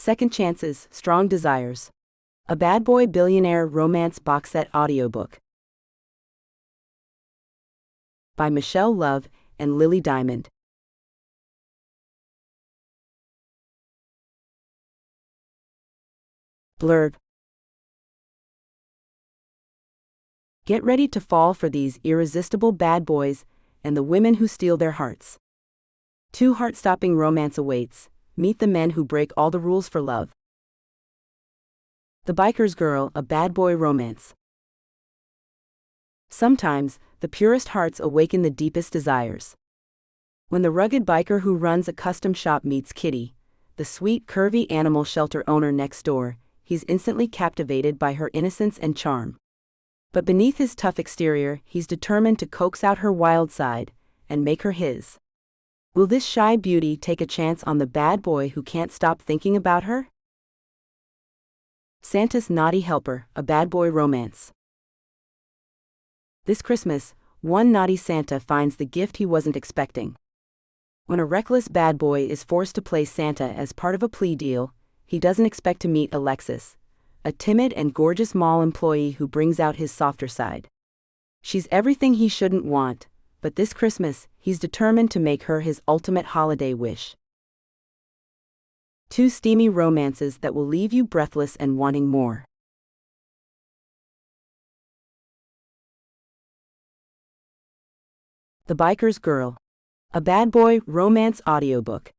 Second Chances, Strong Desires. A Bad Boy Billionaire Romance Box Set Audiobook. By Michelle Love and Lily Diamond. Blurb. Get ready to fall for these irresistible bad boys and the women who steal their hearts. 2 heart-stopping romance awaits. Meet the men who break all the rules for love. The Biker's Girl, a Bad Boy Romance. Sometimes, the purest hearts awaken the deepest desires. When the rugged biker who runs a custom shop meets Kitty, the sweet, curvy animal shelter owner next door, he's instantly captivated by her innocence and charm. But beneath his tough exterior, he's determined to coax out her wild side and make her his. Will this shy beauty take a chance on the bad boy who can't stop thinking about her? Santa's Naughty Helper, a Bad Boy Romance. This Christmas, one naughty Santa finds the gift he wasn't expecting. When a reckless bad boy is forced to play Santa as part of a plea deal, he doesn't expect to meet Alexis, a timid and gorgeous mall employee who brings out his softer side. She's everything he shouldn't want, but this Christmas, he's determined to make her his ultimate holiday wish. 2 steamy romances that will leave you breathless and wanting more. The Biker's Girl, a Bad Boy Romance Audiobook.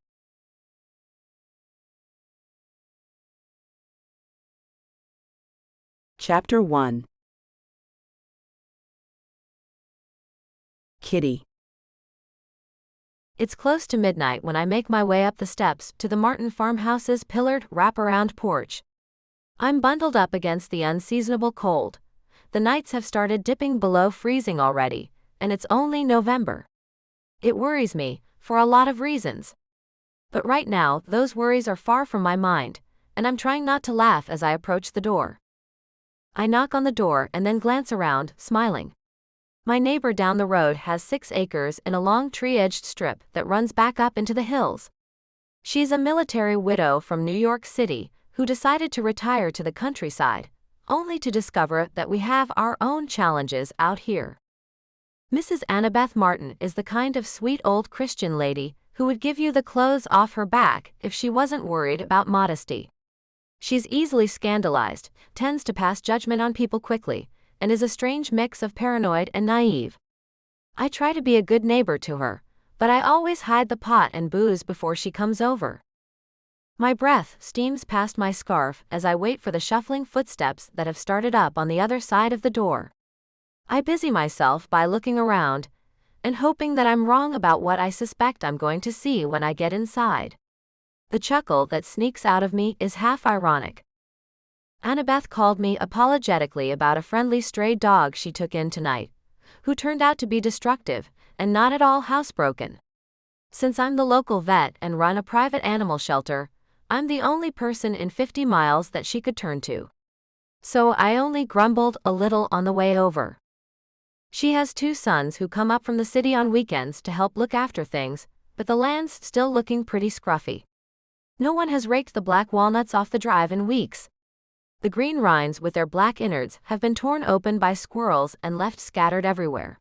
Chapter 1. Kitty. It's close to midnight when I make my way up the steps to the Martin farmhouse's pillared wraparound porch. I'm bundled up against the unseasonable cold. The nights have started dipping below freezing already, and it's only November. It worries me, for a lot of reasons. But right now, those worries are far from my mind, and I'm trying not to laugh as I approach the door. I knock on the door and then glance around, smiling. My neighbor down the road has 6 acres in a long tree-edged strip that runs back up into the hills. She's a military widow from New York City who decided to retire to the countryside, only to discover that we have our own challenges out here. Mrs. Annabeth Martin is the kind of sweet old Christian lady who would give you the clothes off her back if she wasn't worried about modesty. She's easily scandalized, tends to pass judgment on people quickly, and is a strange mix of paranoid and naive. I try to be a good neighbor to her, but I always hide the pot and booze before she comes over. My breath steams past my scarf as I wait for the shuffling footsteps that have started up on the other side of the door. I busy myself by looking around and hoping that I'm wrong about what I suspect I'm going to see when I get inside. The chuckle that sneaks out of me is half ironic. Annabeth called me apologetically about a friendly stray dog she took in tonight, who turned out to be destructive and not at all housebroken. Since I'm the local vet and run a private animal shelter, I'm the only person in 50 miles that she could turn to. So I only grumbled a little on the way over. She has 2 sons who come up from the city on weekends to help look after things, but the land's still looking pretty scruffy. No one has raked the black walnuts off the drive in weeks. The green rinds with their black innards have been torn open by squirrels and left scattered everywhere.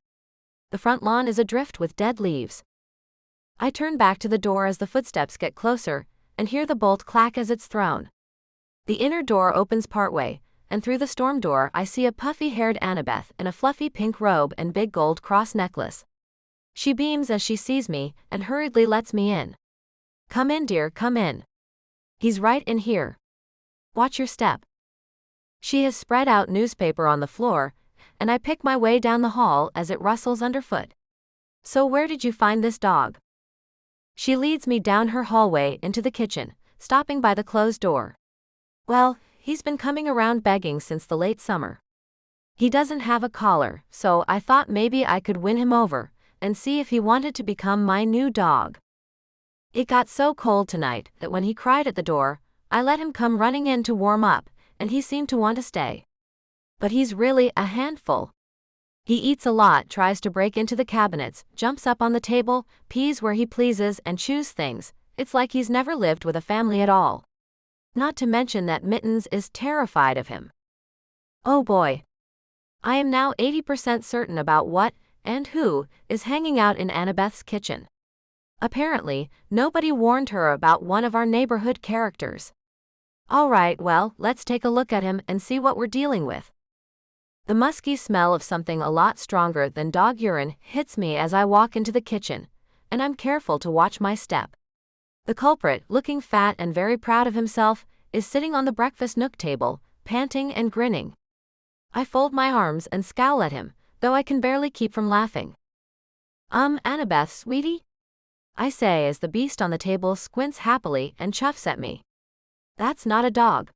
The front lawn is adrift with dead leaves. I turn back to the door as the footsteps get closer, and hear the bolt clack as it's thrown. The inner door opens partway, and through the storm door I see a puffy-haired Annabeth in a fluffy pink robe and big gold cross necklace. She beams as she sees me, and hurriedly lets me in. "Come in, dear, come in. He's right in here. Watch your step." She has spread out newspaper on the floor, and I pick my way down the hall as it rustles underfoot. "So where did you find this dog?" She leads me down her hallway into the kitchen, stopping by the closed door. "Well, he's been coming around begging since the late summer. He doesn't have a collar, so I thought maybe I could win him over and see if he wanted to become my new dog. It got so cold tonight that when he cried at the door, I let him come running in to warm up, and he seemed to want to stay. But he's really a handful. He eats a lot, tries to break into the cabinets, jumps up on the table, pees where he pleases, and chews things. It's like he's never lived with a family at all. Not to mention that Mittens is terrified of him. Oh boy. I am now 80% certain about what, and who, is hanging out in Annabeth's kitchen. Apparently, nobody warned her about one of our neighborhood characters. Alright, well, let's take a look at him and see what we're dealing with. The musky smell of something a lot stronger than dog urine hits me as I walk into the kitchen, and I'm careful to watch my step. The culprit, looking fat and very proud of himself, is sitting on the breakfast nook table, panting and grinning. I fold my arms and scowl at him, though I can barely keep from laughing. Annabeth, sweetie? I say as the beast on the table squints happily and chuffs at me. That's not a dog.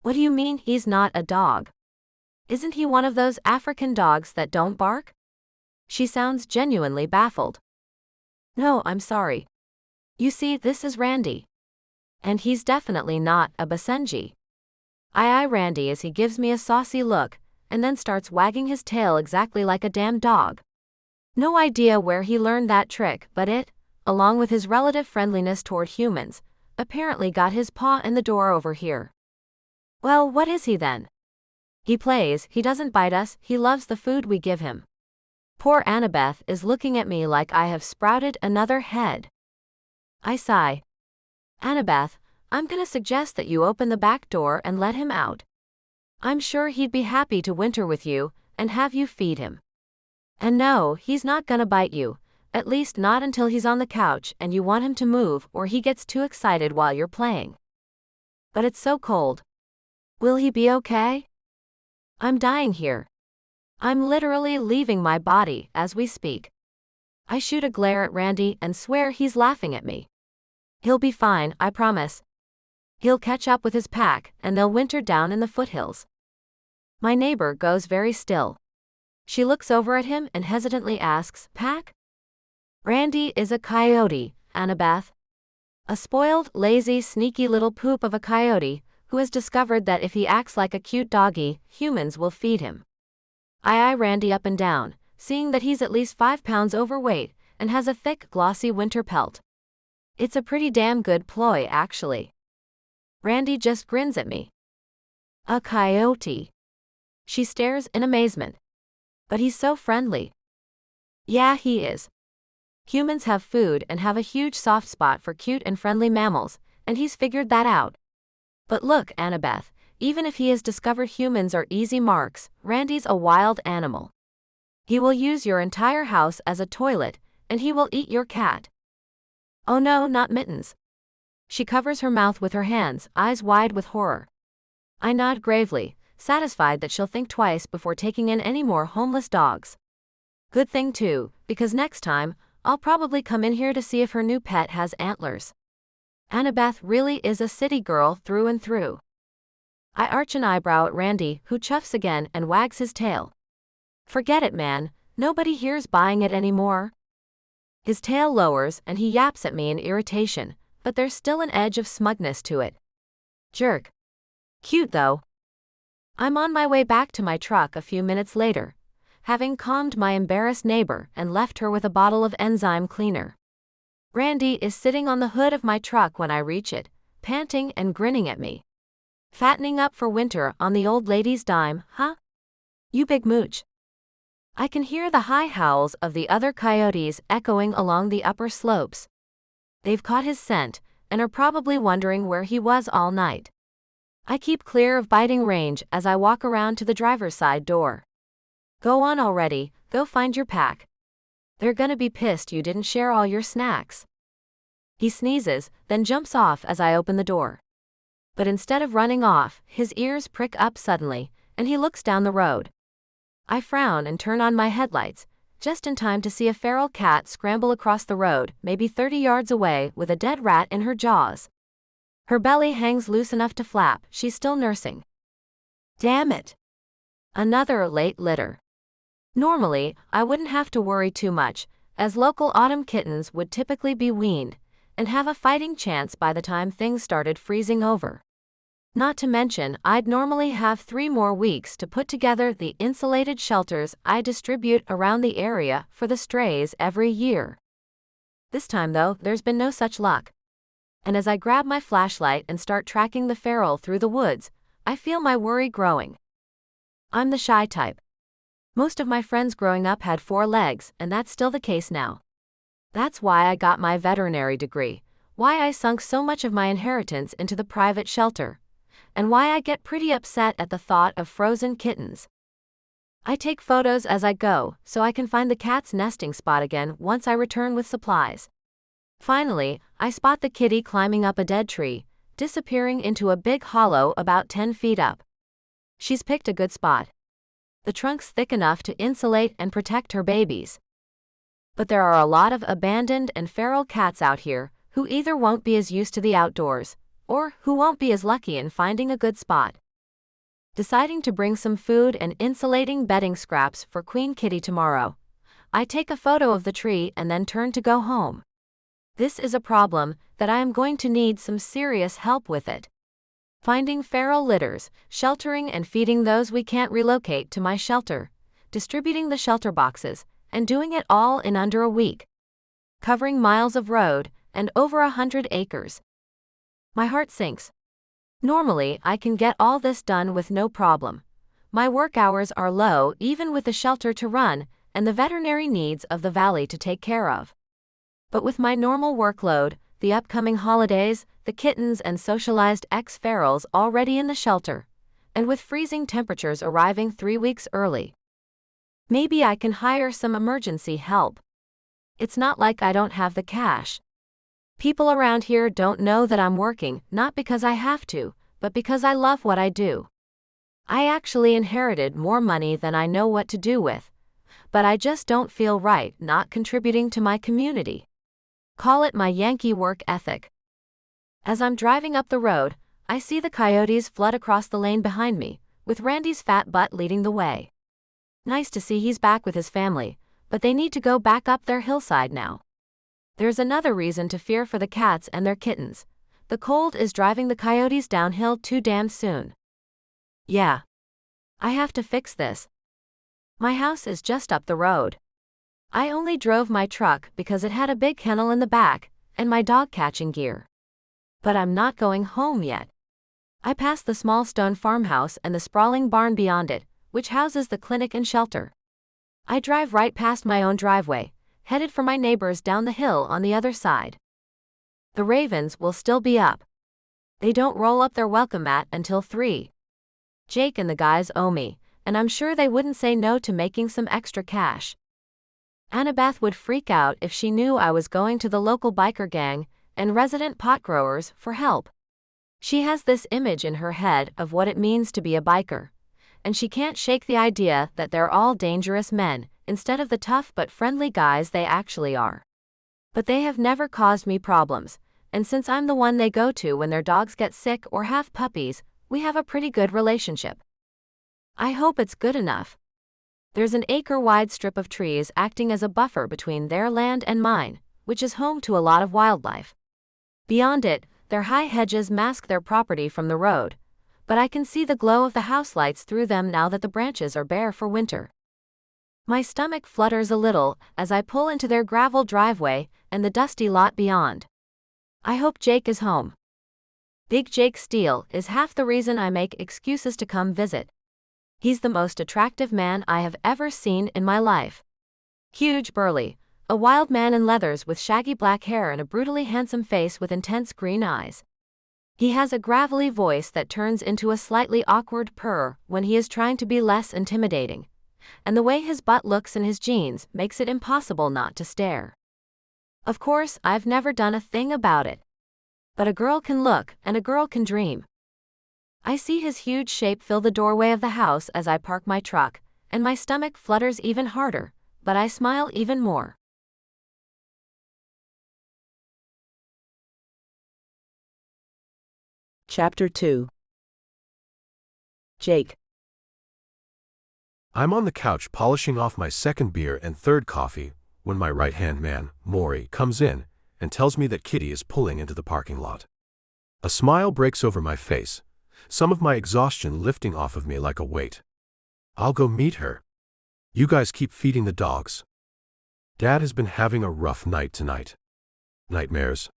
What do you mean he's not a dog? Isn't he one of those African dogs that don't bark? She sounds genuinely baffled. No, I'm sorry. You see, this is Randy. And he's definitely not a Basenji. I eye Randy as he gives me a saucy look, and then starts wagging his tail exactly like a damn dog. No idea where he learned that trick, but it, along with his relative friendliness toward humans, apparently got his paw in the door over here. Well, what is he then? He plays, he doesn't bite us, he loves the food we give him. Poor Annabeth is looking at me like I have sprouted another head. I sigh. Annabeth, I'm gonna suggest that you open the back door and let him out. I'm sure he'd be happy to winter with you, and have you feed him. And no, he's not gonna bite you, at least not until he's on the couch and you want him to move or he gets too excited while you're playing. But it's so cold. Will he be okay? I'm dying here. I'm literally leaving my body as we speak. I shoot a glare at Randy and swear he's laughing at me. He'll be fine, I promise. He'll catch up with his pack, and they'll winter down in the foothills. My neighbor goes very still. She looks over at him and hesitantly asks, Pack? Randy is a coyote, Annabeth. A spoiled, lazy, sneaky little poop of a coyote, who has discovered that if he acts like a cute doggy, humans will feed him. I eye Randy up and down, seeing that he's at least 5 pounds overweight, and has a thick, glossy winter pelt. It's a pretty damn good ploy, actually. Randy just grins at me. A coyote. She stares in amazement. But he's so friendly. Yeah, he is. Humans have food and have a huge soft spot for cute and friendly mammals, and he's figured that out. But look, Annabeth, even if he has discovered humans are easy marks, Randy's a wild animal. He will use your entire house as a toilet, and he will eat your cat. Oh no, not Mittens. She covers her mouth with her hands, eyes wide with horror. I nod gravely, satisfied that she'll think twice before taking in any more homeless dogs. Good thing too, because next time, I'll probably come in here to see if her new pet has antlers. Annabeth really is a city girl through and through. I arch an eyebrow at Randy, who chuffs again and wags his tail. Forget it, man, nobody here's buying it anymore. His tail lowers and he yaps at me in irritation, but there's still an edge of smugness to it. Jerk. Cute though. I'm on my way back to my truck a few minutes later, having calmed my embarrassed neighbor and left her with a bottle of enzyme cleaner. Randy is sitting on the hood of my truck when I reach it, panting and grinning at me. Fattening up for winter on the old lady's dime, huh? You big mooch. I can hear the high howls of the other coyotes echoing along the upper slopes. They've caught his scent, and are probably wondering where he was all night. I keep clear of biting range as I walk around to the driver's side door. Go on already, go find your pack. They're gonna be pissed you didn't share all your snacks. He sneezes, then jumps off as I open the door. But instead of running off, his ears prick up suddenly, and he looks down the road. I frown and turn on my headlights, just in time to see a feral cat scramble across the road, maybe 30 yards away, with a dead rat in her jaws. Her belly hangs loose enough to flap, she's still nursing. Damn it! Another late litter. Normally, I wouldn't have to worry too much, as local autumn kittens would typically be weaned, and have a fighting chance by the time things started freezing over. Not to mention, I'd normally have 3 more weeks to put together the insulated shelters I distribute around the area for the strays every year. This time though, there's been no such luck. And as I grab my flashlight and start tracking the feral through the woods, I feel my worry growing. I'm the shy type. Most of my friends growing up had 4 legs, and that's still the case now. That's why I got my veterinary degree, why I sunk so much of my inheritance into the private shelter, and why I get pretty upset at the thought of frozen kittens. I take photos as I go, so I can find the cat's nesting spot again once I return with supplies. Finally, I spot the kitty climbing up a dead tree, disappearing into a big hollow about 10 feet up. She's picked a good spot. The trunk's thick enough to insulate and protect her babies. But there are a lot of abandoned and feral cats out here who either won't be as used to the outdoors, or who won't be as lucky in finding a good spot. Deciding to bring some food and insulating bedding scraps for Queen Kitty tomorrow, I take a photo of the tree and then turn to go home. This is a problem that I am going to need some serious help with it. Finding feral litters, sheltering and feeding those we can't relocate to my shelter, distributing the shelter boxes, and doing it all in under a week. Covering miles of road and over 100 acres. My heart sinks. Normally, I can get all this done with no problem. My work hours are low even with the shelter to run and the veterinary needs of the valley to take care of. But with my normal workload, the upcoming holidays, the kittens and socialized ex-ferals already in the shelter, and with freezing temperatures arriving 3 weeks early, maybe I can hire some emergency help. It's not like I don't have the cash. People around here don't know that I'm working, not because I have to, but because I love what I do. I actually inherited more money than I know what to do with, but I just don't feel right not contributing to my community. Call it my Yankee work ethic. As I'm driving up the road, I see the coyotes flood across the lane behind me, with Randy's fat butt leading the way. Nice to see he's back with his family, but they need to go back up their hillside now. There's another reason to fear for the cats and their kittens. The cold is driving the coyotes downhill too damn soon. Yeah. I have to fix this. My house is just up the road. I only drove my truck because it had a big kennel in the back, and my dog catching gear. But I'm not going home yet. I pass the small stone farmhouse and the sprawling barn beyond it, which houses the clinic and shelter. I drive right past my own driveway, headed for my neighbors down the hill on the other side. The ravens will still be up. They don't roll up their welcome mat until 3. Jake and the guys owe me, and I'm sure they wouldn't say no to making some extra cash. Annabeth would freak out if she knew I was going to the local biker gang and resident pot growers for help. She has this image in her head of what it means to be a biker, and she can't shake the idea that they're all dangerous men, instead of the tough but friendly guys they actually are. But they have never caused me problems, and since I'm the one they go to when their dogs get sick or have puppies, we have a pretty good relationship. I hope it's good enough. There's an acre-wide strip of trees acting as a buffer between their land and mine, which is home to a lot of wildlife. Beyond it, their high hedges mask their property from the road, but I can see the glow of the house lights through them now that the branches are bare for winter. My stomach flutters a little as I pull into their gravel driveway and the dusty lot beyond. I hope Jake is home. Big Jake Steele is half the reason I make excuses to come visit. He's the most attractive man I have ever seen in my life. Huge, burly, a wild man in leathers with shaggy black hair and a brutally handsome face with intense green eyes. He has a gravelly voice that turns into a slightly awkward purr when he is trying to be less intimidating, and the way his butt looks in his jeans makes it impossible not to stare. Of course, I've never done a thing about it. But a girl can look, and a girl can dream. I see his huge shape fill the doorway of the house as I park my truck, and my stomach flutters even harder, but I smile even more. Chapter 2. Jake. I'm on the couch polishing off my second beer and third coffee when my right-hand man, Maury, comes in and tells me that Kitty is pulling into the parking lot. A smile breaks over my face, some of my exhaustion lifting off of me like a weight. I'll go meet her. You guys keep feeding the dogs. Dad has been having a rough night tonight. Nightmares.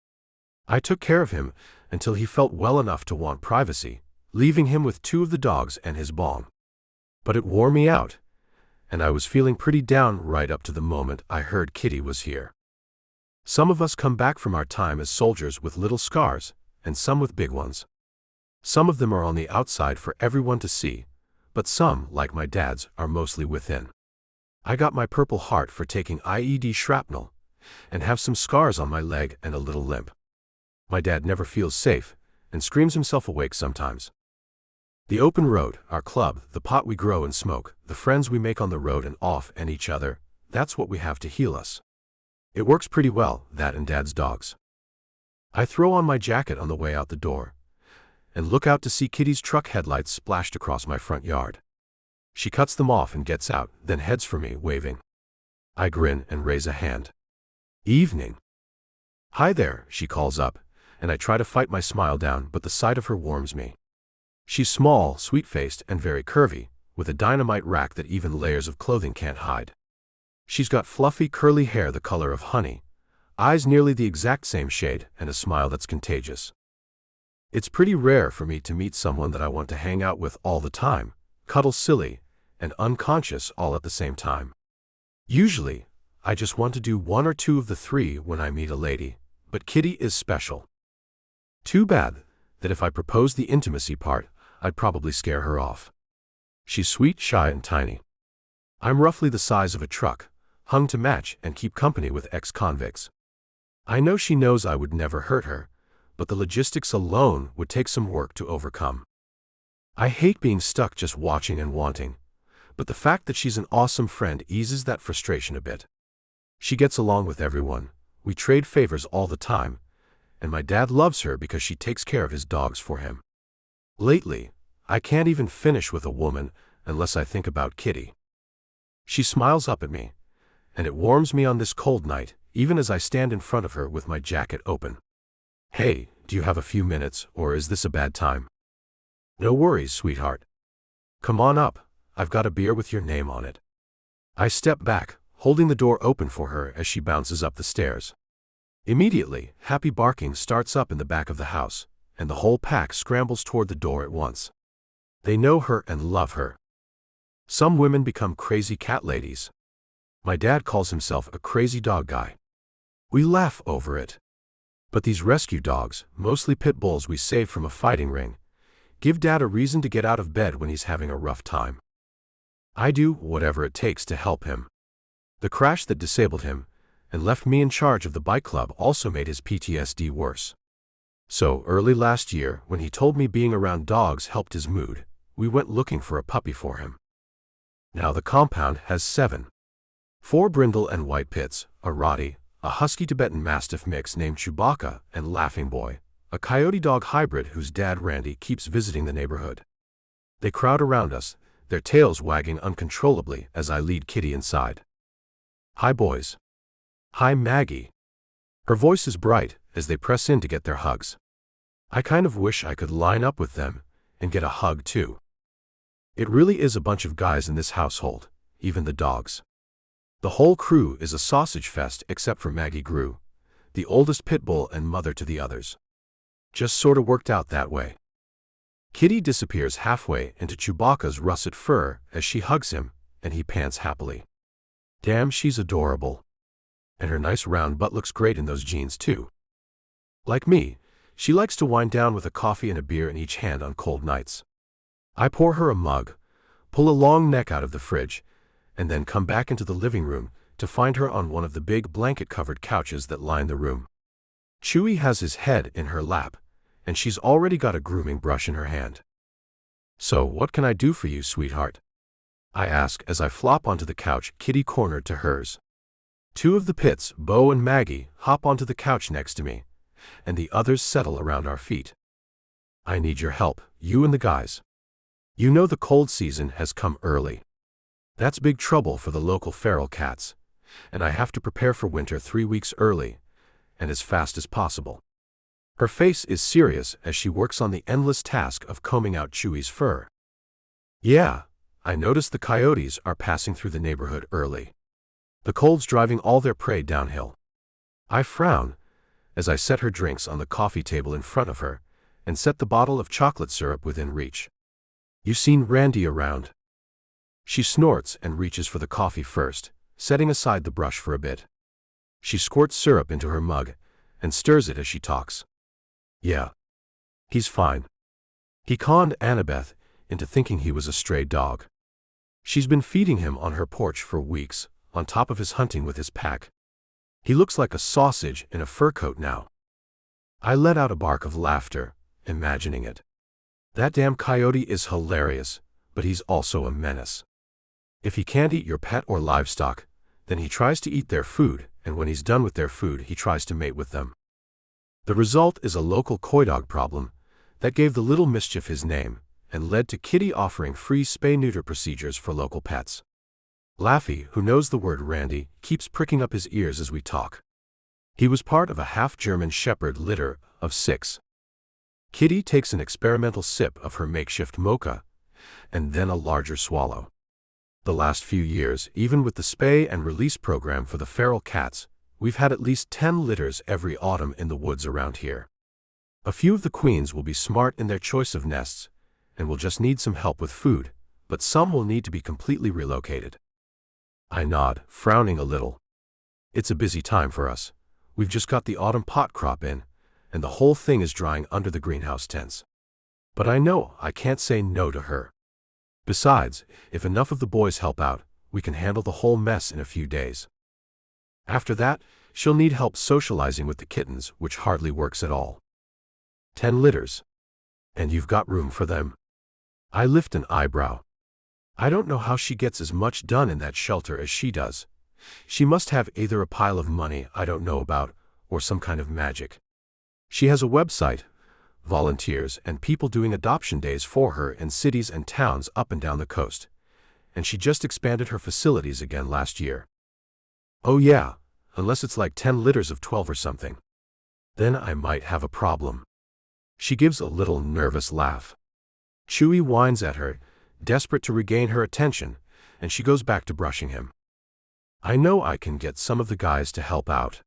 I took care of him until he felt well enough to want privacy, leaving him with 2 of the dogs and his bong. But it wore me out, and I was feeling pretty down right up to the moment I heard Kitty was here. Some of us come back from our time as soldiers with little scars, and some with big ones. Some of them are on the outside for everyone to see, but some, like my dad's, are mostly within. I got my Purple Heart for taking IED shrapnel, and have some scars on my leg and a little limp. My dad never feels safe, and screams himself awake sometimes. The open road, our club, the pot we grow and smoke, the friends we make on the road and off and each other, that's what we have to heal us. It works pretty well, that and Dad's dogs. I throw on my jacket on the way out the door, and look out to see Kitty's truck headlights splashed across my front yard. She cuts them off and gets out, then heads for me, waving. I grin and raise a hand. Evening. Hi there, she calls up, and I try to fight my smile down, but the sight of her warms me. She's small, sweet-faced, and very curvy, with a dynamite rack that even layers of clothing can't hide. She's got fluffy, curly hair the color of honey, eyes nearly the exact same shade, and a smile that's contagious. It's pretty rare for me to meet someone that I want to hang out with all the time, cuddle silly, and unconscious all at the same time. Usually, I just want to do 1 or 2 of the 3 when I meet a lady, but Kitty is special. Too bad that if I proposed the intimacy part, I'd probably scare her off. She's sweet, shy, and tiny. I'm roughly the size of a truck, hung to match and keep company with ex-convicts. I know she knows I would never hurt her, but the logistics alone would take some work to overcome. I hate being stuck just watching and wanting, but the fact that she's an awesome friend eases that frustration a bit. She gets along with everyone, we trade favors all the time, and my dad loves her because she takes care of his dogs for him. Lately, I can't even finish with a woman unless I think about Kitty. She smiles up at me, and it warms me on this cold night, even as I stand in front of her with my jacket open. Hey, do you have a few minutes, or is this a bad time? No worries, sweetheart. Come on up, I've got a beer with your name on it. I step back, holding the door open for her as she bounces up the stairs. Immediately, happy barking starts up in the back of the house, and the whole pack scrambles toward the door at once. They know her and love her. Some women become crazy cat ladies. My dad calls himself a crazy dog guy. We laugh over it. But these rescue dogs, mostly pit bulls we saved from a fighting ring, give Dad a reason to get out of bed when he's having a rough time. I do whatever it takes to help him. The crash that disabled him and left me in charge of the bike club also made his PTSD worse. So, early last year, when he told me being around dogs helped his mood, we went looking for a puppy for him. Now the compound has 7. 4 brindle and white pits, a Rottie, a husky Tibetan Mastiff mix named Chewbacca, and Laughing Boy, a coyote dog hybrid whose dad Randy keeps visiting the neighborhood. They crowd around us, their tails wagging uncontrollably as I lead Kitty inside. Hi boys. Hi Maggie. Her voice is bright as they press in to get their hugs. I kind of wish I could line up with them and get a hug too. It really is a bunch of guys in this household, even the dogs. The whole crew is a sausage fest except for Maggie Grew, the oldest pit bull and mother to the others. Just sorta worked out that way. Kitty disappears halfway into Chewbacca's russet fur as she hugs him, and he pants happily. Damn, she's adorable. And her nice round butt looks great in those jeans too. Like me, she likes to wind down with a coffee and a beer in each hand on cold nights. I pour her a mug, pull a long neck out of the fridge, and then come back into the living room to find her on one of the big blanket-covered couches that line the room. Chewy has his head in her lap, and she's already got a grooming brush in her hand. So, what can I do for you, sweetheart? I ask as I flop onto the couch, Kitty cornered to hers. 2 of the pits, Bo and Maggie, hop onto the couch next to me, and the others settle around our feet. I need your help, you and the guys. You know the cold season has come early. That's big trouble for the local feral cats, and I have to prepare for winter 3 weeks early, and as fast as possible. Her face is serious as she works on the endless task of combing out Chewy's fur. Yeah, I noticed the coyotes are passing through the neighborhood early. The cold's driving all their prey downhill. I frown, as I set her drinks on the coffee table in front of her and set the bottle of chocolate syrup within reach. "You seen Randy around?" She snorts and reaches for the coffee first, setting aside the brush for a bit. She squirts syrup into her mug and stirs it as she talks. "Yeah. He's fine. He conned Annabeth into thinking he was a stray dog. She's been feeding him on her porch for weeks, on top of his hunting with his pack. He looks like a sausage in a fur coat now." I let out a bark of laughter, imagining it. That damn coyote is hilarious, but he's also a menace. If he can't eat your pet or livestock, then he tries to eat their food, and when he's done with their food, he tries to mate with them. The result is a local coy dog problem that gave the little mischief his name and led to Kitty offering free spay-neuter procedures for local pets. Laffy, who knows the word Randy, keeps pricking up his ears as we talk. He was part of a half-German shepherd litter of 6. Kitty takes an experimental sip of her makeshift mocha, and then a larger swallow. The last few years, even with the spay and release program for the feral cats, we've had at least 10 litters every autumn in the woods around here. A few of the queens will be smart in their choice of nests, and will just need some help with food, but some will need to be completely relocated. I nod, frowning a little. It's a busy time for us. We've just got the autumn pot crop in, and the whole thing is drying under the greenhouse tents. But I know I can't say no to her. Besides, if enough of the boys help out, we can handle the whole mess in a few days. After that, she'll need help socializing with the kittens, which hardly works at all. 10 litters. And you've got room for them? I lift an eyebrow. I don't know how she gets as much done in that shelter as she does. She must have either a pile of money I don't know about, or some kind of magic. She has a website, volunteers, and people doing adoption days for her in cities and towns up and down the coast. And she just expanded her facilities again last year. Oh yeah, unless it's like 10 litters of 12 or something. Then I might have a problem. She gives a little nervous laugh. Chewy whines at her, desperate to regain her attention, and she goes back to brushing him. I know I can get some of the guys to help out.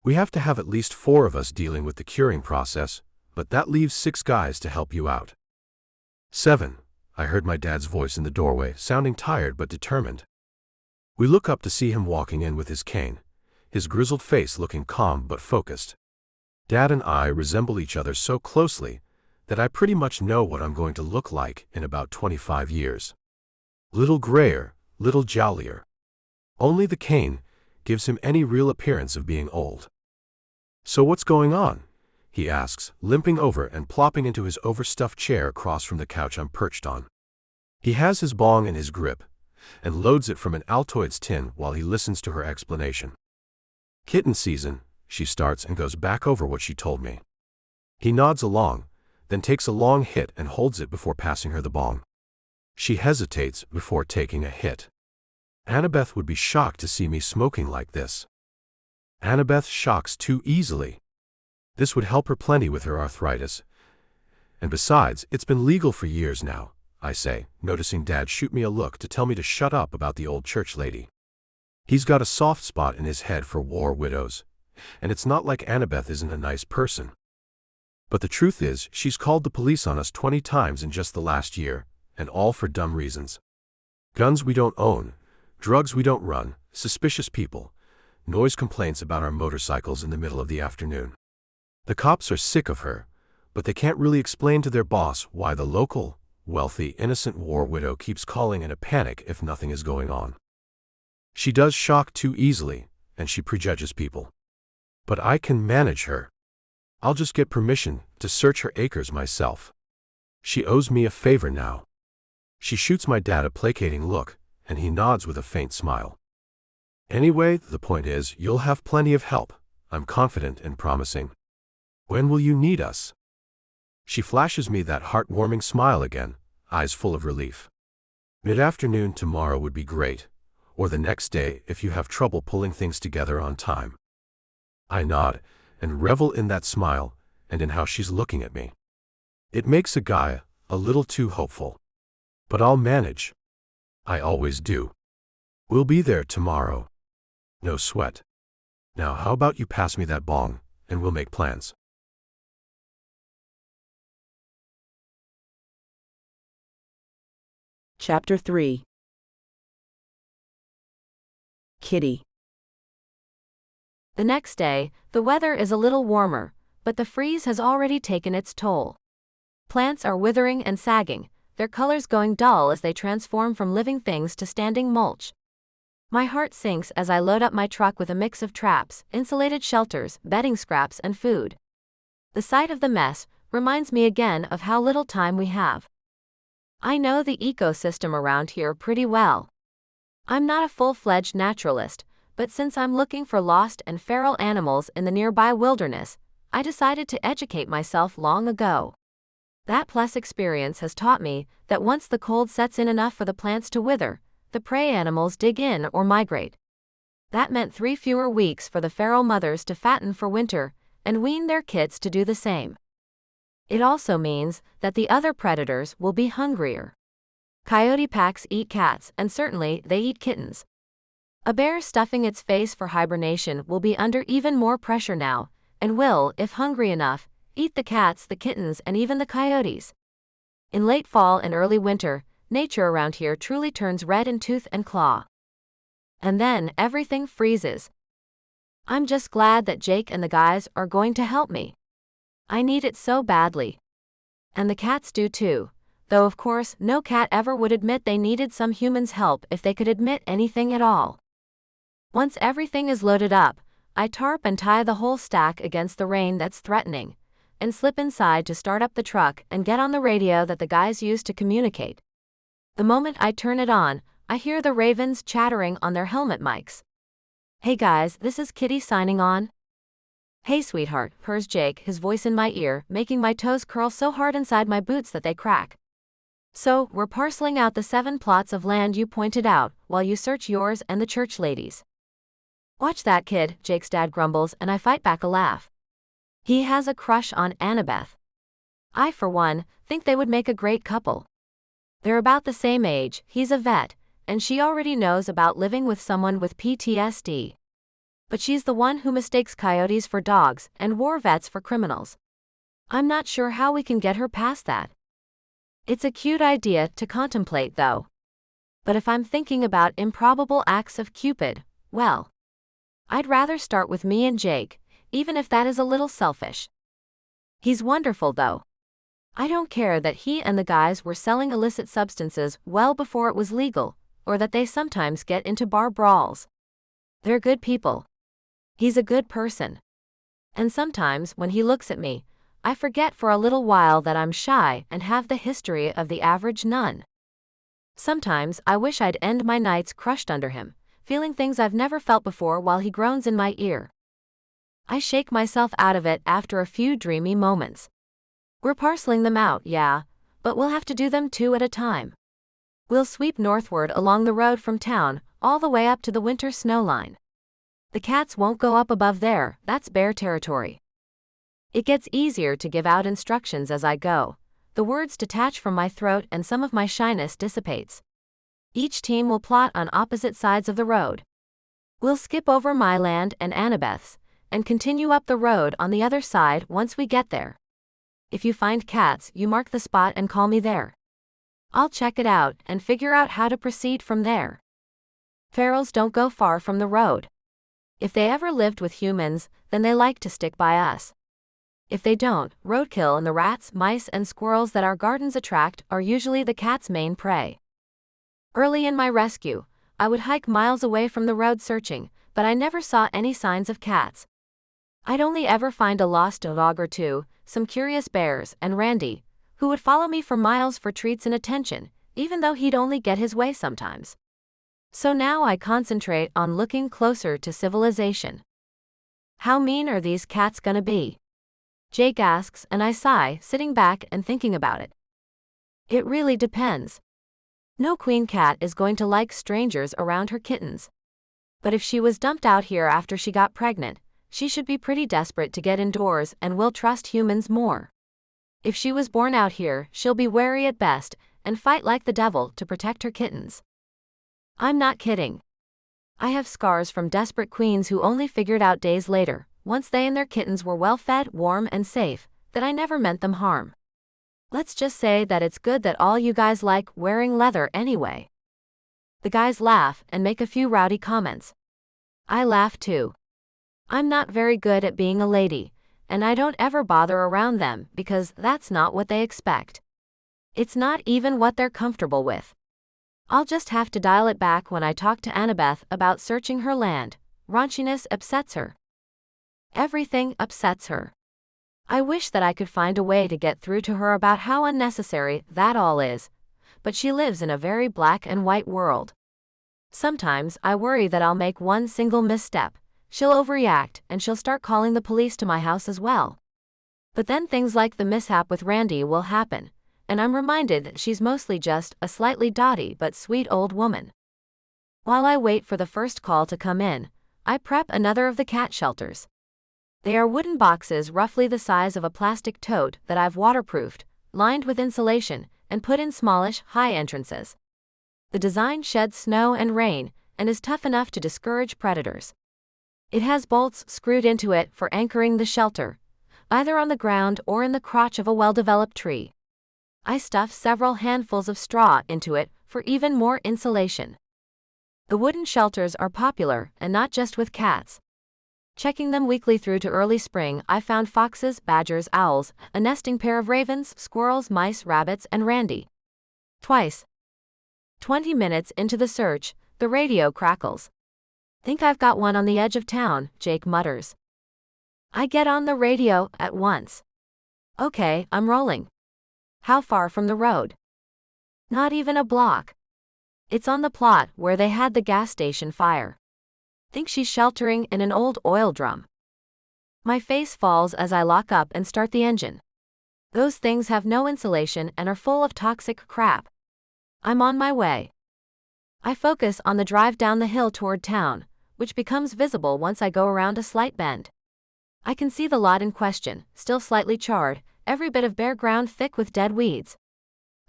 We have to have at least 4 of us dealing with the curing process, but that leaves 6 guys to help you out. 7, I heard my dad's voice in the doorway, sounding tired but determined. We look up to see him walking in with his cane, his grizzled face looking calm but focused. Dad and I resemble each other so closely that I pretty much know what I'm going to look like in about 25 years. Little grayer, little jollier. Only the cane gives him any real appearance of being old. "So what's going on?" he asks, limping over and plopping into his overstuffed chair across from the couch I'm perched on. He has his bong in his grip and loads it from an Altoids tin while he listens to her explanation. "Kitten season," she starts and goes back over what she told me. He nods along, then takes a long hit and holds it before passing her the bong. She hesitates before taking a hit. Annabeth would be shocked to see me smoking like this. Annabeth shocks too easily. This would help her plenty with her arthritis. And besides, it's been legal for years now, I say, noticing Dad shoot me a look to tell me to shut up about the old church lady. He's got a soft spot in his head for war widows, and it's not like Annabeth isn't a nice person. But the truth is, she's called the police on us 20 times in just the last year, and all for dumb reasons. Guns we don't own, drugs we don't run, suspicious people, noise complaints about our motorcycles in the middle of the afternoon. The cops are sick of her, but they can't really explain to their boss why the local, wealthy, innocent war widow keeps calling in a panic if nothing is going on. She does shock too easily, and she prejudges people. But I can manage her. I'll just get permission to search her acres myself. She owes me a favor now. She shoots my dad a placating look, and he nods with a faint smile. Anyway, the point is, you'll have plenty of help, I'm confident and promising. When will you need us? She flashes me that heartwarming smile again, eyes full of relief. Mid-afternoon tomorrow would be great, or the next day if you have trouble pulling things together on time. I nod, and revel in that smile, and in how she's looking at me. It makes a guy a little too hopeful. But I'll manage. I always do. We'll be there tomorrow. No sweat. Now how about you pass me that bong, and we'll make plans. Chapter 3. Kitty. The next day, the weather is a little warmer, but the freeze has already taken its toll. Plants are withering and sagging, their colors going dull as they transform from living things to standing mulch. My heart sinks as I load up my truck with a mix of traps, insulated shelters, bedding scraps, and food. The sight of the mess reminds me again of how little time we have. I know the ecosystem around here pretty well. I'm not a full-fledged naturalist, but since I'm looking for lost and feral animals in the nearby wilderness, I decided to educate myself long ago. That plus experience has taught me that once the cold sets in enough for the plants to wither, the prey animals dig in or migrate. That meant 3 fewer weeks for the feral mothers to fatten for winter and wean their kits to do the same. It also means that the other predators will be hungrier. Coyote packs eat cats, and certainly they eat kittens. A bear stuffing its face for hibernation will be under even more pressure now, and will, if hungry enough, eat the cats, the kittens, and even the coyotes. In late fall and early winter, nature around here truly turns red in tooth and claw. And then everything freezes. I'm just glad that Jake and the guys are going to help me. I need it so badly. And the cats do too, though of course no cat ever would admit they needed some human's help if they could admit anything at all. Once everything is loaded up, I tarp and tie the whole stack against the rain that's threatening, and slip inside to start up the truck and get on the radio that the guys use to communicate. The moment I turn it on, I hear the ravens chattering on their helmet mics. "Hey guys, this is Kitty signing on." "Hey sweetheart," purrs Jake, his voice in my ear, making my toes curl so hard inside my boots that they crack. "So, we're parceling out the 7 plots of land you pointed out, while you search yours and the church ladies." "Watch that kid," Jake's dad grumbles, and I fight back a laugh. He has a crush on Annabeth. I, for one, think they would make a great couple. They're about the same age, he's a vet, and she already knows about living with someone with PTSD. But she's the one who mistakes coyotes for dogs and war vets for criminals. I'm not sure how we can get her past that. It's a cute idea to contemplate though. But if I'm thinking about improbable acts of Cupid, well, I'd rather start with me and Jake, even if that is a little selfish. He's wonderful though. I don't care that he and the guys were selling illicit substances well before it was legal, or that they sometimes get into bar brawls. They're good people. He's a good person. And sometimes when he looks at me, I forget for a little while that I'm shy and have the history of the average nun. Sometimes I wish I'd end my nights crushed under him, feeling things I've never felt before while he groans in my ear. I shake myself out of it after a few dreamy moments. We're parceling them out, yeah, but we'll have to do them 2 at a time. We'll sweep northward along the road from town, all the way up to the winter snow line. The cats won't go up above there, that's bear territory. It gets easier to give out instructions as I go. The words detach from my throat and some of my shyness dissipates. Each team will plot on opposite sides of the road. We'll skip over my land and Annabeth's, and continue up the road on the other side once we get there. If you find cats, you mark the spot and call me there. I'll check it out and figure out how to proceed from there. Ferals don't go far from the road. If they ever lived with humans, then they like to stick by us. If they don't, roadkill and the rats, mice, and squirrels that our gardens attract are usually the cat's main prey. Early in my rescue, I would hike miles away from the road searching, but I never saw any signs of cats. I'd only ever find a lost dog or two, some curious bears, and Randy, who would follow me for miles for treats and attention, even though he'd only get his way sometimes. So now I concentrate on looking closer to civilization. How mean are these cats gonna be? Jake asks, and I sigh, sitting back and thinking about it. It really depends. No queen cat is going to like strangers around her kittens. But if she was dumped out here after she got pregnant, she should be pretty desperate to get indoors and will trust humans more. If she was born out here, she'll be wary at best and fight like the devil to protect her kittens. I'm not kidding. I have scars from desperate queens who only figured out days later, once they and their kittens were well fed, warm, and safe, that I never meant them harm. Let's just say that it's good that all you guys like wearing leather anyway. The guys laugh and make a few rowdy comments. I laugh too. I'm not very good at being a lady, and I don't ever bother around them because that's not what they expect. It's not even what they're comfortable with. I'll just have to dial it back when I talk to Annabeth about searching her land. Raunchiness upsets her. Everything upsets her. I wish that I could find a way to get through to her about how unnecessary that all is, but she lives in a very black and white world. Sometimes I worry that I'll make one single misstep, she'll overreact, and she'll start calling the police to my house as well. But then things like the mishap with Randy will happen, and I'm reminded that she's mostly just a slightly dotty but sweet old woman. While I wait for the first call to come in, I prep another of the cat shelters. They are wooden boxes roughly the size of a plastic tote that I've waterproofed, lined with insulation, and put in smallish, high entrances. The design sheds snow and rain, and is tough enough to discourage predators. It has bolts screwed into it for anchoring the shelter, either on the ground or in the crotch of a well-developed tree. I stuff several handfuls of straw into it for even more insulation. The wooden shelters are popular, and not just with cats. Checking them weekly through to early spring, I found foxes, badgers, owls, a nesting pair of ravens, squirrels, mice, rabbits, and Randy. Twice. 20 minutes into the search, the radio crackles. Think I've got one on the edge of town, Jake mutters. I get on the radio at once. Okay, I'm rolling. How far from the road? Not even a block. It's on the plot where they had the gas station fire. Think she's sheltering in an old oil drum. My face falls as I lock up and start the engine. Those things have no insulation and are full of toxic crap. I'm on my way. I focus on the drive down the hill toward town, which becomes visible once I go around a slight bend. I can see the lot in question, still slightly charred, every bit of bare ground thick with dead weeds.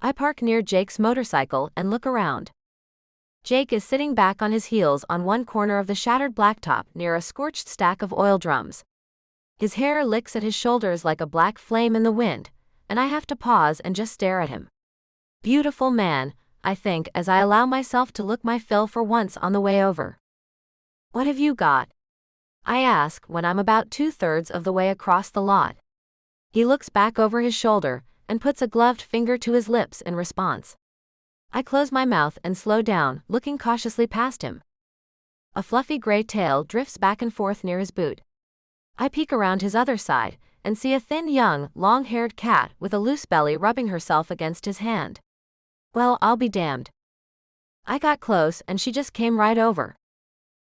I park near Jake's motorcycle and look around. Jake is sitting back on his heels on one corner of the shattered blacktop near a scorched stack of oil drums. His hair licks at his shoulders like a black flame in the wind, and I have to pause and just stare at him. Beautiful man, I think as I allow myself to look my fill for once on the way over. What have you got? I ask when I'm about 2/3 of the way across the lot. He looks back over his shoulder and puts a gloved finger to his lips in response. I close my mouth and slow down, looking cautiously past him. A fluffy gray tail drifts back and forth near his boot. I peek around his other side and see a thin young, long-haired cat with a loose belly rubbing herself against his hand. Well, I'll be damned. I got close and she just came right over.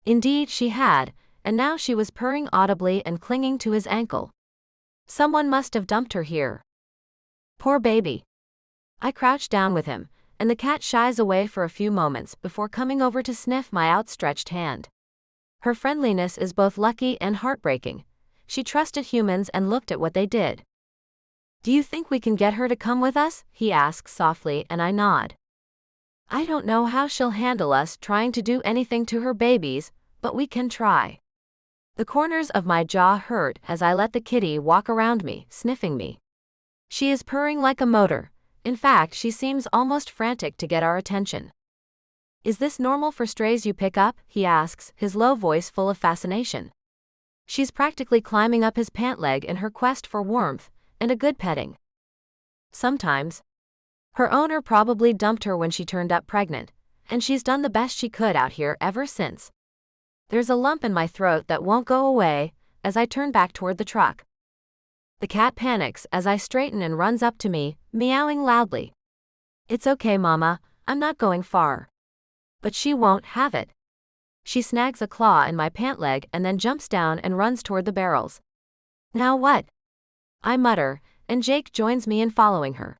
Indeed she had, and now she was purring audibly and clinging to his ankle. Someone must have dumped her here. Poor baby. I crouch down with him, and the cat shies away for a few moments before coming over to sniff my outstretched hand. Her friendliness is both lucky and heartbreaking. She trusted humans and looked at what they did. Do you think we can get her to come with us? He asks softly, and I nod. I don't know how she'll handle us trying to do anything to her babies, but we can try. The corners of my jaw hurt as I let the kitty walk around me, sniffing me. She is purring like a motor. In fact, she seems almost frantic to get our attention. Is this normal for strays you pick up? He asks, his low voice full of fascination. She's practically climbing up his pant leg in her quest for warmth and a good petting. Sometimes. Her owner probably dumped her when she turned up pregnant, and she's done the best she could out here ever since. There's a lump in my throat that won't go away as I turn back toward the truck. The cat panics as I straighten and runs up to me, meowing loudly. It's okay, Mama, I'm not going far. But she won't have it. She snags a claw in my pant leg and then jumps down and runs toward the barrels. Now what? I mutter, and Jake joins me in following her.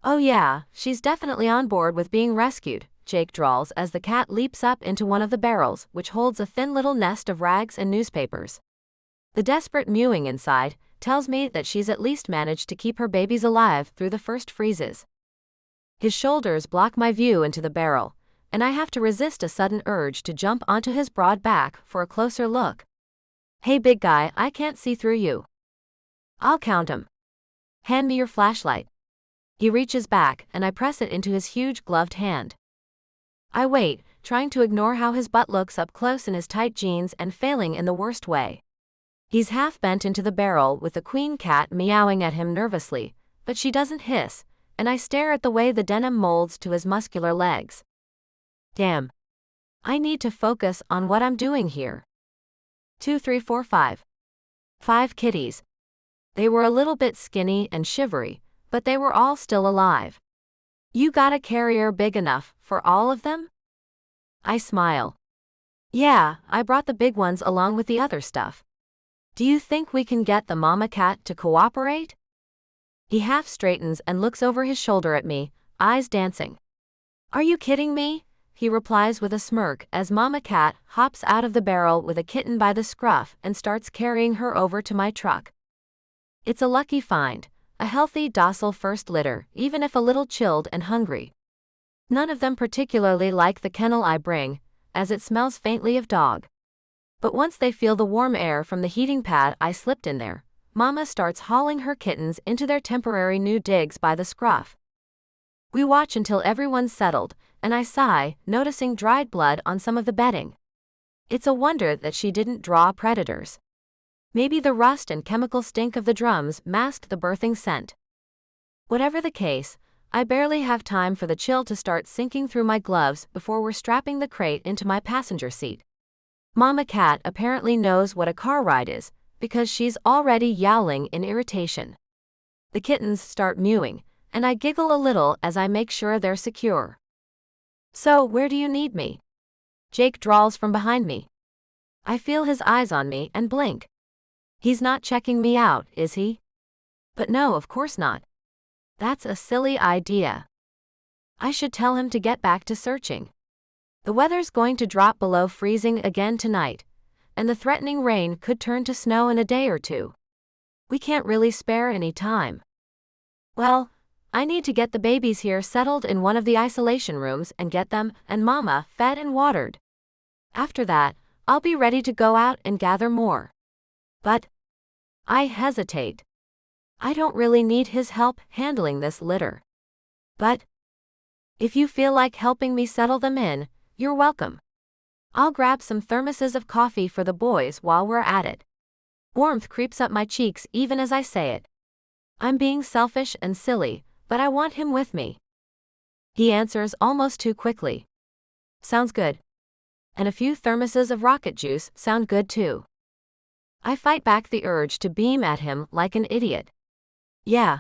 Oh yeah, she's definitely on board with being rescued, Jake drawls as the cat leaps up into one of the barrels, which holds a thin little nest of rags and newspapers. The desperate mewing inside tells me that she's at least managed to keep her babies alive through the first freezes. His shoulders block my view into the barrel, and I have to resist a sudden urge to jump onto his broad back for a closer look. Hey big guy, I can't see through you. I'll count 'em. Hand me your flashlight. He reaches back, and I press it into his huge gloved hand. I wait, trying to ignore how his butt looks up close in his tight jeans and failing in the worst way. He's half bent into the barrel with the queen cat meowing at him nervously, but she doesn't hiss, and I stare at the way the denim molds to his muscular legs. Damn. I need to focus on what I'm doing here. 2, 3, 4, 5. 5 kitties. They were a little bit skinny and shivery, but they were all still alive. You got a carrier big enough for all of them? I smile. Yeah, I brought the big ones along with the other stuff. Do you think we can get the mama cat to cooperate? He half straightens and looks over his shoulder at me, eyes dancing. Are you kidding me? He replies with a smirk as Mama Cat hops out of the barrel with a kitten by the scruff and starts carrying her over to my truck. It's a lucky find, a healthy, docile first litter, even if a little chilled and hungry. None of them particularly like the kennel I bring, as it smells faintly of dog. But once they feel the warm air from the heating pad I slipped in there, Mama starts hauling her kittens into their temporary new digs by the scruff. We watch until everyone's settled, and I sigh, noticing dried blood on some of the bedding. It's a wonder that she didn't draw predators. Maybe the rust and chemical stink of the drums masked the birthing scent. Whatever the case, I barely have time for the chill to start sinking through my gloves before we're strapping the crate into my passenger seat. Mama Cat apparently knows what a car ride is, because she's already yowling in irritation. The kittens start mewing, and I giggle a little as I make sure they're secure. So, where do you need me? Jake drawls from behind me. I feel his eyes on me and blink. He's not checking me out, is he? But no, of course not. That's a silly idea. I should tell him to get back to searching. The weather's going to drop below freezing again tonight, and the threatening rain could turn to snow in a day or two. We can't really spare any time. Well, I need to get the babies here settled in one of the isolation rooms and get them and Mama fed and watered. After that, I'll be ready to go out and gather more. But I hesitate. I don't really need his help handling this litter. But if you feel like helping me settle them in, you're welcome. I'll grab some thermoses of coffee for the boys while we're at it. Warmth creeps up my cheeks even as I say it. I'm being selfish and silly, but I want him with me. He answers almost too quickly. Sounds good. And a few thermoses of rocket juice sound good too. I fight back the urge to beam at him like an idiot. Yeah.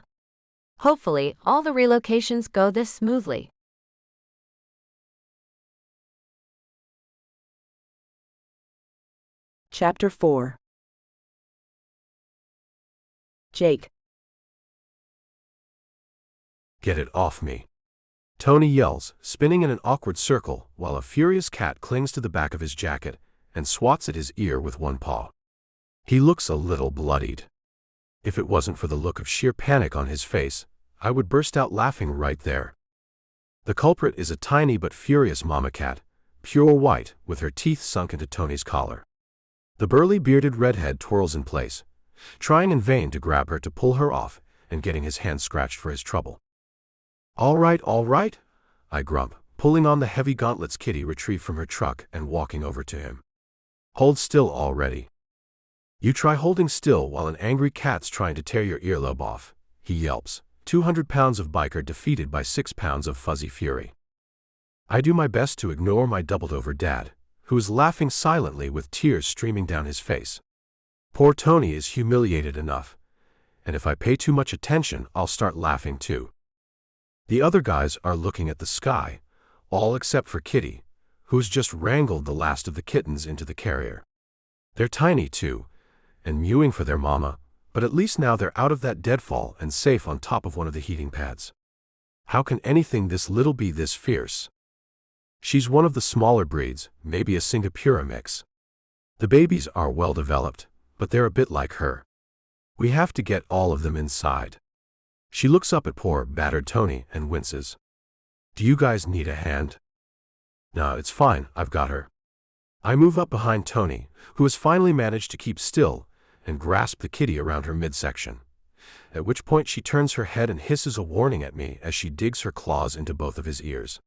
Hopefully, all the relocations go this smoothly. Chapter 4. Jake. Get it off me. Tony yells, spinning in an awkward circle, while a furious cat clings to the back of his jacket and swats at his ear with one paw. He looks a little bloodied. If it wasn't for the look of sheer panic on his face, I would burst out laughing right there. The culprit is a tiny but furious mama cat, pure white, with her teeth sunk into Tony's collar. The burly bearded redhead twirls in place, trying in vain to grab her to pull her off and getting his hand scratched for his trouble. All right, I grump, pulling on the heavy gauntlets Kitty retrieved from her truck and walking over to him. Hold still already. You try holding still while an angry cat's trying to tear your earlobe off, he yelps, 200 pounds of biker defeated by 6 pounds of fuzzy fury. I do my best to ignore my doubled-over dad, who is laughing silently with tears streaming down his face. Poor Tony is humiliated enough, and if I pay too much attention, I'll start laughing too. The other guys are looking at the sky, all except for Kitty, who's just wrangled the last of the kittens into the carrier. They're tiny too, and mewing for their mama, but at least now they're out of that deadfall and safe on top of one of the heating pads. How can anything this little be this fierce? She's one of the smaller breeds, maybe a Singapura mix. The babies are well developed, but they're a bit like her. We have to get all of them inside. She looks up at poor, battered Tony and winces. Do you guys need a hand? No, it's fine, I've got her. I move up behind Tony, who has finally managed to keep still, and grasp the kitty around her midsection, at which point she turns her head and hisses a warning at me as she digs her claws into both of his ears.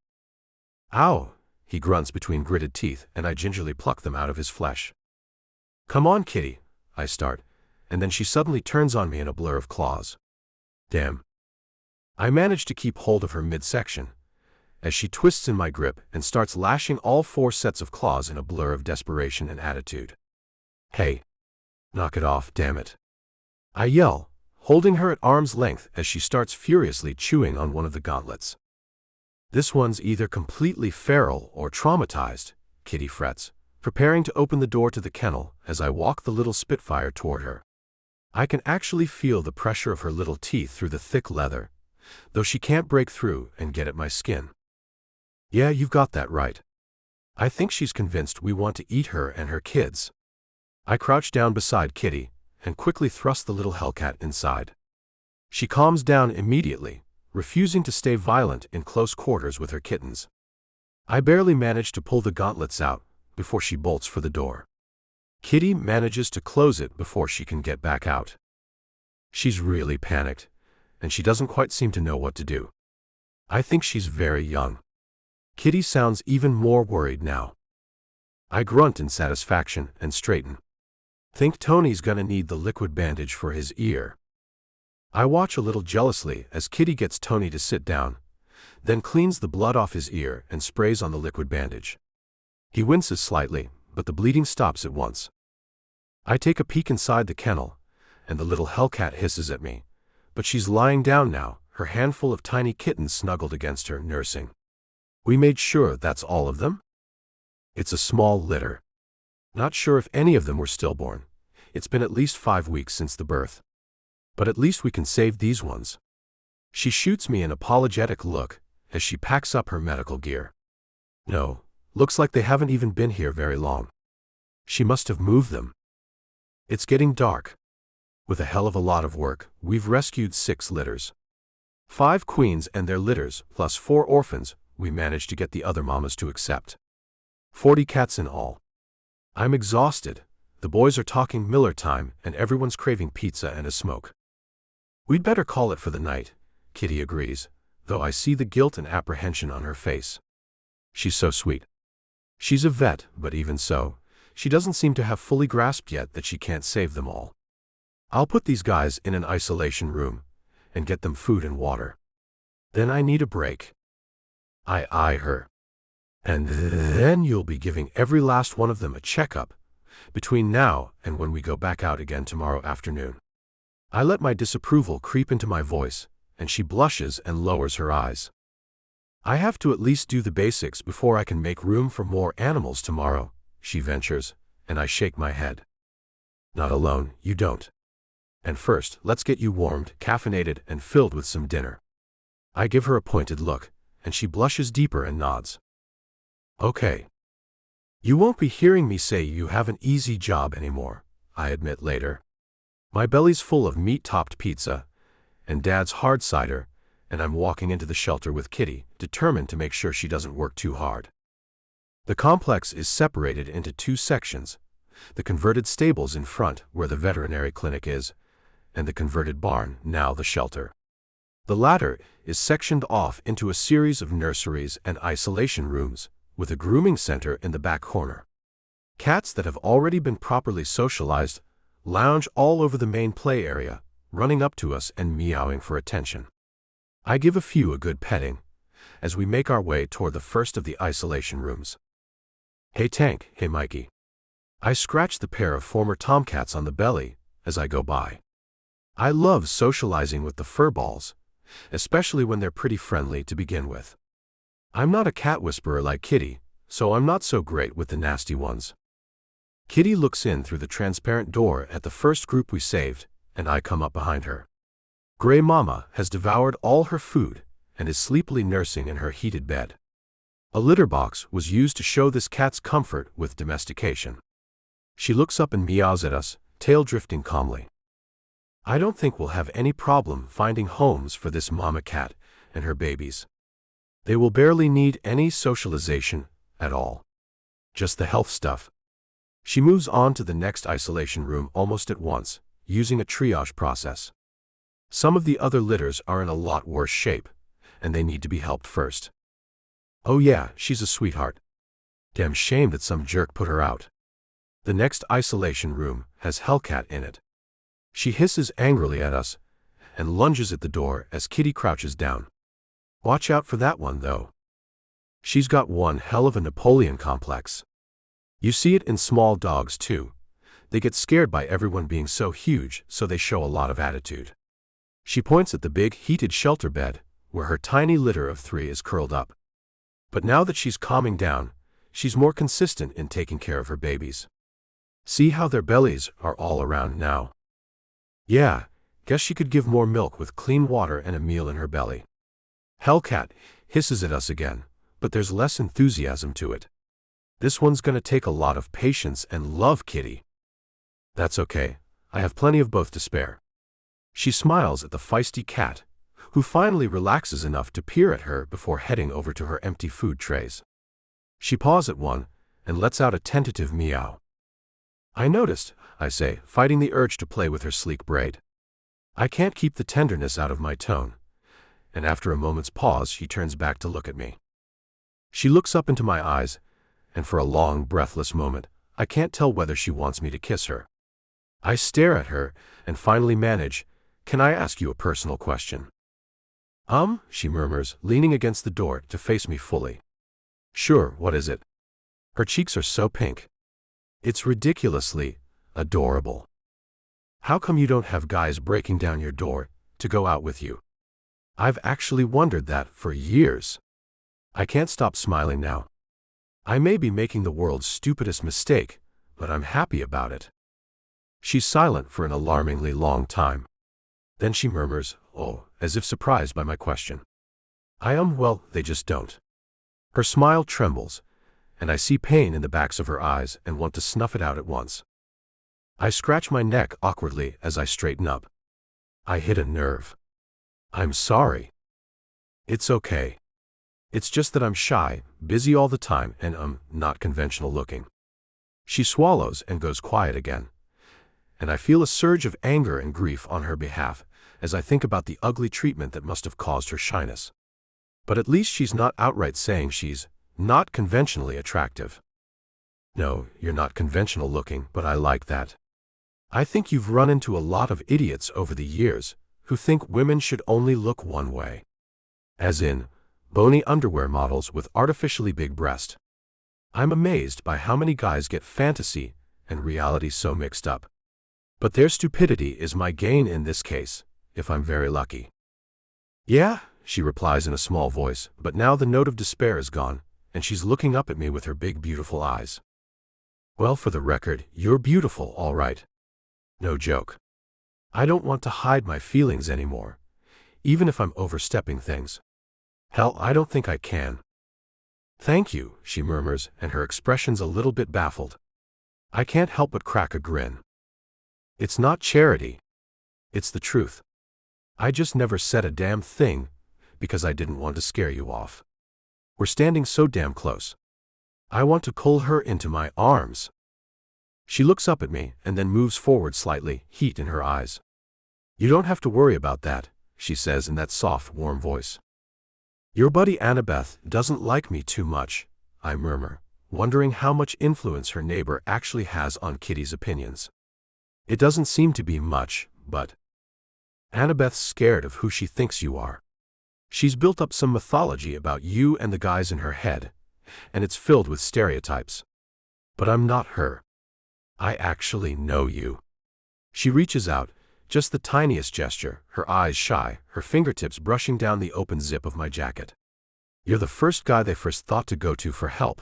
"Ow!" he grunts between gritted teeth, and I gingerly pluck them out of his flesh. "Come on, kitty," I start, and then she suddenly turns on me in a blur of claws. Damn. I manage to keep hold of her midsection, as she twists in my grip and starts lashing all 4 sets of claws in a blur of desperation and attitude. "Hey! Knock it off, damn it!" I yell, holding her at arm's length as she starts furiously chewing on one of the gauntlets. "This one's either completely feral or traumatized," Kitty frets, preparing to open the door to the kennel as I walk the little Spitfire toward her. I can actually feel the pressure of her little teeth through the thick leather, though she can't break through and get at my skin. Yeah, you've got that right. I think she's convinced we want to eat her and her kids. I crouch down beside Kitty and quickly thrust the little hellcat inside. She calms down immediately, refusing to stay violent in close quarters with her kittens. I barely manage to pull the gauntlets out before she bolts for the door. Kitty manages to close it before she can get back out. She's really panicked, and she doesn't quite seem to know what to do. I think she's very young. Kitty sounds even more worried now. I grunt in satisfaction and straighten. Think Tony's gonna need the liquid bandage for his ear. I watch a little jealously as Kitty gets Tony to sit down, then cleans the blood off his ear and sprays on the liquid bandage. He winces slightly, but the bleeding stops at once. I take a peek inside the kennel, and the little hellcat hisses at me, but she's lying down now, her handful of tiny kittens snuggled against her, nursing. We made sure that's all of them? It's a small litter. Not sure if any of them were stillborn. It's been at least 5 weeks since the birth. But at least we can save these ones. She shoots me an apologetic look as she packs up her medical gear. No, looks like they haven't even been here very long. She must have moved them. It's getting dark. With a hell of a lot of work, we've rescued 6 litters. 5 queens and their litters, plus 4 orphans, we managed to get the other mamas to accept. 40 cats in all. I'm exhausted. The boys are talking Miller time, and everyone's craving pizza and a smoke. We'd better call it for the night, Kitty agrees, though I see the guilt and apprehension on her face. She's so sweet. She's a vet, but even so, she doesn't seem to have fully grasped yet that she can't save them all. I'll put these guys in an isolation room and get them food and water. Then I need a break. I eye her. And then you'll be giving every last one of them a checkup between now and when we go back out again tomorrow afternoon. I let my disapproval creep into my voice, and she blushes and lowers her eyes. I have to at least do the basics before I can make room for more animals tomorrow, she ventures, and I shake my head. Not alone, you don't. And first, let's get you warmed, caffeinated, and filled with some dinner. I give her a pointed look, and she blushes deeper and nods. Okay. You won't be hearing me say you have an easy job anymore, I admit later. My belly's full of meat-topped pizza and Dad's hard cider, and I'm walking into the shelter with Kitty, determined to make sure she doesn't work too hard. The complex is separated into 2 sections, the converted stables in front, where the veterinary clinic is, and the converted barn, now the shelter. The latter is sectioned off into a series of nurseries and isolation rooms, with a grooming center in the back corner. Cats that have already been properly socialized lounge all over the main play area, running up to us and meowing for attention. I give a few a good petting as we make our way toward the first of the isolation rooms. Hey Tank, hey Mikey. I scratch the pair of former tomcats on the belly as I go by. I love socializing with the furballs, especially when they're pretty friendly to begin with. I'm not a cat whisperer like Kitty, so I'm not so great with the nasty ones. Kitty looks in through the transparent door at the first group we saved, and I come up behind her. Gray Mama has devoured all her food and is sleepily nursing in her heated bed. A litter box was used to show this cat's comfort with domestication. She looks up and meows at us, tail drifting calmly. I don't think we'll have any problem finding homes for this mama cat and her babies. They will barely need any socialization at all. Just the health stuff. She moves on to the next isolation room almost at once, using a triage process. Some of the other litters are in a lot worse shape, and they need to be helped first. Oh yeah, she's a sweetheart. Damn shame that some jerk put her out. The next isolation room has Hellcat in it. She hisses angrily at us and lunges at the door as Kitty crouches down. Watch out for that one, though. She's got one hell of a Napoleon complex. You see it in small dogs, too. They get scared by everyone being so huge, so they show a lot of attitude. She points at the big, heated shelter bed, where her tiny litter of 3 is curled up. But now that she's calming down, she's more consistent in taking care of her babies. See how their bellies are all around now? Yeah, guess she could give more milk with clean water and a meal in her belly. Hellcat hisses at us again, but there's less enthusiasm to it. This one's gonna take a lot of patience and love, Kitty. That's okay, I have plenty of both to spare. She smiles at the feisty cat, who finally relaxes enough to peer at her before heading over to her empty food trays. She paws at one and lets out a tentative meow. I noticed, I say, fighting the urge to play with her sleek braid. I can't keep the tenderness out of my tone, and after a moment's pause she turns back to look at me. She looks up into my eyes, and for a long, breathless moment, I can't tell whether she wants me to kiss her. I stare at her and finally manage, "Can I ask you a personal question?" She murmurs, leaning against the door to face me fully. Sure, what is it? Her cheeks are so pink. It's ridiculously adorable. How come you don't have guys breaking down your door to go out with you? I've actually wondered that for years. I can't stop smiling now. I may be making the world's stupidest mistake, but I'm happy about it. She's silent for an alarmingly long time. Then she murmurs, "Oh," as if surprised by my question. Well, they just don't. Her smile trembles, and I see pain in the backs of her eyes and want to snuff it out at once. I scratch my neck awkwardly as I straighten up. I hit a nerve. I'm sorry. It's okay. It's just that I'm shy, busy all the time, and not conventional looking. She swallows and goes quiet again, and I feel a surge of anger and grief on her behalf as I think about the ugly treatment that must have caused her shyness. But at least she's not outright saying she's not conventionally attractive. No, you're not conventional looking, but I like that. I think you've run into a lot of idiots over the years who think women should only look one way. As in, bony underwear models with artificially big breasts. I'm amazed by how many guys get fantasy and reality so mixed up. But their stupidity is my gain in this case, if I'm very lucky. Yeah, she replies in a small voice, but now the note of despair is gone, and she's looking up at me with her big, beautiful eyes. Well, for the record, you're beautiful, all right. No joke. I don't want to hide my feelings anymore, even if I'm overstepping things. Hell, I don't think I can. Thank you, she murmurs, and her expression's a little bit baffled. I can't help but crack a grin. It's not charity. It's the truth. I just never said a damn thing because I didn't want to scare you off. We're standing so damn close. I want to pull her into my arms. She looks up at me and then moves forward slightly, heat in her eyes. You don't have to worry about that, she says in that soft, warm voice. Your buddy Annabeth doesn't like me too much, I murmur, wondering how much influence her neighbor actually has on Kitty's opinions. It doesn't seem to be much, but Annabeth's scared of who she thinks you are. She's built up some mythology about you and the guys in her head, and it's filled with stereotypes. But I'm not her. I actually know you. She reaches out, just the tiniest gesture, her eyes shy, her fingertips brushing down the open zip of my jacket. You're the first guy they first thought to go to for help.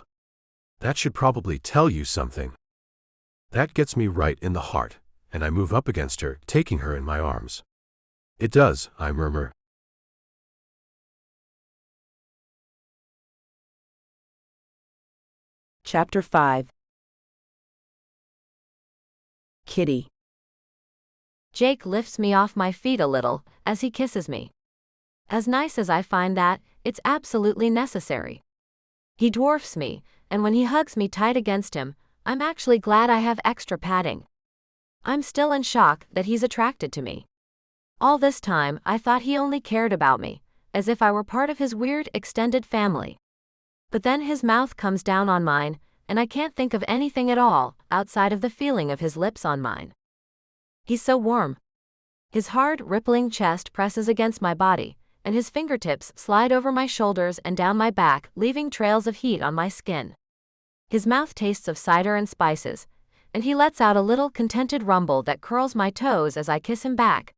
That should probably tell you something. That gets me right in the heart, and I move up against her, taking her in my arms. It does, I murmur. Chapter 5. Kitty. Jake lifts me off my feet a little as he kisses me. As nice as I find that, it's absolutely necessary. He dwarfs me, and when he hugs me tight against him, I'm actually glad I have extra padding. I'm still in shock that he's attracted to me. All this time, I thought he only cared about me, as if I were part of his weird extended family. But then his mouth comes down on mine, and I can't think of anything at all outside of the feeling of his lips on mine. He's so warm. His hard, rippling chest presses against my body, and his fingertips slide over my shoulders and down my back, leaving trails of heat on my skin. His mouth tastes of cider and spices, and he lets out a little contented rumble that curls my toes as I kiss him back.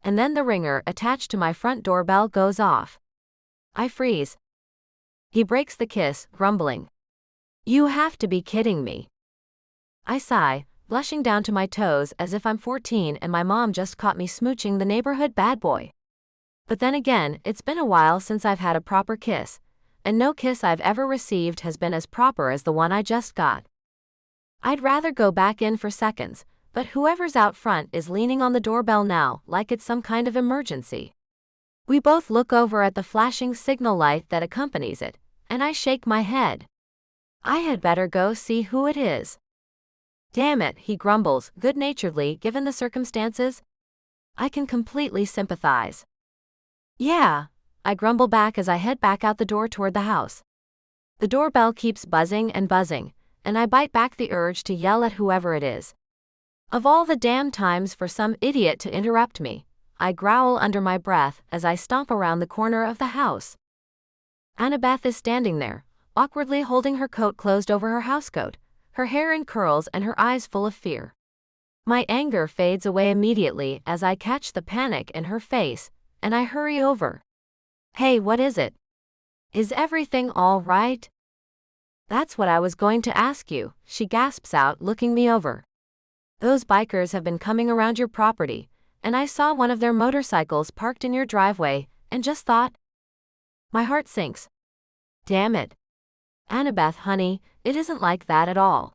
And then the ringer attached to my front doorbell goes off. I freeze. He breaks the kiss, grumbling, "You have to be kidding me." I sigh, blushing down to my toes as if I'm 14 and my mom just caught me smooching the neighborhood bad boy. But then again, it's been a while since I've had a proper kiss, and no kiss I've ever received has been as proper as the one I just got. I'd rather go back in for seconds, but whoever's out front is leaning on the doorbell now like it's some kind of emergency. We both look over at the flashing signal light that accompanies it, and I shake my head. I had better go see who it is. "Damn it," he grumbles, good-naturedly given the circumstances. I can completely sympathize. "Yeah," I grumble back as I head back out the door toward the house. The doorbell keeps buzzing and buzzing, and I bite back the urge to yell at whoever it is. Of all the damn times for some idiot to interrupt me, I growl under my breath as I stomp around the corner of the house. Annabeth is standing there, awkwardly holding her coat closed over her housecoat, her hair in curls and her eyes full of fear. My anger fades away immediately as I catch the panic in her face, and I hurry over. "Hey, what is it? Is everything all right?" "That's what I was going to ask you," she gasps out, looking me over. "Those bikers have been coming around your property, and I saw one of their motorcycles parked in your driveway, and just thought..." My heart sinks. Damn it. Annabeth, honey, it isn't like that at all.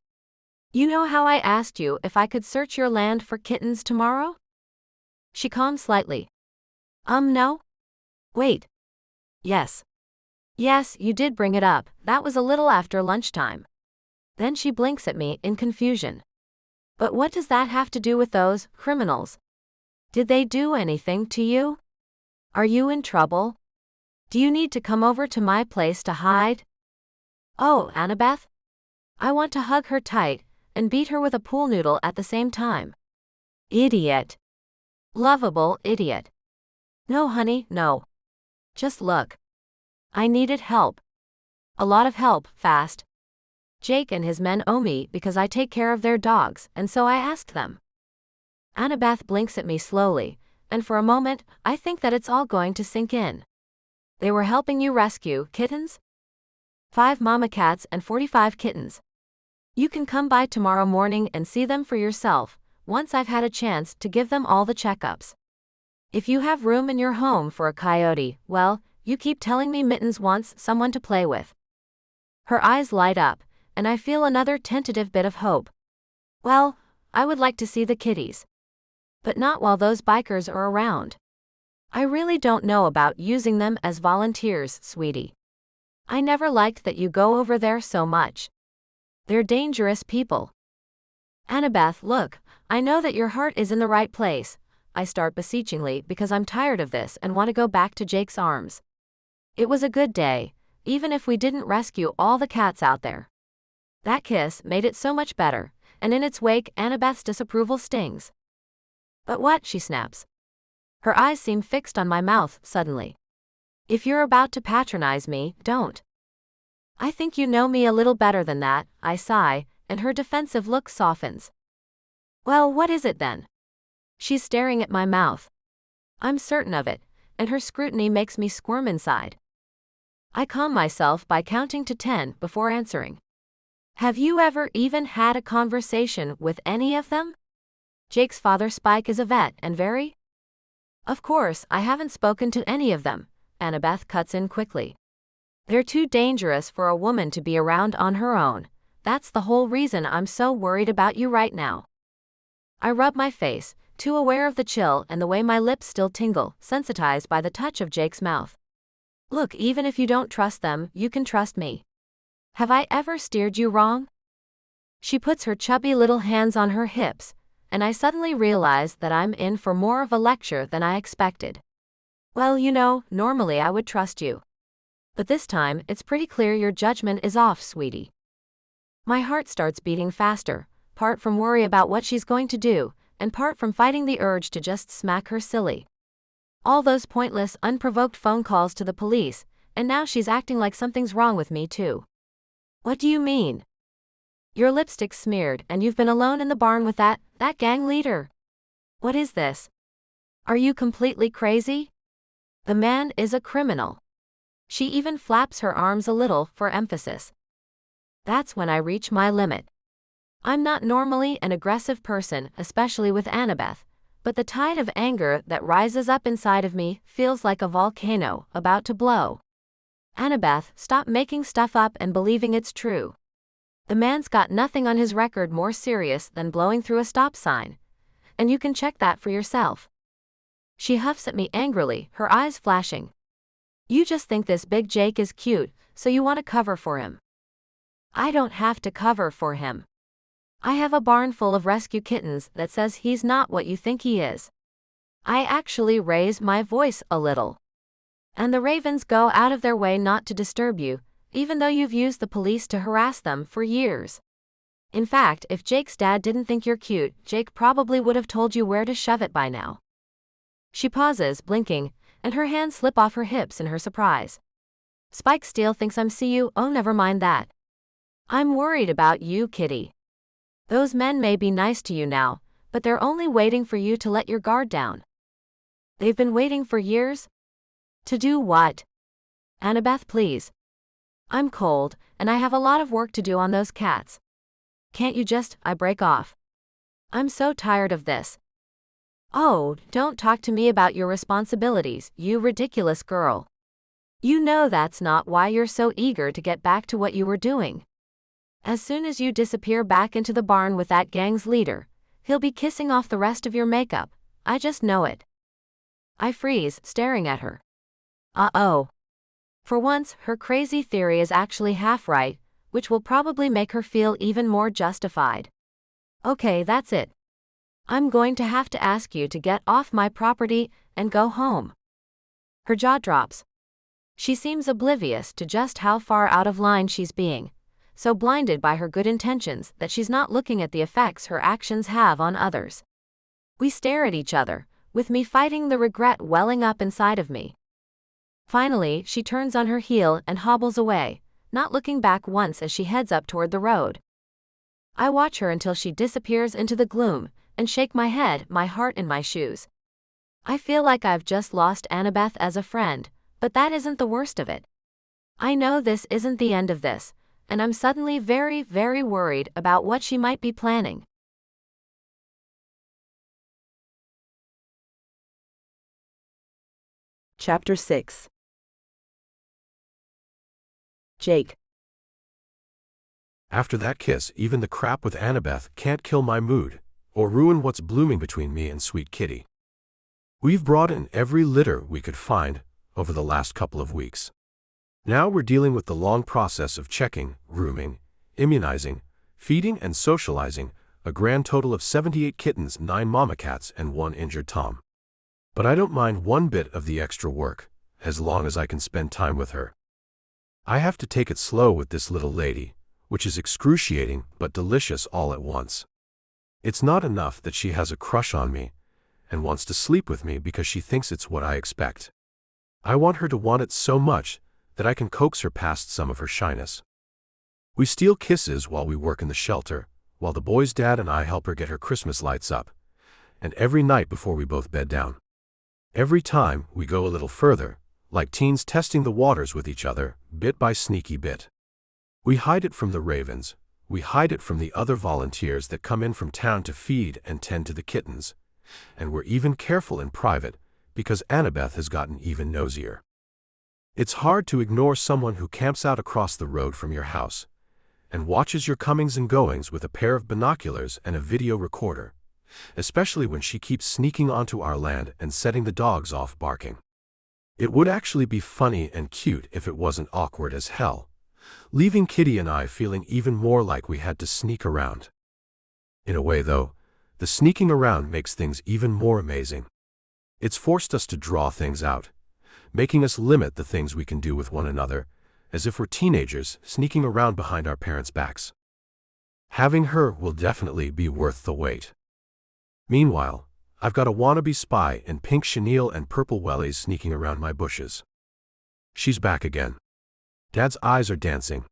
You know how I asked you if I could search your land for kittens tomorrow? She calms slightly. No? Wait. Yes. Yes, you did bring it up. That was a little after lunchtime. Then she blinks at me in confusion. But what does that have to do with those criminals? Did they do anything to you? Are you in trouble? Do you need to come over to my place to hide? Oh, Annabeth? I want to hug her tight and beat her with a pool noodle at the same time. Idiot. Lovable idiot. No, honey, no. Just look. I needed help. A lot of help, fast. Jake and his men owe me because I take care of their dogs, and so I asked them. Annabeth blinks at me slowly, and for a moment, I think that it's all going to sink in. They were helping you rescue kittens? 5 mama cats and 45 kittens. You can come by tomorrow morning and see them for yourself, once I've had a chance to give them all the checkups. If you have room in your home for a coyote, well, you keep telling me Mittens wants someone to play with. Her eyes light up, and I feel another tentative bit of hope. Well, I would like to see the kitties. But not while those bikers are around. I really don't know about using them as volunteers, sweetie. I never liked that you go over there so much. They're dangerous people. Annabeth, look, I know that your heart is in the right place. I start beseechingly because I'm tired of this and want to go back to Jake's arms. It was a good day, even if we didn't rescue all the cats out there. That kiss made it so much better, and in its wake Annabeth's disapproval stings. But what? She snaps. Her eyes seem fixed on my mouth suddenly. If you're about to patronize me, don't. I think you know me a little better than that, I sigh, and her defensive look softens. Well, what is it then? She's staring at my mouth. I'm certain of it, and her scrutiny makes me squirm inside. I calm myself by counting to 10 before answering. Have you ever even had a conversation with any of them? Jake's father Spike is a vet and very... Of course, I haven't spoken to any of them, Annabeth cuts in quickly. They're too dangerous for a woman to be around on her own. That's the whole reason I'm so worried about you right now. I rub my face, too aware of the chill and the way my lips still tingle, sensitized by the touch of Jake's mouth. Look, even if you don't trust them, you can trust me. Have I ever steered you wrong? She puts her chubby little hands on her hips, and I suddenly realize that I'm in for more of a lecture than I expected. Well, normally I would trust you. But this time, it's pretty clear your judgment is off, sweetie. My heart starts beating faster, part from worry about what she's going to do, and part from fighting the urge to just smack her silly. All those pointless, unprovoked phone calls to the police, and now she's acting like something's wrong with me too. What do you mean? Your lipstick's smeared and you've been alone in the barn with that gang leader. What is this? Are you completely crazy? The man is a criminal. She even flaps her arms a little for emphasis. That's when I reach my limit. I'm not normally an aggressive person, especially with Annabeth, but the tide of anger that rises up inside of me feels like a volcano about to blow. Annabeth, stop making stuff up and believing it's true. The man's got nothing on his record more serious than blowing through a stop sign, and you can check that for yourself. She huffs at me angrily, her eyes flashing. You just think this big Jake is cute, so you want to cover for him. I don't have to cover for him. I have a barn full of rescue kittens that says he's not what you think he is. I actually raise my voice a little. And the ravens go out of their way not to disturb you, even though you've used the police to harass them for years. In fact, if Jake's dad didn't think you're cute, Jake probably would have told you where to shove it by now. She pauses, blinking, and her hands slip off her hips in her surprise. Spike Steele thinks I'm CU. Oh, never mind that. I'm worried about you, kitty. Those men may be nice to you now, but they're only waiting for you to let your guard down. They've been waiting for years? To do what? Annabeth, please. I'm cold, and I have a lot of work to do on those cats. Can't you just, I break off. I'm so tired of this. Oh, don't talk to me about your responsibilities, you ridiculous girl. You know that's not why you're so eager to get back to what you were doing. As soon as you disappear back into the barn with that gang's leader, he'll be kissing off the rest of your makeup. I just know it. I freeze, staring at her. Uh-oh. For once, her crazy theory is actually half right, which will probably make her feel even more justified. Okay, that's it. I'm going to have to ask you to get off my property and go home. Her jaw drops. She seems oblivious to just how far out of line she's being, so blinded by her good intentions that she's not looking at the effects her actions have on others. We stare at each other, with me fighting the regret welling up inside of me. Finally, she turns on her heel and hobbles away, not looking back once as she heads up toward the road. I watch her until she disappears into the gloom, and shake my head, my heart in my shoes. I feel like I've just lost Annabeth as a friend, but that isn't the worst of it. I know this isn't the end of this, and I'm suddenly very, very worried about what she might be planning. Chapter 6. Jake. After that kiss, even the crap with Annabeth can't kill my mood, or ruin what's blooming between me and sweet kitty. We've brought in every litter we could find over the last couple of weeks. Now we're dealing with the long process of checking, grooming, immunizing, feeding and socializing a grand total of 78 kittens, 9 mama cats and 1 injured Tom. But I don't mind one bit of the extra work, as long as I can spend time with her. I have to take it slow with this little lady, which is excruciating but delicious all at once. It's not enough that she has a crush on me and wants to sleep with me because she thinks it's what I expect. I want her to want it so much that I can coax her past some of her shyness. We steal kisses while we work in the shelter, while the boy's dad and I help her get her Christmas lights up, and every night before we both bed down. Every time we go a little further, like teens testing the waters with each other, bit by sneaky bit. We hide it from the ravens, we hide it from the other volunteers that come in from town to feed and tend to the kittens, and we're even careful in private because Annabeth has gotten even nosier. It's hard to ignore someone who camps out across the road from your house and watches your comings and goings with a pair of binoculars and a video recorder, especially when she keeps sneaking onto our land and setting the dogs off barking. It would actually be funny and cute if it wasn't awkward as hell, leaving Kitty and I feeling even more like we had to sneak around. In a way, though, the sneaking around makes things even more amazing. It's forced us to draw things out, making us limit the things we can do with one another, as if we're teenagers sneaking around behind our parents' backs. Having her will definitely be worth the wait. Meanwhile, I've got a wannabe spy in pink chenille and purple wellies sneaking around my bushes. She's back again. Dad's eyes are dancing.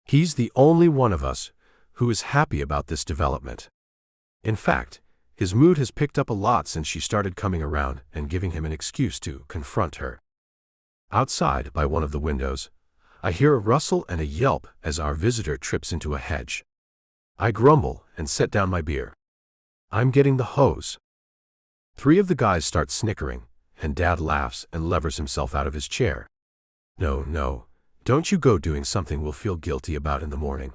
He's the only one of us who is happy about this development. In fact, his mood has picked up a lot since she started coming around and giving him an excuse to confront her. Outside, by one of the windows, I hear a rustle and a yelp as our visitor trips into a hedge. I grumble and set down my beer. I'm getting the hose. 3 of the guys start snickering, and Dad laughs and levers himself out of his chair. No, don't you go doing something we'll feel guilty about in the morning.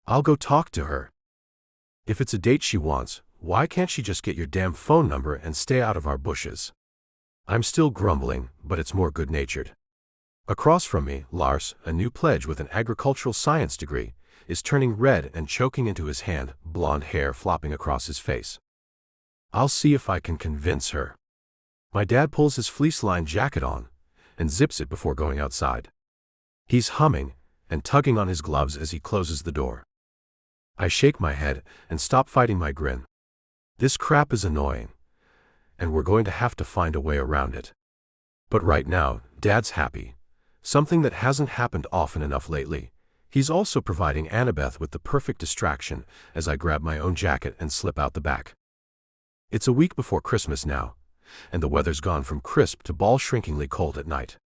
I'll go talk to her. If it's a date she wants, why can't she just get your damn phone number and stay out of our bushes? I'm still grumbling, but it's more good-natured. Across from me, Lars, a new pledge with an agricultural science degree, is turning red and choking into his hand, blonde hair flopping across his face. I'll see if I can convince her. My dad pulls his fleece-lined jacket on and zips it before going outside. He's humming and tugging on his gloves as he closes the door. I shake my head and stop fighting my grin. This crap is annoying, and we're going to have to find a way around it. But right now, Dad's happy, something that hasn't happened often enough lately. He's also providing Annabeth with the perfect distraction as I grab my own jacket and slip out the back. It's a week before Christmas now, and the weather's gone from crisp to ball-shrinkingly cold at night.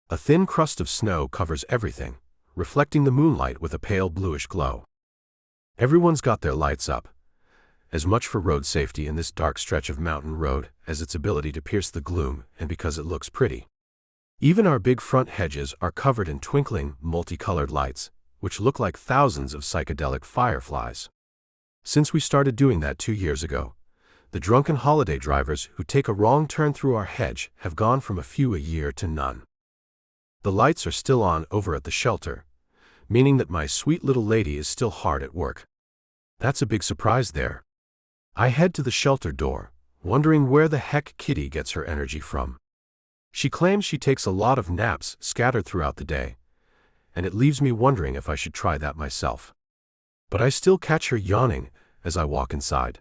A thin crust of snow covers everything, reflecting the moonlight with a pale bluish glow. Everyone's got their lights up, as much for road safety in this dark stretch of mountain road as its ability to pierce the gloom and because it looks pretty. Even our big front hedges are covered in twinkling, multicolored lights, which look like thousands of psychedelic fireflies. Since we started doing that 2 years ago, the drunken holiday drivers who take a wrong turn through our hedge have gone from a few a year to none. The lights are still on over at the shelter, meaning that my sweet little lady is still hard at work. That's a big surprise there. I head to the shelter door, wondering where the heck Kitty gets her energy from. She claims she takes a lot of naps scattered throughout the day, and it leaves me wondering if I should try that myself. But I still catch her yawning as I walk inside.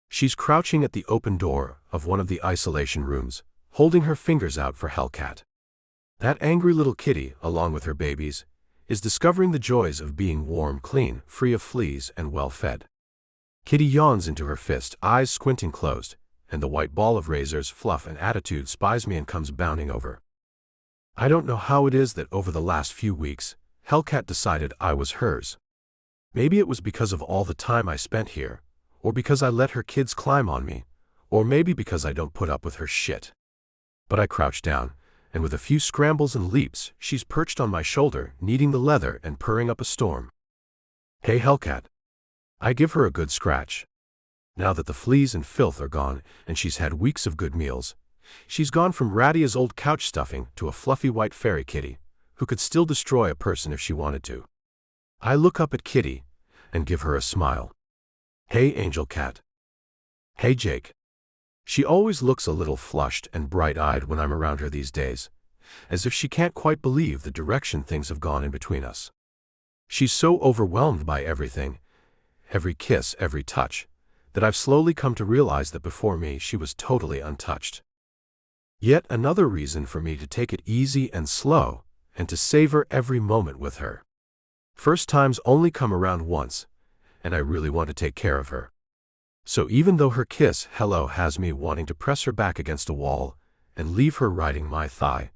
She's crouching at the open door of one of the isolation rooms, holding her fingers out for Hellcat. That angry little kitty, along with her babies, is discovering the joys of being warm, clean, free of fleas, and well-fed. Kitty yawns into her fist, eyes squinting closed, and the white ball of razors, fluff, and attitude spies me and comes bounding over. I don't know how it is that over the last few weeks, Hellcat decided I was hers. Maybe it was because of all the time I spent here, or because I let her kids climb on me, or maybe because I don't put up with her shit. But I crouch down, and with a few scrambles and leaps, she's perched on my shoulder, kneading the leather and purring up a storm. Hey Hellcat. I give her a good scratch. Now that the fleas and filth are gone and she's had weeks of good meals, she's gone from ratty as old couch stuffing to a fluffy white fairy kitty, who could still destroy a person if she wanted to. I look up at Kitty and give her a smile. Hey Angel Cat. Hey Jake. She always looks a little flushed and bright-eyed when I'm around her these days, as if she can't quite believe the direction things have gone in between us. She's so overwhelmed by everything, every kiss, every touch, that I've slowly come to realize that before me she was totally untouched. Yet another reason for me to take it easy and slow, and to savor every moment with her. First times only come around once, and I really want to take care of her. So even though her kiss hello has me wanting to press her back against a wall and leave her riding my thigh,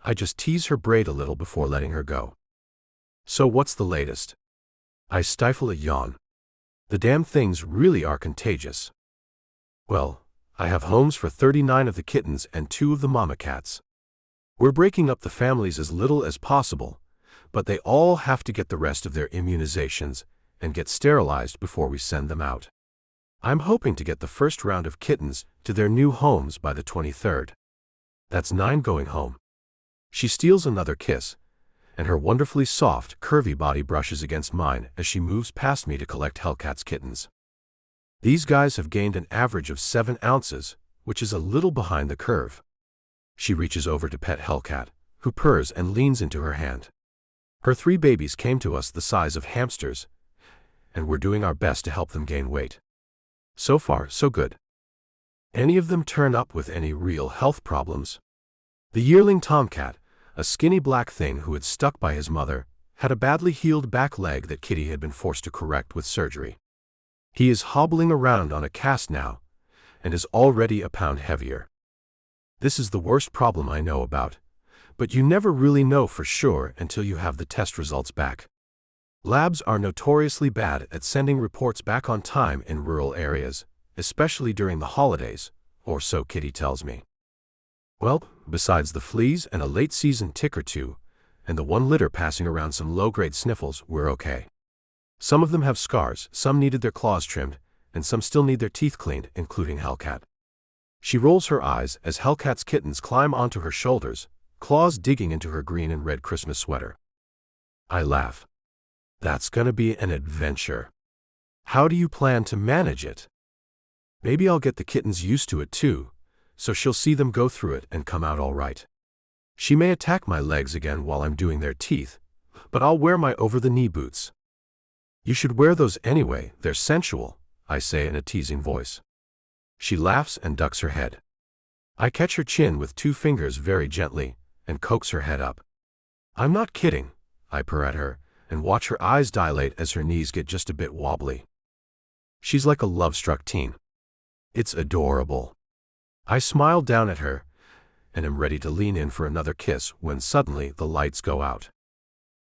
I just tease her braid a little before letting her go. So what's the latest? I stifle a yawn. The damn things really are contagious. Well, I have homes for 39 of the kittens and 2 of the mama cats. We're breaking up the families as little as possible, but they all have to get the rest of their immunizations and get sterilized before we send them out. I'm hoping to get the first round of kittens to their new homes by the 23rd. That's 9 going home. She steals another kiss, and her wonderfully soft, curvy body brushes against mine as she moves past me to collect Hellcat's kittens. These guys have gained an average of 7 ounces, which is a little behind the curve. She reaches over to pet Hellcat, who purrs and leans into her hand. Her 3 babies came to us the size of hamsters, and we're doing our best to help them gain weight. So far, so good. Any of them turn up with any real health problems? The yearling tomcat, a skinny black thing who had stuck by his mother, had a badly healed back leg that Kitty had been forced to correct with surgery. He is hobbling around on a cast now, and is already a pound heavier. This is the worst problem I know about, but you never really know for sure until you have the test results back. Labs are notoriously bad at sending reports back on time in rural areas, especially during the holidays, or so Kitty tells me. Well, besides the fleas and a late-season tick or two, and the 1 litter passing around some low-grade sniffles, we're okay. Some of them have scars, some needed their claws trimmed, and some still need their teeth cleaned, including Hellcat. She rolls her eyes as Hellcat's kittens climb onto her shoulders, claws digging into her green and red Christmas sweater. I laugh. That's gonna be an adventure. How do you plan to manage it? Maybe I'll get the kittens used to it too, so she'll see them go through it and come out all right. She may attack my legs again while I'm doing their teeth, but I'll wear my over-the-knee boots. You should wear those anyway, they're sensual, I say in a teasing voice. She laughs and ducks her head. I catch her chin with 2 fingers very gently, and coax her head up. I'm not kidding, I purr at her, and watch her eyes dilate as her knees get just a bit wobbly. She's like a love-struck teen. It's adorable. I smile down at her, and am ready to lean in for another kiss when suddenly the lights go out.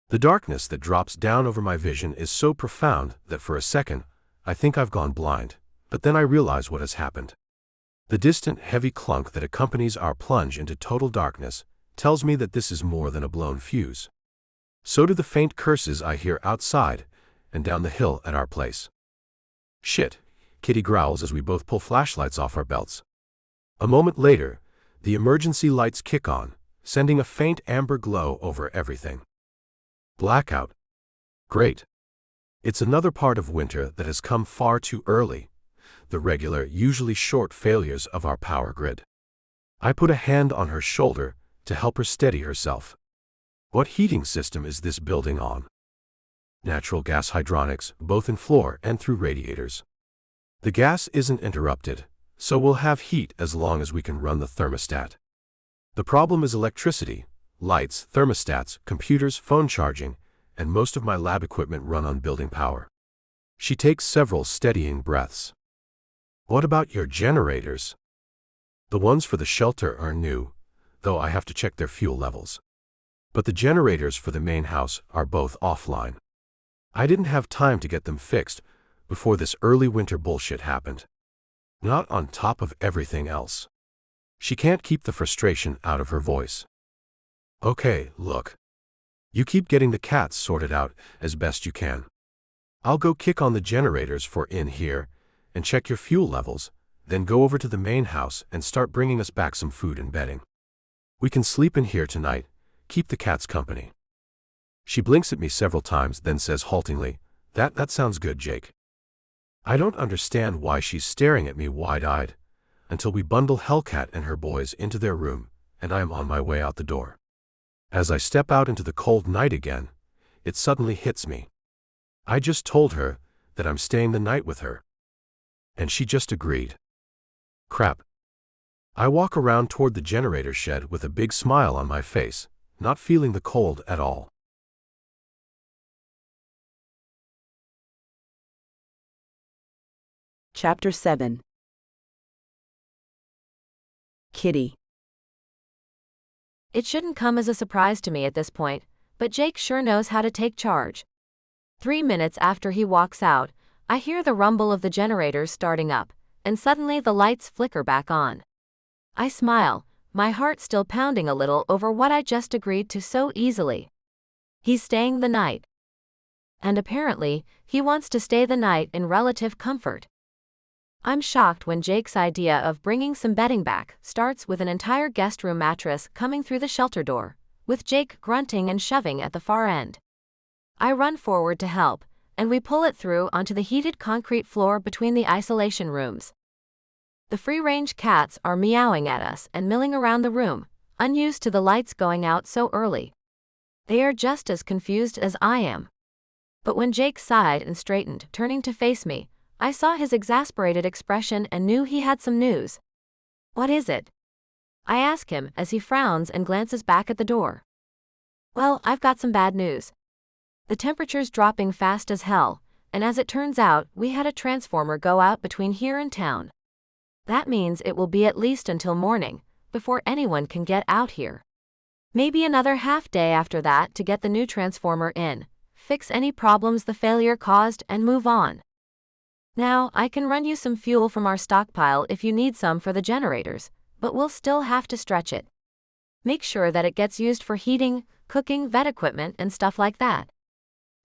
The darkness that drops down over my vision is so profound that for a second I think I've gone blind, but then I realize what has happened. The distant, heavy clunk that accompanies our plunge into total darkness tells me that this is more than a blown fuse. So do the faint curses I hear outside and down the hill at our place. Shit, Kitty growls as we both pull flashlights off our belts. A moment later, the emergency lights kick on, sending a faint amber glow over everything. Blackout. Great. It's another part of winter that has come far too early, the regular, usually short failures of our power grid. I put a hand on her shoulder to help her steady herself. What heating system is this building on? Natural gas hydronics, both in floor and through radiators. The gas isn't interrupted, so we'll have heat as long as we can run the thermostat. The problem is electricity. Lights, thermostats, computers, phone charging, and most of my lab equipment run on building power. She takes several steadying breaths. What about your generators? The ones for the shelter are new, though I have to check their fuel levels. But the generators for the main house are both offline. I didn't have time to get them fixed before this early winter bullshit happened. Not on top of everything else. She can't keep the frustration out of her voice. Okay, look. You keep getting the cats sorted out as best you can. I'll go kick on the generators for in here and check your fuel levels, then go over to the main house and start bringing us back some food and bedding. We can sleep in here tonight, keep the cats company. She blinks at me several times, then says haltingly, That sounds good, Jake. I don't understand why she's staring at me wide-eyed, until we bundle Hellcat and her boys into their room, and I am on my way out the door. As I step out into the cold night again, it suddenly hits me. I just told her that I'm staying the night with her. And she just agreed. Crap. I walk around toward the generator shed with a big smile on my face, not feeling the cold at all. Chapter 7. Kitty. It shouldn't come as a surprise to me at this point, but Jake sure knows how to take charge. 3 minutes after he walks out, I hear the rumble of the generators starting up, and suddenly the lights flicker back on. I smile, my heart still pounding a little over what I just agreed to so easily. He's staying the night. And apparently, he wants to stay the night in relative comfort. I'm shocked when Jake's idea of bringing some bedding back starts with an entire guest room mattress coming through the shelter door, with Jake grunting and shoving at the far end. I run forward to help, and we pull it through onto the heated concrete floor between the isolation rooms. The free-range cats are meowing at us and milling around the room, unused to the lights going out so early. They are just as confused as I am. But when Jake sighed and straightened, turning to face me, I saw his exasperated expression and knew he had some news. "What is it?" I ask him as he frowns and glances back at the door. "Well, I've got some bad news. The temperature's dropping fast as hell, and as it turns out, we had a transformer go out between here and town. That means it will be at least until morning, before anyone can get out here. Maybe another half day after that to get the new transformer in, fix any problems the failure caused, and move on. Now, I can run you some fuel from our stockpile if you need some for the generators, but we'll still have to stretch it. Make sure that it gets used for heating, cooking, vet equipment, and stuff like that."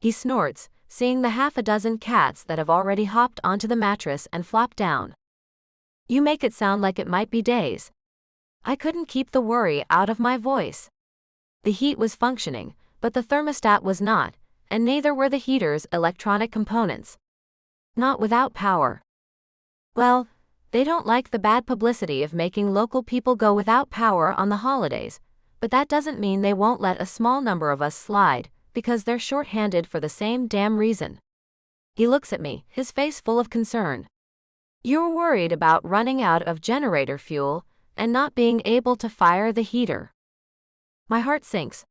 He snorts, seeing the half a dozen cats that have already hopped onto the mattress and flopped down. "You make it sound like it might be days." I couldn't keep the worry out of my voice. The heat was functioning, but the thermostat was not, and neither were the heater's electronic components. Not without power. Well, they don't like the bad publicity of making local people go without power on the holidays, but that doesn't mean they won't let a small number of us slide, because they're short-handed for the same damn reason. He looks at me, his face full of concern. "You're worried about running out of generator fuel and not being able to fire the heater." My heart sinks.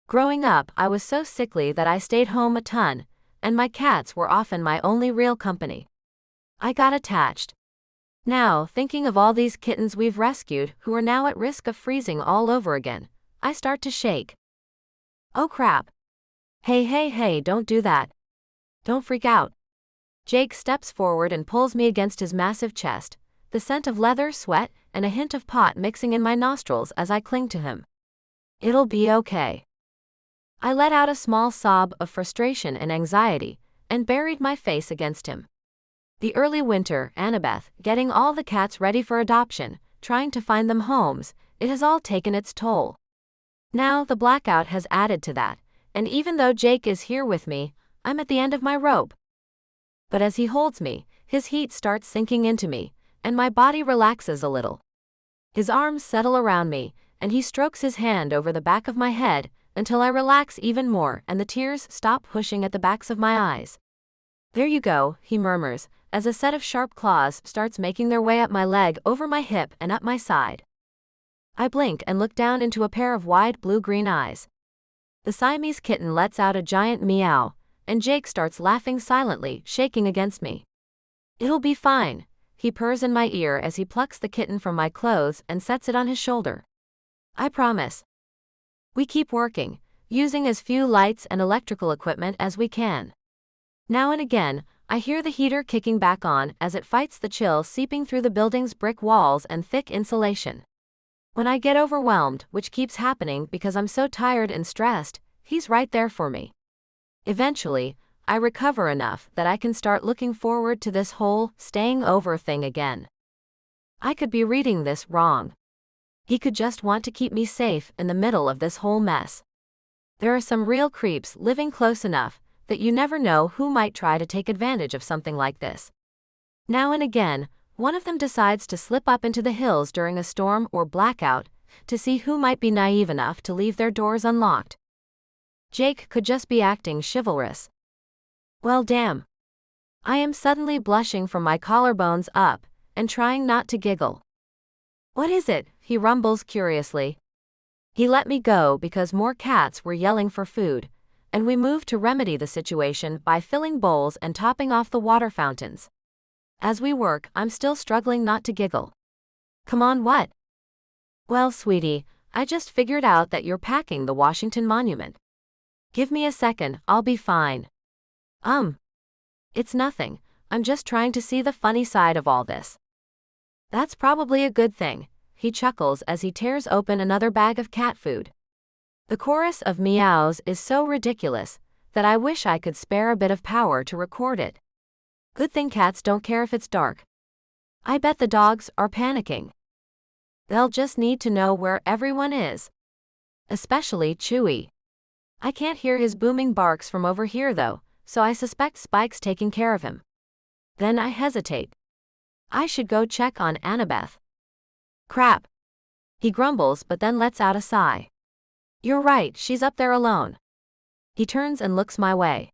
Growing up, I was so sickly that I stayed home a ton, and my cats were often my only real company. I got attached. Now, thinking of all these kittens we've rescued who are now at risk of freezing all over again, I start to shake. Oh crap. Hey, don't do that. Don't freak out. Jake steps forward and pulls me against his massive chest, the scent of leather, sweat, and a hint of pot mixing in my nostrils as I cling to him. "It'll be okay." I let out a small sob of frustration and anxiety, and buried my face against him. The early winter, Annabeth, getting all the cats ready for adoption, trying to find them homes, it has all taken its toll. Now the blackout has added to that, and even though Jake is here with me, I'm at the end of my rope. But as he holds me, his heat starts sinking into me, and my body relaxes a little. His arms settle around me, and he strokes his hand over the back of my head, until I relax even more and the tears stop pushing at the backs of my eyes. "There you go," he murmurs, as a set of sharp claws starts making their way up my leg, over my hip, and up my side. I blink and look down into a pair of wide blue-green eyes. The Siamese kitten lets out a giant meow, and Jake starts laughing silently, shaking against me. "It'll be fine," he purrs in my ear as he plucks the kitten from my clothes and sets it on his shoulder. "I promise." We keep working, using as few lights and electrical equipment as we can. Now and again, I hear the heater kicking back on as it fights the chill seeping through the building's brick walls and thick insulation. When I get overwhelmed, which keeps happening because I'm so tired and stressed, he's right there for me. Eventually, I recover enough that I can start looking forward to this whole staying over thing again. I could be reading this wrong. He could just want to keep me safe in the middle of this whole mess. There are some real creeps living close enough that you never know who might try to take advantage of something like this. Now and again, one of them decides to slip up into the hills during a storm or blackout to see who might be naive enough to leave their doors unlocked. Jake could just be acting chivalrous. Well, damn. I am suddenly blushing from my collarbones up and trying not to giggle. "What is it?" he rumbles curiously. He let me go because more cats were yelling for food, and we moved to remedy the situation by filling bowls and topping off the water fountains. As we work, I'm still struggling not to giggle. "Come on, what?" "Well, sweetie, I just figured out that you're packing the Washington Monument. Give me a second, I'll be fine." It's nothing, I'm just trying to see the funny side of all this." "That's probably a good thing," he chuckles as he tears open another bag of cat food. The chorus of meows is so ridiculous that I wish I could spare a bit of power to record it. Good thing cats don't care if it's dark. I bet the dogs are panicking. They'll just need to know where everyone is. Especially Chewy. I can't hear his booming barks from over here though, so I suspect Spike's taking care of him. Then I hesitate. I should go check on Annabeth. Crap. He grumbles but then lets out a sigh. You're right, she's up there alone. He turns and looks my way.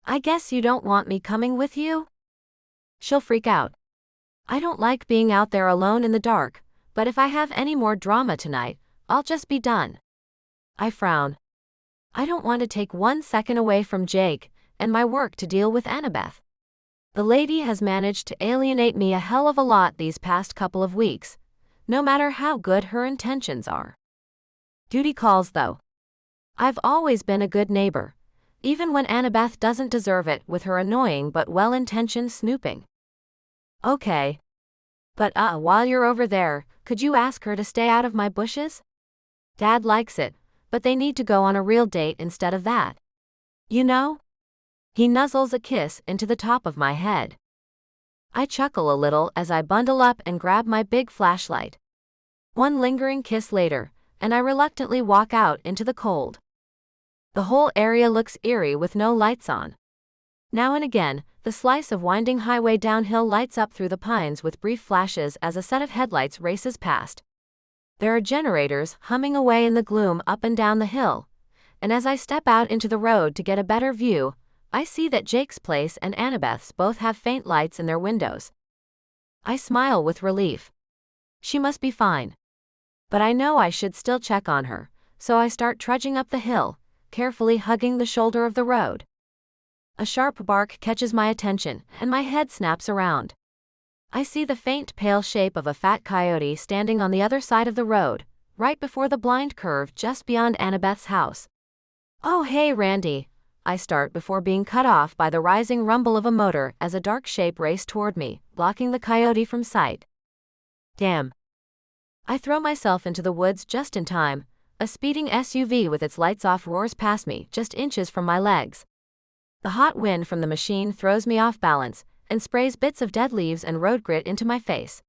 I guess you don't want me coming with you? She'll freak out. I don't like being out there alone in the dark, but if I have any more drama tonight, I'll just be done. I frown. I don't want to take 1 second away from Jake and my work to deal with Annabeth. The lady has managed to alienate me a hell of a lot these past couple of weeks, no matter how good her intentions are. Duty calls though. I've always been a good neighbor, even when Annabeth doesn't deserve it with her annoying but well-intentioned snooping. Okay. But while you're over there, could you ask her to stay out of my bushes? Dad likes it, but they need to go on a real date instead of that. You know? He nuzzles a kiss into the top of my head. I chuckle a little as I bundle up and grab my big flashlight. One lingering kiss later, and I reluctantly walk out into the cold. The whole area looks eerie with no lights on. Now and again, the slice of winding highway downhill lights up through the pines with brief flashes as a set of headlights races past. There are generators humming away in the gloom up and down the hill, and as I step out into the road to get a better view, I see that Jake's place and Annabeth's both have faint lights in their windows. I smile with relief. She must be fine. But I know I should still check on her, so I start trudging up the hill, carefully hugging the shoulder of the road. A sharp bark catches my attention, and my head snaps around. I see the faint pale shape of a fat coyote standing on the other side of the road, right before the blind curve just beyond Annabeth's house. Oh hey Randy, I start before being cut off by the rising rumble of a motor as a dark shape races toward me, blocking the coyote from sight. Damn. I throw myself into the woods just in time. A speeding SUV with its lights off roars past me just inches from my legs. The hot wind from the machine throws me off balance and sprays bits of dead leaves and road grit into my face.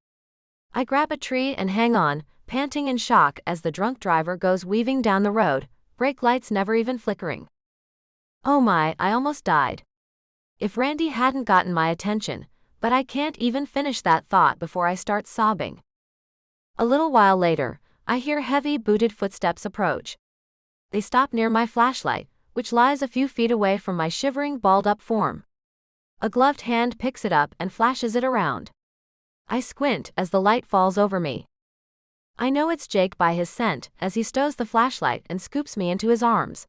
I grab a tree and hang on, panting in shock as the drunk driver goes weaving down the road, brake lights never even flickering. Oh my, I almost died. If Randy hadn't gotten my attention, but I can't even finish that thought before I start sobbing. A little while later, I hear heavy booted footsteps approach. They stop near my flashlight, which lies a few feet away from my shivering, balled-up form. A gloved hand picks it up and flashes it around. I squint as the light falls over me. I know it's Jake by his scent as he stows the flashlight and scoops me into his arms.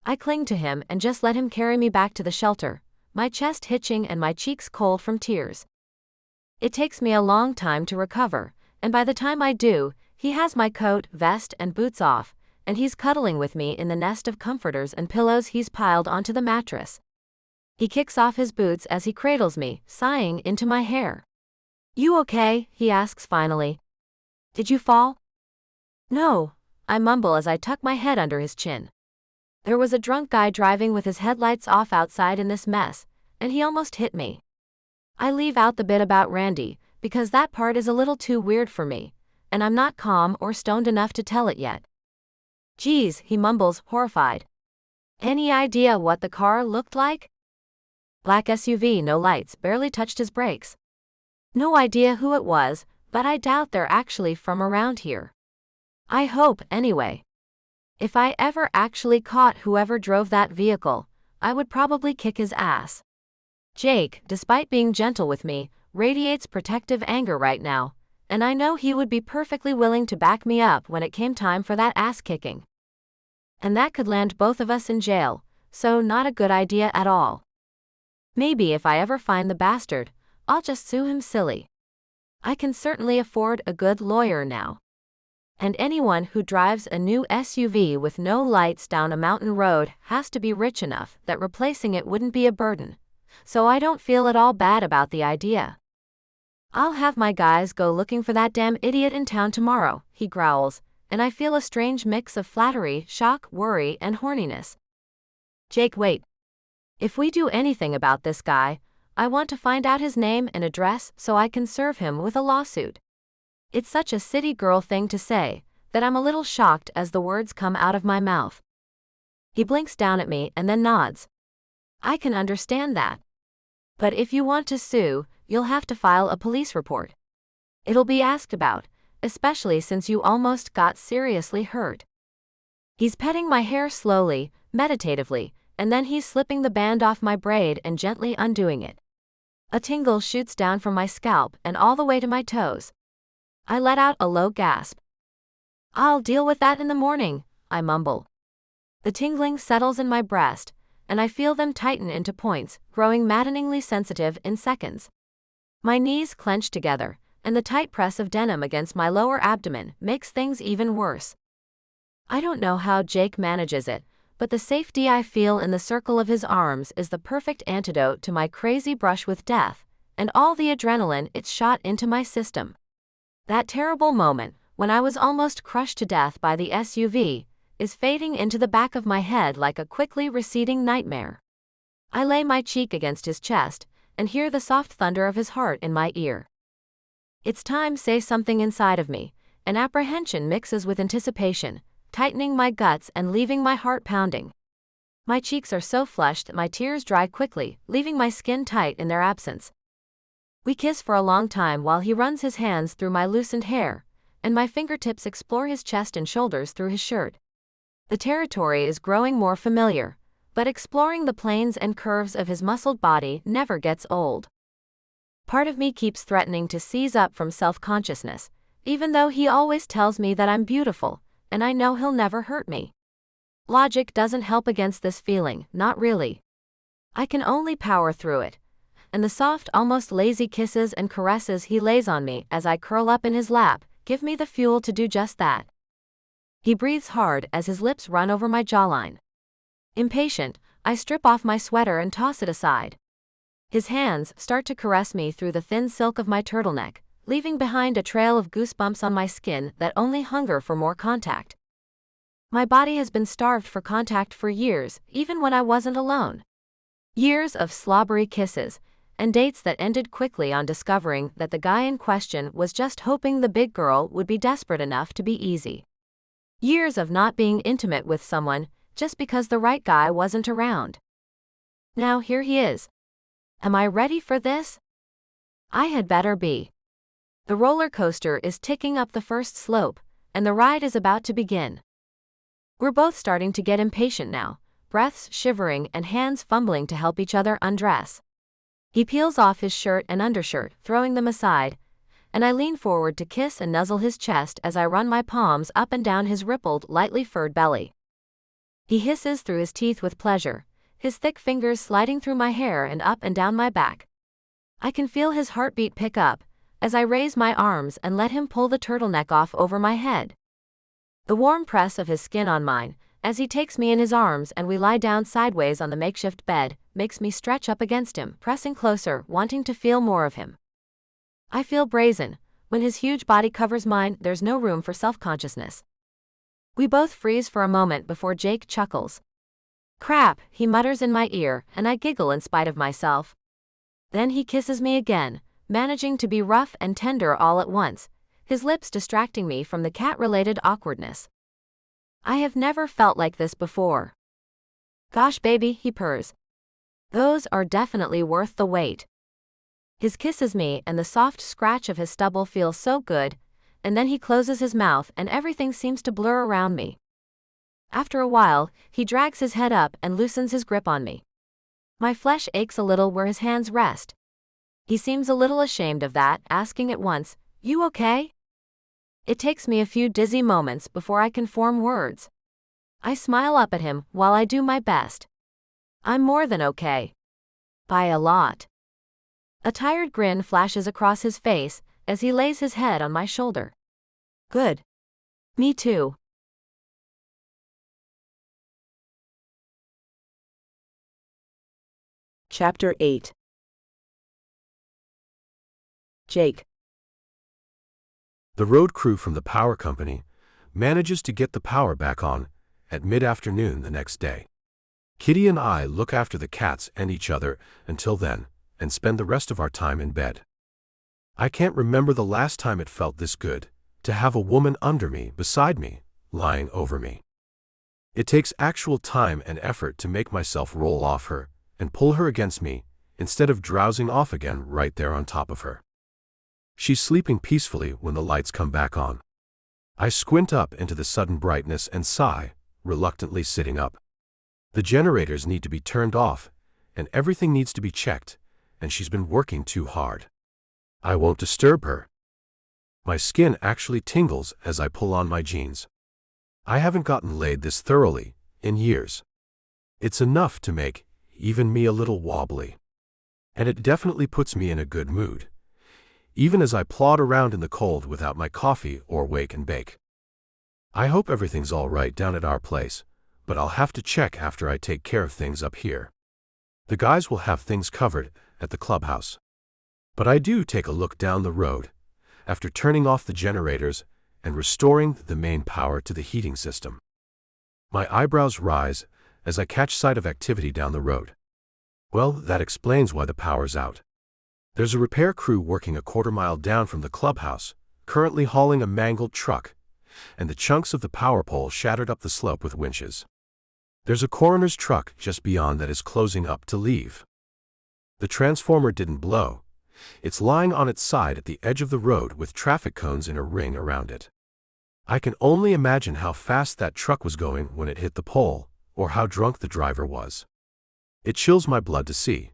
I cling to him and just let him carry me back to the shelter, my chest hitching and my cheeks cold from tears. It takes me a long time to recover, and by the time I do, he has my coat, vest, and boots off, and he's cuddling with me in the nest of comforters and pillows he's piled onto the mattress. He kicks off his boots as he cradles me, sighing into my hair. You okay? He asks finally. Did you fall? No, I mumble as I tuck my head under his chin. There was a drunk guy driving with his headlights off outside in this mess, and he almost hit me. I leave out the bit about Randy, because that part is a little too weird for me, and I'm not calm or stoned enough to tell it yet. Geez, he mumbles, horrified. Any idea what the car looked like? Black SUV, no lights, barely touched his brakes. No idea who it was, but I doubt they're actually from around here. I hope, anyway. If I ever actually caught whoever drove that vehicle, I would probably kick his ass. Jake, despite being gentle with me, radiates protective anger right now, and I know he would be perfectly willing to back me up when it came time for that ass kicking. And that could land both of us in jail, so not a good idea at all. Maybe if I ever find the bastard, I'll just sue him silly. I can certainly afford a good lawyer now. And anyone who drives a new SUV with no lights down a mountain road has to be rich enough that replacing it wouldn't be a burden, so I don't feel at all bad about the idea. I'll have my guys go looking for that damn idiot in town tomorrow, he growls, and I feel a strange mix of flattery, shock, worry, and horniness. Jake, wait. If we do anything about this guy, I want to find out his name and address so I can serve him with a lawsuit. It's such a city girl thing to say, that I'm a little shocked as the words come out of my mouth. He blinks down at me and then nods. I can understand that. But if you want to sue, you'll have to file a police report. It'll be asked about, especially since you almost got seriously hurt. He's petting my hair slowly, meditatively, and then he's slipping the band off my braid and gently undoing it. A tingle shoots down from my scalp and all the way to my toes. I let out a low gasp. "I'll deal with that in the morning," I mumble. The tingling settles in my breast, and I feel them tighten into points, growing maddeningly sensitive in seconds. My knees clench together, and the tight press of denim against my lower abdomen makes things even worse. I don't know how Jake manages it, but the safety I feel in the circle of his arms is the perfect antidote to my crazy brush with death, and all the adrenaline it's shot into my system. That terrible moment, when I was almost crushed to death by the SUV, is fading into the back of my head like a quickly receding nightmare. I lay my cheek against his chest, and hear the soft thunder of his heart in my ear. It's time say something inside of me, and apprehension mixes with anticipation, tightening my guts and leaving my heart pounding. My cheeks are so flushed that my tears dry quickly, leaving my skin tight in their absence. We kiss for a long time while he runs his hands through my loosened hair, and my fingertips explore his chest and shoulders through his shirt. The territory is growing more familiar, but exploring the planes and curves of his muscled body never gets old. Part of me keeps threatening to seize up from self-consciousness, even though he always tells me that I'm beautiful, and I know he'll never hurt me. Logic doesn't help against this feeling, not really. I can only power through it, and the soft, almost lazy kisses and caresses he lays on me as I curl up in his lap give me the fuel to do just that. He breathes hard as his lips run over my jawline. Impatient, I strip off my sweater and toss it aside. His hands start to caress me through the thin silk of my turtleneck, leaving behind a trail of goosebumps on my skin that only hunger for more contact. My body has been starved for contact for years, even when I wasn't alone. Years of slobbery kisses, and dates that ended quickly on discovering that the guy in question was just hoping the big girl would be desperate enough to be easy. Years of not being intimate with someone just because the right guy wasn't around. Now here he is. Am I ready for this? I had better be. The roller coaster is ticking up the first slope, and the ride is about to begin. We're both starting to get impatient now, breaths shivering and hands fumbling to help each other undress. He peels off his shirt and undershirt, throwing them aside, and I lean forward to kiss and nuzzle his chest as I run my palms up and down his rippled, lightly furred belly. He hisses through his teeth with pleasure, his thick fingers sliding through my hair and up and down my back. I can feel his heartbeat pick up as I raise my arms and let him pull the turtleneck off over my head. The warm press of his skin on mine, as he takes me in his arms and we lie down sideways on the makeshift bed, makes me stretch up against him, pressing closer, wanting to feel more of him. I feel brazen. When his huge body covers mine, there's no room for self-consciousness. We both freeze for a moment before Jake chuckles. "Crap," he mutters in my ear, and I giggle in spite of myself. Then he kisses me again, managing to be rough and tender all at once, his lips distracting me from the cat-related awkwardness. I have never felt like this before. "Gosh, baby," he purrs. "Those are definitely worth the wait." His kisses me and the soft scratch of his stubble feels so good, and then he closes his mouth and everything seems to blur around me. After a while, he drags his head up and loosens his grip on me. My flesh aches a little where his hands rest. He seems a little ashamed of that, asking at once, "You okay?" It takes me a few dizzy moments before I can form words. I smile up at him while I do my best. I'm more than okay. By a lot. A tired grin flashes across his face as he lays his head on my shoulder. Good. Me too. Chapter 8. Jake. The road crew from the power company manages to get the power back on at mid-afternoon the next day. Kitty and I look after the cats and each other until then, and spend the rest of our time in bed. I can't remember the last time it felt this good, to have a woman under me, beside me, lying over me. It takes actual time and effort to make myself roll off her and pull her against me instead of drowsing off again right there on top of her. She's sleeping peacefully when the lights come back on. I squint up into the sudden brightness and sigh, reluctantly sitting up. The generators need to be turned off, and everything needs to be checked, and she's been working too hard. I won't disturb her. My skin actually tingles as I pull on my jeans. I haven't gotten laid this thoroughly in years. It's enough to make even me a little wobbly. And it definitely puts me in a good mood, even as I plod around in the cold without my coffee or wake and bake. I hope everything's all right down at our place, but I'll have to check after I take care of things up here. The guys will have things covered at the clubhouse. But I do take a look down the road, after turning off the generators and restoring the main power to the heating system. My eyebrows rise as I catch sight of activity down the road. Well, that explains why the power's out. There's a repair crew working a quarter-mile down from the clubhouse, currently hauling a mangled truck, and the chunks of the power pole shattered up the slope with winches. There's a coroner's truck just beyond that is closing up to leave. The transformer didn't blow. It's lying on its side at the edge of the road with traffic cones in a ring around it. I can only imagine how fast that truck was going when it hit the pole, or how drunk the driver was. It chills my blood to see.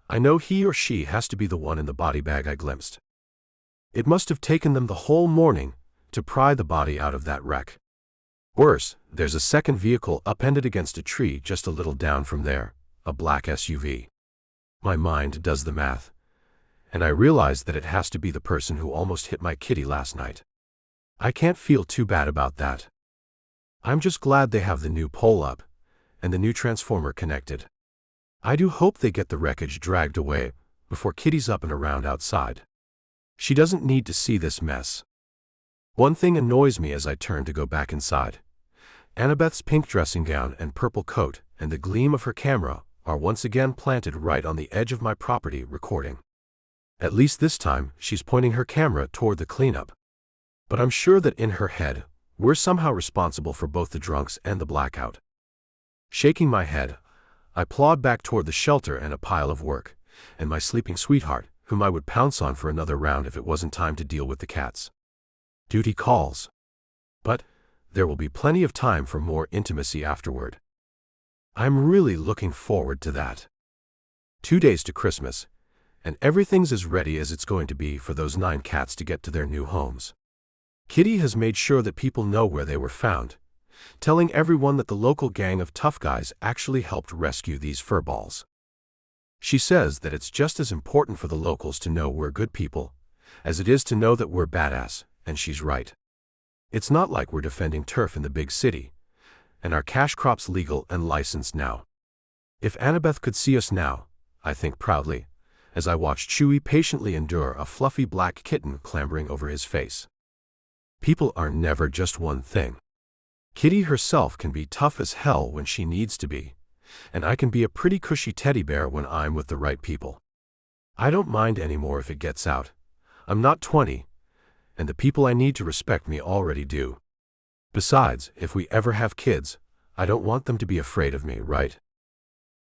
I know he or she has to be the one in the body bag I glimpsed. It must have taken them the whole morning to pry the body out of that wreck. Worse, there's a second vehicle upended against a tree just a little down from there, a black SUV. My mind does the math, and I realize that it has to be the person who almost hit my kitty last night. I can't feel too bad about that. I'm just glad they have the new pole up and the new transformer connected. I do hope they get the wreckage dragged away before Kitty's up and around outside. She doesn't need to see this mess. One thing annoys me as I turn to go back inside. Annabeth's pink dressing gown and purple coat and the gleam of her camera are once again planted right on the edge of my property recording. At least this time, she's pointing her camera toward the cleanup. But I'm sure that in her head, we're somehow responsible for both the drunks and the blackout. Shaking my head, I plod back toward the shelter and a pile of work, and my sleeping sweetheart, whom I would pounce on for another round if it wasn't time to deal with the cats. Duty calls. But there will be plenty of time for more intimacy afterward. I'm really looking forward to that. 2 days to Christmas, and everything's as ready as it's going to be for those 9 cats to get to their new homes. Kitty has made sure that people know where they were found, telling everyone that the local gang of tough guys actually helped rescue these furballs. She says that it's just as important for the locals to know we're good people as it is to know that we're badass, and she's right. It's not like we're defending turf in the big city, and our cash crop's legal and licensed now. If Annabeth could see us now, I think proudly, as I watch Chewy patiently endure a fluffy black kitten clambering over his face. People are never just one thing. Kitty herself can be tough as hell when she needs to be, and I can be a pretty cushy teddy bear when I'm with the right people. I don't mind anymore if it gets out. I'm not 20, and the people I need to respect me already do. Besides, if we ever have kids, I don't want them to be afraid of me, right?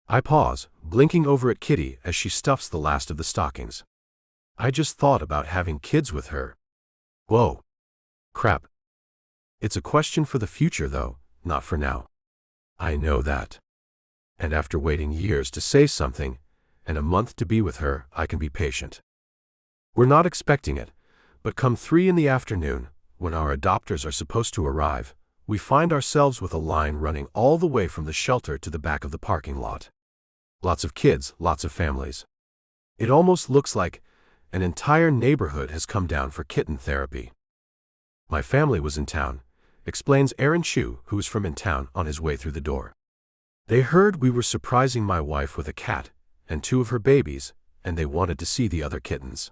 I pause, blinking over at Kitty as she stuffs the last of the stockings. I just thought about having kids with her. Whoa. Crap. It's a question for the future, though, not for now. I know that. And after waiting years to say something, and a month to be with her, I can be patient. We're not expecting it, but come 3 in the afternoon, when our adopters are supposed to arrive, we find ourselves with a line running all the way from the shelter to the back of the parking lot. Lots of kids, lots of families. It almost looks like an entire neighborhood has come down for kitten therapy. My family was in town, explains Aaron Chu, who's from in town, on his way through the door. They heard we were surprising my wife with a cat and 2 of her babies, and they wanted to see the other kittens.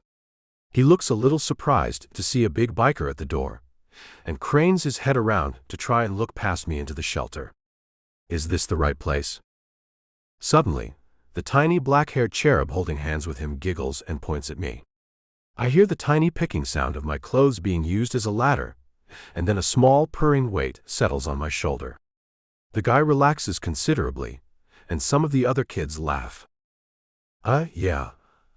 He looks a little surprised to see a big biker at the door, and cranes his head around to try and look past me into the shelter. Is this the right place? Suddenly, the tiny black-haired cherub holding hands with him giggles and points at me. I hear the tiny picking sound of my clothes being used as a ladder, and then a small purring weight settles on my shoulder. The guy relaxes considerably, and some of the other kids laugh. Yeah,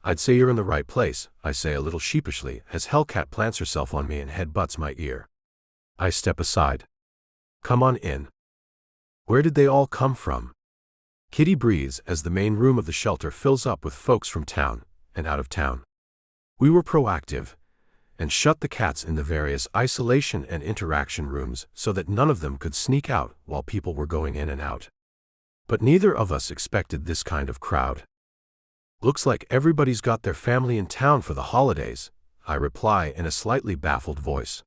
I'd say you're in the right place, I say a little sheepishly as Hellcat plants herself on me and headbutts my ear. I step aside. Come on in. Where did they all come from? Kitty breathes as the main room of the shelter fills up with folks from town and out of town. We were proactive and shut the cats in the various isolation and interaction rooms so that none of them could sneak out while people were going in and out. But neither of us expected this kind of crowd. Looks like everybody's got their family in town for the holidays, I reply in a slightly baffled voice.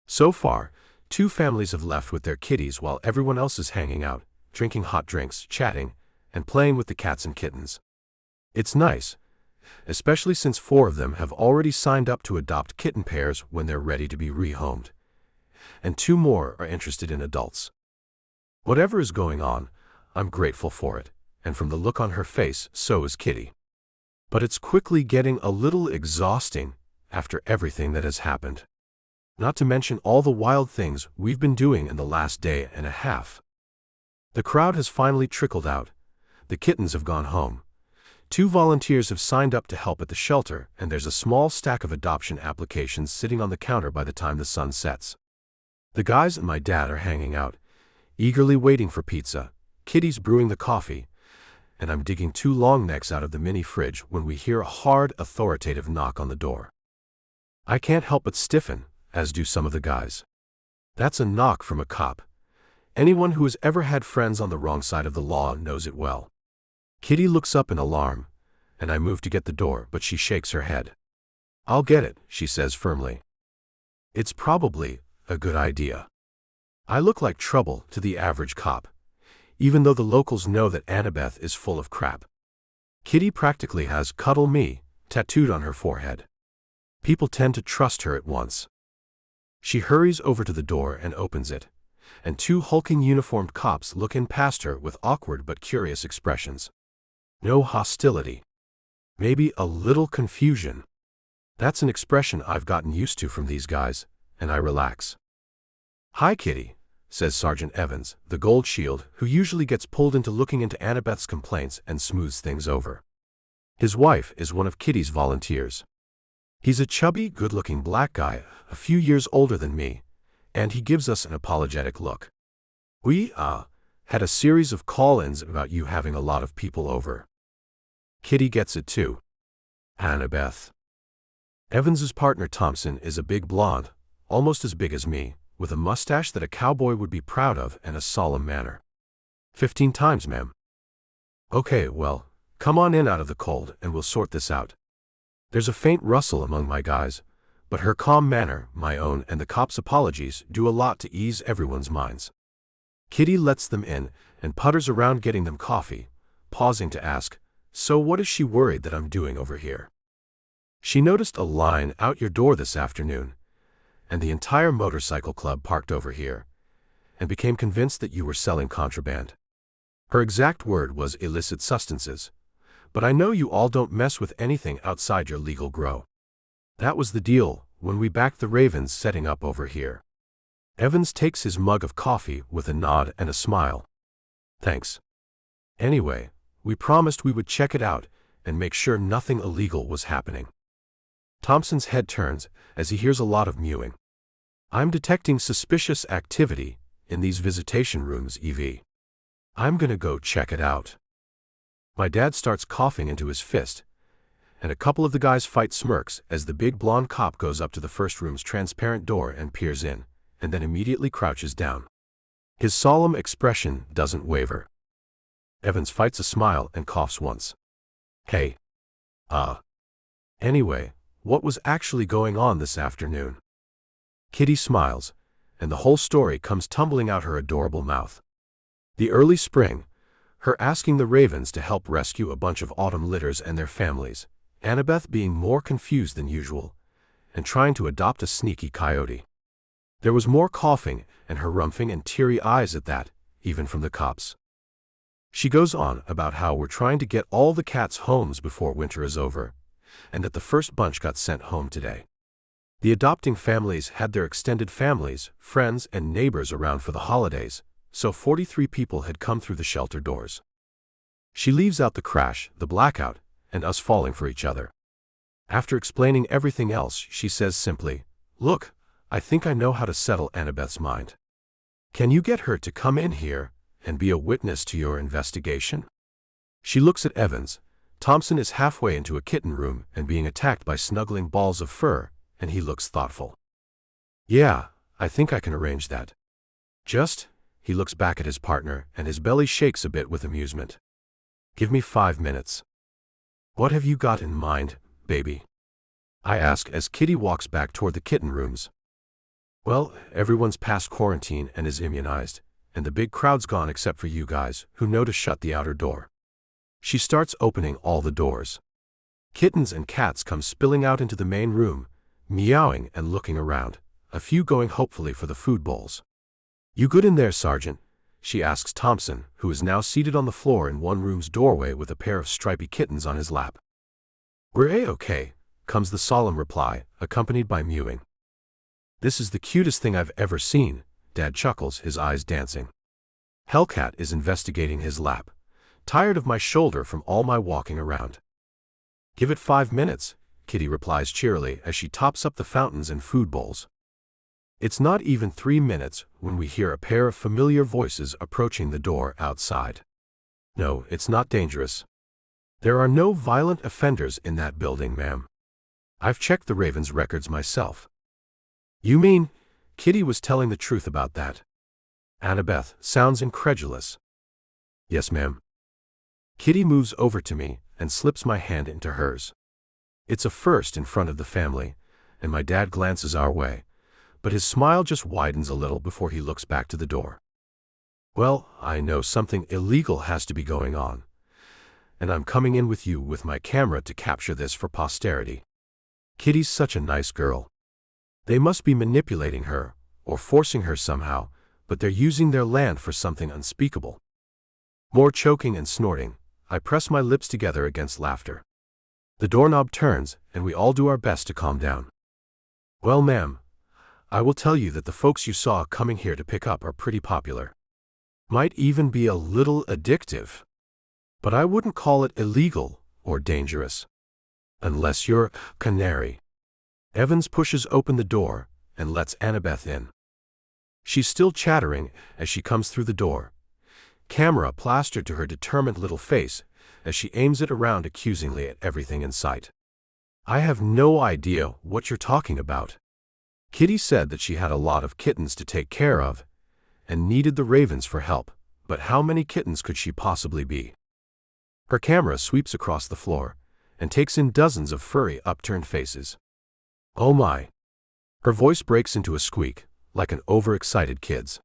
So far, 2 families have left with their kitties while everyone else is hanging out, drinking hot drinks, chatting, and playing with the cats and kittens. It's nice, especially since 4 of them have already signed up to adopt kitten pairs when they're ready to be rehomed, and 2 more are interested in adults. Whatever is going on, I'm grateful for it, and from the look on her face, so is Kitty. But it's quickly getting a little exhausting after everything that has happened. Not to mention all the wild things we've been doing in the last day and a half. The crowd has finally trickled out. The kittens have gone home. 2 volunteers have signed up to help at the shelter, and there's a small stack of adoption applications sitting on the counter by the time the sun sets. The guys and my dad are hanging out, eagerly waiting for pizza. Kitty's brewing the coffee, and I'm digging 2 long necks out of the mini fridge when we hear a hard, authoritative knock on the door. I can't help but stiffen, as do some of the guys. That's a knock from a cop. Anyone who has ever had friends on the wrong side of the law knows it well. Kitty looks up in alarm, and I move to get the door, but she shakes her head. I'll get it, she says firmly. It's probably a good idea. I look like trouble to the average cop, even though the locals know that Annabeth is full of crap. Kitty practically has "Cuddle Me" tattooed on her forehead. People tend to trust her at once. She hurries over to the door and opens it, and 2 hulking uniformed cops look in past her with awkward but curious expressions. No hostility. Maybe a little confusion. That's an expression I've gotten used to from these guys, and I relax. Hi, Kitty, says Sergeant Evans, the Gold Shield, who usually gets pulled into looking into Annabeth's complaints and smooths things over. His wife is one of Kitty's volunteers. He's a chubby, good-looking black guy, a few years older than me, and he gives us an apologetic look. We, had a series of call-ins about you having a lot of people over. Kitty gets it too. Annabeth. Evans's partner Thompson is a big blonde, almost as big as me, with a mustache that a cowboy would be proud of and a solemn manner. 15 times, ma'am. Okay, well, come on in out of the cold and we'll sort this out. There's a faint rustle among my guys, but her calm manner, my own, and the cop's apologies do a lot to ease everyone's minds. Kitty lets them in and putters around getting them coffee, pausing to ask, so what is she worried that I'm doing over here? She noticed a line out your door this afternoon, and the entire motorcycle club parked over here, and became convinced that you were selling contraband. Her exact word was illicit substances, but I know you all don't mess with anything outside your legal grow. That was the deal when we backed the Ravens setting up over here. Evans takes his mug of coffee with a nod and a smile. Thanks. Anyway, we promised we would check it out and make sure nothing illegal was happening. Thompson's head turns as he hears a lot of mewing. I'm detecting suspicious activity in these visitation rooms, EV. I'm gonna go check it out. My dad starts coughing into his fist, and a couple of the guys fight smirks as the big blonde cop goes up to the first room's transparent door and peers in, and then immediately crouches down. His solemn expression doesn't waver. Evans fights a smile and coughs once. Hey. Anyway, what was actually going on this afternoon? Kitty smiles, and the whole story comes tumbling out her adorable mouth. The early spring, her asking the Ravens to help rescue a bunch of autumn litters and their families, Annabeth being more confused than usual, and trying to adopt a sneaky coyote. There was more coughing and her rumphing and teary eyes at that, even from the cops. She goes on about how we're trying to get all the cats' homes before winter is over, and that the first bunch got sent home today. The adopting families had their extended families, friends, and neighbors around for the holidays, so 43 people had come through the shelter doors. She leaves out the crash, the blackout, and us falling for each other. After explaining everything else, she says simply, "Look, I think I know how to settle Annabeth's mind. Can you get her to come in here and be a witness to your investigation?" She looks at Evans. Thompson is halfway into a kitten room and being attacked by snuggling balls of fur, and he looks thoughtful. "Yeah, I think I can arrange that." He looks back at his partner, and his belly shakes a bit with amusement. "Give me 5 minutes." "What have you got in mind, baby?" I ask as Kitty walks back toward the kitten rooms. "Well, everyone's past quarantine and is immunized, and the big crowd's gone except for you guys, who know to shut the outer door." She starts opening all the doors. Kittens and cats come spilling out into the main room, meowing and looking around, a few going hopefully for the food bowls. "You good in there, Sergeant?" she asks Thompson, who is now seated on the floor in one room's doorway with a pair of stripy kittens on his lap. "We're A-okay," comes the solemn reply, accompanied by mewing. "This is the cutest thing I've ever seen," Dad chuckles, his eyes dancing. Hellcat is investigating his lap, tired of my shoulder from all my walking around. "Give it 5 minutes," Kitty replies cheerily as she tops up the fountains and food bowls. It's not even 3 minutes when we hear a pair of familiar voices approaching the door outside. "No, it's not dangerous. There are no violent offenders in that building, ma'am. I've checked the Ravens' records myself." "You mean?" Kitty was telling the truth about that. Annabeth sounds incredulous. "Yes, ma'am." Kitty moves over to me and slips my hand into hers. It's a first in front of the family, and my dad glances our way, but his smile just widens a little before he looks back to the door. "Well, I know something illegal has to be going on, and I'm coming in with you with my camera to capture this for posterity. Kitty's such a nice girl. They must be manipulating her, or forcing her somehow, but they're using their land for something unspeakable." More choking and snorting, I press my lips together against laughter. The doorknob turns, and we all do our best to calm down. "Well, ma'am, I will tell you that the folks you saw coming here to pick up are pretty popular. Might even be a little addictive. But I wouldn't call it illegal or dangerous. Unless you're canary." Evans pushes open the door and lets Annabeth in. She's still chattering as she comes through the door, camera plastered to her determined little face as she aims it around accusingly at everything in sight. "I have no idea what you're talking about. Kitty said that she had a lot of kittens to take care of and needed the Ravens for help, but how many kittens could she possibly be?" Her camera sweeps across the floor and takes in dozens of furry, upturned faces. "Oh my." Her voice breaks into a squeak, like an overexcited kid's.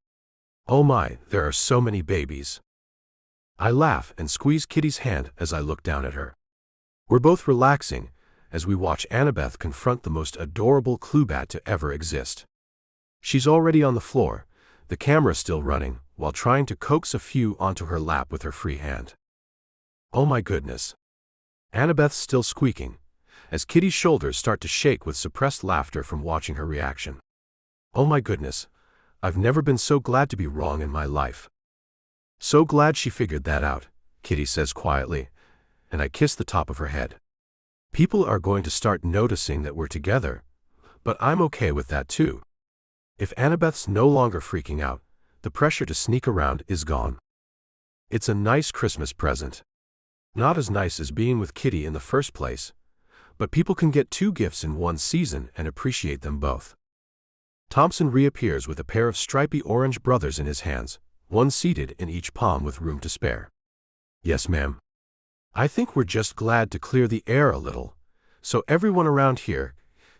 "Oh my, there are so many babies." I laugh and squeeze Kitty's hand as I look down at her. We're both relaxing as we watch Annabeth confront the most adorable cluebat to ever exist. She's already on the floor, the camera still running, while trying to coax a few onto her lap with her free hand. "Oh my goodness." Annabeth's still squeaking, as Kitty's shoulders start to shake with suppressed laughter from watching her reaction. "Oh my goodness, I've never been so glad to be wrong in my life." "So glad she figured that out," Kitty says quietly, and I kiss the top of her head. "People are going to start noticing that we're together, but I'm okay with that too. If Annabeth's no longer freaking out, the pressure to sneak around is gone. It's a nice Christmas present. Not as nice as being with Kitty in the first place, but people can get 2 gifts in one season and appreciate them both." Thompson reappears with a pair of stripy orange brothers in his hands, one seated in each palm with room to spare. "Yes, ma'am. I think we're just glad to clear the air a little, so everyone around here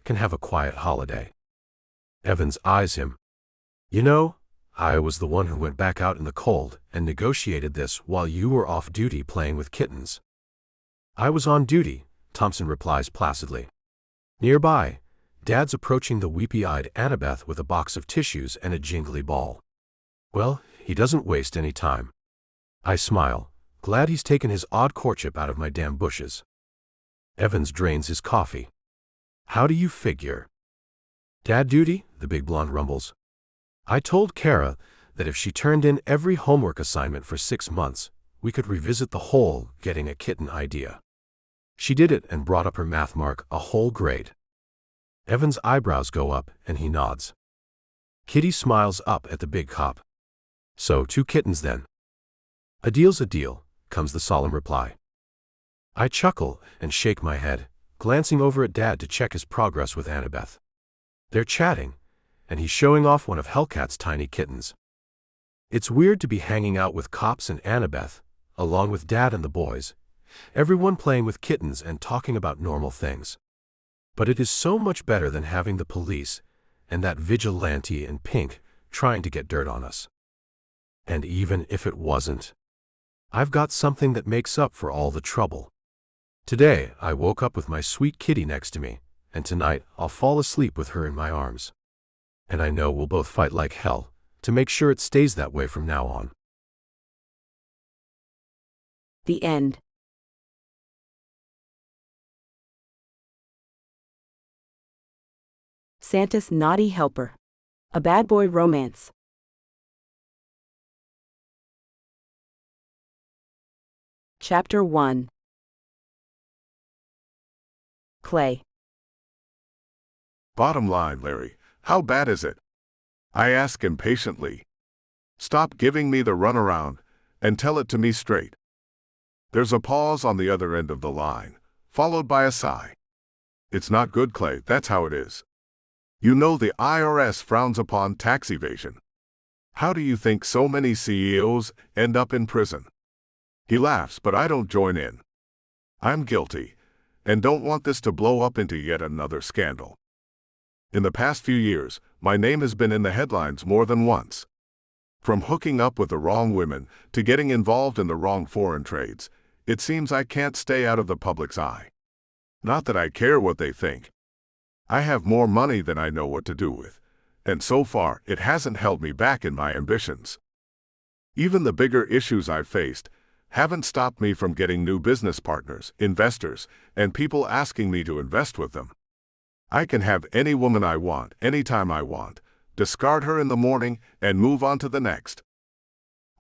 can have a quiet holiday." Evans eyes him. "You know, I was the one who went back out in the cold and negotiated this while you were off duty playing with kittens." "I was on duty," Thompson replies placidly. Nearby, Dad's approaching the weepy-eyed Annabeth with a box of tissues and a jingly ball. Well, he doesn't waste any time. I smile, glad he's taken his odd courtship out of my damn bushes. Evans drains his coffee. How do you figure? Dad duty, the big blonde rumbles. I told Kara that if she turned in every homework assignment for 6 months, we could revisit the whole getting a kitten idea. She did it and brought up her math mark a whole grade. Evan's eyebrows go up and he nods. Kitty smiles up at the big cop. So 2 kittens then. A deal's a deal, comes the solemn reply. I chuckle and shake my head, glancing over at Dad to check his progress with Annabeth. They're chatting, and he's showing off one of Hellcat's tiny kittens. It's weird to be hanging out with cops and Annabeth, along with Dad and the boys, everyone playing with kittens and talking about normal things. But it is so much better than having the police and that vigilante in pink trying to get dirt on us. And even if it wasn't, I've got something that makes up for all the trouble. Today, I woke up with my sweet kitty next to me, and tonight I'll fall asleep with her in my arms. And I know we'll both fight like hell to make sure it stays that way from now on. The end. Santa's Naughty Helper. A Bad Boy Romance. Chapter 1. Clay. Bottom line, Larry, how bad is it? I ask impatiently. Stop giving me the runaround and tell it to me straight. There's a pause on the other end of the line, followed by a sigh. It's not good, Clay, that's how it is. You know the IRS frowns upon tax evasion. How do you think so many CEOs end up in prison? He laughs, but I don't join in. I'm guilty, and don't want this to blow up into yet another scandal. In the past few years, my name has been in the headlines more than once. From hooking up with the wrong women to getting involved in the wrong foreign trades, it seems I can't stay out of the public's eye. Not that I care what they think. I have more money than I know what to do with, and so far it hasn't held me back in my ambitions. Even the bigger issues I've faced haven't stopped me from getting new business partners, investors, and people asking me to invest with them. I can have any woman I want, anytime I want, discard her in the morning, and move on to the next.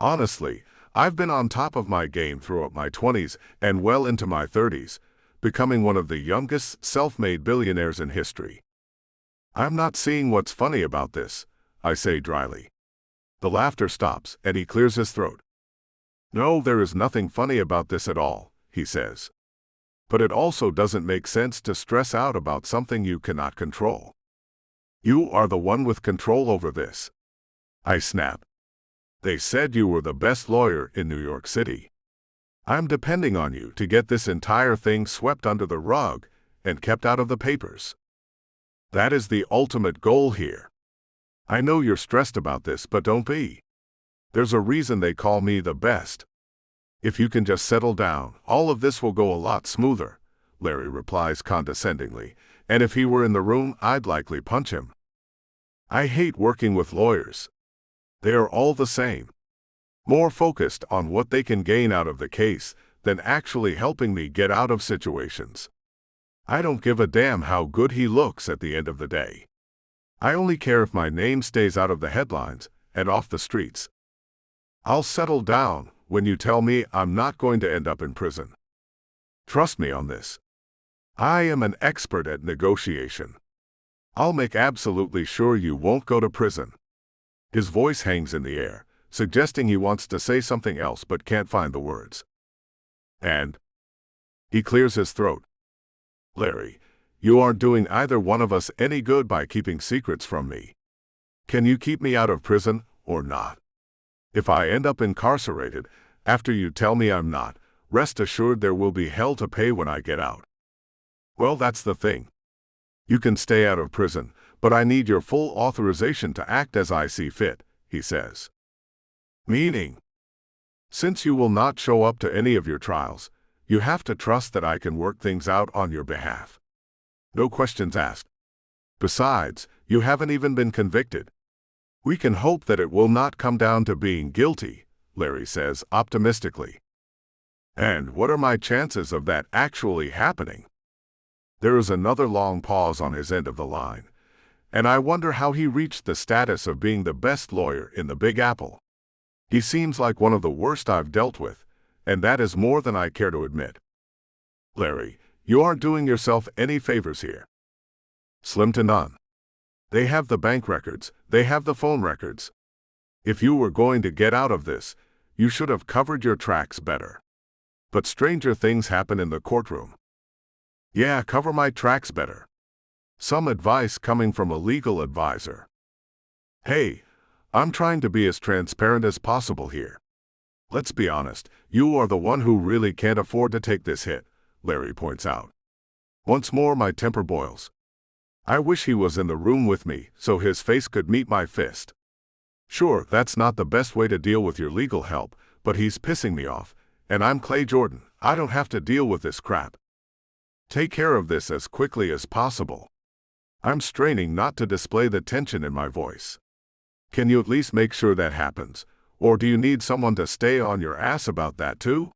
Honestly, I've been on top of my game throughout my 20s and well into my 30s, becoming one of the youngest self-made billionaires in history. I'm not seeing what's funny about this, I say dryly. The laughter stops, and he clears his throat. No, there is nothing funny about this at all, he says. But it also doesn't make sense to stress out about something you cannot control. You are the one with control over this. I snap. They said you were the best lawyer in New York City. I'm depending on you to get this entire thing swept under the rug and kept out of the papers. That is the ultimate goal here. I know you're stressed about this, but don't be. There's a reason they call me the best. If you can just settle down, all of this will go a lot smoother, Larry replies condescendingly, and if he were in the room, I'd likely punch him. I hate working with lawyers. They are all the same. More focused on what they can gain out of the case than actually helping me get out of situations. I don't give a damn how good he looks at the end of the day. I only care if my name stays out of the headlines and off the streets. I'll settle down when you tell me I'm not going to end up in prison. Trust me on this. I am an expert at negotiation. I'll make absolutely sure you won't go to prison. His voice hangs in the air, suggesting he wants to say something else but can't find the words. And he clears his throat. Larry, you aren't doing either one of us any good by keeping secrets from me. Can you keep me out of prison or not? If I end up incarcerated, after you tell me I'm not, rest assured there will be hell to pay when I get out. Well, that's the thing. You can stay out of prison, but I need your full authorization to act as I see fit, he says. Meaning, since you will not show up to any of your trials, you have to trust that I can work things out on your behalf. No questions asked. Besides, you haven't even been convicted. We can hope that it will not come down to being guilty, Larry says optimistically. And what are my chances of that actually happening? There is another long pause on his end of the line, and I wonder how he reached the status of being the best lawyer in the Big Apple. He seems like one of the worst I've dealt with, and that is more than I care to admit. Larry, you aren't doing yourself any favors here. Slim to none. They have the bank records, they have the phone records. If you were going to get out of this, you should have covered your tracks better. But stranger things happen in the courtroom. Yeah, cover my tracks better. Some advice coming from a legal advisor. Hey, I'm trying to be as transparent as possible here. Let's be honest, you are the one who really can't afford to take this hit, Larry points out. Once more my temper boils. I wish he was in the room with me so his face could meet my fist. Sure, that's not the best way to deal with your legal help, but he's pissing me off, and I'm Clay Jordan. I don't have to deal with this crap. Take care of this as quickly as possible. I'm straining not to display the tension in my voice. Can you at least make sure that happens, or do you need someone to stay on your ass about that too?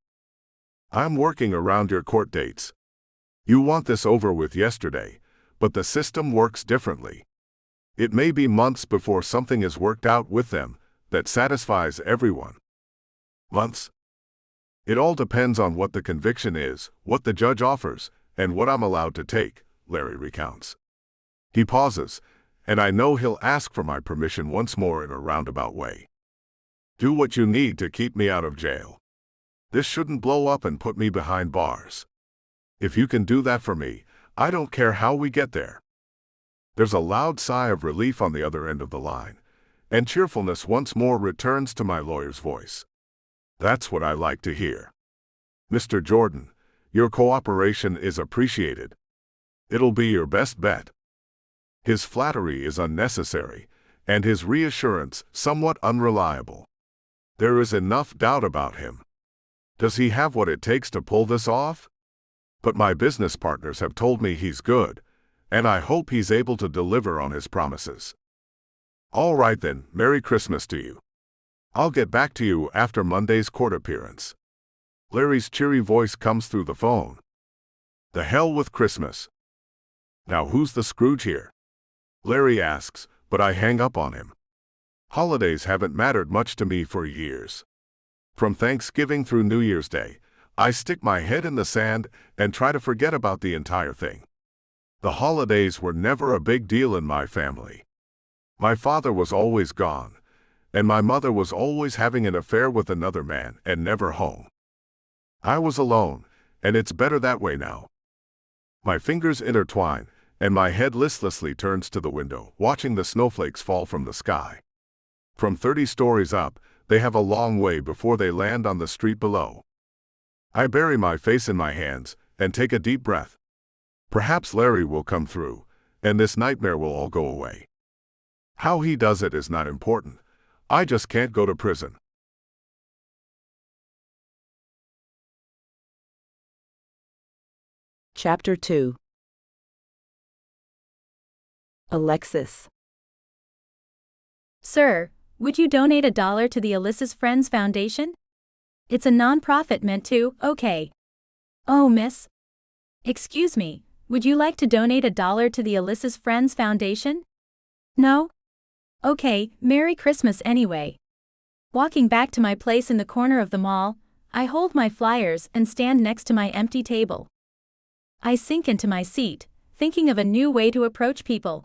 I'm working around your court dates. You want this over with yesterday, but the system works differently. It may be months before something is worked out with them that satisfies everyone. Months? It all depends on what the conviction is, what the judge offers, and what I'm allowed to take, Larry recounts. He pauses, and I know he'll ask for my permission once more in a roundabout way. Do what you need to keep me out of jail. This shouldn't blow up and put me behind bars. If you can do that for me, I don't care how we get there. There's a loud sigh of relief on the other end of the line, and cheerfulness once more returns to my lawyer's voice. That's what I like to hear. Mr. Jordan, your cooperation is appreciated. It'll be your best bet. His flattery is unnecessary, and his reassurance somewhat unreliable. There is enough doubt about him. Does he have what it takes to pull this off? But my business partners have told me he's good, and I hope he's able to deliver on his promises. All right then, Merry Christmas to you. I'll get back to you after Monday's court appearance. Larry's cheery voice comes through the phone. The hell with Christmas. Now who's the Scrooge here? Larry asks, but I hang up on him. Holidays haven't mattered much to me for years. From Thanksgiving through New Year's Day, I stick my head in the sand and try to forget about the entire thing. The holidays were never a big deal in my family. My father was always gone, and my mother was always having an affair with another man and never home. I was alone, and it's better that way now. My fingers intertwine, and my head listlessly turns to the window, watching the snowflakes fall from the sky. From 30 stories up, they have a long way before they land on the street below. I bury my face in my hands and take a deep breath. Perhaps Larry will come through, and this nightmare will all go away. How he does it is not important. I just can't go to prison. Chapter 2. Alexis. Sir, would you donate $1 to the Alyssa's Friends Foundation? It's a non-profit meant to, okay. Oh, miss. Excuse me, would you like to donate $1 to the Alyssa's Friends Foundation? No? Okay, Merry Christmas anyway. Walking back to my place in the corner of the mall, I hold my flyers and stand next to my empty table. I sink into my seat, thinking of a new way to approach people.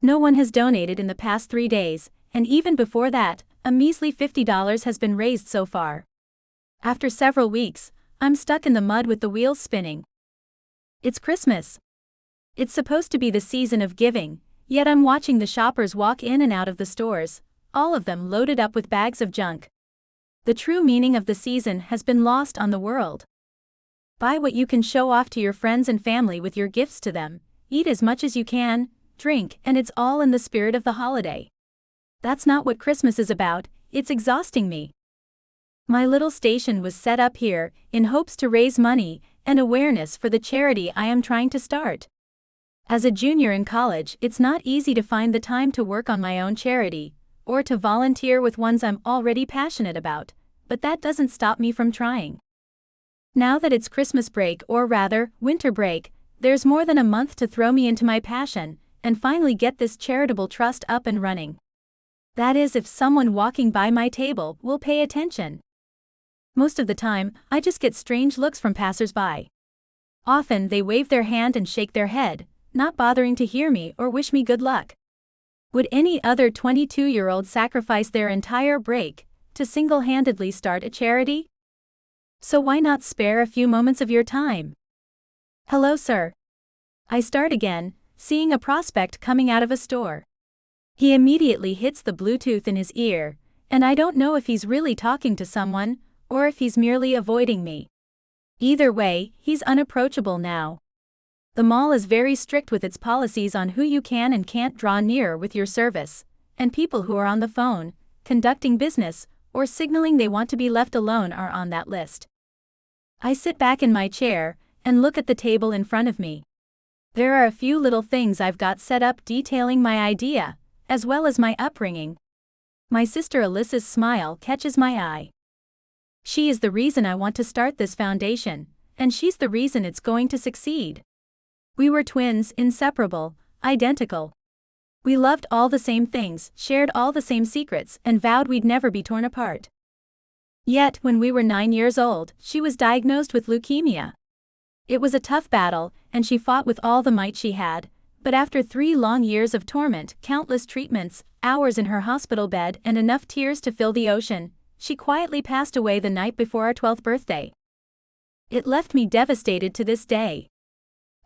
No one has donated in the past 3 days, and even before that, a measly $50 has been raised so far. After several weeks, I'm stuck in the mud with the wheels spinning. It's Christmas. It's supposed to be the season of giving, yet I'm watching the shoppers walk in and out of the stores, all of them loaded up with bags of junk. The true meaning of the season has been lost on the world. Buy what you can show off to your friends and family with your gifts to them, eat as much as you can, drink, and it's all in the spirit of the holiday. That's not what Christmas is about, it's exhausting me. My little station was set up here in hopes to raise money and awareness for the charity I am trying to start. As a junior in college, it's not easy to find the time to work on my own charity, or to volunteer with ones I'm already passionate about, but that doesn't stop me from trying. Now that it's Christmas break, or rather, winter break, There's more than a month to throw me into my passion, and finally get this charitable trust up and running. That is, if someone walking by my table will pay attention. Most of the time, I just get strange looks from passers-by. Often they wave their hand and shake their head, not bothering to hear me or wish me good luck. Would any other 22-year-old sacrifice their entire break to single-handedly start a charity? So why not spare a few moments of your time? Hello, sir. I start again, seeing a prospect coming out of a store. He immediately hits the Bluetooth in his ear, and I don't know if he's really talking to someone, or if he's merely avoiding me. Either way, he's unapproachable now. The mall is very strict with its policies on who you can and can't draw near with your service, and people who are on the phone, conducting business, or signaling they want to be left alone are on that list. I sit back in my chair and look at the table in front of me. There are a few little things I've got set up detailing my idea, as well as my upbringing. My sister Alyssa's smile catches my eye. She is the reason I want to start this foundation, and she's the reason it's going to succeed. We were twins, inseparable, identical. We loved all the same things, shared all the same secrets, and vowed we'd never be torn apart. Yet, when we were 9 years old, she was diagnosed with leukemia. It was a tough battle, and she fought with all the might she had, but after 3 long years of torment, countless treatments, hours in her hospital bed, and enough tears to fill the ocean, she quietly passed away the night before our 12th birthday. It left me devastated to this day.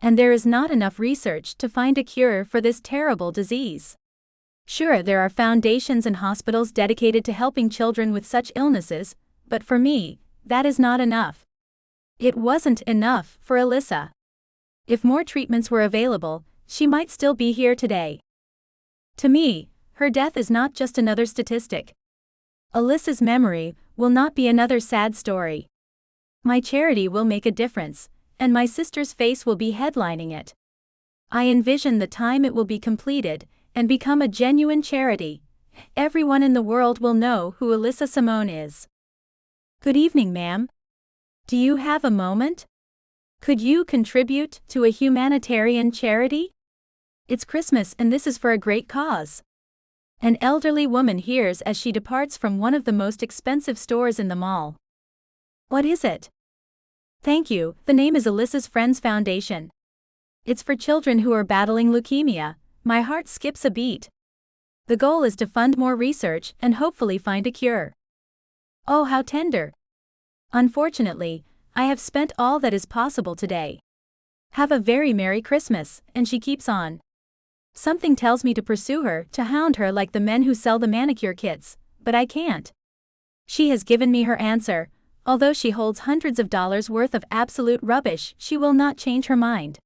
And there is not enough research to find a cure for this terrible disease. Sure, there are foundations and hospitals dedicated to helping children with such illnesses, but for me, that is not enough. It wasn't enough for Alyssa. If more treatments were available, she might still be here today. To me, her death is not just another statistic. Alyssa's memory will not be another sad story. My charity will make a difference, and my sister's face will be headlining it. I envision the time it will be completed and become a genuine charity. Everyone in the world will know who Alyssa Simone is. Good evening, ma'am. Do you have a moment? Could you contribute to a humanitarian charity? It's Christmas and this is for a great cause. An elderly woman hears as she departs from one of the most expensive stores in the mall. What is it? Thank you, the name is Alyssa's Friends Foundation. It's for children who are battling leukemia. My heart skips a beat. The goal is to fund more research and hopefully find a cure. Oh, how tender. Unfortunately, I have spent all that is possible today. Have a very Merry Christmas, and she keeps on. Something tells me to pursue her, to hound her like the men who sell the manicure kits, but I can't. She has given me her answer. Although she holds hundreds of dollars worth of absolute rubbish, she will not change her mind.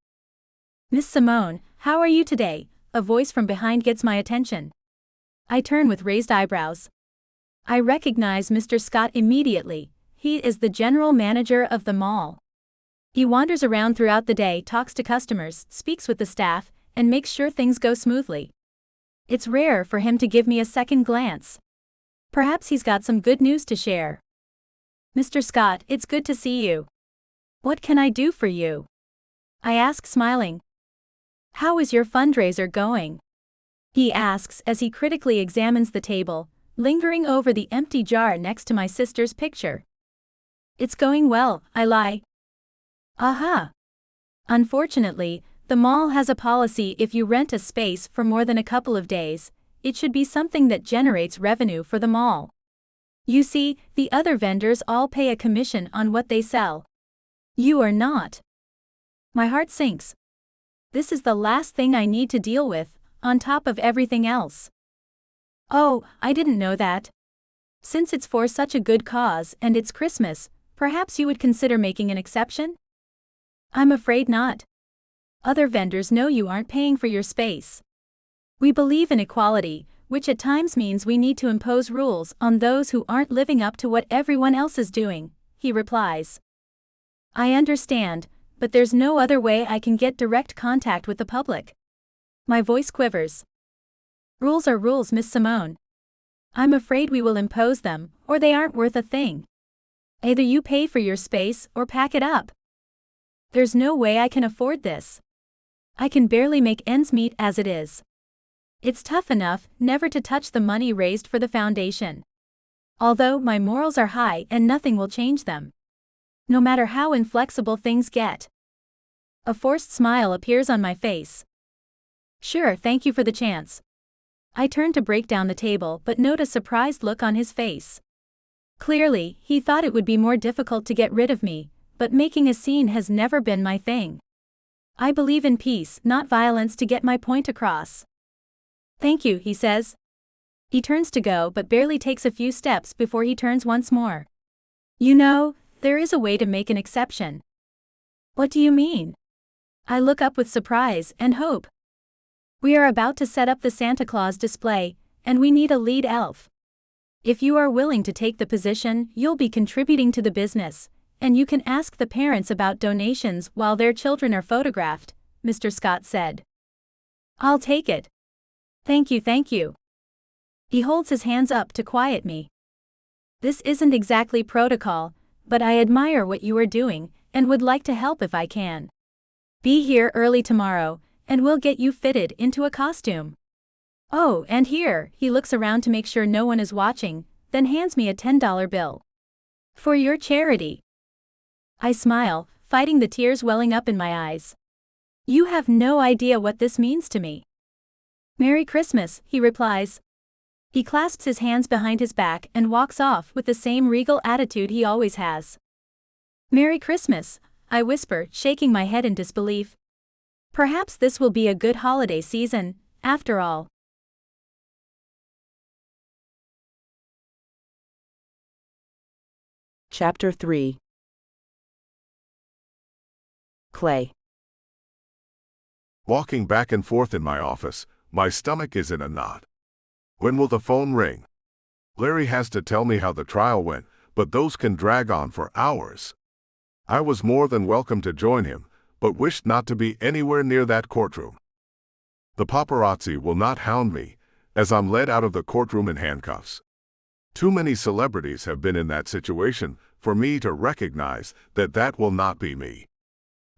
Miss Simone, how are you today? A voice from behind gets my attention. I turn with raised eyebrows. I recognize Mr. Scott immediately. He is the general manager of the mall. He wanders around throughout the day, talks to customers, speaks with the staff, and makes sure things go smoothly. It's rare for him to give me a second glance. Perhaps he's got some good news to share. Mr. Scott, it's good to see you. What can I do for you? I ask, smiling. How is your fundraiser going? He asks as he critically examines the table, lingering over the empty jar next to my sister's picture. It's going well, I lie. Aha! Unfortunately, the mall has a policy: if you rent a space for more than a couple of days, it should be something that generates revenue for the mall. You see, the other vendors all pay a commission on what they sell. You are not. My heart sinks. This is the last thing I need to deal with, on top of everything else. Oh, I didn't know that. Since it's for such a good cause and it's Christmas, perhaps you would consider making an exception? I'm afraid not. Other vendors know you aren't paying for your space. We believe in equality, which at times means we need to impose rules on those who aren't living up to what everyone else is doing, he replies. I understand, but there's no other way I can get direct contact with the public. My voice quivers. Rules are rules, Miss Simone. I'm afraid we will impose them, or they aren't worth a thing. Either you pay for your space or pack it up. There's no way I can afford this. I can barely make ends meet as it is. It's tough enough never to touch the money raised for the foundation. Although my morals are high and nothing will change them. No matter how inflexible things get. A forced smile appears on my face. Sure, thank you for the chance. I turn to break down the table but note a surprised look on his face. Clearly, he thought it would be more difficult to get rid of me, but making a scene has never been my thing. I believe in peace, not violence, to get my point across. Thank you, he says. He turns to go but barely takes a few steps before he turns once more. You know, there is a way to make an exception. What do you mean? I look up with surprise and hope. We are about to set up the Santa Claus display, and we need a lead elf. If you are willing to take the position, you'll be contributing to the business, and you can ask the parents about donations while their children are photographed, Mr. Scott said. I'll take it. Thank you, thank you. He holds his hands up to quiet me. This isn't exactly protocol, but I admire what you are doing, and would like to help if I can. Be here early tomorrow, and we'll get you fitted into a costume. Oh, and here, he looks around to make sure no one is watching, then hands me a $10 bill. For your charity. I smile, fighting the tears welling up in my eyes. You have no idea what this means to me. Merry Christmas, he replies. He clasps his hands behind his back and walks off with the same regal attitude he always has. Merry Christmas, I whisper, shaking my head in disbelief. Perhaps this will be a good holiday season, after all. Chapter 3. Clay. Walking back and forth in my office, my stomach is in a knot. When will the phone ring? Larry has to tell me how the trial went, but those can drag on for hours. I was more than welcome to join him, but wished not to be anywhere near that courtroom. The paparazzi will not hound me, as I'm led out of the courtroom in handcuffs. Too many celebrities have been in that situation for me to recognize that that will not be me.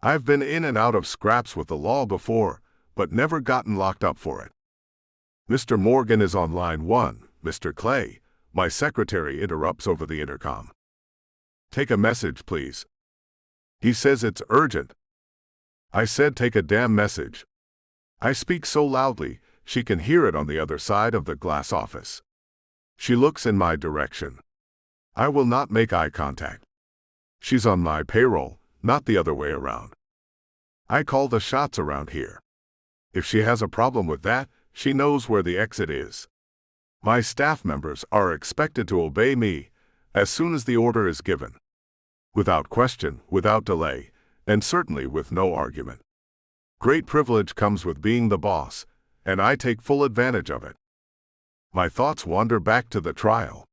I've been in and out of scraps with the law before, but never gotten locked up for it. Mr. Morgan is on line 1, Mr. Clay, my secretary interrupts over the intercom. Take a message, please. He says it's urgent. I said take a damn message. I speak so loudly, she can hear it on the other side of the glass office. She looks in my direction. I will not make eye contact. She's on my payroll, not the other way around. I call the shots around here. If she has a problem with that, she knows where the exit is. My staff members are expected to obey me as soon as the order is given. Without question, without delay, and certainly with no argument. Great privilege comes with being the boss, and I take full advantage of it. My thoughts wander back to the trial.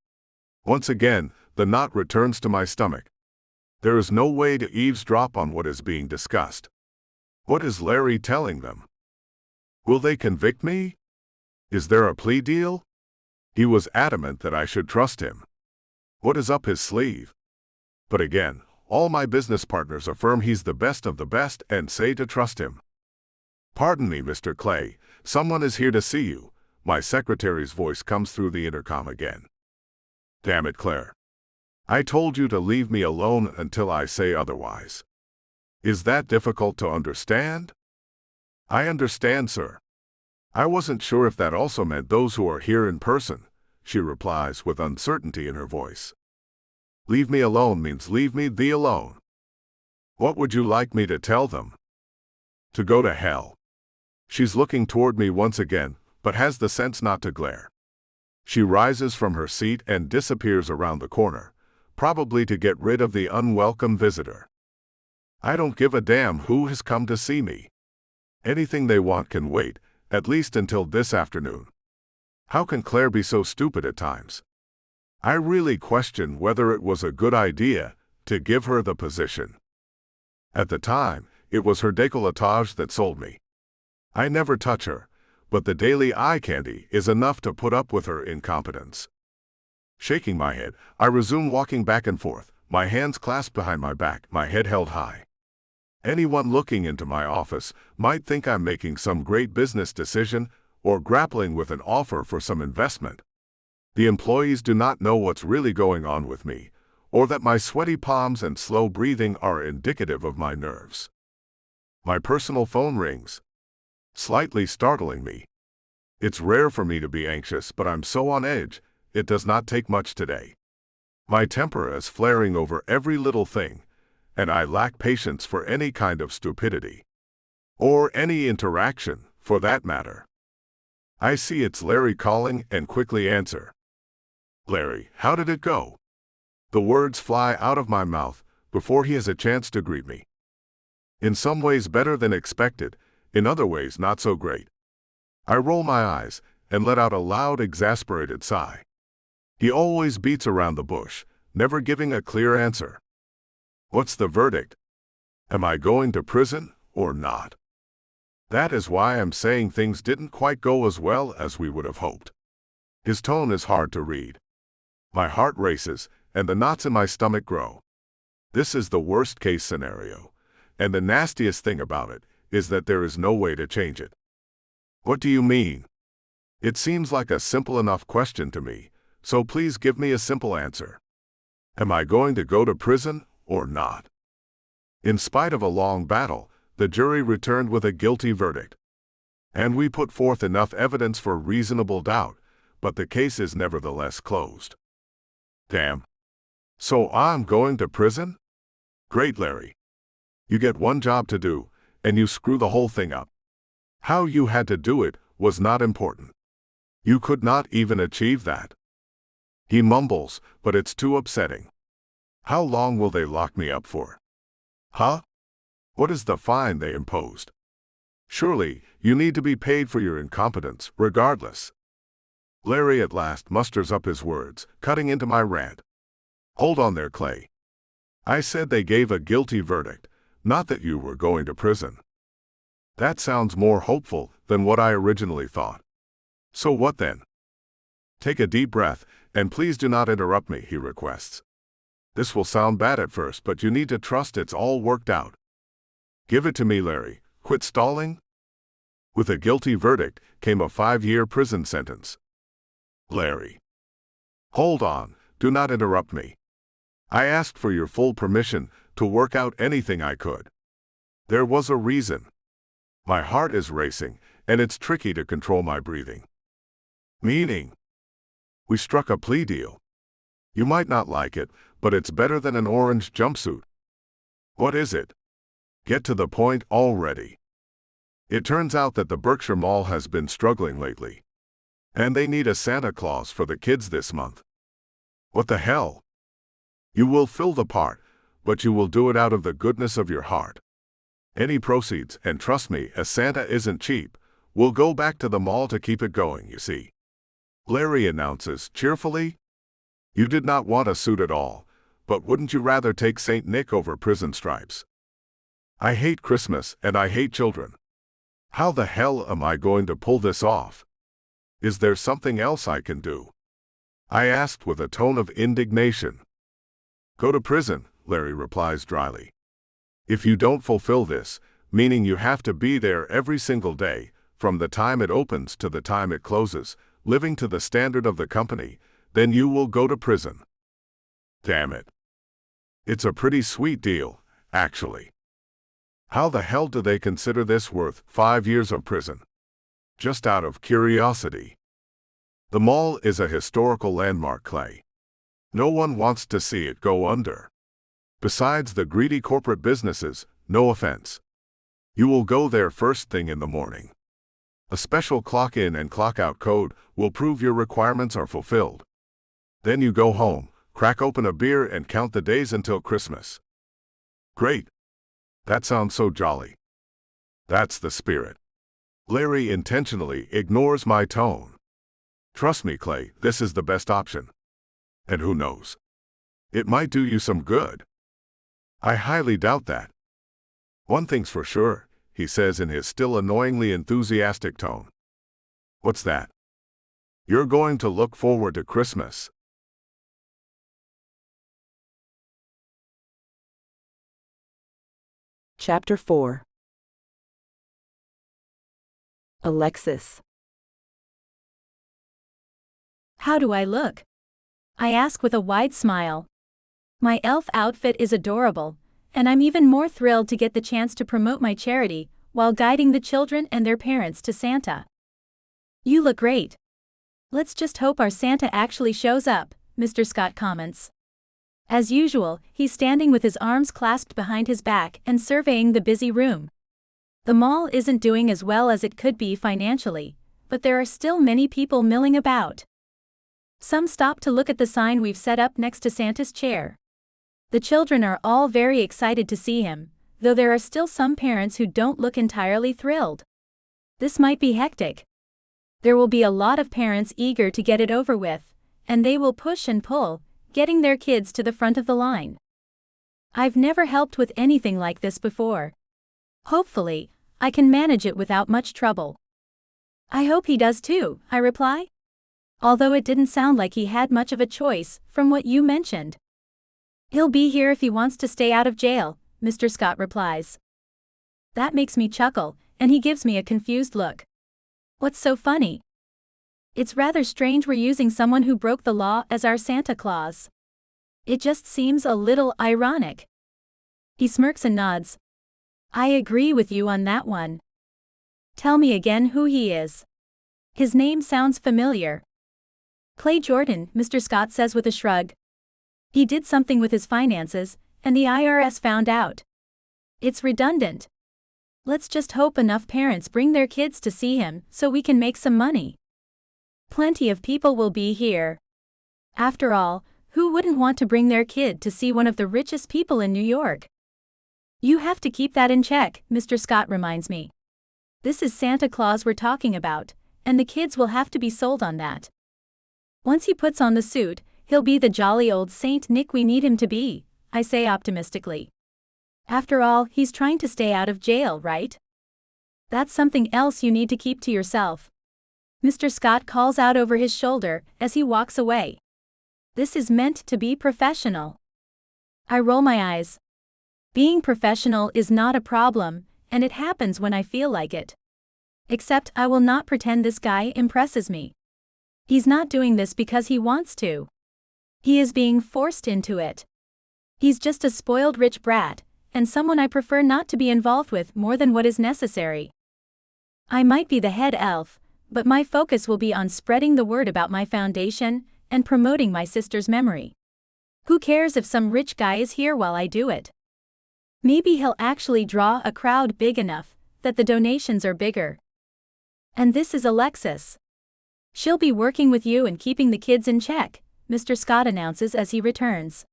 Once again, the knot returns to my stomach. There is no way to eavesdrop on what is being discussed. What is Larry telling them? Will they convict me? Is there a plea deal? He was adamant that I should trust him. What is up his sleeve? But again, all my business partners affirm he's the best of the best and say to trust him. Pardon me, Mr. Clay, someone is here to see you. My secretary's voice comes through the intercom again. Damn it, Claire. I told you to leave me alone until I say otherwise. Is that difficult to understand? I understand, sir. I wasn't sure if that also meant those who are here in person, she replies with uncertainty in her voice. Leave me alone means leave me the alone. What would you like me to tell them? To go to hell. She's looking toward me once again, but has the sense not to glare. She rises from her seat and disappears around the corner, probably to get rid of the unwelcome visitor. I don't give a damn who has come to see me. Anything they want can wait, at least until this afternoon. How can Claire be so stupid at times? I really question whether it was a good idea to give her the position. At the time, it was her décolletage that sold me. I never touch her, but the daily eye candy is enough to put up with her incompetence. Shaking my head, I resume walking back and forth, my hands clasped behind my back, my head held high. Anyone looking into my office might think I'm making some great business decision or grappling with an offer for some investment. The employees do not know what's really going on with me, or that my sweaty palms and slow breathing are indicative of my nerves. My personal phone rings, slightly startling me. It's rare for me to be anxious, but I'm so on edge, it does not take much today. My temper is flaring over every little thing, and I lack patience for any kind of stupidity. Or any interaction, for that matter. I see it's Larry calling and quickly answer. Larry, how did it go? The words fly out of my mouth before he has a chance to greet me. In some ways better than expected, in other ways not so great. I roll my eyes and let out a loud, exasperated sigh. He always beats around the bush, never giving a clear answer. What's the verdict? Am I going to prison or not? That is why I'm saying things didn't quite go as well as we would have hoped. His tone is hard to read. My heart races, and the knots in my stomach grow. This is the worst-case scenario, and the nastiest thing about it is that there is no way to change it. What do you mean? It seems like a simple enough question to me, so please give me a simple answer. Am I going to go to prison or not? In spite of a long battle, the jury returned with a guilty verdict. And we put forth enough evidence for reasonable doubt, but the case is nevertheless closed. Damn. So I'm going to prison? Great, Larry. You get one job to do, and you screw the whole thing up. How you had to do it was not important. You could not even achieve that. He mumbles, but it's too upsetting. How long will they lock me up for? Huh? What is the fine they imposed? Surely, you need to be paid for your incompetence, regardless. Larry at last musters up his words, cutting into my rant. Hold on there, Clay. I said they gave a guilty verdict, not that you were going to prison. That sounds more hopeful than what I originally thought. So what then? Take a deep breath, and please do not interrupt me, he requests. This will sound bad at first, but you need to trust it's all worked out. Give it to me, Larry. Quit stalling. With a guilty verdict came a 5-year prison sentence. Larry. Hold on, do not interrupt me. I asked for your full permission to work out anything I could. There was a reason. My heart is racing, and it's tricky to control my breathing. Meaning? We struck a plea deal. You might not like it, but it's better than an orange jumpsuit. What is it? Get to the point already. It turns out that the Berkshire Mall has been struggling lately. And they need a Santa Claus for the kids this month. What the hell? You will fill the part, but you will do it out of the goodness of your heart. Any proceeds, and trust me, a Santa isn't cheap, will go back to the mall to keep it going, you see. Larry announces cheerfully. You did not want a suit at all, but wouldn't you rather take St. Nick over prison stripes? I hate Christmas and I hate children. How the hell am I going to pull this off? Is there something else I can do? I asked with a tone of indignation. Go to prison, Larry replies dryly. If you don't fulfill this, meaning you have to be there every single day, from the time it opens to the time it closes, living to the standard of the company, then you will go to prison. Damn it. It's a pretty sweet deal, actually. How the hell do they consider this worth 5 years of prison? Just out of curiosity. The mall is a historical landmark, Clay. No one wants to see it go under. Besides the greedy corporate businesses, no offense. You will go there first thing in the morning. A special clock-in and clock-out code will prove your requirements are fulfilled. Then you go home, crack open a beer and count the days until Christmas. Great. That sounds so jolly. That's the spirit. Larry intentionally ignores my tone. Trust me, Clay, this is the best option. And who knows? It might do you some good. I highly doubt that. One thing's for sure, he says in his still annoyingly enthusiastic tone. What's that? You're going to look forward to Christmas. Chapter 4. Alexis. How do I look? I ask with a wide smile. My elf outfit is adorable, and I'm even more thrilled to get the chance to promote my charity while guiding the children and their parents to Santa. You look great. Let's just hope our Santa actually shows up, Mr. Scott comments. As usual, he's standing with his arms clasped behind his back and surveying the busy room. The mall isn't doing as well as it could be financially, but there are still many people milling about. Some stop to look at the sign we've set up next to Santa's chair. The children are all very excited to see him, though there are still some parents who don't look entirely thrilled. This might be hectic. There will be a lot of parents eager to get it over with, and they will push and pull, getting their kids to the front of the line. I've never helped with anything like this before. Hopefully, I can manage it without much trouble. I hope he does too, I reply. Although it didn't sound like he had much of a choice, from what you mentioned. He'll be here if he wants to stay out of jail, Mr. Scott replies. That makes me chuckle, and he gives me a confused look. What's so funny? It's rather strange we're using someone who broke the law as our Santa Claus. It just seems a little ironic. He smirks and nods. I agree with you on that one. Tell me again who he is. His name sounds familiar. Clay Jordan, Mr. Scott says with a shrug. He did something with his finances, and the IRS found out. It's redundant. Let's just hope enough parents bring their kids to see him so we can make some money. Plenty of people will be here. After all, who wouldn't want to bring their kid to see one of the richest people in New York? You have to keep that in check, Mr. Scott reminds me. This is Santa Claus we're talking about, and the kids will have to be sold on that. Once he puts on the suit, he'll be the jolly old Saint Nick we need him to be, I say optimistically. After all, he's trying to stay out of jail, right? That's something else you need to keep to yourself. Mr. Scott calls out over his shoulder as he walks away. This is meant to be professional. I roll my eyes. Being professional is not a problem, and it happens when I feel like it. Except I will not pretend this guy impresses me. He's not doing this because he wants to. He is being forced into it. He's just a spoiled rich brat, and someone I prefer not to be involved with more than what is necessary. I might be the head elf, but my focus will be on spreading the word about my foundation and promoting my sister's memory. Who cares if some rich guy is here while I do it? Maybe he'll actually draw a crowd big enough that the donations are bigger. And this is Alexis. She'll be working with you and keeping the kids in check, Mr. Scott announces as he returns.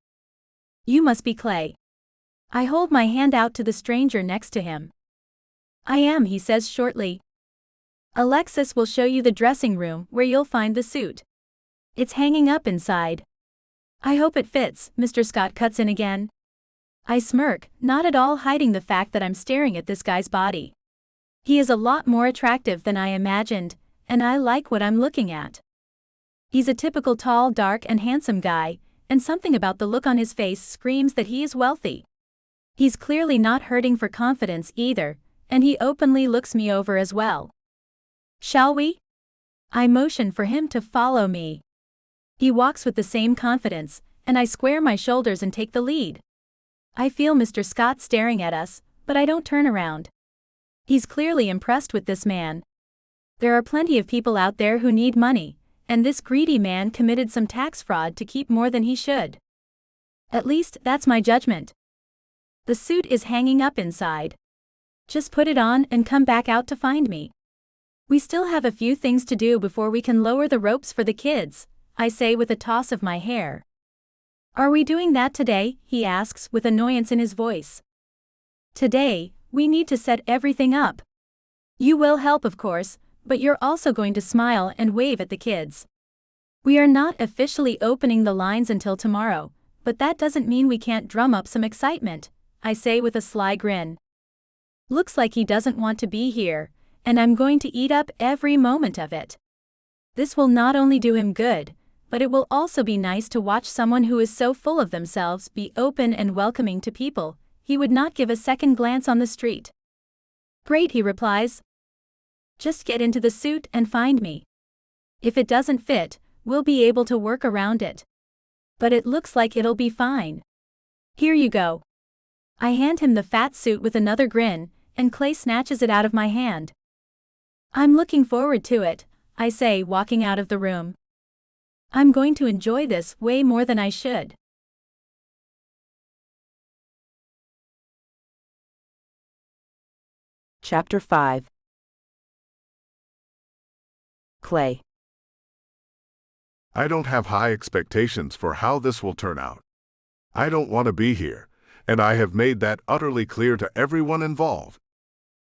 You must be Clay. I hold my hand out to the stranger next to him. I am, he says shortly. Alexis will show you the dressing room where you'll find the suit. It's hanging up inside. I hope it fits, Mr. Scott cuts in again. I smirk, not at all hiding the fact that I'm staring at this guy's body. He is a lot more attractive than I imagined, and I like what I'm looking at. He's a typical tall, dark, and handsome guy, and something about the look on his face screams that he is wealthy. He's clearly not hurting for confidence either, and he openly looks me over as well. Shall we? I motion for him to follow me. He walks with the same confidence, and I square my shoulders and take the lead. I feel Mr. Scott staring at us, but I don't turn around. He's clearly impressed with this man. There are plenty of people out there who need money, and this greedy man committed some tax fraud to keep more than he should. At least, that's my judgment. The suit is hanging up inside. Just put it on and come back out to find me. We still have a few things to do before we can lower the ropes for the kids, I say with a toss of my hair. Are we doing that today? He asks with annoyance in his voice. Today, we need to set everything up. You will help, of course, but you're also going to smile and wave at the kids. We are not officially opening the lines until tomorrow, but that doesn't mean we can't drum up some excitement, I say with a sly grin. Looks like he doesn't want to be here, and I'm going to eat up every moment of it. This will not only do him good, but it will also be nice to watch someone who is so full of themselves be open and welcoming to people, he would not give a second glance on the street. Great, he replies. Just get into the suit and find me. If it doesn't fit, we'll be able to work around it. But it looks like it'll be fine. Here you go. I hand him the fat suit with another grin, and Clay snatches it out of my hand. I'm looking forward to it, I say, walking out of the room. I'm going to enjoy this way more than I should. Chapter 5. Clay. I don't have high expectations for how this will turn out. I don't want to be here, and I have made that utterly clear to everyone involved.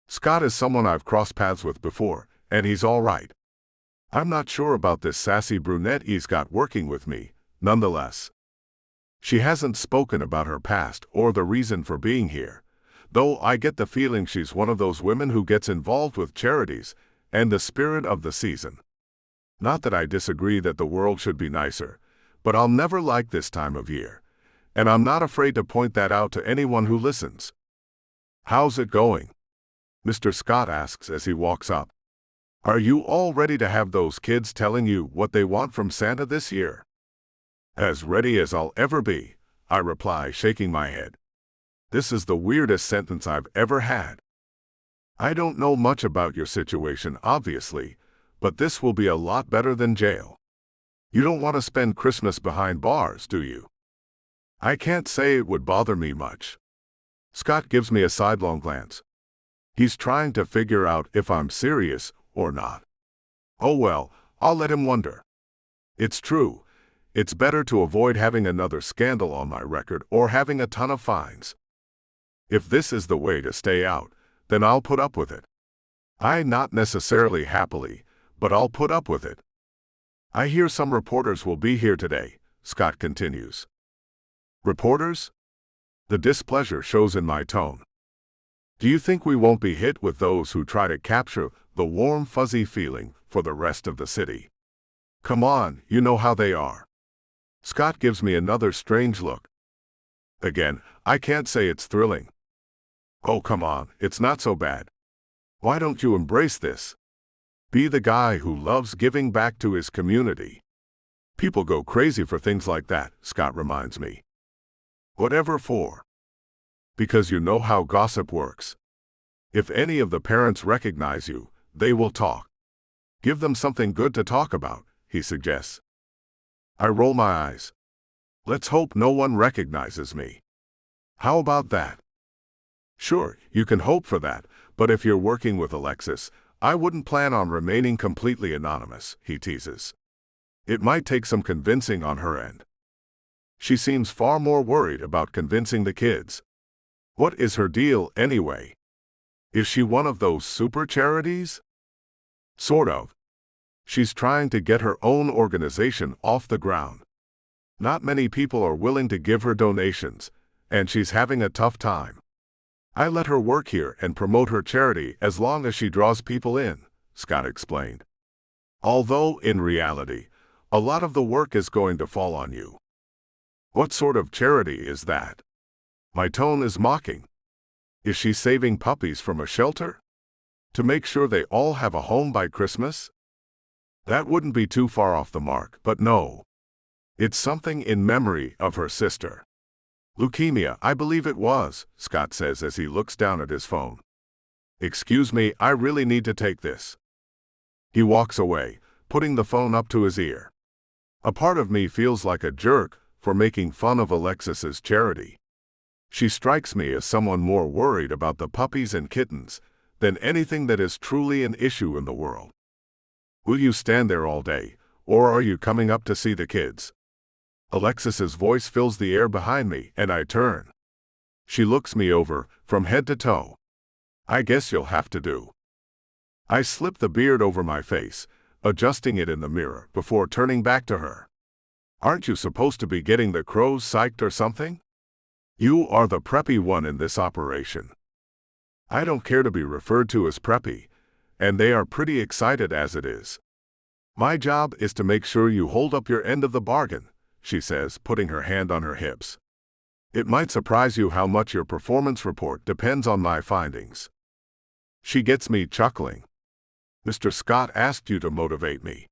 Scott is someone I've crossed paths with before, and he's all right. I'm not sure about this sassy brunette he's got working with me, nonetheless. She hasn't spoken about her past or the reason for being here, though I get the feeling she's one of those women who gets involved with charities and the spirit of the season. Not that I disagree that the world should be nicer, but I'll never like this time of year, and I'm not afraid to point that out to anyone who listens. How's it going? Mr. Scott asks as he walks up. Are you all ready to have those kids telling you what they want from Santa this year? As ready as I'll ever be, I reply, shaking my head. This is the weirdest sentence I've ever had. I don't know much about your situation, obviously, but this will be a lot better than jail. You don't want to spend Christmas behind bars, do you? I can't say it would bother me much. Scott gives me a sidelong glance. He's trying to figure out if I'm serious or not. Oh well, I'll let him wonder. It's true. It's better to avoid having another scandal on my record or having a ton of fines. If this is the way to stay out, then I'll put up with it. Not necessarily happily, but I'll put up with it. I hear some reporters will be here today, Scott continues. Reporters? The displeasure shows in my tone. Do you think we won't be hit with those who try to capture the warm, fuzzy feeling for the rest of the city? Come on, you know how they are. Scott gives me another strange look. Again, I can't say it's thrilling. Oh, come on, it's not so bad. Why don't you embrace this? Be the guy who loves giving back to his community. People go crazy for things like that, Scott reminds me. Whatever for? Because you know how gossip works. If any of the parents recognize you, they will talk. Give them something good to talk about, he suggests. I roll my eyes. Let's hope no one recognizes me. How about that? Sure, you can hope for that, but if you're working with Alexis, I wouldn't plan on remaining completely anonymous, he teases. It might take some convincing on her end. She seems far more worried about convincing the kids. What is her deal, anyway? Is she one of those super charities? Sort of. She's trying to get her own organization off the ground. Not many people are willing to give her donations, and she's having a tough time. I let her work here and promote her charity as long as she draws people in, Scott explained. Although, in reality, a lot of the work is going to fall on you. What sort of charity is that? My tone is mocking. Is she saving puppies from a shelter? To make sure they all have a home by Christmas? That wouldn't be too far off the mark, but no. It's something in memory of her sister. Leukemia, I believe it was, Scott says as he looks down at his phone. Excuse me, I really need to take this. He walks away, putting the phone up to his ear. A part of me feels like a jerk for making fun of Alexis's charity. She strikes me as someone more worried about the puppies and kittens than anything that is truly an issue in the world. Will you stand there all day, or are you coming up to see the kids? Alexis's voice fills the air behind me, and I turn. She looks me over, from head to toe. I guess you'll have to do. I slip the beard over my face, adjusting it in the mirror before turning back to her. Aren't you supposed to be getting the crows psyched or something? You are the preppy one in this operation. I don't care to be referred to as preppy, and they are pretty excited as it is. My job is to make sure you hold up your end of the bargain, she says, putting her hand on her hips. It might surprise you how much your performance report depends on my findings. She gets me chuckling. Mr. Scott asked you to motivate me.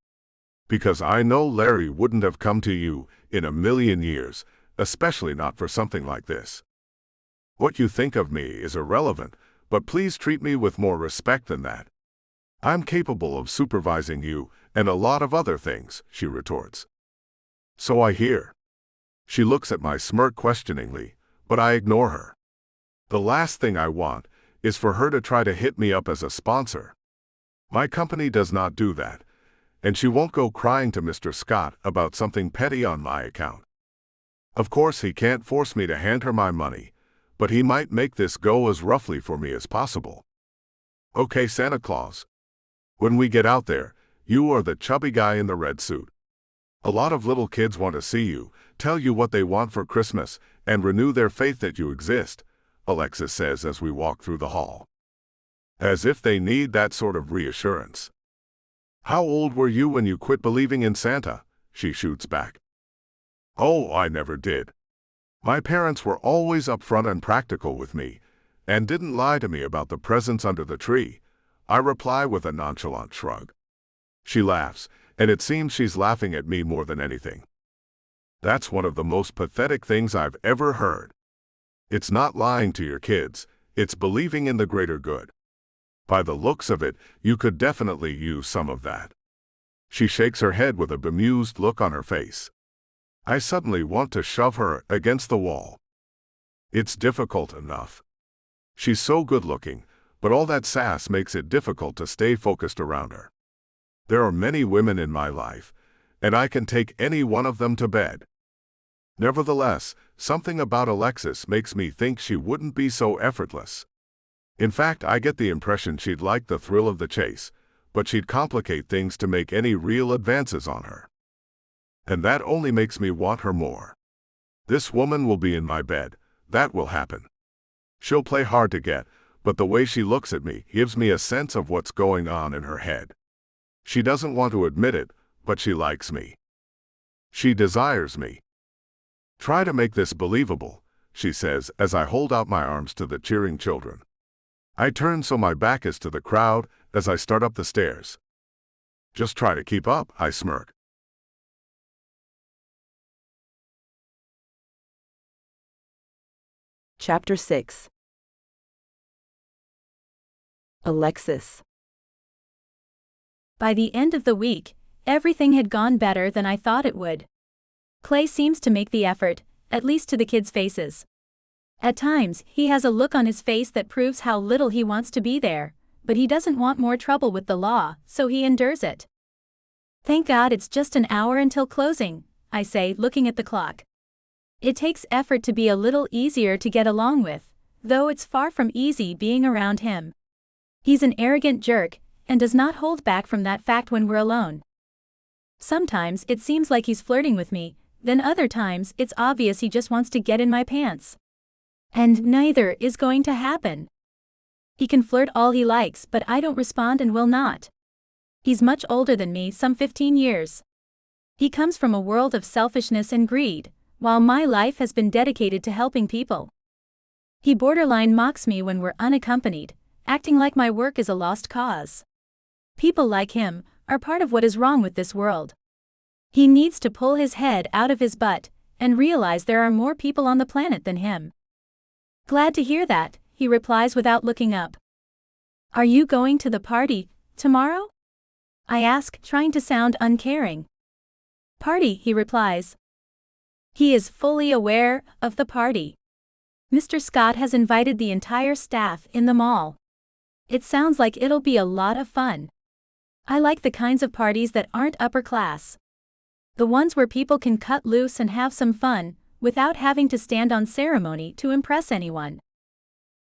Because I know Larry wouldn't have come to you in a million years, especially not for something like this. What you think of me is irrelevant, but please treat me with more respect than that. I'm capable of supervising you and a lot of other things, she retorts. So I hear. She looks at my smirk questioningly, but I ignore her. The last thing I want is for her to try to hit me up as a sponsor. My company does not do that, and she won't go crying to Mr. Scott about something petty on my account. Of course, he can't force me to hand her my money, but he might make this go as roughly for me as possible. Okay, Santa Claus. When we get out there, you are the chubby guy in the red suit. A lot of little kids want to see you, tell you what they want for Christmas, and renew their faith that you exist, Alexis says as we walk through the hall. As if they need that sort of reassurance. How old were you when you quit believing in Santa? She shoots back. Oh, I never did. My parents were always upfront and practical with me, and didn't lie to me about the presents under the tree, I reply with a nonchalant shrug. She laughs, and it seems she's laughing at me more than anything. That's one of the most pathetic things I've ever heard. It's not lying to your kids, it's believing in the greater good. By the looks of it, you could definitely use some of that. She shakes her head with a bemused look on her face. I suddenly want to shove her against the wall. It's difficult enough. She's so good-looking, but all that sass makes it difficult to stay focused around her. There are many women in my life, and I can take any one of them to bed. Nevertheless, something about Alexis makes me think she wouldn't be so effortless. In fact, I get the impression she'd like the thrill of the chase, but she'd complicate things to make any real advances on her. And that only makes me want her more. This woman will be in my bed, that will happen. She'll play hard to get, but the way she looks at me gives me a sense of what's going on in her head. She doesn't want to admit it, but she likes me. She desires me. Try to make this believable, she says as I hold out my arms to the cheering children. I turn so my back is to the crowd as I start up the stairs. Just try to keep up, I smirk. Chapter 6. Alexis. By the end of the week, everything had gone better than I thought it would. Clay seems to make the effort, at least to the kids' faces. At times, he has a look on his face that proves how little he wants to be there, but he doesn't want more trouble with the law, so he endures it. Thank God it's just an hour until closing, I say, looking at the clock. It takes effort to be a little easier to get along with, though it's far from easy being around him. He's an arrogant jerk, and does not hold back from that fact when we're alone. Sometimes it seems like he's flirting with me, then other times it's obvious he just wants to get in my pants. And neither is going to happen. He can flirt all he likes, but I don't respond and will not. He's much older than me, some 15 years. He comes from a world of selfishness and greed, while my life has been dedicated to helping people. He borderline mocks me when we're unaccompanied, acting like my work is a lost cause. People like him are part of what is wrong with this world. He needs to pull his head out of his butt and realize there are more people on the planet than him. Glad to hear that, he replies without looking up. Are you going to the party tomorrow? I ask, trying to sound uncaring. Party, he replies. He is fully aware of the party. Mr. Scott has invited the entire staff in the mall. It sounds like it'll be a lot of fun. I like the kinds of parties that aren't upper class. The ones where people can cut loose and have some fun, without having to stand on ceremony to impress anyone.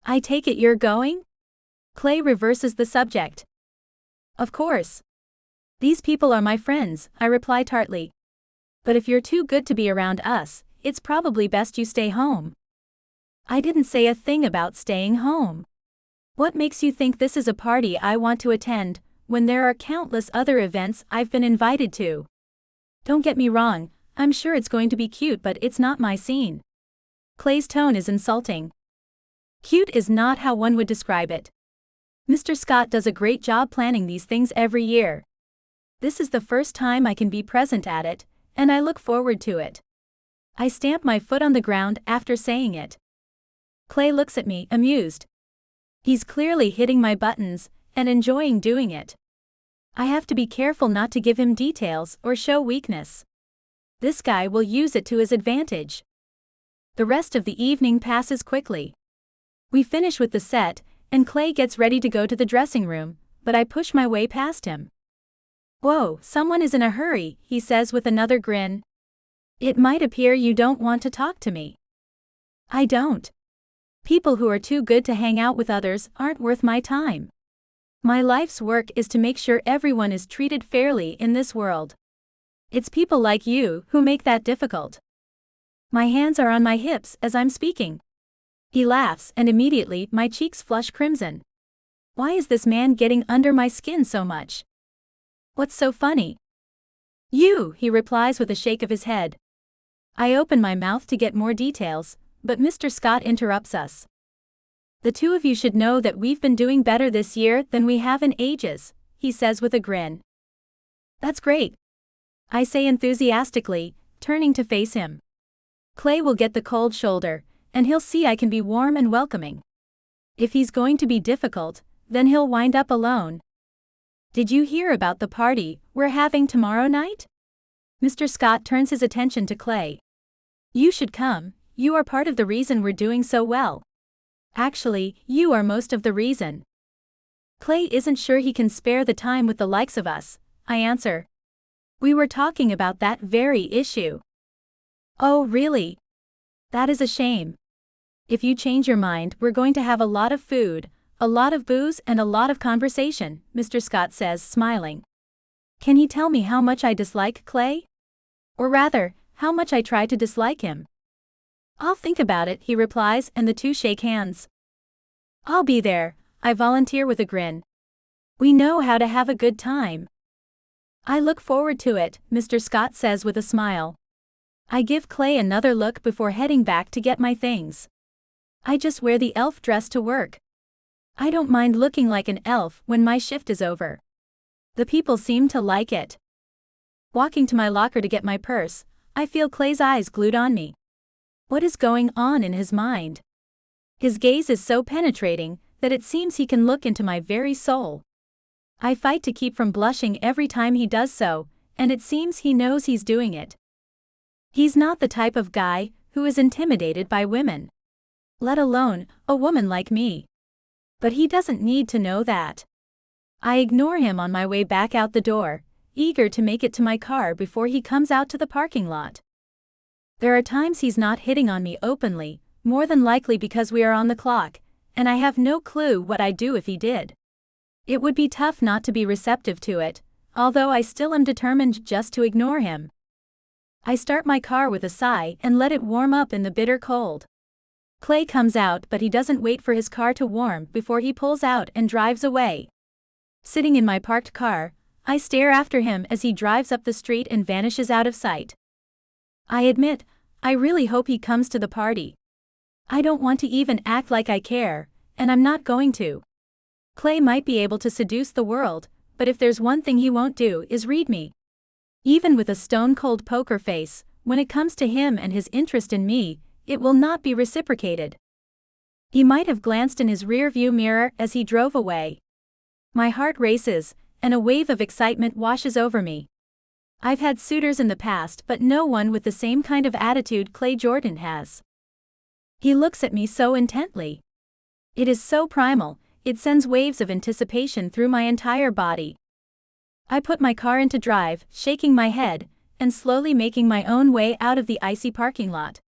I take it you're going? Clay reverses the subject. Of course. These people are my friends, I reply tartly. But if you're too good to be around us, it's probably best you stay home. I didn't say a thing about staying home. What makes you think this is a party I want to attend, when there are countless other events I've been invited to? Don't get me wrong, I'm sure it's going to be cute, but it's not my scene. Clay's tone is insulting. Cute is not how one would describe it. Mr. Scott does a great job planning these things every year. This is the first time I can be present at it, and I look forward to it. I stamp my foot on the ground after saying it. Clay looks at me, amused. He's clearly hitting my buttons, and enjoying doing it. I have to be careful not to give him details or show weakness. This guy will use it to his advantage. The rest of the evening passes quickly. We finish with the set, and Clay gets ready to go to the dressing room, but I push my way past him. "Whoa, someone is in a hurry," he says with another grin. "It might appear you don't want to talk to me." I don't. People who are too good to hang out with others aren't worth my time. My life's work is to make sure everyone is treated fairly in this world. It's people like you who make that difficult. My hands are on my hips as I'm speaking. He laughs, and immediately my cheeks flush crimson. Why is this man getting under my skin so much? What's so funny? You, he replies with a shake of his head. I open my mouth to get more details, but Mr. Scott interrupts us. "The two of you should know that we've been doing better this year than we have in ages," he says with a grin. "That's great," I say enthusiastically, turning to face him. Clay will get the cold shoulder, and he'll see I can be warm and welcoming. If he's going to be difficult, then he'll wind up alone. "Did you hear about the party we're having tomorrow night?" Mr. Scott turns his attention to Clay. "You should come, you are part of the reason we're doing so well. Actually, you are most of the reason." Clay isn't sure he can spare the time with the likes of us, I answer. "We were talking about that very issue." "Oh, really? That is a shame. If you change your mind, we're going to have a lot of food, a lot of booze, and a lot of conversation," Mr. Scott says, smiling. Can he tell me how much I dislike Clay? Or rather, how much I try to dislike him? "I'll think about it," he replies, and the two shake hands. "I'll be there," I volunteer with a grin. "We know how to have a good time." "I look forward to it," Mr. Scott says with a smile. I give Clay another look before heading back to get my things. I just wear the elf dress to work. I don't mind looking like an elf when my shift is over. The people seem to like it. Walking to my locker to get my purse, I feel Clay's eyes glued on me. What is going on in his mind? His gaze is so penetrating that it seems he can look into my very soul. I fight to keep from blushing every time he does so, and it seems he knows he's doing it. He's not the type of guy who is intimidated by women. Let alone a woman like me. But he doesn't need to know that. I ignore him on my way back out the door, eager to make it to my car before he comes out to the parking lot. There are times he's not hitting on me openly, more than likely because we are on the clock, and I have no clue what I'd do if he did. It would be tough not to be receptive to it, although I still am determined just to ignore him. I start my car with a sigh and let it warm up in the bitter cold. Clay comes out, but he doesn't wait for his car to warm before he pulls out and drives away. Sitting in my parked car, I stare after him as he drives up the street and vanishes out of sight. I admit, I really hope he comes to the party. I don't want to even act like I care, and I'm not going to. Clay might be able to seduce the world, but if there's one thing he won't do is read me. Even with a stone-cold poker face, when it comes to him and his interest in me, it will not be reciprocated. He might have glanced in his rear-view mirror as he drove away. My heart races, and a wave of excitement washes over me. I've had suitors in the past, but no one with the same kind of attitude Clay Jordan has. He looks at me so intently. It is so primal, it sends waves of anticipation through my entire body. I put my car into drive, shaking my head, and slowly making my own way out of the icy parking lot.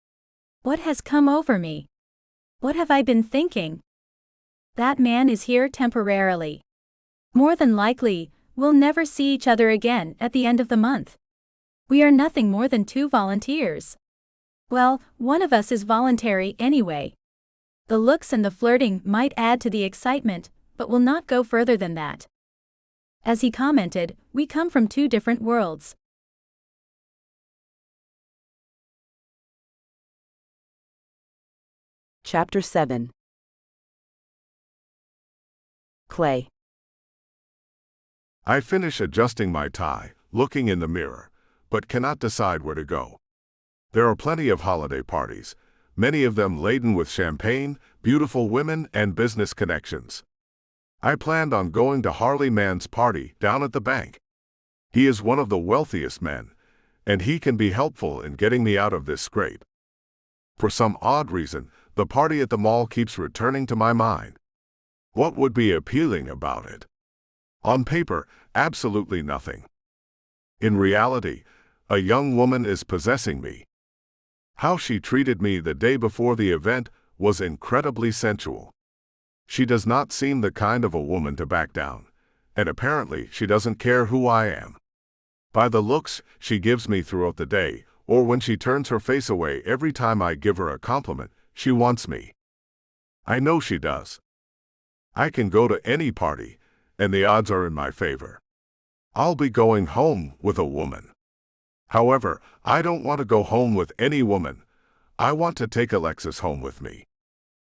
What has come over me? What have I been thinking? That man is here temporarily. More than likely, we'll never see each other again at the end of the month. We are nothing more than two volunteers. Well, one of us is voluntary anyway. The looks and the flirting might add to the excitement, but will not go further than that. As he commented, we come from two different worlds. Chapter 7. Clay. I finish adjusting my tie, looking in the mirror, but cannot decide where to go. There are plenty of holiday parties, many of them laden with champagne, beautiful women, and business connections. I planned on going to Harley Mann's party down at the bank. He is one of the wealthiest men, and he can be helpful in getting me out of this scrape. For some odd reason, the party at the mall keeps returning to my mind. What would be appealing about it? On paper, absolutely nothing. In reality, a young woman is possessing me. How she treated me the day before the event was incredibly sensual. She does not seem the kind of a woman to back down, and apparently she doesn't care who I am. By the looks she gives me throughout the day, or when she turns her face away every time I give her a compliment, she wants me. I know she does. I can go to any party, and the odds are in my favor. I'll be going home with a woman. However, I don't want to go home with any woman. I want to take Alexis home with me.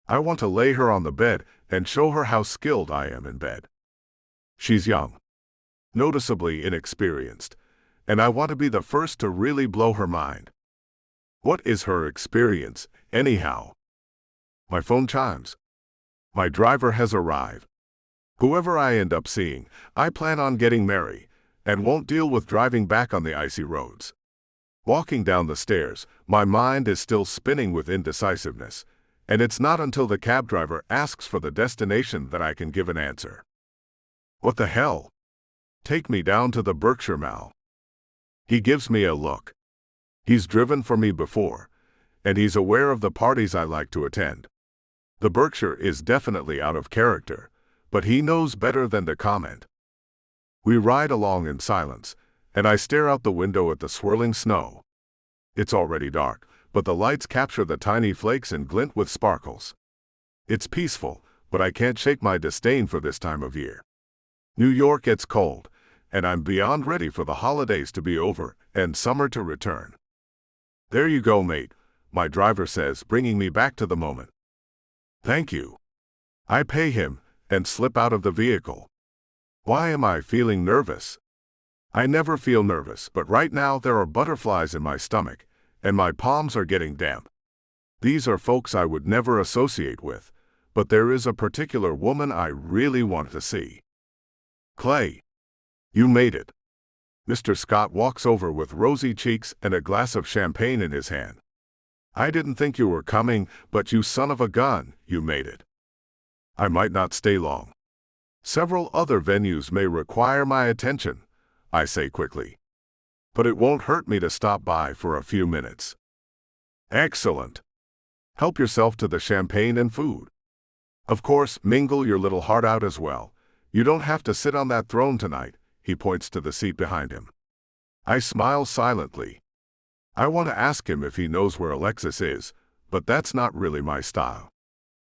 I want to lay her on the bed and show her how skilled I am in bed. She's young, noticeably inexperienced, and I want to be the first to really blow her mind. What is her experience, anyhow? My phone chimes. My driver has arrived. Whoever I end up seeing, I plan on getting married, and won't deal with driving back on the icy roads. Walking down the stairs, my mind is still spinning with indecisiveness, and it's not until the cab driver asks for the destination that I can give an answer. What the hell? Take me down to the Berkshire Mall. He gives me a look. He's driven for me before, and he's aware of the parties I like to attend. The Berkshire is definitely out of character, but he knows better than to comment. We ride along in silence, and I stare out the window at the swirling snow. It's already dark, but the lights capture the tiny flakes and glint with sparkles. It's peaceful, but I can't shake my disdain for this time of year. New York gets cold, and I'm beyond ready for the holidays to be over and summer to return. There you go, mate, my driver says, bringing me back to the moment. Thank you. I pay him and slip out of the vehicle. Why am I feeling nervous? I never feel nervous, but right now there are butterflies in my stomach, and my palms are getting damp. These are folks I would never associate with, but there is a particular woman I really want to see. Clay. You made it. Mr. Scott walks over with rosy cheeks and a glass of champagne in his hand. I didn't think you were coming, but you son of a gun, you made it. I might not stay long. Several other venues may require my attention, I say quickly. But it won't hurt me to stop by for a few minutes. Excellent. Help yourself to the champagne and food. Of course, mingle your little heart out as well. You don't have to sit on that throne tonight, he points to the seat behind him. I smile silently. I want to ask him if he knows where Alexis is, but that's not really my style.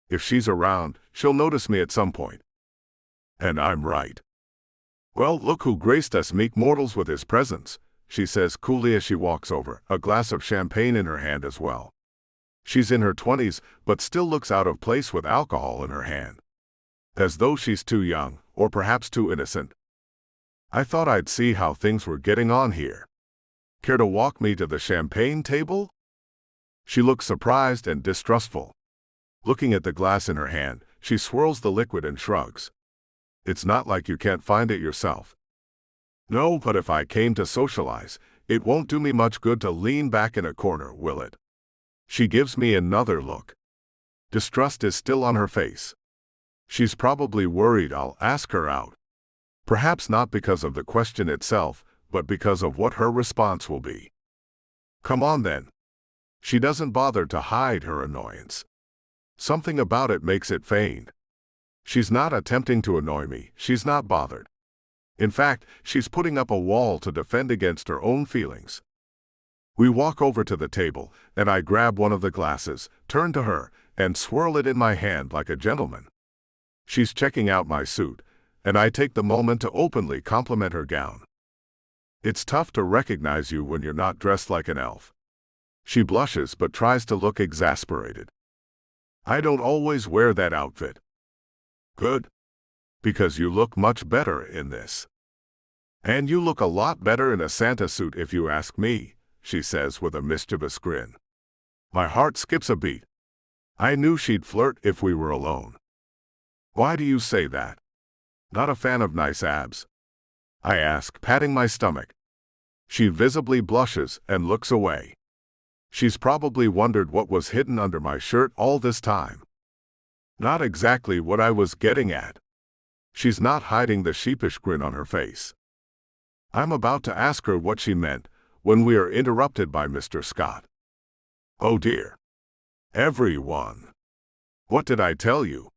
If she's around, she'll notice me at some point. And I'm right. Well, look who graced us meek mortals with his presence, she says coolly as she walks over, a glass of champagne in her hand as well. She's in her 20s, but still looks out of place with alcohol in her hand. As though she's too young, or perhaps too innocent. I thought I'd see how things were getting on here. Care to walk me to the champagne table? She looks surprised and distrustful. Looking at the glass in her hand, she swirls the liquid and shrugs. It's not like you can't find it yourself. No, but if I came to socialize, it won't do me much good to lean back in a corner, will it? She gives me another look. Distrust is still on her face. She's probably worried I'll ask her out. Perhaps not because of the question itself, but because of what her response will be. Come on then. She doesn't bother to hide her annoyance. Something about it makes it feigned. She's not attempting to annoy me, she's not bothered. In fact, she's putting up a wall to defend against her own feelings. We walk over to the table, and I grab one of the glasses, turn to her, and swirl it in my hand like a gentleman. She's checking out my suit, and I take the moment to openly compliment her gown. It's tough to recognize you when you're not dressed like an elf. She blushes but tries to look exasperated. I don't always wear that outfit. Good. Because you look much better in this. And you look a lot better in a Santa suit if you ask me, she says with a mischievous grin. My heart skips a beat. I knew she'd flirt if we were alone. Why do you say that? Not a fan of nice abs? I ask, patting my stomach. She visibly blushes and looks away. She's probably wondered what was hidden under my shirt all this time. Not exactly what I was getting at. She's not hiding the sheepish grin on her face. I'm about to ask her what she meant when we are interrupted by Mr. Scott. Oh dear. Everyone. What did I tell you?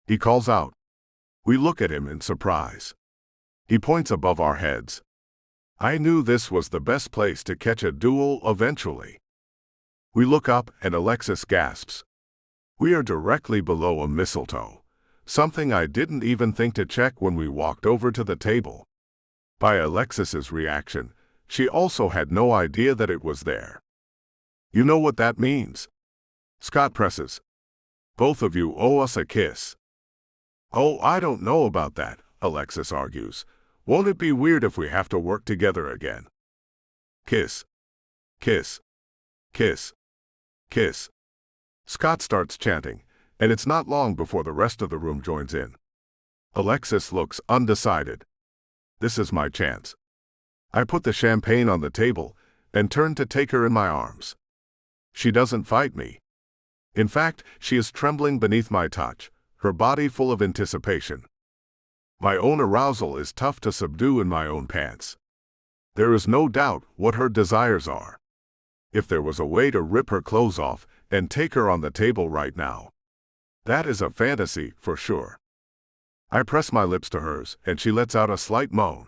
He calls out. We look at him in surprise. He points above our heads. I knew this was the best place to catch a duel eventually. We look up and Alexis gasps. We are directly below a mistletoe, something I didn't even think to check when we walked over to the table. By Alexis's reaction, she also had no idea that it was there. You know what that means? Scott presses. Both of you owe us a kiss. Oh, I don't know about that, Alexis argues. Won't it be weird if we have to work together again? Kiss. Kiss. Kiss. Kiss. Scott starts chanting, and it's not long before the rest of the room joins in. Alexis looks undecided. This is my chance. I put the champagne on the table and turn to take her in my arms. She doesn't fight me. In fact, she is trembling beneath my touch, her body full of anticipation. My own arousal is tough to subdue in my own pants. There is no doubt what her desires are. If there was a way to rip her clothes off and take her on the table right now. That is a fantasy for sure. I press my lips to hers and she lets out a slight moan.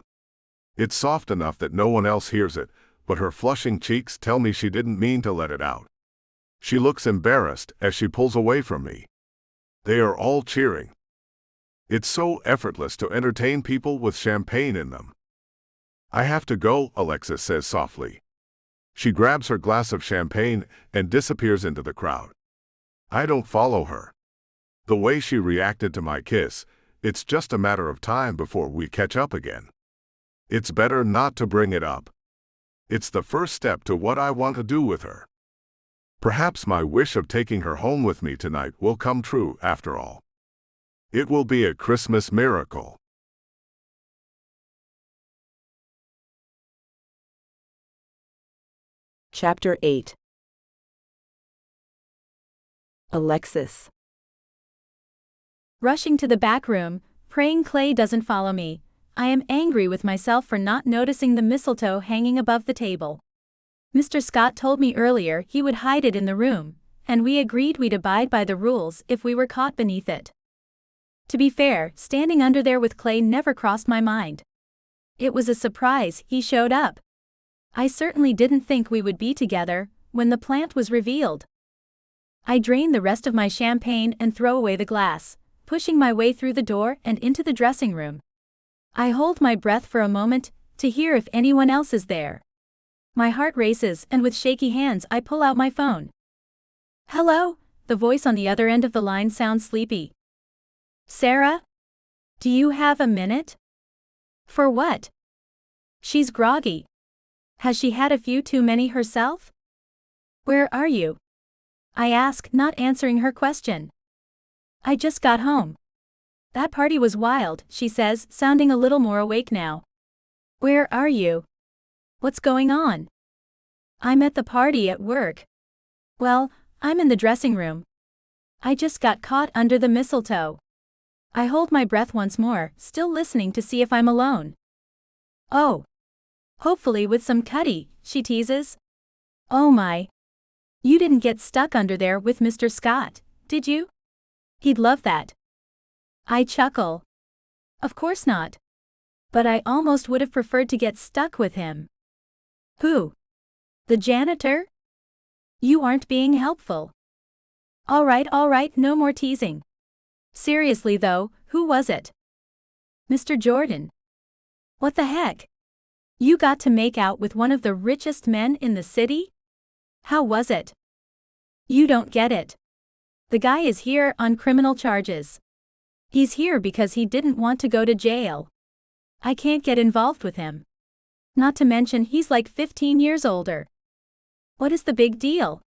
It's soft enough that no one else hears it, but her flushing cheeks tell me she didn't mean to let it out. She looks embarrassed as she pulls away from me. They are all cheering. It's so effortless to entertain people with champagne in them. I have to go, Alexis says softly. She grabs her glass of champagne and disappears into the crowd. I don't follow her. The way she reacted to my kiss, it's just a matter of time before we catch up again. It's better not to bring it up. It's the first step to what I want to do with her. Perhaps my wish of taking her home with me tonight will come true after all. It will be a Christmas miracle. Chapter 8. Alexis. Rushing to the back room, praying Clay doesn't follow me. I am angry with myself for not noticing the mistletoe hanging above the table. Mr. Scott told me earlier he would hide it in the room, and we agreed we'd abide by the rules if we were caught beneath it. To be fair, standing under there with Clay never crossed my mind. It was a surprise he showed up. I certainly didn't think we would be together when the plant was revealed. I drain the rest of my champagne and throw away the glass, pushing my way through the door and into the dressing room. I hold my breath for a moment to hear if anyone else is there. My heart races and with shaky hands I pull out my phone. Hello? The voice on the other end of the line sounds sleepy. Sarah? Do you have a minute? For what? She's groggy. Has she had a few too many herself? Where are you? I ask, not answering her question. I just got home. That party was wild, she says, sounding a little more awake now. Where are you? What's going on? I'm at the party at work. Well, I'm in the dressing room. I just got caught under the mistletoe. I hold my breath once more, still listening to see if I'm alone. Oh. Hopefully with some cutty, she teases. Oh my. You didn't get stuck under there with Mr. Scott, did you? He'd love that. I chuckle. Of course not. But I almost would have preferred to get stuck with him. Who? The janitor? You aren't being helpful. All right, no more teasing. Seriously though, who was it? Mr. Jordan. What the heck? You got to make out with one of the richest men in the city? How was it? You don't get it. The guy is here on criminal charges. He's here because he didn't want to go to jail. I can't get involved with him. Not to mention he's like 15 years older. What is the big deal?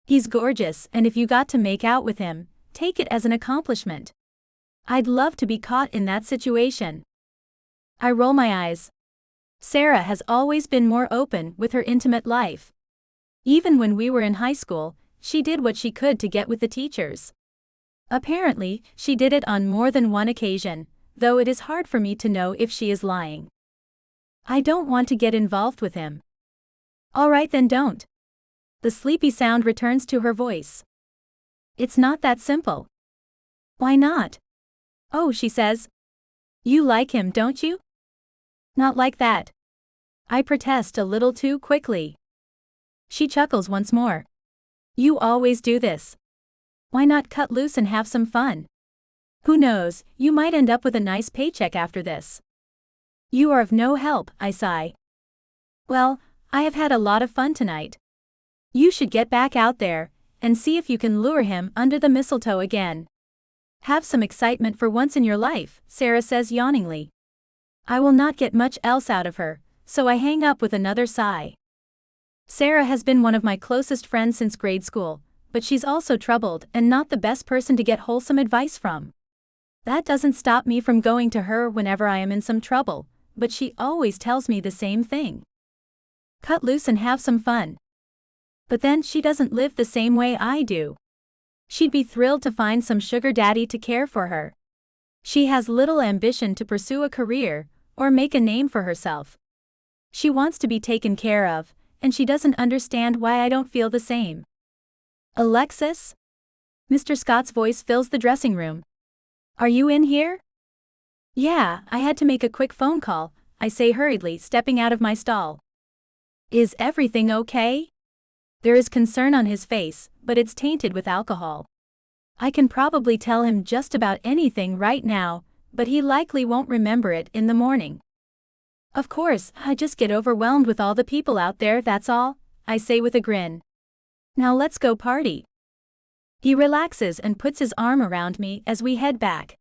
He's gorgeous, and if you got to make out with him, take it as an accomplishment. I'd love to be caught in that situation. I roll my eyes. Sarah has always been more open with her intimate life. Even when we were in high school, she did what she could to get with the teachers. Apparently, she did it on more than one occasion, though it is hard for me to know if she is lying. I don't want to get involved with him. All right, then don't. The sleepy sound returns to her voice. It's not that simple. Why not? Oh, she says. You like him, don't you? Not like that. I protest a little too quickly. She chuckles once more. You always do this. Why not cut loose and have some fun? Who knows, you might end up with a nice paycheck after this. You are of no help, I sigh. Well, I have had a lot of fun tonight. You should get back out there and see if you can lure him under the mistletoe again. Have some excitement for once in your life, Sarah says yawningly. I will not get much else out of her, so I hang up with another sigh. Sarah has been one of my closest friends since grade school, but she's also troubled and not the best person to get wholesome advice from. That doesn't stop me from going to her whenever I am in some trouble, but she always tells me the same thing. Cut loose and have some fun. But then she doesn't live the same way I do. She'd be thrilled to find some sugar daddy to care for her. She has little ambition to pursue a career or make a name for herself. She wants to be taken care of, and she doesn't understand why I don't feel the same. Alexis? Mr. Scott's voice fills the dressing room. Are you in here? Yeah, I had to make a quick phone call, I say hurriedly, stepping out of my stall. Is everything okay? There is concern on his face, but it's tainted with alcohol. I can probably tell him just about anything right now, but he likely won't remember it in the morning. Of course, I just get overwhelmed with all the people out there, that's all, I say with a grin. Now let's go party. He relaxes and puts his arm around me as we head back.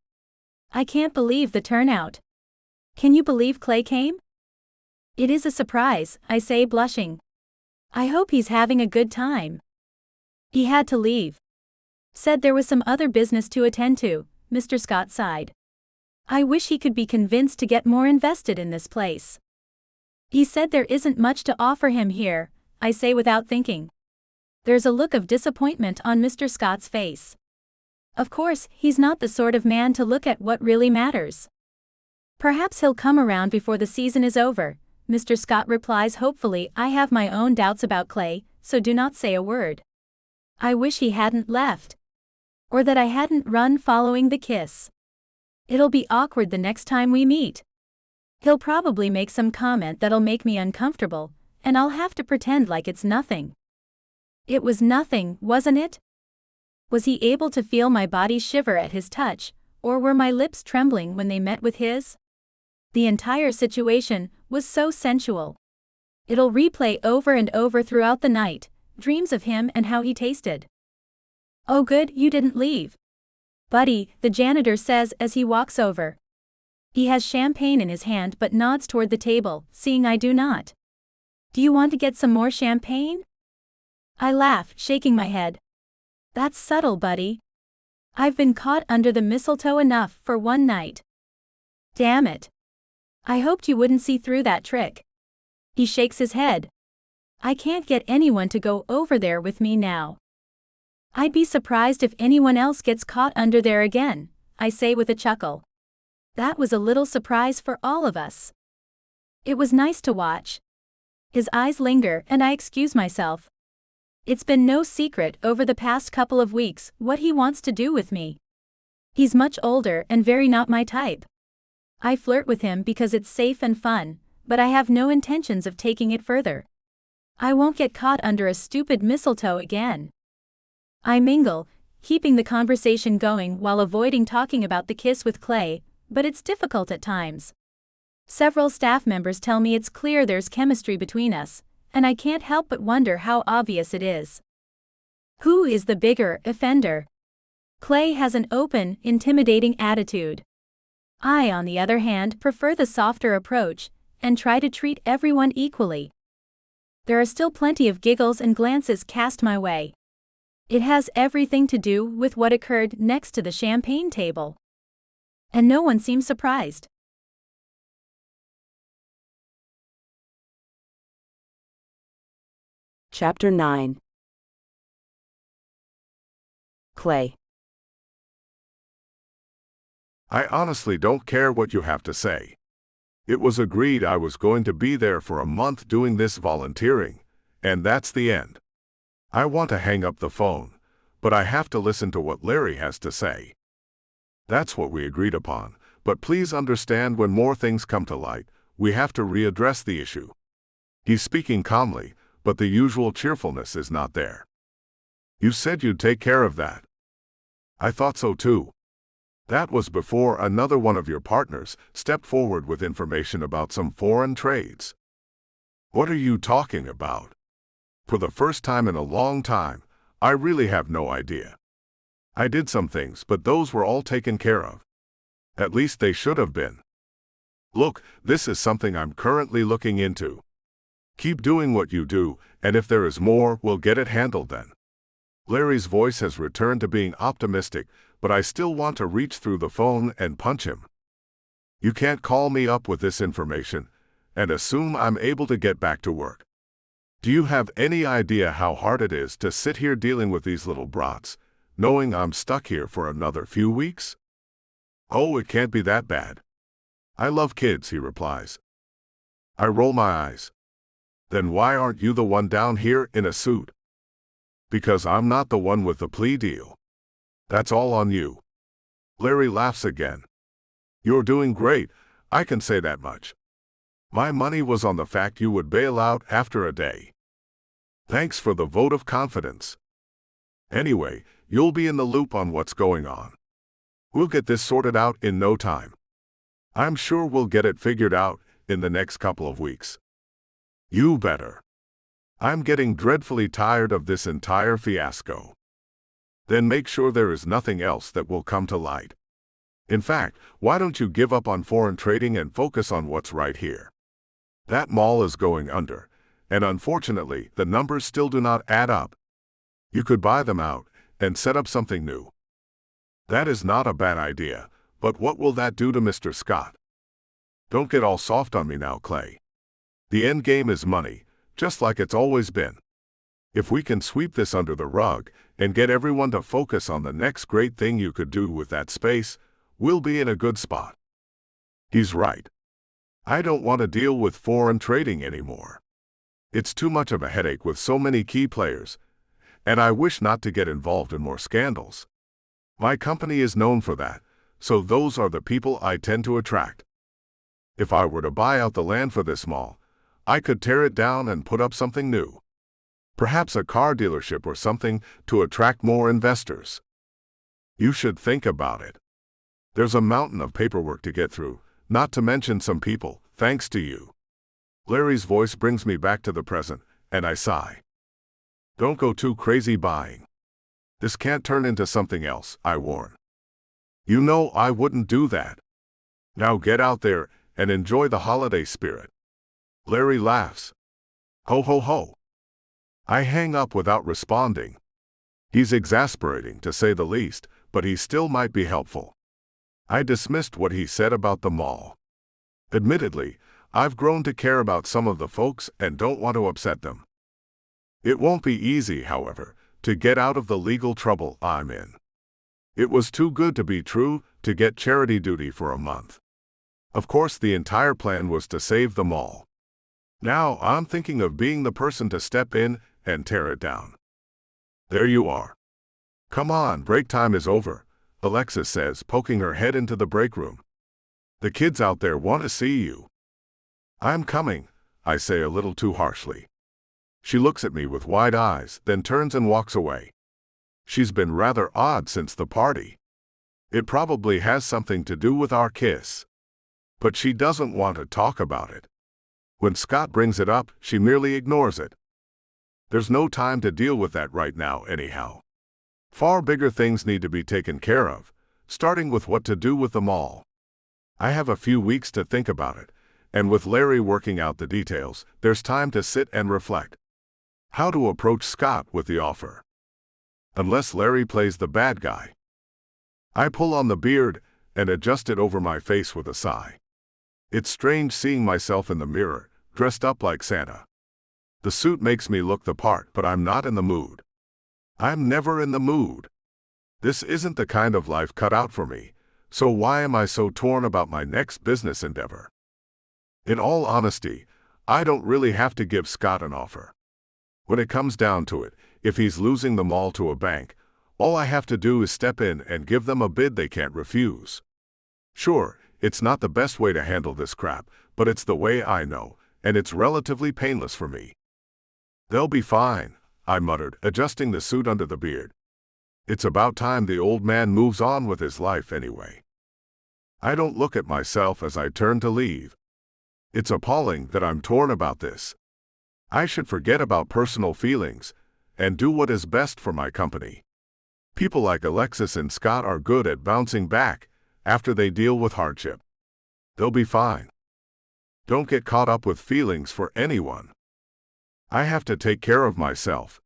I can't believe the turnout. Can you believe Clay came? It is a surprise, I say, blushing. I hope he's having a good time. He had to leave. Said there was some other business to attend to, Mr. Scott sighed. I wish he could be convinced to get more invested in this place. He said there isn't much to offer him here, I say without thinking. There's a look of disappointment on Mr. Scott's face. Of course, he's not the sort of man to look at what really matters. Perhaps he'll come around before the season is over, Mr. Scott replies hopefully. I have my own doubts about Clay, so do not say a word. I wish he hadn't left. Or that I hadn't run following the kiss. It'll be awkward the next time we meet. He'll probably make some comment that'll make me uncomfortable, and I'll have to pretend like it's nothing. It was nothing, wasn't it? Was he able to feel my body shiver at his touch, or were my lips trembling when they met with his? The entire situation was so sensual. It'll replay over and over throughout the night, dreams of him and how he tasted. Oh good, you didn't leave. Buddy, the janitor says as he walks over. He has champagne in his hand but nods toward the table, seeing I do not. Do you want to get some more champagne? I laugh, shaking my head. That's subtle, buddy. I've been caught under the mistletoe enough for one night. Damn it. I hoped you wouldn't see through that trick. He shakes his head. I can't get anyone to go over there with me now. I'd be surprised if anyone else gets caught under there again, I say with a chuckle. That was a little surprise for all of us. It was nice to watch. His eyes linger and I excuse myself. It's been no secret over the past couple of weeks what he wants to do with me. He's much older and very not my type. I flirt with him because it's safe and fun, but I have no intentions of taking it further. I won't get caught under a stupid mistletoe again. I mingle, keeping the conversation going while avoiding talking about the kiss with Clay, but it's difficult at times. Several staff members tell me it's clear there's chemistry between us, and I can't help but wonder how obvious it is. Who is the bigger offender? Clay has an open, intimidating attitude. I, on the other hand, prefer the softer approach and try to treat everyone equally. There are still plenty of giggles and glances cast my way. It has everything to do with what occurred next to the champagne table. And no one seems surprised. Chapter 9. Clay. I honestly don't care what you have to say. It was agreed I was going to be there for a month doing this volunteering, and that's the end. I want to hang up the phone, but I have to listen to what Larry has to say. That's what we agreed upon, but please understand when more things come to light, we have to readdress the issue. He's speaking calmly, but the usual cheerfulness is not there. You said you'd take care of that. I thought so too. That was before another one of your partners stepped forward with information about some foreign trades. What are you talking about? For the first time in a long time, I really have no idea. I did some things, but those were all taken care of. At least they should have been. Look, this is something I'm currently looking into. Keep doing what you do, and if there is more, we'll get it handled then. Larry's voice has returned to being optimistic, but I still want to reach through the phone and punch him. You can't call me up with this information and assume I'm able to get back to work. Do you have any idea how hard it is to sit here dealing with these little brats, knowing I'm stuck here for another few weeks? Oh, it can't be that bad. I love kids, he replies. I roll my eyes. Then why aren't you the one down here in a suit? Because I'm not the one with the plea deal. That's all on you. Larry laughs again. You're doing great, I can say that much. My money was on the fact you would bail out after a day. Thanks for the vote of confidence. Anyway, you'll be in the loop on what's going on. We'll get this sorted out in no time. I'm sure we'll get it figured out in the next couple of weeks. You better. I'm getting dreadfully tired of this entire fiasco. Then make sure there is nothing else that will come to light. In fact, why don't you give up on foreign trading and focus on what's right here? That mall is going under, and unfortunately, the numbers still do not add up. You could buy them out and set up something new. That is not a bad idea, but what will that do to Mr. Scott? Don't get all soft on me now, Clay. The end game is money, just like it's always been. If we can sweep this under the rug and get everyone to focus on the next great thing you could do with that space, we'll be in a good spot. He's right. I don't want to deal with foreign trading anymore. It's too much of a headache with so many key players, and I wish not to get involved in more scandals. My company is known for that, so those are the people I tend to attract. If I were to buy out the land for this mall, I could tear it down and put up something new. Perhaps a car dealership or something to attract more investors. You should think about it. There's a mountain of paperwork to get through, not to mention some people, thanks to you. Larry's voice brings me back to the present, and I sigh. Don't go too crazy buying. This can't turn into something else, I warn. You know I wouldn't do that. Now get out there and enjoy the holiday spirit. Larry laughs. Ho ho ho. I hang up without responding. He's exasperating to say the least, but he still might be helpful. I dismissed what he said about the mall. Admittedly, I've grown to care about some of the folks and don't want to upset them. It won't be easy, however, to get out of the legal trouble I'm in. It was too good to be true to get charity duty for a month. Of course, the entire plan was to save the mall. Now I'm thinking of being the person to step in and tear it down. There you are. Come on, break time is over, Alexis says, poking her head into the break room. The kids out there want to see you. I'm coming, I say a little too harshly. She looks at me with wide eyes, then turns and walks away. She's been rather odd since the party. It probably has something to do with our kiss. But she doesn't want to talk about it. When Scott brings it up, she merely ignores it. There's no time to deal with that right now anyhow. Far bigger things need to be taken care of, starting with what to do with them all. I have a few weeks to think about it, and with Larry working out the details, there's time to sit and reflect. How to approach Scott with the offer. Unless Larry plays the bad guy. I pull on the beard and adjust it over my face with a sigh. It's strange seeing myself in the mirror, dressed up like Santa. The suit makes me look the part, but I'm not in the mood. I'm never in the mood. This isn't the kind of life cut out for me, so why am I so torn about my next business endeavor? In all honesty, I don't really have to give Scott an offer. When it comes down to it, if he's losing them all to a bank, all I have to do is step in and give them a bid they can't refuse. Sure, it's not the best way to handle this crap, but it's the way I know, and it's relatively painless for me. They'll be fine, I muttered, adjusting the suit under the beard. It's about time the old man moves on with his life anyway. I don't look at myself as I turn to leave. It's appalling that I'm torn about this. I should forget about personal feelings and do what is best for my company. People like Alexis and Scott are good at bouncing back after they deal with hardship. They'll be fine. Don't get caught up with feelings for anyone. I have to take care of myself.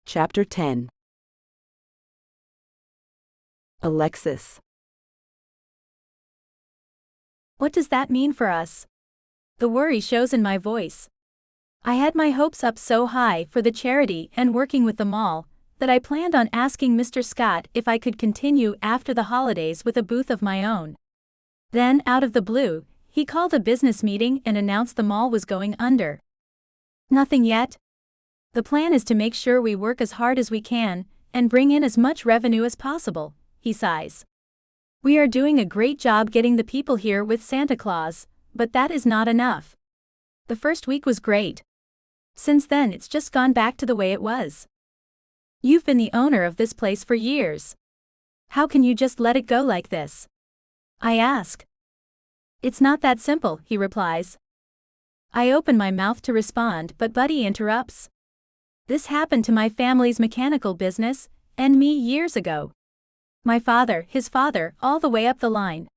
Chapter 10. Alexis. What does that mean for us? The worry shows in my voice. I had my hopes up so high for the charity and working with the mall that I planned on asking Mr. Scott if I could continue after the holidays with a booth of my own. Then, out of the blue, he called a business meeting and announced the mall was going under. Nothing yet. The plan is to make sure we work as hard as we can and bring in as much revenue as possible, he sighs. We are doing a great job getting the people here with Santa Claus, but that is not enough. The first week was great. Since then it's just gone back to the way it was. You've been the owner of this place for years. How can you just let it go like this? I ask. It's not that simple, he replies. I open my mouth to respond, but Buddy interrupts. This happened to my family's mechanical business, and me years ago. My father, his father, all the way up the line.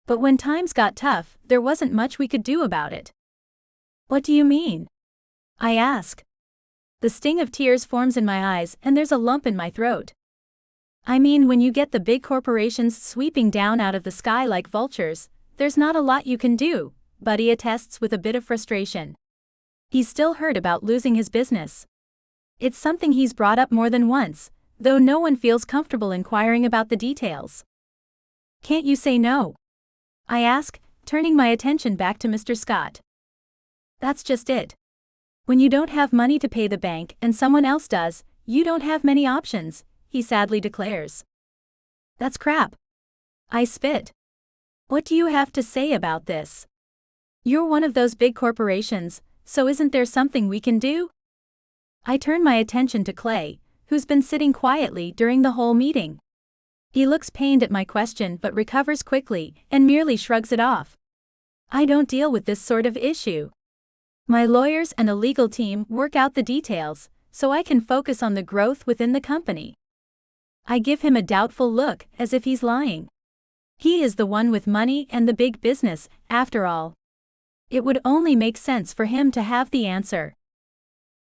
But when times got tough, there wasn't much we could do about it. What do you mean? I ask. The sting of tears forms in my eyes and there's a lump in my throat. I mean, when you get the big corporations sweeping down out of the sky like vultures, there's not a lot you can do, Buddy attests with a bit of frustration. He's still hurt about losing his business. It's something he's brought up more than once, though no one feels comfortable inquiring about the details. Can't you say no? I ask, turning my attention back to Mr. Scott. That's just it. When you don't have money to pay the bank and someone else does, you don't have many options, he sadly declares. That's crap. I spit. What do you have to say about this? You're one of those big corporations, so isn't there something we can do? I turn my attention to Clay, who's been sitting quietly during the whole meeting. He looks pained at my question but recovers quickly and merely shrugs it off. I don't deal with this sort of issue. My lawyers and a legal team work out the details, so I can focus on the growth within the company. I give him a doubtful look, as if he's lying. He is the one with money and the big business, after all. It would only make sense for him to have the answer.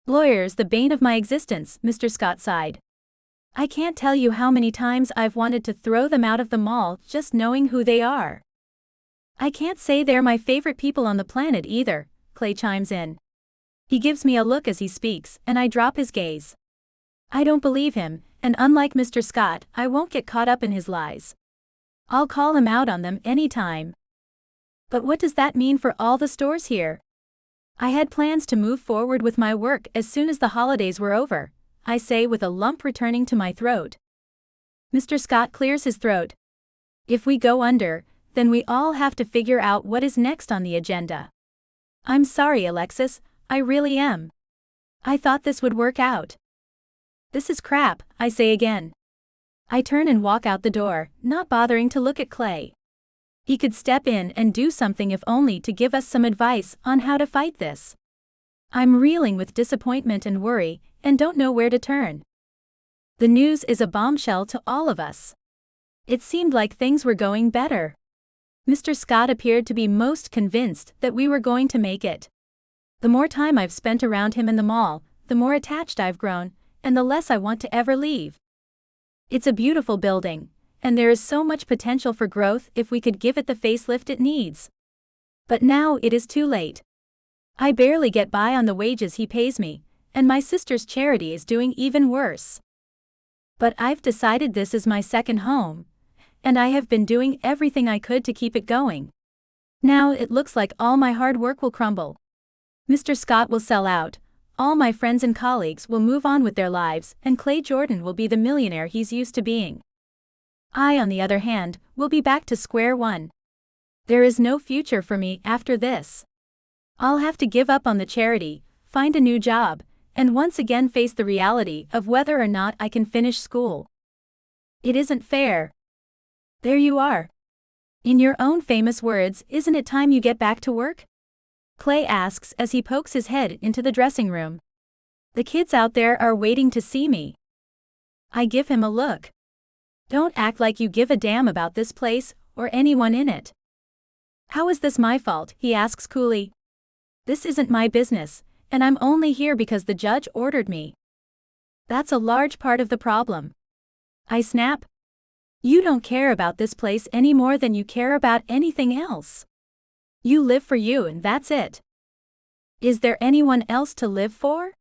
Lawyers, the bane of my existence, Mr. Scott sighed. I can't tell you how many times I've wanted to throw them out of the mall just knowing who they are. I can't say they're my favorite people on the planet either, Clay chimes in. He gives me a look as he speaks, and I drop his gaze. I don't believe him, and unlike Mr. Scott, I won't get caught up in his lies. I'll call him out on them any time. But what does that mean for all the stores here? I had plans to move forward with my work as soon as the holidays were over, I say with a lump returning to my throat. Mr. Scott clears his throat. If we go under, then we all have to figure out what is next on the agenda. I'm sorry, Alexis, I really am. I thought this would work out. This is crap, I say again. I turn and walk out the door, not bothering to look at Clay. He could step in and do something if only to give us some advice on how to fight this. I'm reeling with disappointment and worry, and don't know where to turn. The news is a bombshell to all of us. It seemed like things were going better. Mr. Scott appeared to be most convinced that we were going to make it. The more time I've spent around him in the mall, the more attached I've grown, and the less I want to ever leave. It's a beautiful building, and there is so much potential for growth if we could give it the facelift it needs. But now it is too late. I barely get by on the wages he pays me, and my sister's charity is doing even worse. But I've decided this is my second home, and I have been doing everything I could to keep it going. Now it looks like all my hard work will crumble. Mr. Scott will sell out, all my friends and colleagues will move on with their lives, and Clay Jordan will be the millionaire he's used to being. I, on the other hand, will be back to square one. There is no future for me after this. I'll have to give up on the charity, find a new job, and once again face the reality of whether or not I can finish school. It isn't fair. There you are. In your own famous words, isn't it time you get back to work? Clay asks as he pokes his head into the dressing room. The kids out there are waiting to see me. I give him a look. Don't act like you give a damn about this place, or anyone in it. How is this my fault? He asks coolly. This isn't my business, and I'm only here because the judge ordered me. That's a large part of the problem. I snap. You don't care about this place any more than you care about anything else. You live for you and that's it. Is there anyone else to live for?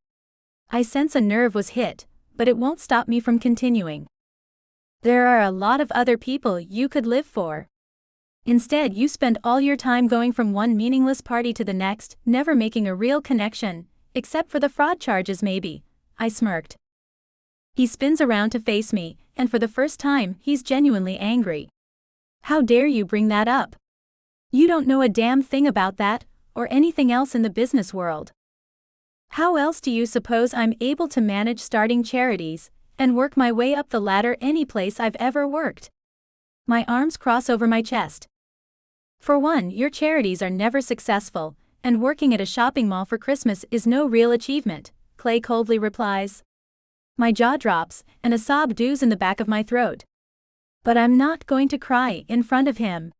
I sense a nerve was hit, but it won't stop me from continuing. There are a lot of other people you could live for. Instead, you spend all your time going from one meaningless party to the next, never making a real connection, except for the fraud charges maybe. I smirked. He spins around to face me, and for the first time, he's genuinely angry. How dare you bring that up? You don't know a damn thing about that, or anything else in the business world. How else do you suppose I'm able to manage starting charities, and work my way up the ladder any place I've ever worked? My arms cross over my chest. For one, your charities are never successful, and working at a shopping mall for Christmas is no real achievement, Clay coldly replies. My jaw drops, and a sob dews in the back of my throat. But I'm not going to cry in front of him.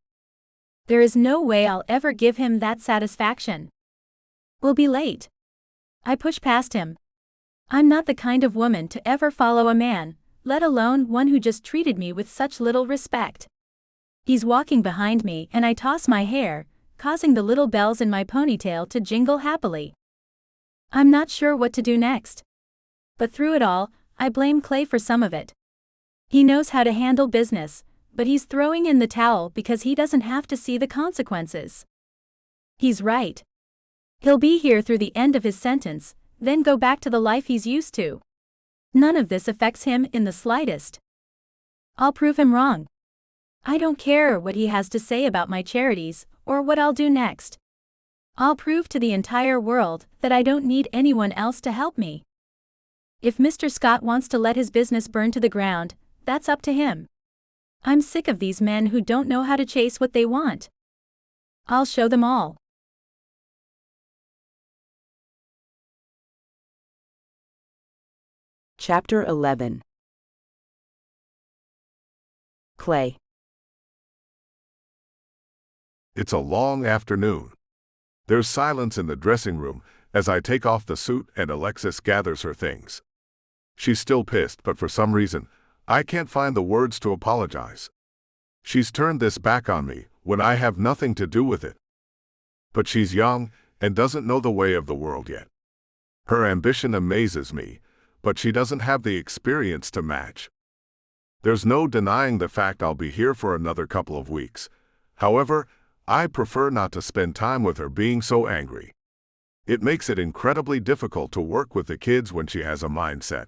There is no way I'll ever give him that satisfaction. We'll be late. I push past him. I'm not the kind of woman to ever follow a man, let alone one who just treated me with such little respect. He's walking behind me and I toss my hair, causing the little bells in my ponytail to jingle happily. I'm not sure what to do next. But through it all, I blame Clay for some of it. He knows how to handle business, but he's throwing in the towel because he doesn't have to see the consequences. He's right. He'll be here through the end of his sentence, then go back to the life he's used to. None of this affects him in the slightest. I'll prove him wrong. I don't care what he has to say about my charities, or what I'll do next. I'll prove to the entire world that I don't need anyone else to help me. If Mr. Scott wants to let his business burn to the ground, that's up to him. I'm sick of these men who don't know how to chase what they want. I'll show them all. Chapter 11. Clay. It's a long afternoon. There's silence in the dressing room as I take off the suit and Alexis gathers her things. She's still pissed, but for some reason, I can't find the words to apologize. She's turned this back on me when I have nothing to do with it. But she's young and doesn't know the way of the world yet. Her ambition amazes me, but she doesn't have the experience to match. There's no denying the fact I'll be here for another couple of weeks. However, I prefer not to spend time with her being so angry. It makes it incredibly difficult to work with the kids when she has a mindset,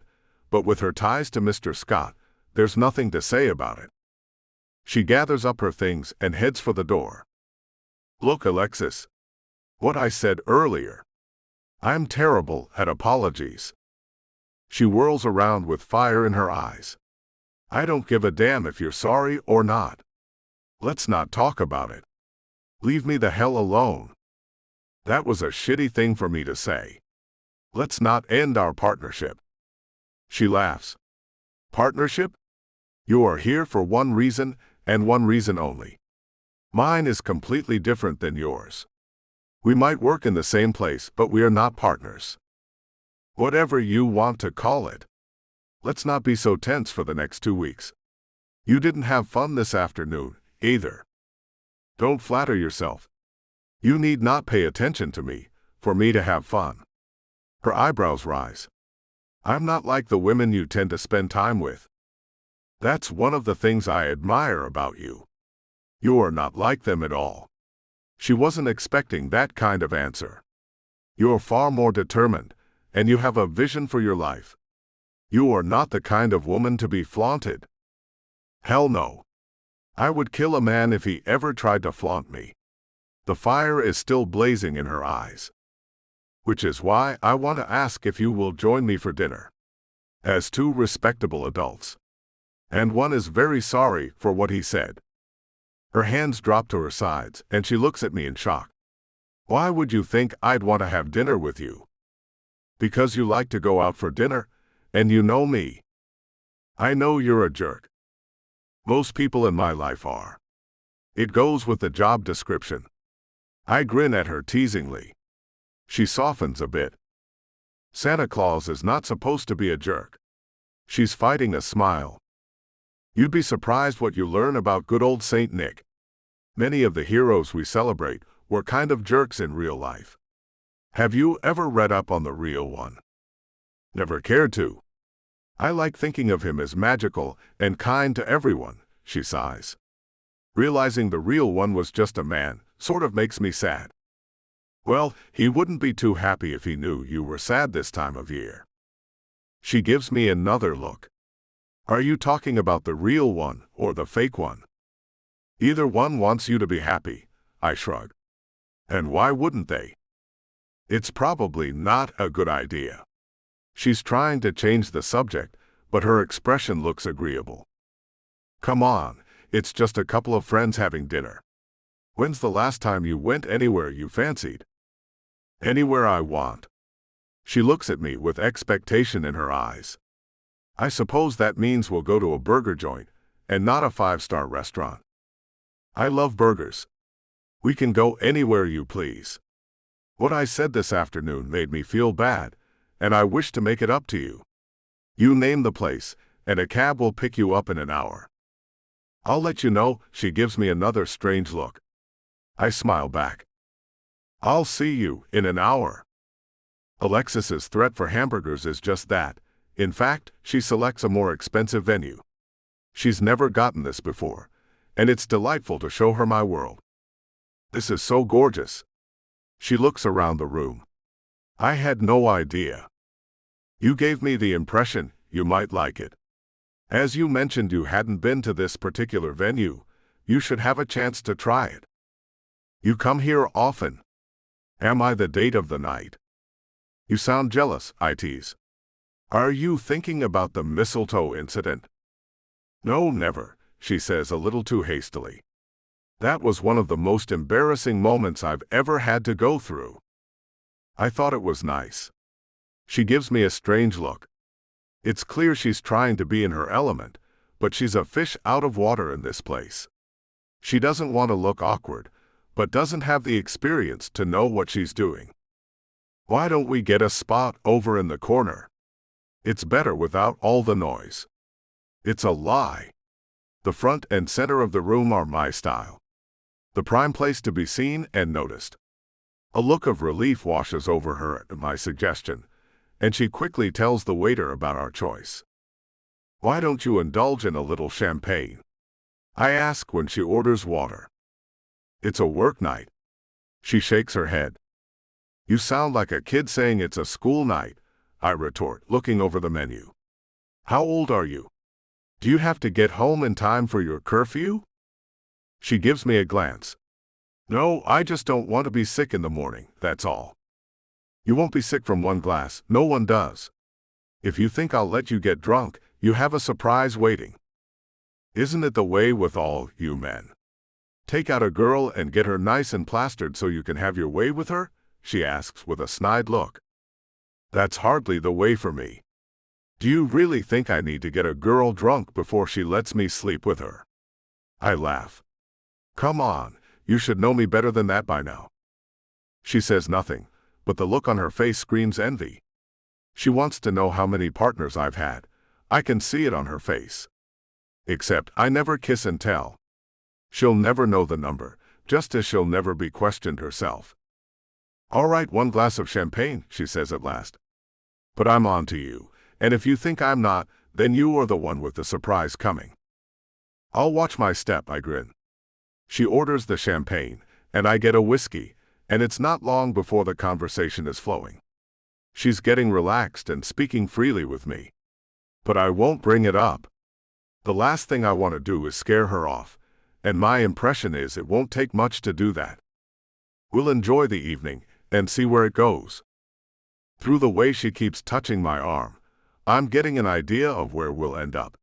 but with her ties to Mr. Scott, there's nothing to say about it. She gathers up her things and heads for the door. Look, Alexis. What I said earlier. I'm terrible at apologies. She whirls around with fire in her eyes. I don't give a damn if you're sorry or not. Let's not talk about it. Leave me the hell alone. That was a shitty thing for me to say. Let's not end our partnership. She laughs. Partnership? You are here for one reason, and one reason only. Mine is completely different than yours. We might work in the same place, but we are not partners. Whatever you want to call it. Let's not be so tense for the next 2 weeks. You didn't have fun this afternoon, either. Don't flatter yourself. You need not pay attention to me, for me to have fun. Her eyebrows rise. I'm not like the women you tend to spend time with. That's one of the things I admire about you. You are not like them at all. She wasn't expecting that kind of answer. You're far more determined, and you have a vision for your life. You are not the kind of woman to be flaunted. Hell no. I would kill a man if he ever tried to flaunt me. The fire is still blazing in her eyes. Which is why I want to ask if you will join me for dinner. As two respectable adults. And one is very sorry for what he said. Her hands drop to her sides, and she looks at me in shock. Why would you think I'd want to have dinner with you? Because you like to go out for dinner, and you know me. I know you're a jerk. Most people in my life are. It goes with the job description. I grin at her teasingly. She softens a bit. Santa Claus is not supposed to be a jerk. She's fighting a smile. You'd be surprised what you learn about good old Saint Nick. Many of the heroes we celebrate were kind of jerks in real life. Have you ever read up on the real one? Never cared to. I like thinking of him as magical and kind to everyone, she sighs. Realizing the real one was just a man sort of makes me sad. Well, he wouldn't be too happy if he knew you were sad this time of year. She gives me another look. Are you talking about the real one or the fake one? Either one wants you to be happy, I shrug. And why wouldn't they? It's probably not a good idea. She's trying to change the subject, but her expression looks agreeable. Come on, it's just a couple of friends having dinner. When's the last time you went anywhere you fancied? Anywhere I want. She looks at me with expectation in her eyes. I suppose that means we'll go to a burger joint, and not a 5-star restaurant. I love burgers. We can go anywhere you please. What I said this afternoon made me feel bad, and I wish to make it up to you. You name the place, and a cab will pick you up in an hour. I'll let you know. She gives me another strange look. I smile back. I'll see you in an hour. Alexis's threat for hamburgers is just that. In fact, she selects a more expensive venue. She's never gotten this before, and it's delightful to show her my world. This is so gorgeous. She looks around the room. I had no idea. You gave me the impression you might like it. As you mentioned you hadn't been to this particular venue, you should have a chance to try it. You come here often. Am I the date of the night? You sound jealous, I tease. Are you thinking about the mistletoe incident? No, never, she says a little too hastily. That was one of the most embarrassing moments I've ever had to go through. I thought it was nice. She gives me a strange look. It's clear she's trying to be in her element, but she's a fish out of water in this place. She doesn't want to look awkward, but doesn't have the experience to know what she's doing. Why don't we get a spot over in the corner? It's better without all the noise. It's a lie. The front and center of the room are my style. The prime place to be seen and noticed. A look of relief washes over her at my suggestion, and she quickly tells the waiter about our choice. Why don't you indulge in a little champagne? I ask when she orders water. It's a work night. She shakes her head. You sound like a kid saying it's a school night, I retort, looking over the menu. How old are you? Do you have to get home in time for your curfew? She gives me a glance. No, I just don't want to be sick in the morning, that's all. You won't be sick from one glass, no one does. If you think I'll let you get drunk, you have a surprise waiting. Isn't it the way with all you men? Take out a girl and get her nice and plastered so you can have your way with her? She asks with a snide look. That's hardly the way for me. Do you really think I need to get a girl drunk before she lets me sleep with her? I laugh. Come on, you should know me better than that by now. She says nothing, but the look on her face screams envy. She wants to know how many partners I've had. I can see it on her face. Except I never kiss and tell. She'll never know the number, just as she'll never be questioned herself. All right, 1 glass of champagne, she says at last. But I'm on to you, and if you think I'm not, then you are the one with the surprise coming. I'll watch my step, I grin. She orders the champagne, and I get a whiskey, and it's not long before the conversation is flowing. She's getting relaxed and speaking freely with me. But I won't bring it up. The last thing I want to do is scare her off, and my impression is it won't take much to do that. We'll enjoy the evening and see where it goes. Through the way she keeps touching my arm, I'm getting an idea of where we'll end up.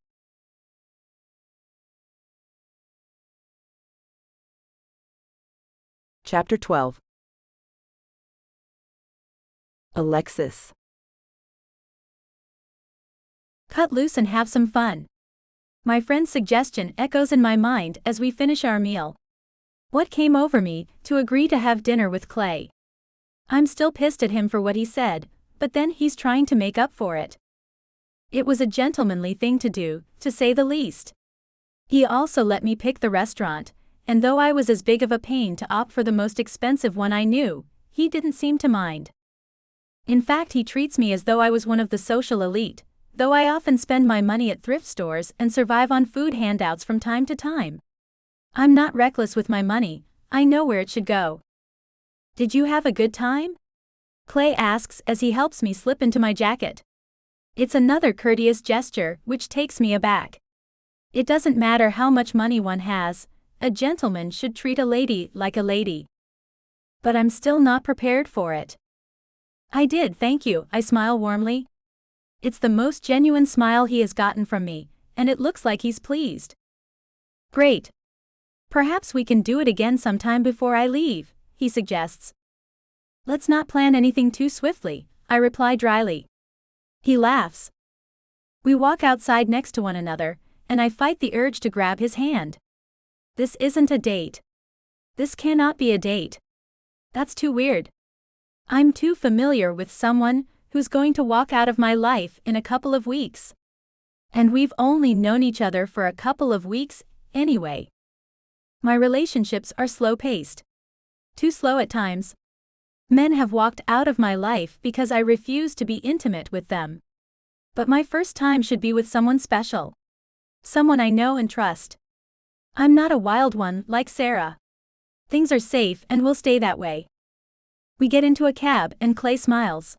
Chapter 12. Alexis. Cut loose and have some fun. My friend's suggestion echoes in my mind as we finish our meal. What came over me to agree to have dinner with Clay? I'm still pissed at him for what he said, but then he's trying to make up for it. It was a gentlemanly thing to do, to say the least. He also let me pick the restaurant, and though I was as big of a pain to opt for the most expensive one I knew, he didn't seem to mind. In fact, he treats me as though I was one of the social elite, though I often spend my money at thrift stores and survive on food handouts from time to time. I'm not reckless with my money, I know where it should go. Did you have a good time? Clay asks as he helps me slip into my jacket. It's another courteous gesture which takes me aback. It doesn't matter how much money one has, a gentleman should treat a lady like a lady. But I'm still not prepared for it. I did, thank you, I smile warmly. It's the most genuine smile he has gotten from me, and it looks like he's pleased. Great. Perhaps we can do it again sometime before I leave, he suggests. Let's not plan anything too swiftly, I reply dryly. He laughs. We walk outside next to one another, and I fight the urge to grab his hand. This isn't a date. This cannot be a date. That's too weird. I'm too familiar with someone who's going to walk out of my life in a couple of weeks. And we've only known each other for a couple of weeks, anyway. My relationships are slow-paced. Too slow at times. Men have walked out of my life because I refuse to be intimate with them. But my first time should be with someone special. Someone I know and trust. I'm not a wild one like Sarah. Things are safe and will stay that way. We get into a cab and Clay smiles.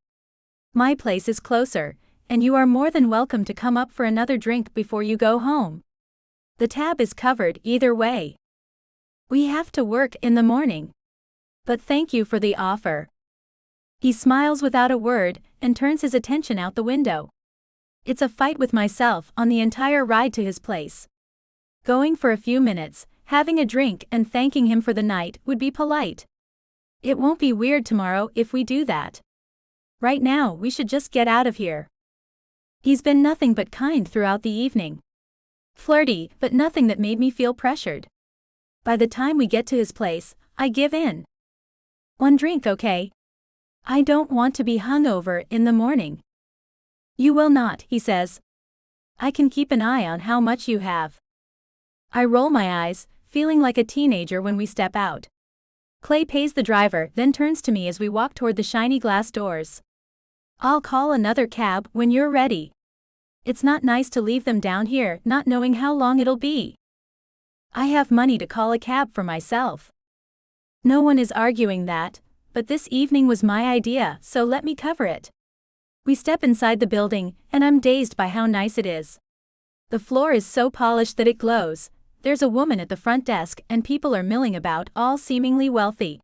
My place is closer, and you are more than welcome to come up for another drink before you go home. The tab is covered either way. We have to work in the morning. But thank you for the offer. He smiles without a word and turns his attention out the window. It's a fight with myself on the entire ride to his place. Going for a few minutes, having a drink and thanking him for the night would be polite. It won't be weird tomorrow if we do that. Right now we should just get out of here. He's been nothing but kind throughout the evening. Flirty, but nothing that made me feel pressured. By the time we get to his place, I give in. One drink, okay? I don't want to be hungover in the morning. You will not, he says. I can keep an eye on how much you have. I roll my eyes, feeling like a teenager when we step out. Clay pays the driver, then turns to me as we walk toward the shiny glass doors. I'll call another cab when you're ready. It's not nice to leave them down here not knowing how long it'll be. I have money to call a cab for myself. No one is arguing that, but this evening was my idea, so let me cover it. We step inside the building, and I'm dazed by how nice it is. The floor is so polished that it glows. There's a woman at the front desk and people are milling about, all seemingly wealthy.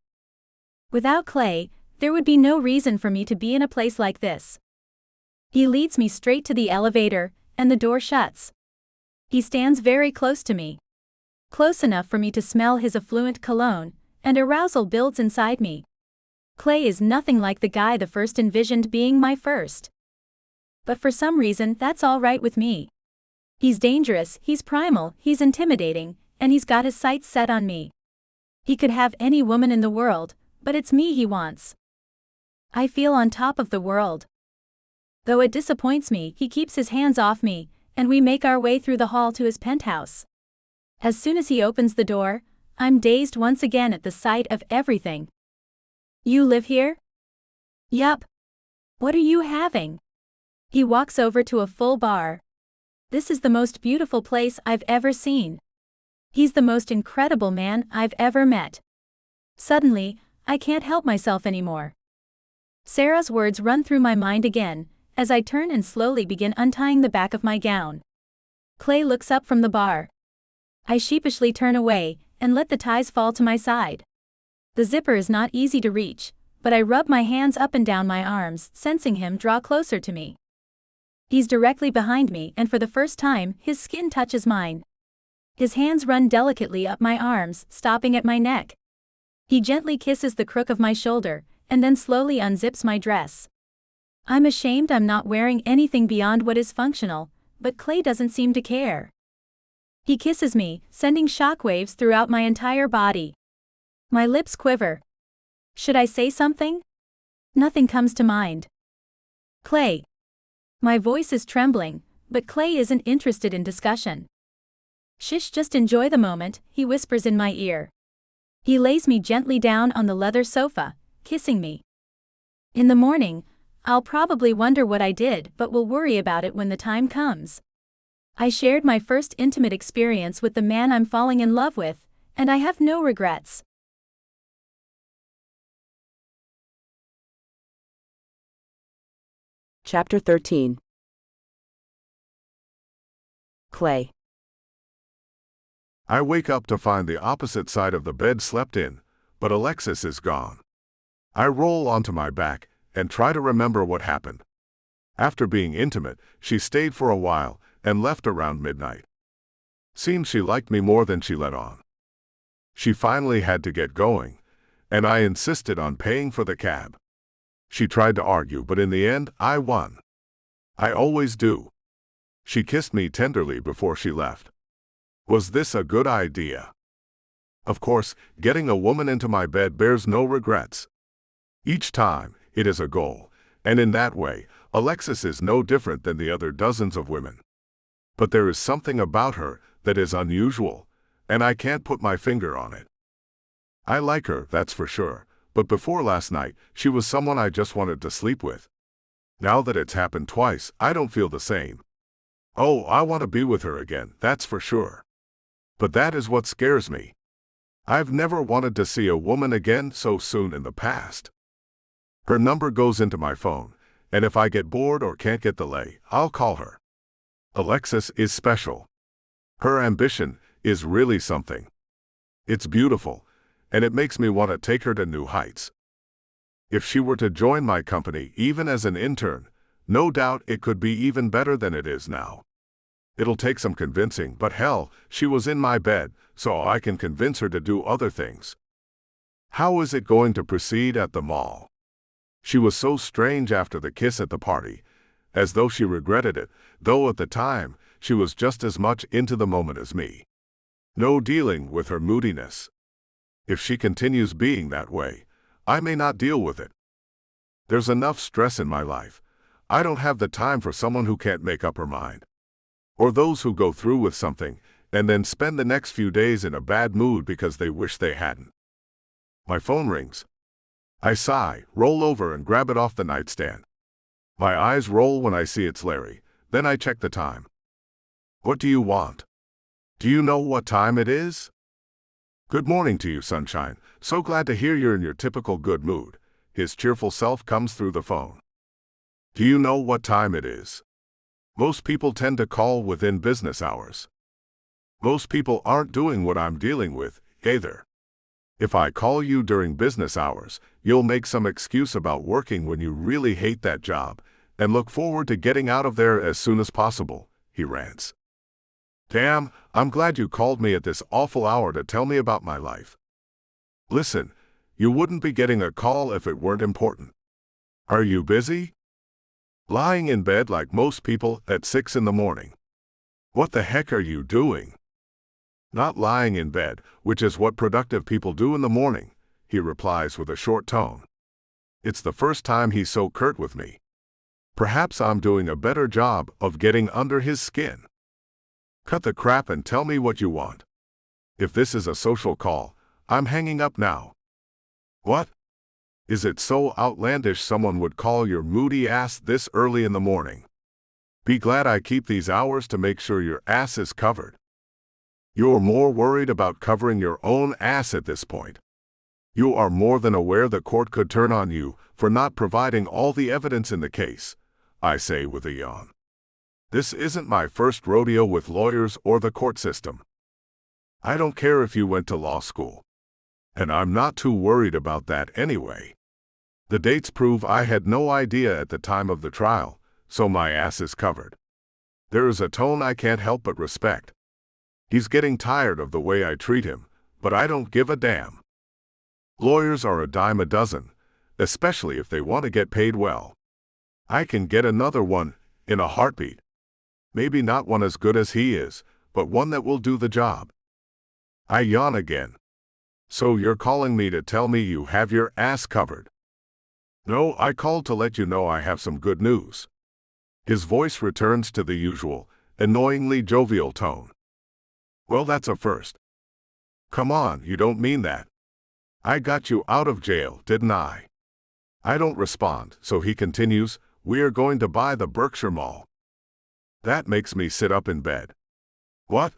Without Clay, there would be no reason for me to be in a place like this. He leads me straight to the elevator, and the door shuts. He stands very close to me. Close enough for me to smell his affluent cologne, and arousal builds inside me. Clay is nothing like the guy the first envisioned being my first. But for some reason, that's all right with me. He's dangerous, he's primal, he's intimidating, and he's got his sights set on me. He could have any woman in the world, but it's me he wants. I feel on top of the world. Though it disappoints me, he keeps his hands off me, and we make our way through the hall to his penthouse. As soon as he opens the door, I'm dazed once again at the sight of everything. You live here? Yup. What are you having? He walks over to a full bar. This is the most beautiful place I've ever seen. He's the most incredible man I've ever met. Suddenly, I can't help myself anymore. Sarah's words run through my mind again, as I turn and slowly begin untying the back of my gown. Clay looks up from the bar. I sheepishly turn away, and let the ties fall to my side. The zipper is not easy to reach, but I rub my hands up and down my arms, sensing him draw closer to me. He's directly behind me, and for the first time, his skin touches mine. His hands run delicately up my arms, stopping at my neck. He gently kisses the crook of my shoulder, and then slowly unzips my dress. I'm ashamed I'm not wearing anything beyond what is functional, but Clay doesn't seem to care. He kisses me, sending shockwaves throughout my entire body. My lips quiver. Should I say something? Nothing comes to mind. Clay. My voice is trembling, but Clay isn't interested in discussion. Shish, just enjoy the moment, he whispers in my ear. He lays me gently down on the leather sofa, kissing me. In the morning, I'll probably wonder what I did, but will worry about it when the time comes. I shared my first intimate experience with the man I'm falling in love with, and I have no regrets. Chapter 13. Clay. I wake up to find the opposite side of the bed slept in, but Alexis is gone. I roll onto my back and try to remember what happened. After being intimate, she stayed for a while and left around midnight. Seems she liked me more than she let on. She finally had to get going, and I insisted on paying for the cab. She tried to argue, but in the end, I won. I always do. She kissed me tenderly before she left. Was this a good idea? Of course, getting a woman into my bed bears no regrets. Each time, it is a goal, and in that way, Alexis is no different than the other dozens of women. But there is something about her that is unusual, and I can't put my finger on it. I like her, that's for sure, but before last night, she was someone I just wanted to sleep with. Now that it's happened twice, I don't feel the same. Oh, I want to be with her again, that's for sure. But that is what scares me. I've never wanted to see a woman again so soon in the past. Her number goes into my phone, and if I get bored or can't get the lay, I'll call her. Alexis is special. Her ambition is really something. It's beautiful, and it makes me want to take her to new heights. If she were to join my company even as an intern, no doubt it could be even better than it is now. It'll take some convincing, but hell, she was in my bed, so I can convince her to do other things. How is it going to proceed at the mall? She was so strange after the kiss at the party, as though she regretted it, though at the time, she was just as much into the moment as me. No dealing with her moodiness. If she continues being that way, I may not deal with it. There's enough stress in my life. I don't have the time for someone who can't make up her mind. Or those who go through with something, and then spend the next few days in a bad mood because they wish they hadn't. My phone rings. I sigh, roll over and grab it off the nightstand. My eyes roll when I see it's Larry, then I check the time. What do you want? Do you know what time it is? Good morning to you, sunshine. So glad to hear you're in your typical good mood. His cheerful self comes through the phone. Do you know what time it is? Most people tend to call within business hours. Most people aren't doing what I'm dealing with, either. If I call you during business hours, you'll make some excuse about working when you really hate that job, and look forward to getting out of there as soon as possible, he rants. Damn, I'm glad you called me at this awful hour to tell me about my life. Listen, You wouldn't be getting a call if it weren't important. Are you busy? Lying in bed like most people at 6 in the morning. What the heck are you doing? Not lying in bed, which is what productive people do in the morning, he replies with a short tone. It's the first time he's so curt with me. Perhaps I'm doing a better job of getting under his skin. Cut the crap and tell me what you want. If this is a social call, I'm hanging up now. What? Is it so outlandish someone would call your moody ass this early in the morning? Be glad I keep these hours to make sure your ass is covered. You're more worried about covering your own ass at this point. You are more than aware the court could turn on you for not providing all the evidence in the case, I say with a yawn. This isn't my first rodeo with lawyers or the court system. I don't care if you went to law school. And I'm not too worried about that anyway. The dates prove I had no idea at the time of the trial, so my ass is covered. There is a tone I can't help but respect. He's getting tired of the way I treat him, but I don't give a damn. Lawyers are a dime a dozen, especially if they want to get paid well. I can get another one in a heartbeat. Maybe not one as good as he is, but one that will do the job. I yawn again. So you're calling me to tell me you have your ass covered? No, I called to let you know I have some good news. His voice returns to the usual, annoyingly jovial tone. Well, that's a first. Come on, you don't mean that. I got you out of jail, didn't I? I don't respond, so he continues, we are going to buy the Berkshire Mall. That makes me sit up in bed. What?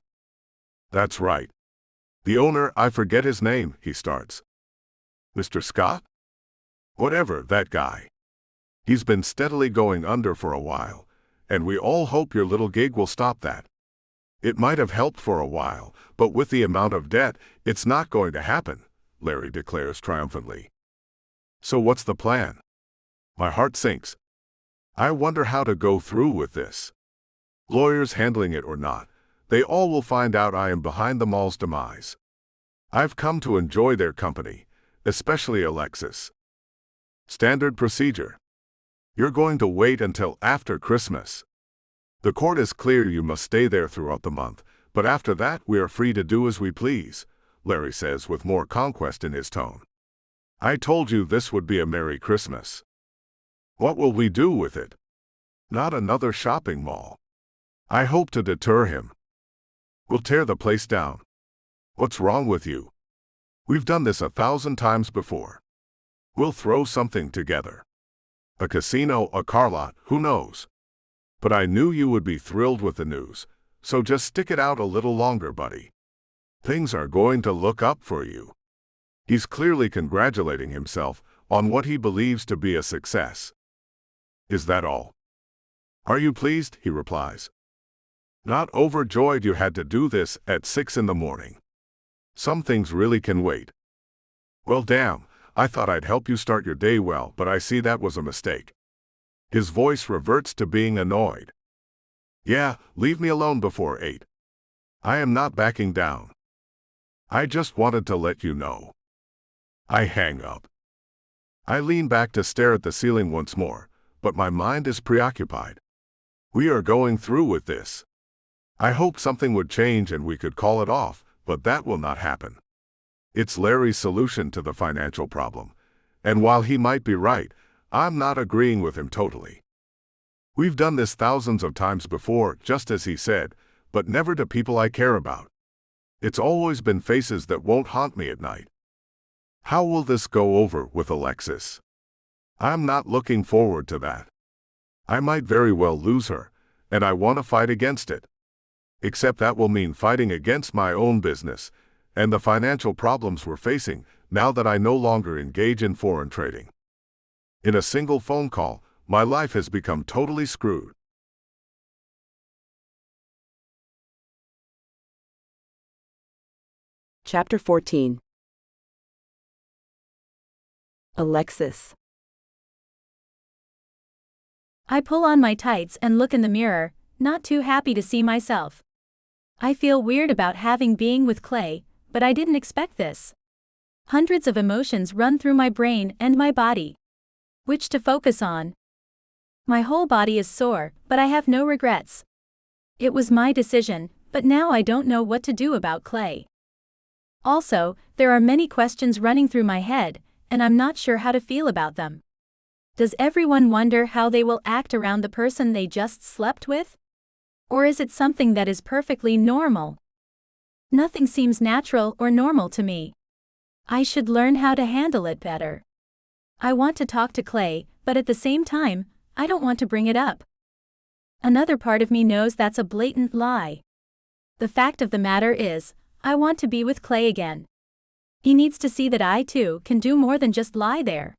That's right. The owner, I forget his name, he starts. Mr. Scott? Whatever, that guy. He's been steadily going under for a while, and we all hope your little gig will stop that. It might have helped for a while, but with the amount of debt, it's not going to happen, Larry declares triumphantly. So what's the plan? My heart sinks. I wonder how to go through with this. Lawyers handling it or not, they all will find out I am behind the mall's demise. I've come to enjoy their company, especially Alexis. Standard procedure. You're going to wait until after Christmas. The court is clear you must stay there throughout the month, but after that we are free to do as we please, Larry says with more conquest in his tone. I told you this would be a Merry Christmas. What will we do with it? Not another shopping mall. I hope to deter him. We'll tear the place down. What's wrong with you? We've done this 1,000 times before. We'll throw something together. A casino, a car lot, who knows? But I knew you would be thrilled with the news, so just stick it out a little longer, buddy. Things are going to look up for you. He's clearly congratulating himself on what he believes to be a success. Is that all? Are you pleased? He replies. Not overjoyed you had to do this at 6 in the morning. Some things really can wait. Well, damn, I thought I'd help you start your day well, but I see that was a mistake. His voice reverts to being annoyed. Yeah, leave me alone before 8. I am not backing down. I just wanted to let you know. I hang up. I lean back to stare at the ceiling once more, but my mind is preoccupied. We are going through with this. I hoped something would change and we could call it off, but that will not happen. It's Larry's solution to the financial problem, and while he might be right, I'm not agreeing with him totally. We've done this thousands of times before, just as he said, but never to people I care about. It's always been faces that won't haunt me at night. How will this go over with Alexis? I'm not looking forward to that. I might very well lose her, and I want to fight against it. Except that will mean fighting against my own business, and the financial problems we're facing now that I no longer engage in foreign trading. In a single phone call, my life has become totally screwed. Chapter 14. Alexis. I pull on my tights and look in the mirror, not too happy to see myself. I feel weird about having being with Clay, but I didn't expect this. Hundreds of emotions run through my brain and my body. Which to focus on? My whole body is sore, but I have no regrets. It was my decision, but now I don't know what to do about Clay. Also, there are many questions running through my head, and I'm not sure how to feel about them. Does everyone wonder how they will act around the person they just slept with? Or is it something that is perfectly normal? Nothing seems natural or normal to me. I should learn how to handle it better. I want to talk to Clay, but at the same time, I don't want to bring it up. Another part of me knows that's a blatant lie. The fact of the matter is, I want to be with Clay again. He needs to see that I too can do more than just lie there.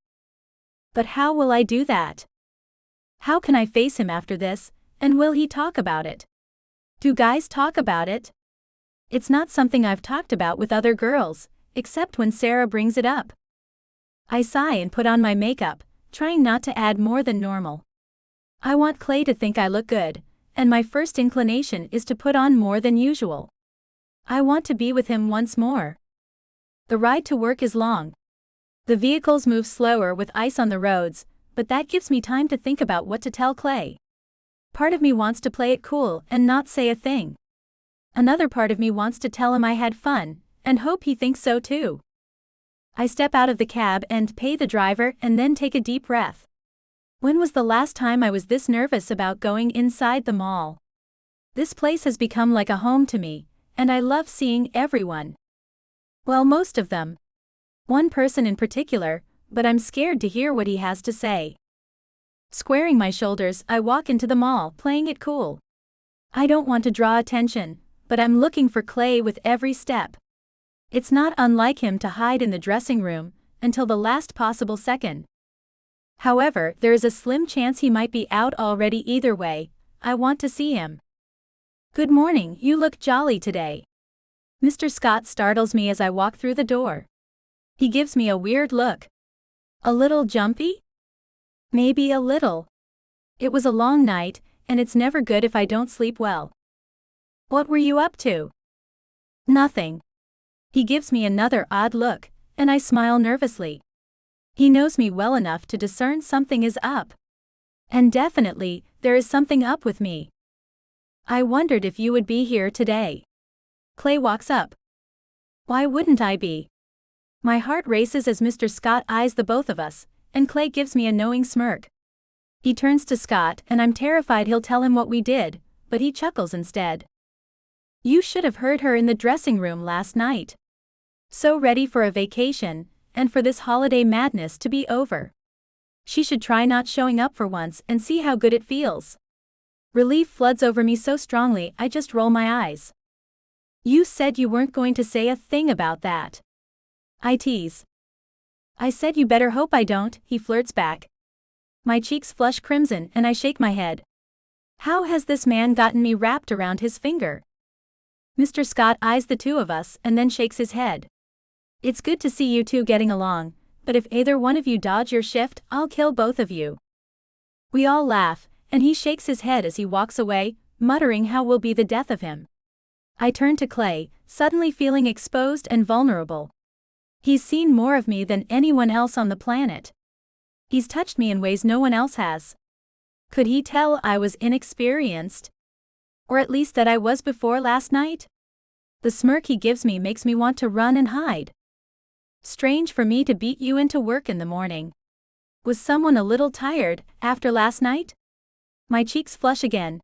But how will I do that? How can I face him after this, and will he talk about it? Do guys talk about it? It's not something I've talked about with other girls, except when Sarah brings it up. I sigh and put on my makeup, trying not to add more than normal. I want Clay to think I look good, and my first inclination is to put on more than usual. I want to be with him once more. The ride to work is long. The vehicles move slower with ice on the roads, but that gives me time to think about what to tell Clay. Part of me wants to play it cool and not say a thing. Another part of me wants to tell him I had fun, and hope he thinks so too. I step out of the cab and pay the driver and then take a deep breath. When was the last time I was this nervous about going inside the mall? This place has become like a home to me, and I love seeing everyone. Well, most of them. One person in particular, but I'm scared to hear what he has to say. Squaring my shoulders, I walk into the mall, playing it cool. I don't want to draw attention, but I'm looking for Clay with every step. It's not unlike him to hide in the dressing room until the last possible second. However, there is a slim chance he might be out already. Either way, I want to see him. Good morning, you look jolly today. Mr. Scott startles me as I walk through the door. He gives me a weird look. A little jumpy? Maybe a little. It was a long night, and it's never good if I don't sleep well. What were you up to? Nothing. He gives me another odd look, and I smile nervously. He knows me well enough to discern something is up. And definitely, there is something up with me. I wondered if you would be here today. Clay walks up. Why wouldn't I be? My heart races as Mr. Scott eyes the both of us, and Clay gives me a knowing smirk. He turns to Scott and I'm terrified he'll tell him what we did, but he chuckles instead. You should have heard her in the dressing room last night. So ready for a vacation, and for this holiday madness to be over. She should try not showing up for once and see how good it feels. Relief floods over me so strongly I just roll my eyes. You said you weren't going to say a thing about that. I tease. I said you better hope I don't, he flirts back. My cheeks flush crimson and I shake my head. How has this man gotten me wrapped around his finger? Mr. Scott eyes the two of us and then shakes his head. It's good to see you two getting along, but if either one of you dodge your shift, I'll kill both of you. We all laugh, and he shakes his head as he walks away, muttering how will be the death of him. I turn to Clay, suddenly feeling exposed and vulnerable. He's seen more of me than anyone else on the planet. He's touched me in ways no one else has. Could he tell I was inexperienced? Or at least that I was before last night? The smirk he gives me makes me want to run and hide. Strange for me to beat you into work in the morning. Was someone a little tired after last night? My cheeks flush again.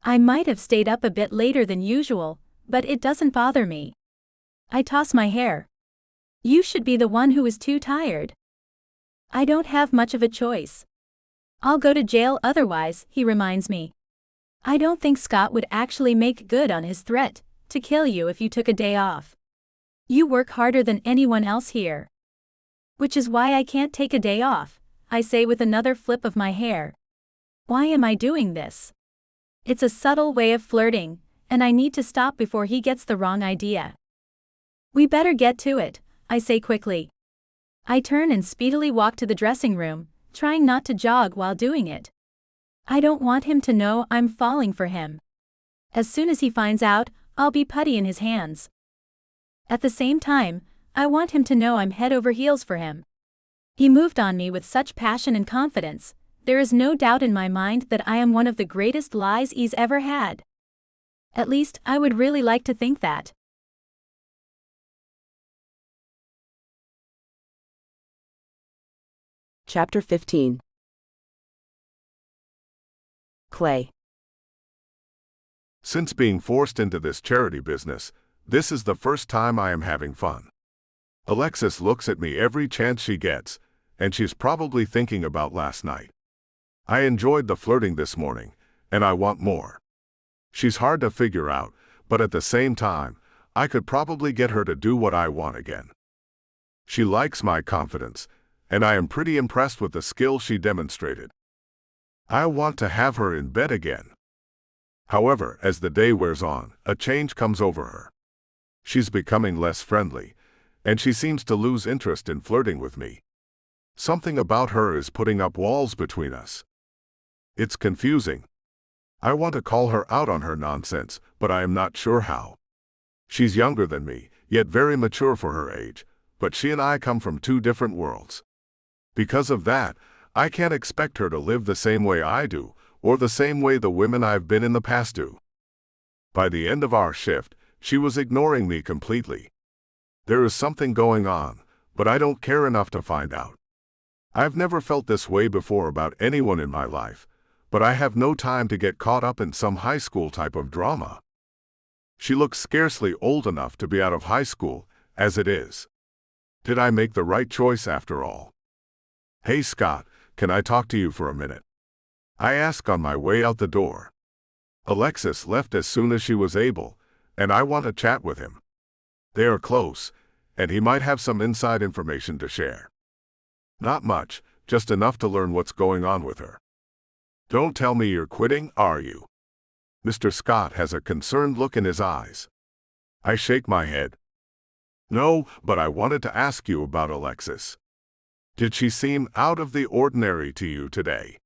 I might have stayed up a bit later than usual, but it doesn't bother me. I toss my hair. You should be the one who is too tired. I don't have much of a choice. I'll go to jail otherwise, he reminds me. I don't think Scott would actually make good on his threat to kill you if you took a day off. You work harder than anyone else here. Which is why I can't take a day off, I say with another flip of my hair. Why am I doing this? It's a subtle way of flirting, and I need to stop before he gets the wrong idea. We better get to it, I say quickly. I turn and speedily walk to the dressing room, trying not to jog while doing it. I don't want him to know I'm falling for him. As soon as he finds out, I'll be putty in his hands. At the same time, I want him to know I'm head over heels for him. He moved on me with such passion and confidence. There is no doubt in my mind that I am one of the greatest lies he's ever had. At least, I would really like to think that. Chapter 15. Clay. Since being forced into this charity business, this is the first time I am having fun. Alexis looks at me every chance she gets, and she's probably thinking about last night. I enjoyed the flirting this morning, and I want more. She's hard to figure out, but at the same time, I could probably get her to do what I want again. She likes my confidence, and I am pretty impressed with the skill she demonstrated. I want to have her in bed again. However, as the day wears on, a change comes over her. She's becoming less friendly, and she seems to lose interest in flirting with me. Something about her is putting up walls between us. It's confusing. I want to call her out on her nonsense, but I am not sure how. She's younger than me, yet very mature for her age, but she and I come from two different worlds. Because of that, I can't expect her to live the same way I do, or the same way the women I've been in the past do. By the end of our shift, she was ignoring me completely. There is something going on, but I don't care enough to find out. I've never felt this way before about anyone in my life, but I have no time to get caught up in some high school type of drama. She looks scarcely old enough to be out of high school, as it is. Did I make the right choice after all? Hey Scott, can I talk to you for a minute? I ask on my way out the door. Alexis left as soon as she was able, and I want to chat with him. They are close, and he might have some inside information to share. Not much, just enough to learn what's going on with her. Don't tell me you're quitting, are you? Mr. Scott has a concerned look in his eyes. I shake my head. No, but I wanted to ask you about Alexis. Did she seem out of the ordinary to you today?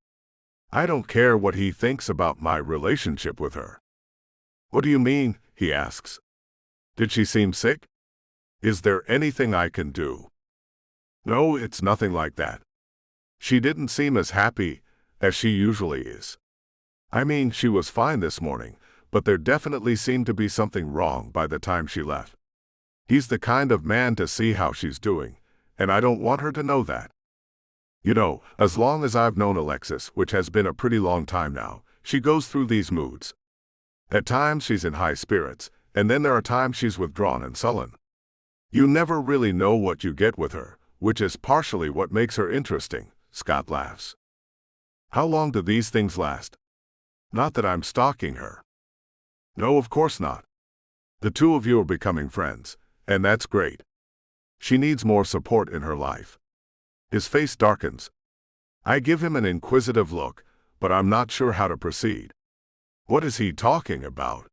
I don't care what he thinks about my relationship with her. What do you mean? He asks. Did she seem sick? Is there anything I can do? No, it's nothing like that. She didn't seem as happy as she usually is. I mean, she was fine this morning, but there definitely seemed to be something wrong by the time she left. He's the kind of man to see how she's doing, and I don't want her to know that. You know, as long as I've known Alexis, which has been a pretty long time now, she goes through these moods. At times she's in high spirits, and then there are times she's withdrawn and sullen. You never really know what you get with her, which is partially what makes her interesting, Scott laughs. How long do these things last? Not that I'm stalking her. No, of course not. The two of you are becoming friends, and that's great. She needs more support in her life. His face darkens. I give him an inquisitive look, but I'm not sure how to proceed. What is he talking about?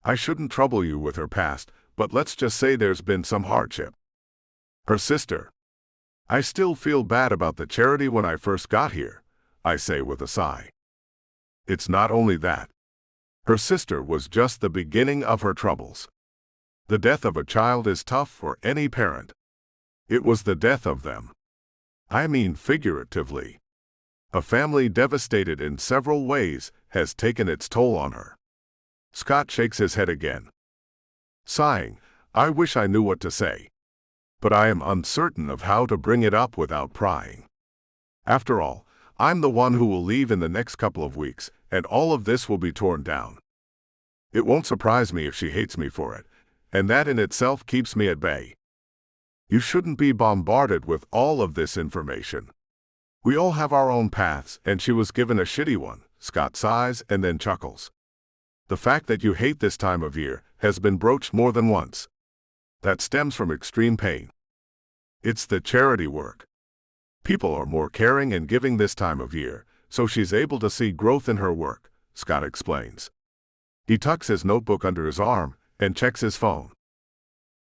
I shouldn't trouble you with her past, but let's just say there's been some hardship. Her sister. I still feel bad about the charity when I first got here, I say with a sigh. It's not only that. Her sister was just the beginning of her troubles. The death of a child is tough for any parent. It was the death of them. I mean figuratively. A family devastated in several ways has taken its toll on her. Scott shakes his head again. Sighing, I wish I knew what to say. But I am uncertain of how to bring it up without prying. After all, I'm the one who will leave in the next couple of weeks, and all of this will be torn down. It won't surprise me if she hates me for it, and that in itself keeps me at bay. You shouldn't be bombarded with all of this information. We all have our own paths, and she was given a shitty one, Scott sighs and then chuckles. The fact that you hate this time of year has been broached more than once. That stems from extreme pain. It's the charity work. People are more caring and giving this time of year, so she's able to see growth in her work, Scott explains. He tucks his notebook under his arm and checks his phone.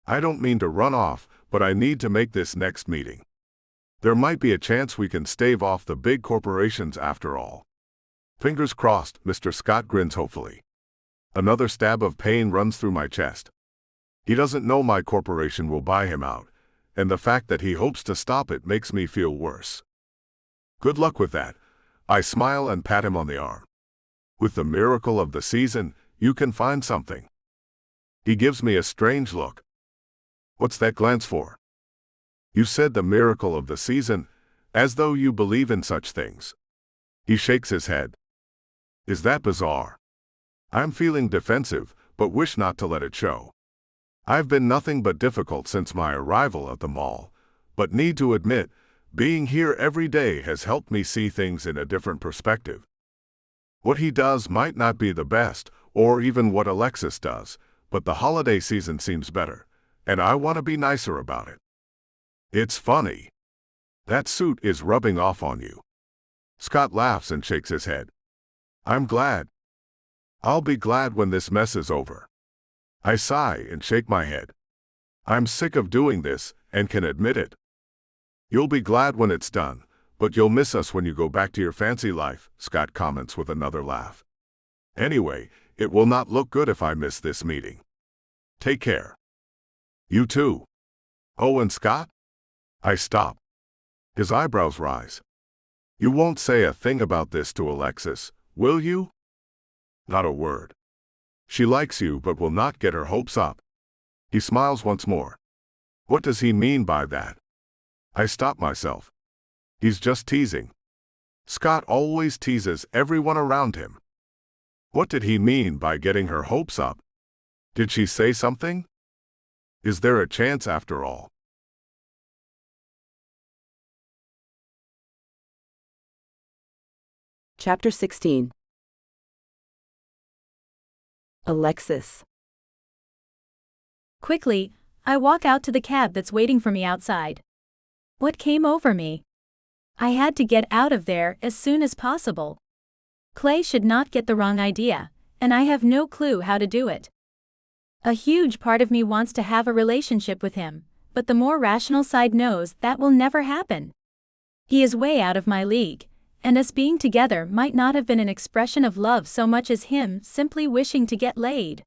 I don't mean to run off, but I need to make this next meeting. There might be a chance we can stave off the big corporations after all. Fingers crossed, Mr. Scott grins hopefully. Another stab of pain runs through my chest. He doesn't know my corporation will buy him out, and the fact that he hopes to stop it makes me feel worse. Good luck with that. I smile and pat him on the arm. With the miracle of the season, you can find something. He gives me a strange look. What's that glance for? You said the miracle of the season, as though you believe in such things. He shakes his head. Is that bizarre? I'm feeling defensive, but wish not to let it show. I've been nothing but difficult since my arrival at the mall, but need to admit, being here every day has helped me see things in a different perspective. What he does might not be the best, or even what Alexis does, but the holiday season seems better, and I want to be nicer about it. It's funny. That suit is rubbing off on you. Scott laughs and shakes his head. I'm glad. I'll be glad when this mess is over. I sigh and shake my head. I'm sick of doing this, and can admit it. You'll be glad when it's done, but you'll miss us when you go back to your fancy life, Scott comments with another laugh. Anyway, it will not look good if I miss this meeting. Take care. You too. Oh, and Scott? I stop. His eyebrows rise. You won't say a thing about this to Alexis, will you? Not a word. She likes you but will not get her hopes up. He smiles once more. What does he mean by that? I stop myself. He's just teasing. Scott always teases everyone around him. What did he mean by getting her hopes up? Did she say something? Is there a chance after all? Chapter 16. Alexis. Quickly, I walk out to the cab that's waiting for me outside. What came over me? I had to get out of there as soon as possible. Clay should not get the wrong idea, and I have no clue how to do it. A huge part of me wants to have a relationship with him, but the more rational side knows that will never happen. He is way out of my league, and us being together might not have been an expression of love so much as him simply wishing to get laid.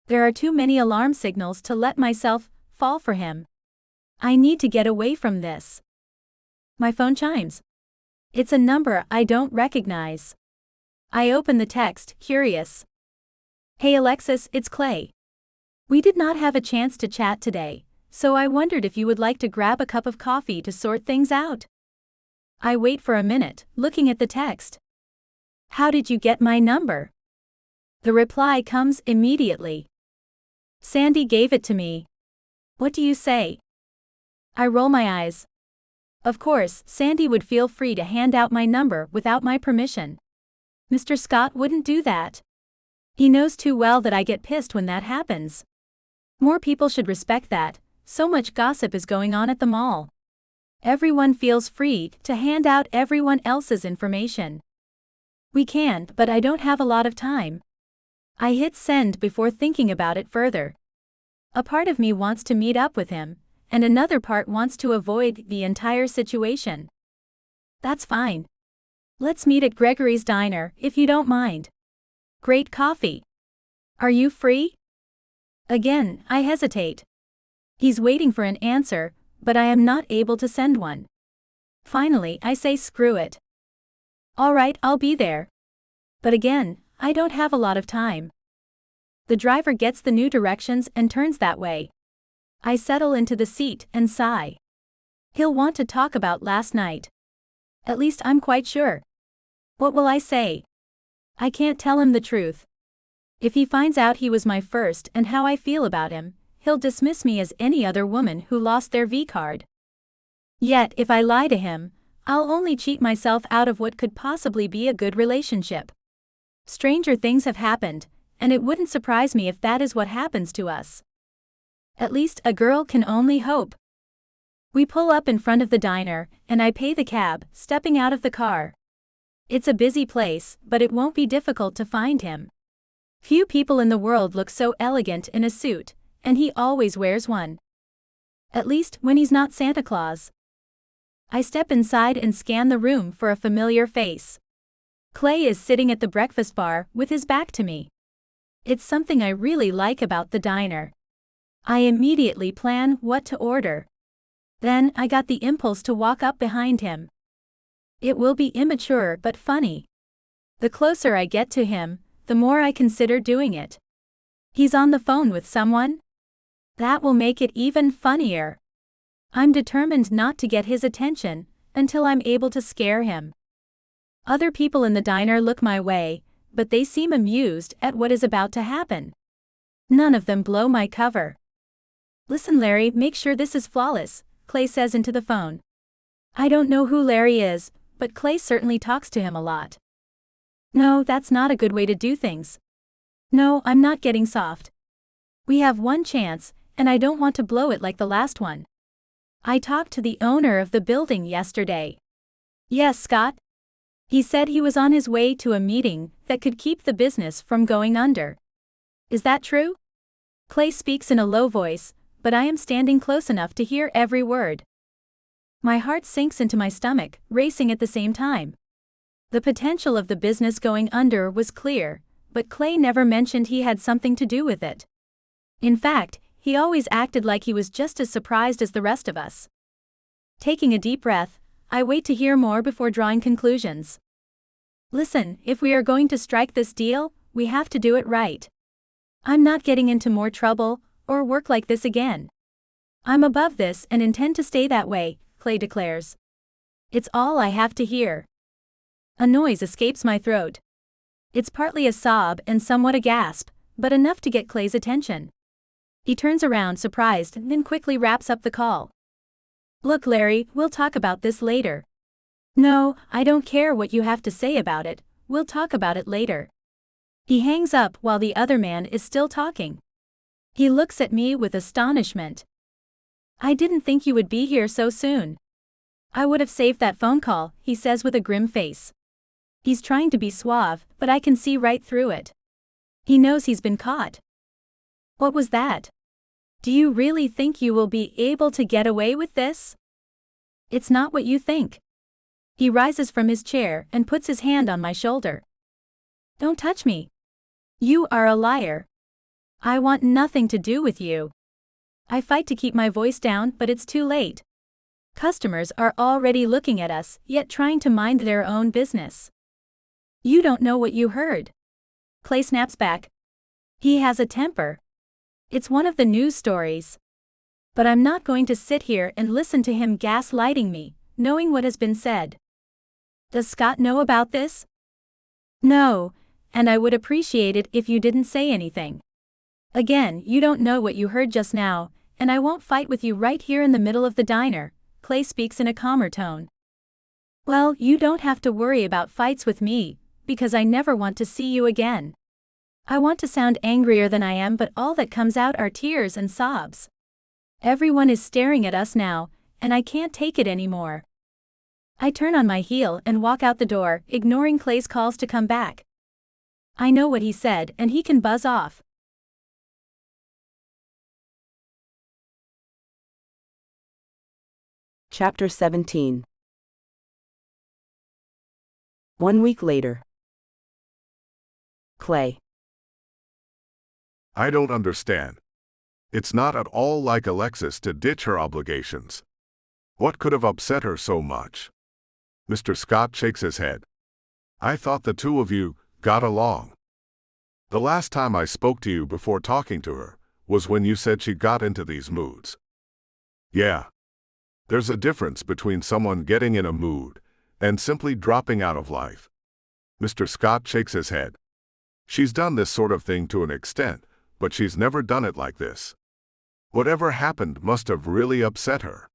There are too many alarm signals to let myself fall for him. I need to get away from this. My phone chimes. It's a number I don't recognize. I open the text, curious. Hey Alexis, it's Clay. We did not have a chance to chat today, so I wondered if you would like to grab a cup of coffee to sort things out. I wait for a minute, looking at the text. How did you get my number? The reply comes immediately. Sandy gave it to me. What do you say? I roll my eyes. Of course, Sandy would feel free to hand out my number without my permission. Mr. Scott wouldn't do that. He knows too well that I get pissed when that happens. More people should respect that. So much gossip is going on at the mall. Everyone feels free to hand out everyone else's information. We can, but I don't have a lot of time. I hit send before thinking about it further. A part of me wants to meet up with him, and another part wants to avoid the entire situation. That's fine. Let's meet at Gregory's Diner, if you don't mind. Great coffee. Are you free? Again, I hesitate. He's waiting for an answer, but I am not able to send one. Finally, I say screw it. All right, I'll be there. But again, I don't have a lot of time. The driver gets the new directions and turns that way. I settle into the seat and sigh. He'll want to talk about last night. At least I'm quite sure. What will I say? I can't tell him the truth. If he finds out he was my first and how I feel about him, he'll dismiss me as any other woman who lost their V-card. Yet, if I lie to him, I'll only cheat myself out of what could possibly be a good relationship. Stranger things have happened, and it wouldn't surprise me if that is what happens to us. At least a girl can only hope. We pull up in front of the diner, and I pay the cab, stepping out of the car. It's a busy place, but it won't be difficult to find him. Few people in the world look so elegant in a suit, and he always wears one. At least when he's not Santa Claus. I step inside and scan the room for a familiar face. Clay is sitting at the breakfast bar with his back to me. It's something I really like about the diner. I immediately plan what to order. Then I got the impulse to walk up behind him. It will be immature but funny. The closer I get to him, the more I consider doing it. He's on the phone with someone? That will make it even funnier. I'm determined not to get his attention until I'm able to scare him. Other people in the diner look my way, but they seem amused at what is about to happen. None of them blow my cover. Listen, Larry, make sure this is flawless, Clay says into the phone. I don't know who Larry is, but Clay certainly talks to him a lot. No, that's not a good way to do things. No, I'm not getting soft. We have one chance, and I don't want to blow it like the last one. I talked to the owner of the building yesterday. Yes, Scott? He said he was on his way to a meeting that could keep the business from going under. Is that true? Clay speaks in a low voice, but I am standing close enough to hear every word. My heart sinks into my stomach, racing at the same time. The potential of the business going under was clear, but Clay never mentioned he had something to do with it. In fact, he always acted like he was just as surprised as the rest of us. Taking a deep breath, I wait to hear more before drawing conclusions. Listen, if we are going to strike this deal, we have to do it right. I'm not getting into more trouble or work like this again. I'm above this and intend to stay that way, Clay declares. It's all I have to hear. A noise escapes my throat. It's partly a sob and somewhat a gasp, but enough to get Clay's attention. He turns around surprised and then quickly wraps up the call. Look, Larry, we'll talk about this later. No, I don't care what you have to say about it, we'll talk about it later. He hangs up while the other man is still talking. He looks at me with astonishment. I didn't think you would be here so soon. I would have saved that phone call, he says with a grim face. He's trying to be suave, but I can see right through it. He knows he's been caught. What was that? Do you really think you will be able to get away with this? It's not what you think. He rises from his chair and puts his hand on my shoulder. Don't touch me. You are a liar. I want nothing to do with you. I fight to keep my voice down, but it's too late. Customers are already looking at us, yet trying to mind their own business. You don't know what you heard. Clay snaps back. He has a temper. It's one of the news stories. But I'm not going to sit here and listen to him gaslighting me, knowing what has been said. Does Scott know about this? No, and I would appreciate it if you didn't say anything. Again, you don't know what you heard just now, and I won't fight with you right here in the middle of the diner, Clay speaks in a calmer tone. Well, you don't have to worry about fights with me, because I never want to see you again. I want to sound angrier than I am, but all that comes out are tears and sobs. Everyone is staring at us now, and I can't take it anymore. I turn on my heel and walk out the door, ignoring Clay's calls to come back. I know what he said, and he can buzz off. Chapter 17. 1 week later. Clay. I don't understand. It's not at all like Alexis to ditch her obligations. What could have upset her so much? Mr. Scott shakes his head. I thought the two of you got along. The last time I spoke to you before talking to her was when you said she got into these moods. Yeah. There's a difference between someone getting in a mood and simply dropping out of life. Mr. Scott shakes his head. She's done this sort of thing to an extent, but she's never done it like this. Whatever happened must have really upset her.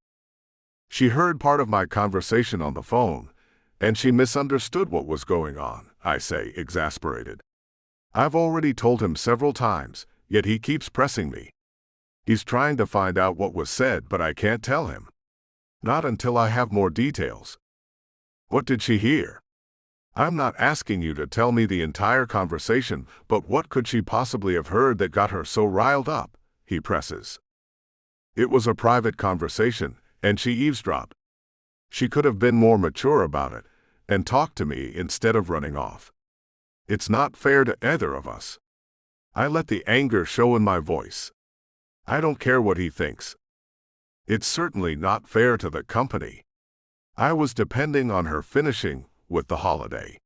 She heard part of my conversation on the phone, and she misunderstood what was going on, I say, exasperated. I've already told him several times, yet he keeps pressing me. He's trying to find out what was said, but I can't tell him. Not until I have more details. What did she hear? I'm not asking you to tell me the entire conversation, but what could she possibly have heard that got her so riled up? He presses. It was a private conversation, and she eavesdropped. She could have been more mature about it, and talked to me instead of running off. It's not fair to either of us. I let the anger show in my voice. I don't care what he thinks. It's certainly not fair to the company. I was depending on her finishing with the holiday.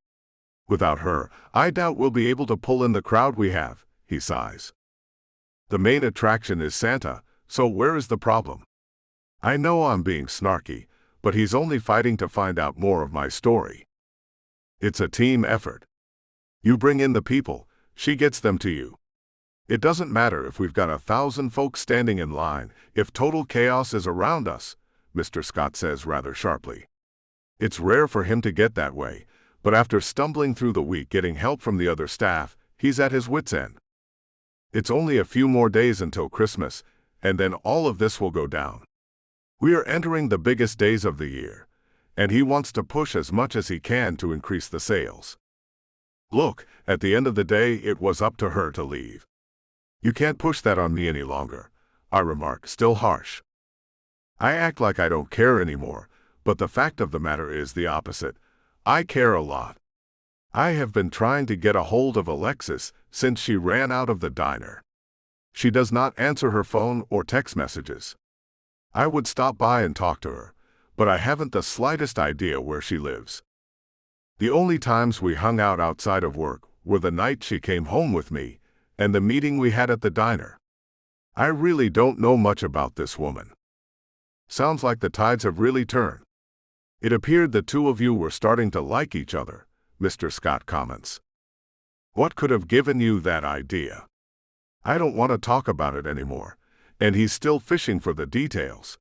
Without her, I doubt we'll be able to pull in the crowd we have, he sighs. The main attraction is Santa, so where is the problem? I know I'm being snarky, but he's only fighting to find out more of my story. It's a team effort. You bring in the people, she gets them to you. It doesn't matter if we've got 1,000 folks standing in line, if total chaos is around us, Mr. Scott says rather sharply. It's rare for him to get that way, but after stumbling through the week getting help from the other staff, he's at his wits' end. It's only a few more days until Christmas, and then all of this will go down. We are entering the biggest days of the year, and he wants to push as much as he can to increase the sales. Look, at the end of the day, it was up to her to leave. You can't push that on me any longer, I remark, still harsh. I act like I don't care anymore, but the fact of the matter is the opposite. I care a lot. I have been trying to get a hold of Alexis since she ran out of the diner. She does not answer her phone or text messages. I would stop by and talk to her, but I haven't the slightest idea where she lives. The only times we hung out outside of work were the night she came home with me and the meeting we had at the diner. I really don't know much about this woman. Sounds like the tides have really turned. It appeared the two of you were starting to like each other, Mr. Scott comments. What could have given you that idea? I don't want to talk about it anymore, and he's still fishing for the details.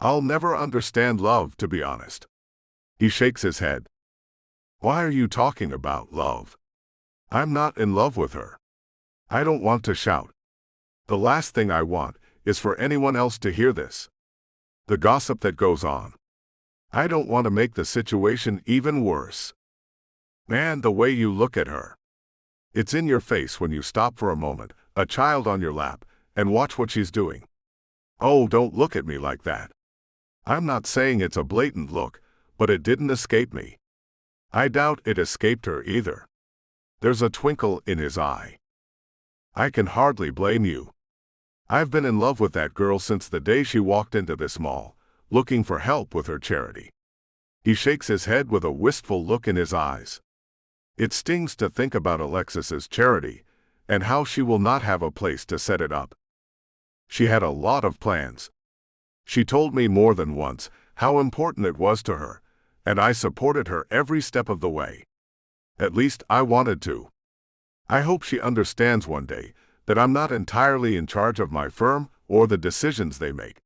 I'll never understand love, to be honest. He shakes his head. Why are you talking about love? I'm not in love with her. I don't want to shout. The last thing I want is for anyone else to hear this. The gossip that goes on. I don't want to make the situation even worse. Man, the way you look at her. It's in your face when you stop for a moment, a child on your lap, and watch what she's doing. Oh, don't look at me like that. I'm not saying it's a blatant look, but it didn't escape me. I doubt it escaped her either. There's a twinkle in his eye. I can hardly blame you. I've been in love with that girl since the day she walked into this mall, looking for help with her charity. He shakes his head with a wistful look in his eyes. It stings to think about Alexis's charity, and how she will not have a place to set it up. She had a lot of plans. She told me more than once how important it was to her, and I supported her every step of the way. At least I wanted to. I hope she understands one day that I'm not entirely in charge of my firm or the decisions they make.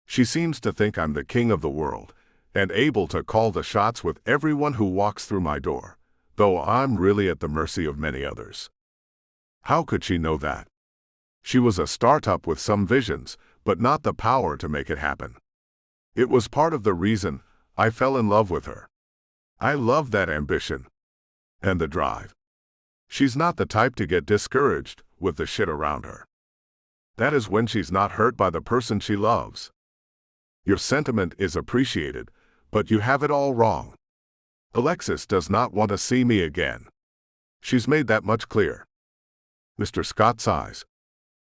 She seems to think I'm the king of the world, and able to call the shots with everyone who walks through my door, though I'm really at the mercy of many others. How could she know that? She was a startup with some visions, but not the power to make it happen. It was part of the reason I fell in love with her. I love that ambition. And the drive. She's not the type to get discouraged with the shit around her. That is when she's not hurt by the person she loves. Your sentiment is appreciated, but you have it all wrong. Alexis does not want to see me again. She's made that much clear. Mr. Scott sighs.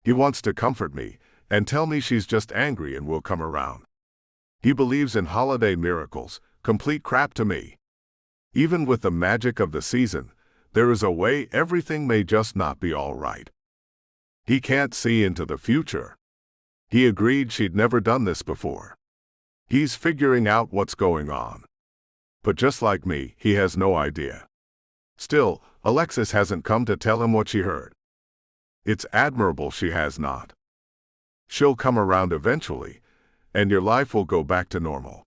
He wants to comfort me and tell me she's just angry and will come around. He believes in holiday miracles, complete crap to me. Even with the magic of the season, there is a way everything may just not be all right. He can't see into the future. He agreed she'd never done this before. He's figuring out what's going on. But just like me, he has no idea. Still, Alexis hasn't come to tell him what she heard. It's admirable she has not. She'll come around eventually, and your life will go back to normal.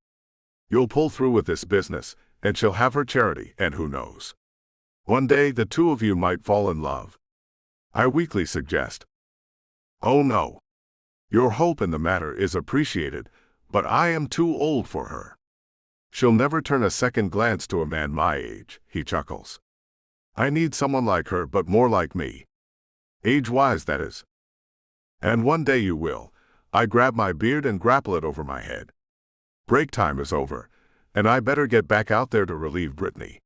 You'll pull through with this business, and she'll have her charity, and who knows? One day the two of you might fall in love. I weakly suggest. Oh no. Your hope in the matter is appreciated, but I am too old for her. She'll never turn a second glance to a man my age, he chuckles. I need someone like her, but more like me. Age-wise, that is. And one day you will. I grab my beard and grapple it over my head. Break time is over, and I better get back out there to relieve Brittany.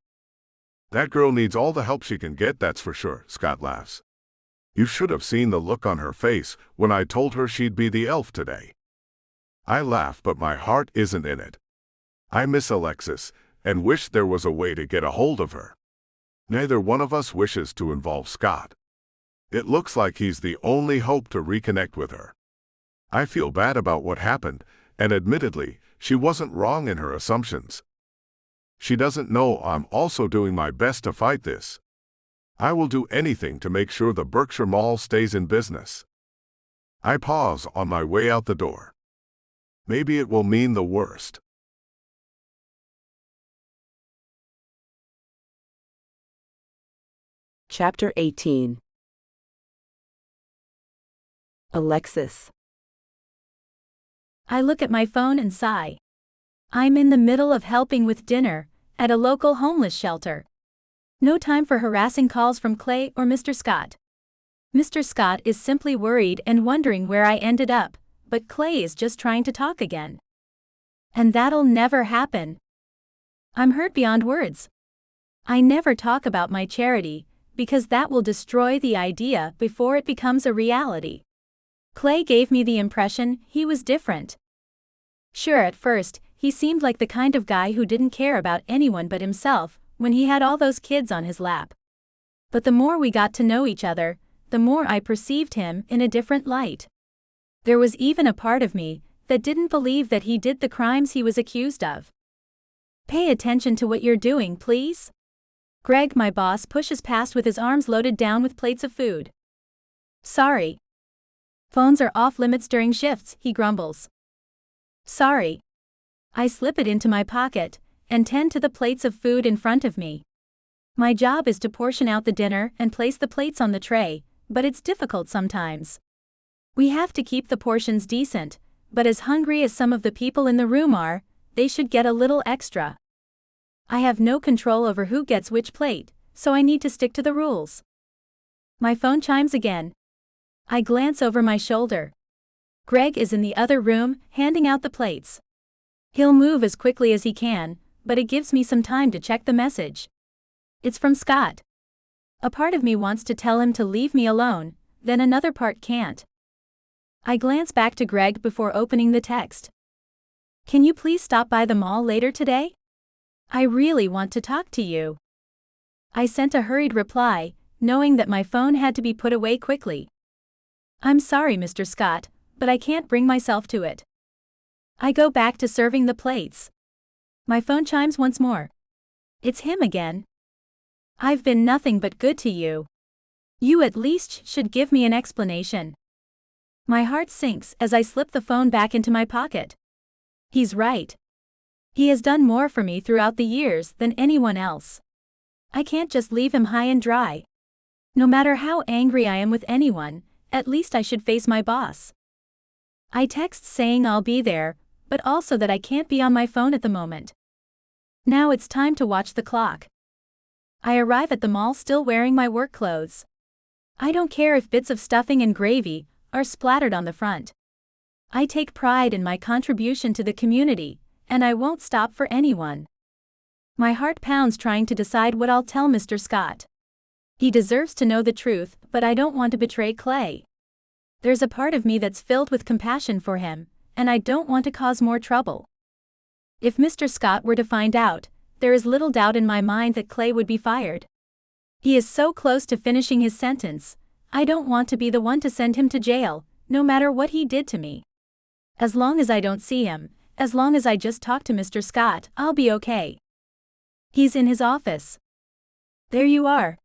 That girl needs all the help she can get, that's for sure, Scott laughs. You should have seen the look on her face when I told her she'd be the elf today. I laugh, but my heart isn't in it. I miss Alexis and wish there was a way to get a hold of her. Neither one of us wishes to involve Scott. It looks like he's the only hope to reconnect with her. I feel bad about what happened, and admittedly, she wasn't wrong in her assumptions. She doesn't know I'm also doing my best to fight this. I will do anything to make sure the Berkshire Mall stays in business. I pause on my way out the door. Maybe it will mean the worst. Chapter 18. Alexis. I look at my phone and sigh. I'm in the middle of helping with dinner at a local homeless shelter. No time for harassing calls from Clay or Mr. Scott. Mr. Scott is simply worried and wondering where I ended up, but Clay is just trying to talk again. And that'll never happen. I'm hurt beyond words. I never talk about my charity, because that will destroy the idea before it becomes a reality. Clay gave me the impression he was different. Sure, at first, he seemed like the kind of guy who didn't care about anyone but himself when he had all those kids on his lap. But the more we got to know each other, the more I perceived him in a different light. There was even a part of me that didn't believe that he did the crimes he was accused of. Pay attention to what you're doing, please. Greg, my boss, pushes past with his arms loaded down with plates of food. Sorry. Phones are off limits during shifts, he grumbles. Sorry. I slip it into my pocket and tend to the plates of food in front of me. My job is to portion out the dinner and place the plates on the tray, but it's difficult sometimes. We have to keep the portions decent, but as hungry as some of the people in the room are, they should get a little extra. I have no control over who gets which plate, so I need to stick to the rules. My phone chimes again. I glance over my shoulder. Greg is in the other room, handing out the plates. He'll move as quickly as he can, but it gives me some time to check the message. It's from Scott. A part of me wants to tell him to leave me alone, then another part can't. I glance back to Greg before opening the text. Can you please stop by the mall later today? I really want to talk to you. I sent a hurried reply, knowing that my phone had to be put away quickly. I'm sorry, Mr. Scott, but I can't bring myself to it. I go back to serving the plates. My phone chimes once more. It's him again. I've been nothing but good to you. You at least should give me an explanation. My heart sinks as I slip the phone back into my pocket. He's right. He has done more for me throughout the years than anyone else. I can't just leave him high and dry. No matter how angry I am with anyone, at least I should face my boss. I text saying I'll be there, but also that I can't be on my phone at the moment. Now it's time to watch the clock. I arrive at the mall still wearing my work clothes. I don't care if bits of stuffing and gravy are splattered on the front. I take pride in my contribution to the community, and I won't stop for anyone. My heart pounds trying to decide what I'll tell Mr. Scott. He deserves to know the truth, but I don't want to betray Clay. There's a part of me that's filled with compassion for him, and I don't want to cause more trouble. If Mr. Scott were to find out, there is little doubt in my mind that Clay would be fired. He is so close to finishing his sentence. I don't want to be the one to send him to jail, no matter what he did to me. As long as I don't see him, as long as I just talk to Mr. Scott, I'll be okay. He's in his office. There you are.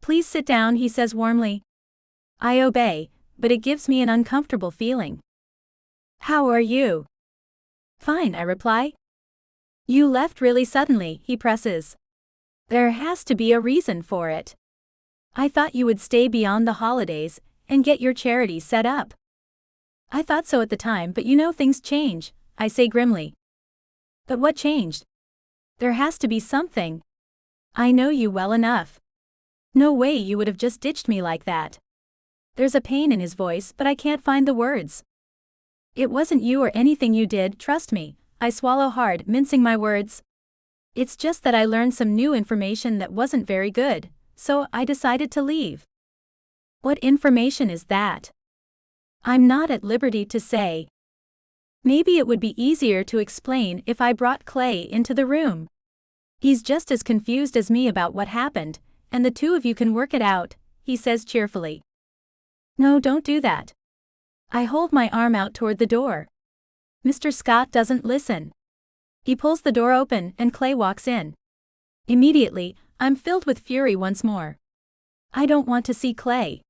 Please sit down, he says warmly. I obey, but it gives me an uncomfortable feeling. How are you? Fine, I reply. You left really suddenly, he presses. There has to be a reason for it. I thought you would stay beyond the holidays and get your charity set up. I thought so at the time, but you know things change, I say grimly. But what changed? There has to be something. I know you well enough. No way you would have just ditched me like that. There's a pain in his voice, but I can't find the words. It wasn't you or anything you did, trust me, I swallow hard, mincing my words. It's just that I learned some new information that wasn't very good, so I decided to leave. What information is that? I'm not at liberty to say. Maybe it would be easier to explain if I brought Clay into the room. He's just as confused as me about what happened, and the two of you can work it out, he says cheerfully. No, don't do that. I hold my arm out toward the door. Mr. Scott doesn't listen. He pulls the door open and Clay walks in. Immediately, I'm filled with fury once more. I don't want to see Clay.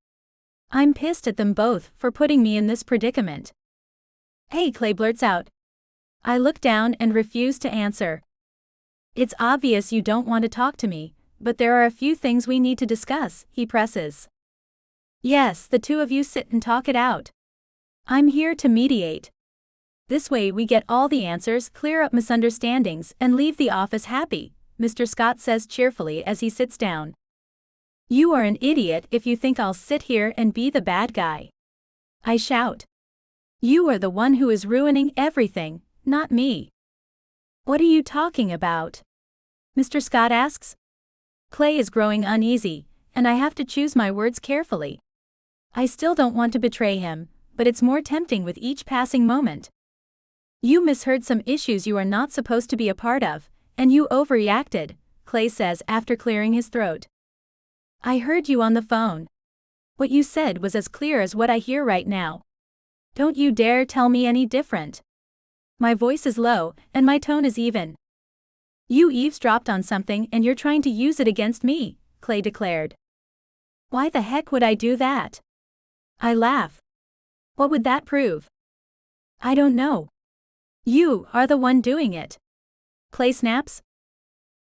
I'm pissed at them both for putting me in this predicament. Hey, Clay blurts out. I look down and refuse to answer. It's obvious you don't want to talk to me, but there are a few things we need to discuss, he presses. Yes, the two of you sit and talk it out. I'm here to mediate. This way we get all the answers, clear up misunderstandings, and leave the office happy, Mr. Scott says cheerfully as he sits down. You are an idiot if you think I'll sit here and be the bad guy. I shout. You are the one who is ruining everything, not me. What are you talking about? Mr. Scott asks. Clay is growing uneasy, and I have to choose my words carefully. I still don't want to betray him, but it's more tempting with each passing moment. You misheard some issues you are not supposed to be a part of, and you overreacted, Clay says after clearing his throat. I heard you on the phone. What you said was as clear as what I hear right now. Don't you dare tell me any different. My voice is low, and my tone is even. You eavesdropped on something and you're trying to use it against me, Clay declared. Why the heck would I do that? I laugh. What would that prove? I don't know. You are the one doing it. Clay snaps.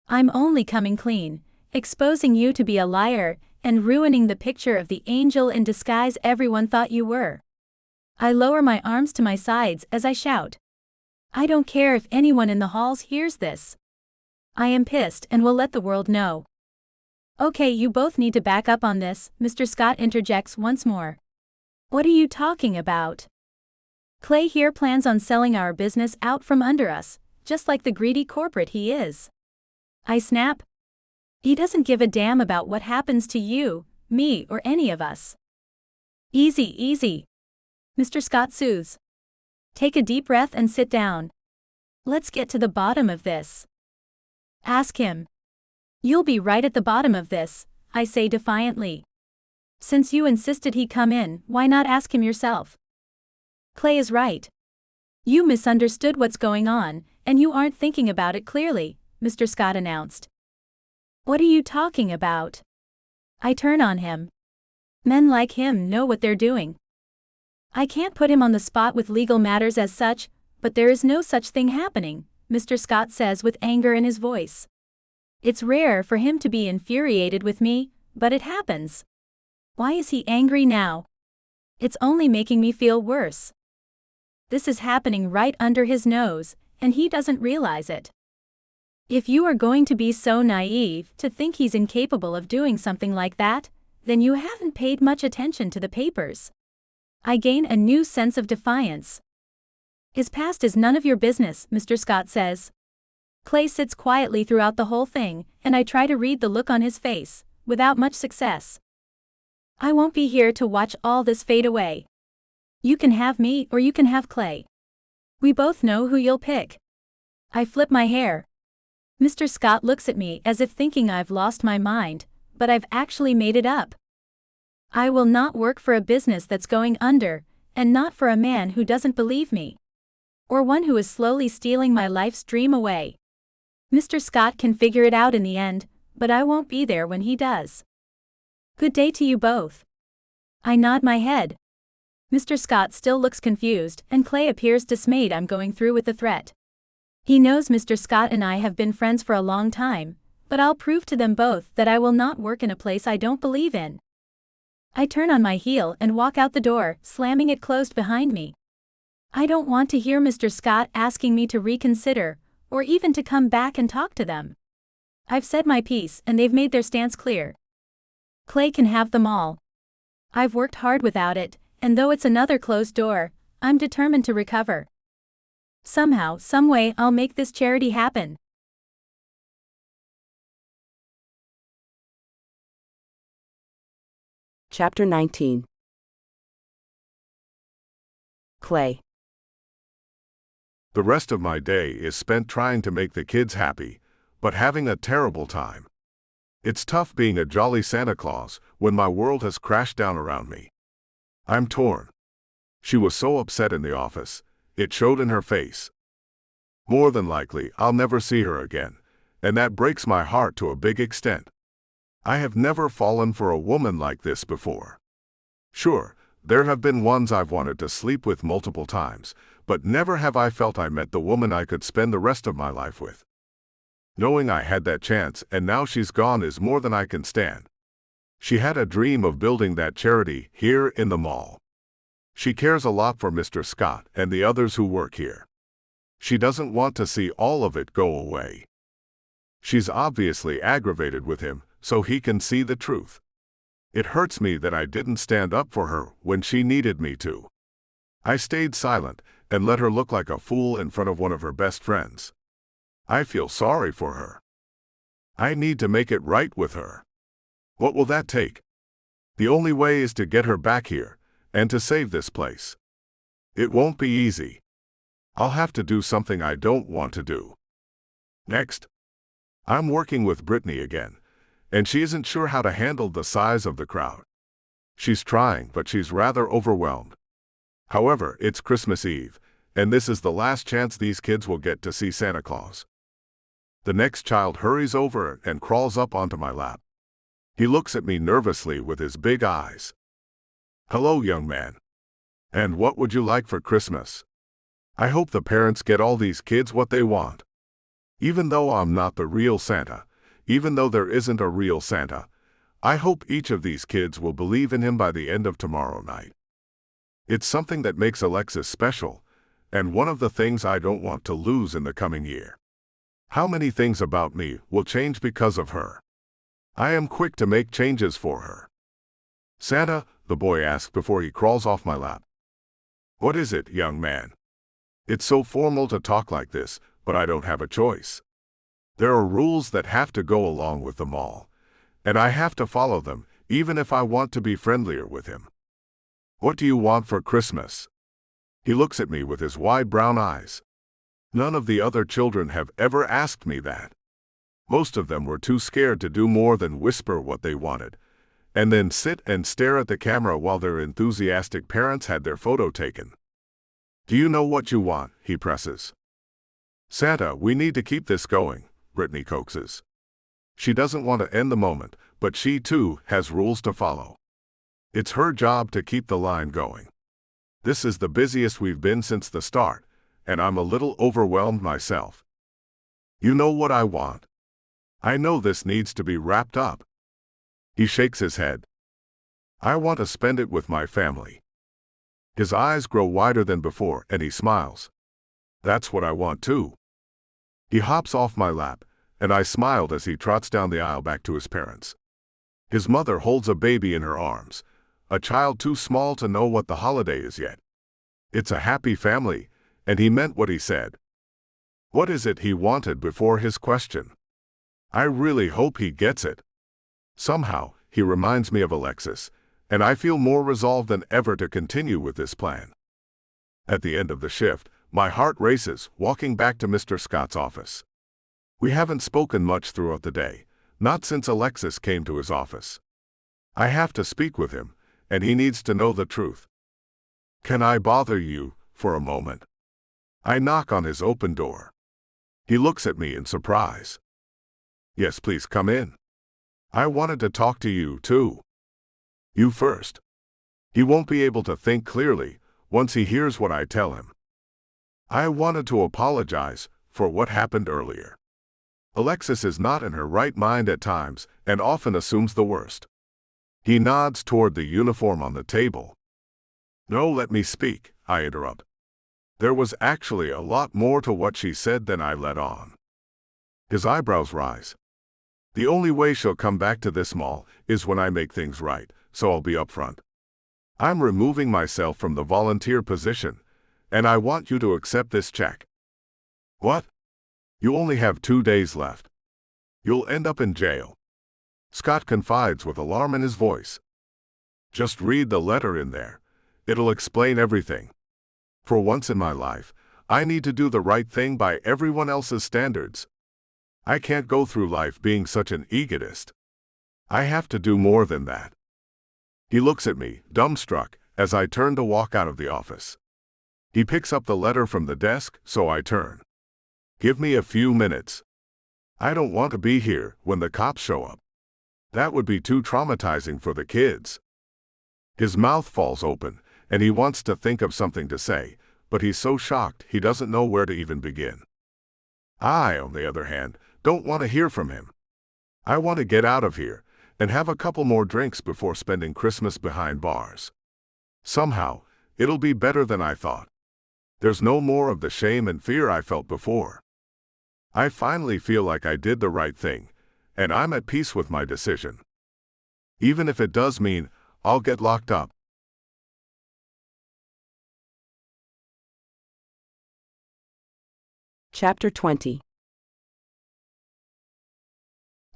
I'm only coming clean, exposing you to be a liar and ruining the picture of the angel in disguise everyone thought you were. I lower my arms to my sides as I shout. I don't care if anyone in the halls hears this. I am pissed and will let the world know. Okay, you both need to back up on this, Mr. Scott interjects once more. What are you talking about? Clay here plans on selling our business out from under us, just like the greedy corporate he is. I snap. He doesn't give a damn about what happens to you, me, or any of us. Easy, easy. Mr. Scott soothes. Take a deep breath and sit down. Let's get to the bottom of this. Ask him. You'll be right at the bottom of this, I say defiantly. Since you insisted he come in, why not ask him yourself? Clay is right. You misunderstood what's going on, and you aren't thinking about it clearly, Mr. Scott announced. What are you talking about? I turn on him. Men like him know what they're doing. I can't put him on the spot with legal matters as such, but there is no such thing happening, Mr. Scott says with anger in his voice. It's rare for him to be infuriated with me, but it happens. Why is he angry now? It's only making me feel worse. This is happening right under his nose, and he doesn't realize it. If you are going to be so naive to think he's incapable of doing something like that, then you haven't paid much attention to the papers. I gain a new sense of defiance. His past is none of your business, Mr. Scott says. Clay sits quietly throughout the whole thing, and I try to read the look on his face, without much success. I won't be here to watch all this fade away. You can have me or you can have Clay. We both know who you'll pick. I flip my hair. Mr. Scott looks at me as if thinking I've lost my mind, but I've actually made it up. I will not work for a business that's going under, and not for a man who doesn't believe me. Or one who is slowly stealing my life's dream away. Mr. Scott can figure it out in the end, but I won't be there when he does. Good day to you both. I nod my head. Mr. Scott still looks confused, and Clay appears dismayed I'm going through with the threat. He knows Mr. Scott and I have been friends for a long time, but I'll prove to them both that I will not work in a place I don't believe in. I turn on my heel and walk out the door, slamming it closed behind me. I don't want to hear Mr. Scott asking me to reconsider, or even to come back and talk to them. I've said my piece and they've made their stance clear. Clay can have them all. I've worked hard without it, and though it's another closed door, I'm determined to recover. Somehow, someway I'll make this charity happen. Chapter 19. Clay. The rest of my day is spent trying to make the kids happy, but having a terrible time. It's tough being a jolly Santa Claus when my world has crashed down around me. I'm torn. She was so upset in the office, it showed in her face. More than likely, I'll never see her again, and that breaks my heart to a big extent. I have never fallen for a woman like this before. Sure, there have been ones I've wanted to sleep with multiple times, but never have I felt I met the woman I could spend the rest of my life with. Knowing I had that chance and now she's gone is more than I can stand. She had a dream of building that charity here in the mall. She cares a lot for Mr. Scott and the others who work here. She doesn't want to see all of it go away. She's obviously aggravated with him, so he can see the truth. It hurts me that I didn't stand up for her when she needed me to. I stayed silent and let her look like a fool in front of one of her best friends. I feel sorry for her. I need to make it right with her. What will that take? The only way is to get her back here and to save this place. It won't be easy. I'll have to do something I don't want to do. Next, I'm working with Brittany again, and she isn't sure how to handle the size of the crowd. She's trying, but she's rather overwhelmed. However, it's Christmas Eve, and this is the last chance these kids will get to see Santa Claus. The next child hurries over and crawls up onto my lap. He looks at me nervously with his big eyes. "Hello, young man. And what would you like for Christmas?" I hope the parents get all these kids what they want. Even though I'm not the real Santa, even though there isn't a real Santa, I hope each of these kids will believe in him by the end of tomorrow night. It's something that makes Alexis special, and one of the things I don't want to lose in the coming year. How many things about me will change because of her? I am quick to make changes for her. "Santa," the boy asks before he crawls off my lap. "What is it, young man?" It's so formal to talk like this, but I don't have a choice. There are rules that have to go along with them all, and I have to follow them, even if I want to be friendlier with him. "What do you want for Christmas?" He looks at me with his wide brown eyes. None of the other children have ever asked me that. Most of them were too scared to do more than whisper what they wanted, and then sit and stare at the camera while their enthusiastic parents had their photo taken. "Do you know what you want?" he presses. "Santa, we need to keep this going," Brittany coaxes. She doesn't want to end the moment, but she too has rules to follow. It's her job to keep the line going. This is the busiest we've been since the start, and I'm a little overwhelmed myself. "You know what I want. I know this needs to be wrapped up." He shakes his head. "I want to spend it with my family." His eyes grow wider than before and he smiles. "That's what I want too." He hops off my lap, and I smiled as he trots down the aisle back to his parents. His mother holds a baby in her arms, a child too small to know what the holiday is yet. It's a happy family, and he meant what he said. What is it he wanted before his question? I really hope he gets it. Somehow, he reminds me of Alexis, and I feel more resolved than ever to continue with this plan. At the end of the shift, my heart races, walking back to Mr. Scott's office. We haven't spoken much throughout the day, not since Alexis came to his office. I have to speak with him, and he needs to know the truth. "Can I bother you for a moment?" I knock on his open door. He looks at me in surprise. "Yes, please come in. I wanted to talk to you, too." "You first." He won't be able to think clearly once he hears what I tell him. I wanted to apologize for what happened earlier. Alexis is not in her right mind at times and often assumes the worst. He nods toward the uniform on the table. "No, let me speak," I interrupt. There was actually a lot more to what she said than I let on. His eyebrows rise. "The only way she'll come back to this mall is when I make things right, so I'll be upfront. I'm removing myself from the volunteer position, and I want you to accept this check." "What?" "You only have 2 days left. You'll end up in jail." Scott confides with alarm in his voice. "Just read the letter in there. It'll explain everything." For once in my life, I need to do the right thing by everyone else's standards. I can't go through life being such an egotist. I have to do more than that. He looks at me, dumbstruck, as I turn to walk out of the office. He picks up the letter from the desk, so I turn. Give me a few minutes. I don't want to be here when the cops show up. That would be too traumatizing for the kids. His mouth falls open, and he wants to think of something to say, but he's so shocked he doesn't know where to even begin. I, on the other hand, don't want to hear from him. I want to get out of here and have a couple more drinks before spending Christmas behind bars. Somehow, it'll be better than I thought. There's no more of the shame and fear I felt before. I finally feel like I did the right thing, and I'm at peace with my decision. Even if it does mean I'll get locked up. Chapter 20.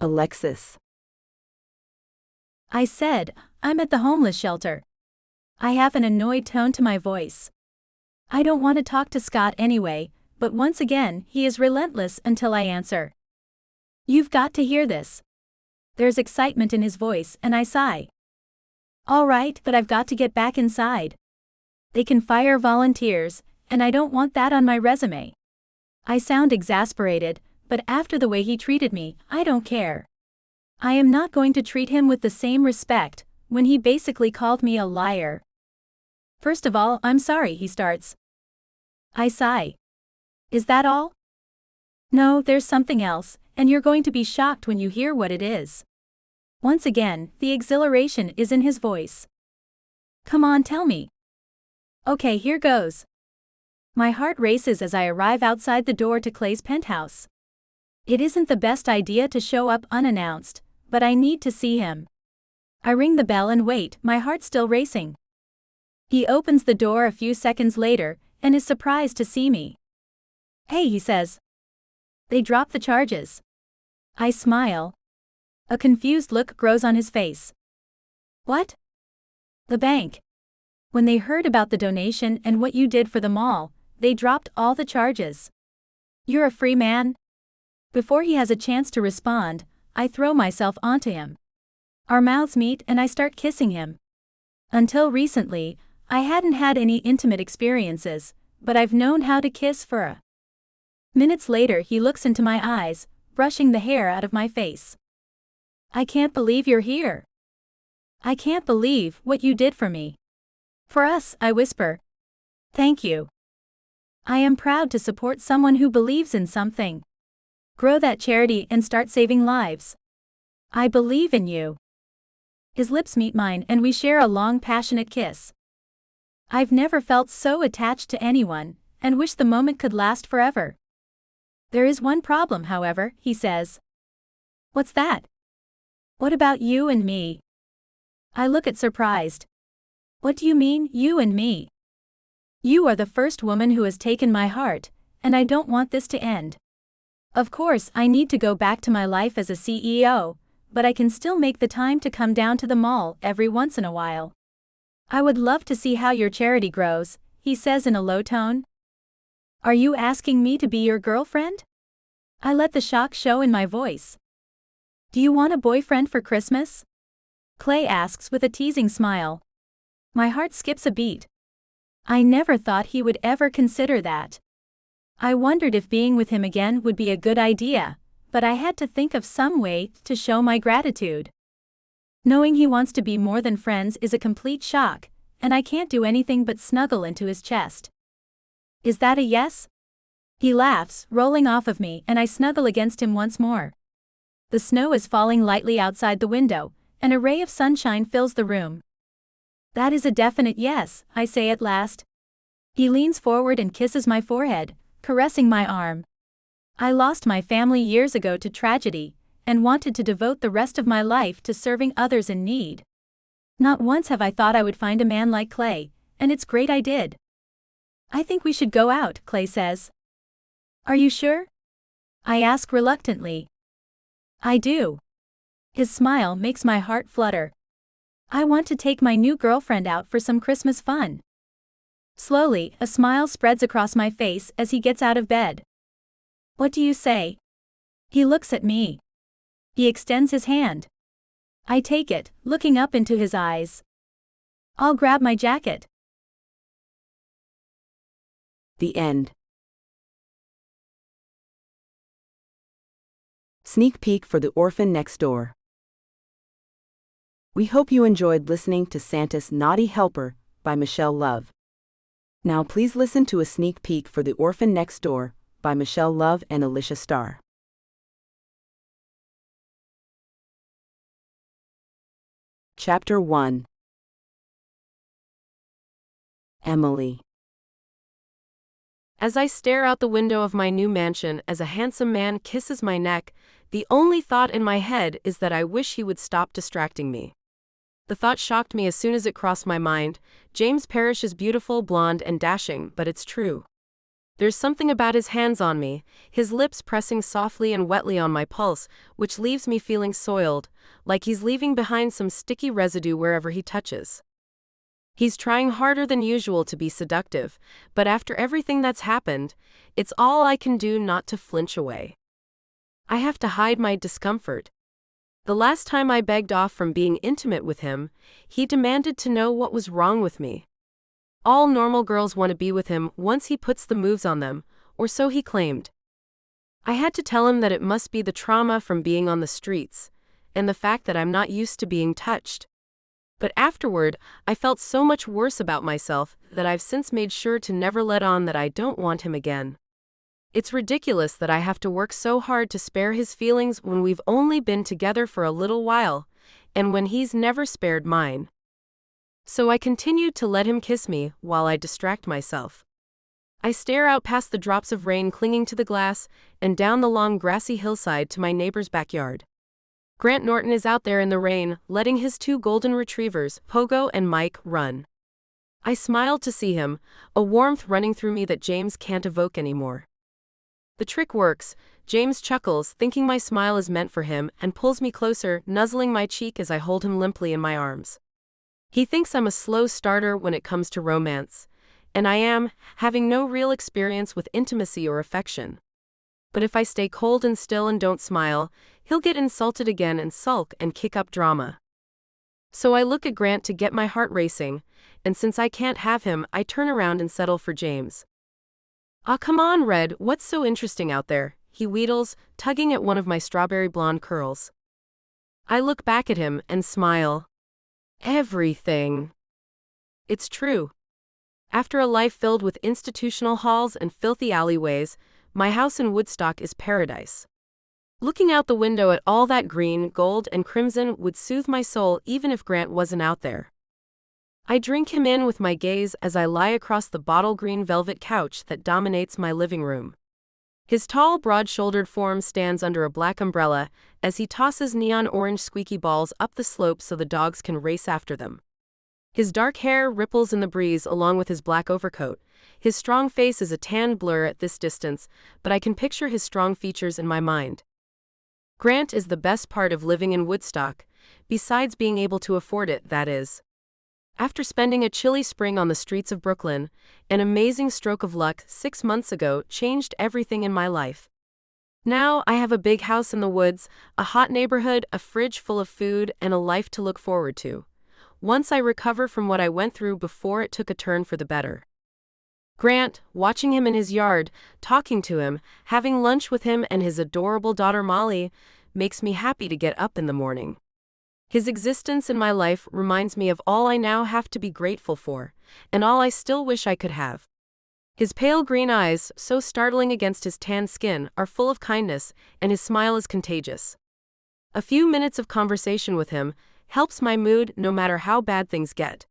Alexis. I said, I'm at the homeless shelter. I have an annoyed tone to my voice. I don't want to talk to Scott anyway, but once again, he is relentless until I answer. You've got to hear this. There's excitement in his voice, and I sigh. All right, but I've got to get back inside. They can fire volunteers, and I don't want that on my resume. I sound exasperated, but after the way he treated me, I don't care. I am not going to treat him with the same respect, when he basically called me a liar. First of all, I'm sorry, he starts. I sigh. Is that all? No, there's something else, and you're going to be shocked when you hear what it is. Once again, the exhilaration is in his voice. Come on, tell me. Okay, here goes. My heart races as I arrive outside the door to Clay's penthouse. It isn't the best idea to show up unannounced, but I need to see him. I ring the bell and wait, my heart still racing. He opens the door a few seconds later, and is surprised to see me. Hey, he says. They drop the charges. I smile. A confused look grows on his face. What? The bank. When they heard about the donation and what you did for the mall, they dropped all the charges. You're a free man? Before he has a chance to respond, I throw myself onto him. Our mouths meet and I start kissing him. Until recently, I hadn't had any intimate experiences, but I've known how to kiss for a. Minutes later he looks into my eyes, brushing the hair out of my face. I can't believe you're here. I can't believe what you did for me. For us, I whisper. Thank you. I am proud to support someone who believes in something. Grow that charity and start saving lives. I believe in you. His lips meet mine and we share a long, passionate kiss. I've never felt so attached to anyone, and wish the moment could last forever. There is one problem, however, he says. What's that? What about you and me? I look at surprised. What do you mean, you and me? You are the first woman who has taken my heart, and I don't want this to end. Of course, I need to go back to my life as a CEO, but I can still make the time to come down to the mall every once in a while. I would love to see how your charity grows, he says in a low tone. Are you asking me to be your girlfriend? I let the shock show in my voice. Do you want a boyfriend for Christmas? Clay asks with a teasing smile. My heart skips a beat. I never thought he would ever consider that. I wondered if being with him again would be a good idea, but I had to think of some way to show my gratitude. Knowing he wants to be more than friends is a complete shock, and I can't do anything but snuggle into his chest. Is that a yes? He laughs, rolling off of me, and I snuggle against him once more. The snow is falling lightly outside the window, and a ray of sunshine fills the room. That is a definite yes, I say at last. He leans forward and kisses my forehead, caressing my arm. I lost my family years ago to tragedy, and wanted to devote the rest of my life to serving others in need. Not once have I thought I would find a man like Clay, and it's great I did. I think we should go out, Clay says. Are you sure? I ask reluctantly. I do. His smile makes my heart flutter. I want to take my new girlfriend out for some Christmas fun. Slowly, a smile spreads across my face as he gets out of bed. What do you say? He looks at me. He extends his hand. I take it, looking up into his eyes. I'll grab my jacket. The end. Sneak peek for The Orphan Next Door. We hope you enjoyed listening to Santa's Naughty Helper by Michelle Love. Now please listen to a sneak peek for The Orphan Next Door by Michelle Love and Alicia Starr. Chapter 1. Emily. As I stare out the window of my new mansion as a handsome man kisses my neck, the only thought in my head is that I wish he would stop distracting me. The thought shocked me as soon as it crossed my mind. James Parrish is beautiful, blonde, and dashing, but it's true. There's something about his hands on me, his lips pressing softly and wetly on my pulse, which leaves me feeling soiled, like he's leaving behind some sticky residue wherever he touches. He's trying harder than usual to be seductive, but after everything that's happened, it's all I can do not to flinch away. I have to hide my discomfort. The last time I begged off from being intimate with him, he demanded to know what was wrong with me. All normal girls want to be with him once he puts the moves on them, or so he claimed. I had to tell him that it must be the trauma from being on the streets, and the fact that I'm not used to being touched. But afterward, I felt so much worse about myself that I've since made sure to never let on that I don't want him again. It's ridiculous that I have to work so hard to spare his feelings when we've only been together for a little while, and when he's never spared mine. So I continued to let him kiss me while I distract myself. I stare out past the drops of rain clinging to the glass and down the long grassy hillside to my neighbor's backyard. Grant Norton is out there in the rain, letting his 2 golden retrievers, Pogo and Mike, run. I smiled to see him, a warmth running through me that James can't evoke anymore. The trick works. James chuckles, thinking my smile is meant for him, and pulls me closer, nuzzling my cheek as I hold him limply in my arms. He thinks I'm a slow starter when it comes to romance, and I am, having no real experience with intimacy or affection. But if I stay cold and still and don't smile, he'll get insulted again and sulk and kick up drama. So I look at Grant to get my heart racing, and since I can't have him, I turn around and settle for James. "Ah, come on, Red, what's so interesting out there?" he wheedles, tugging at one of my strawberry blonde curls. I look back at him and smile. Everything. It's true. After a life filled with institutional halls and filthy alleyways, my house in Woodstock is paradise. Looking out the window at all that green, gold, and crimson would soothe my soul even if Grant wasn't out there. I drink him in with my gaze as I lie across the bottle green velvet couch that dominates my living room. His tall, broad-shouldered form stands under a black umbrella as he tosses neon orange squeaky balls up the slope so the dogs can race after them. His dark hair ripples in the breeze along with his black overcoat. His strong face is a tanned blur at this distance, but I can picture his strong features in my mind. Grant is the best part of living in Woodstock, besides being able to afford it, that is. After spending a chilly spring on the streets of Brooklyn, an amazing stroke of luck 6 months ago changed everything in my life. Now I have a big house in the woods, a hot neighborhood, a fridge full of food, and a life to look forward to. Once I recover from what I went through before it took a turn for the better. Grant, watching him in his yard, talking to him, having lunch with him and his adorable daughter Molly, makes me happy to get up in the morning. His existence in my life reminds me of all I now have to be grateful for, and all I still wish I could have. His pale green eyes, so startling against his tan skin, are full of kindness, and his smile is contagious. A few minutes of conversation with him helps my mood no matter how bad things get.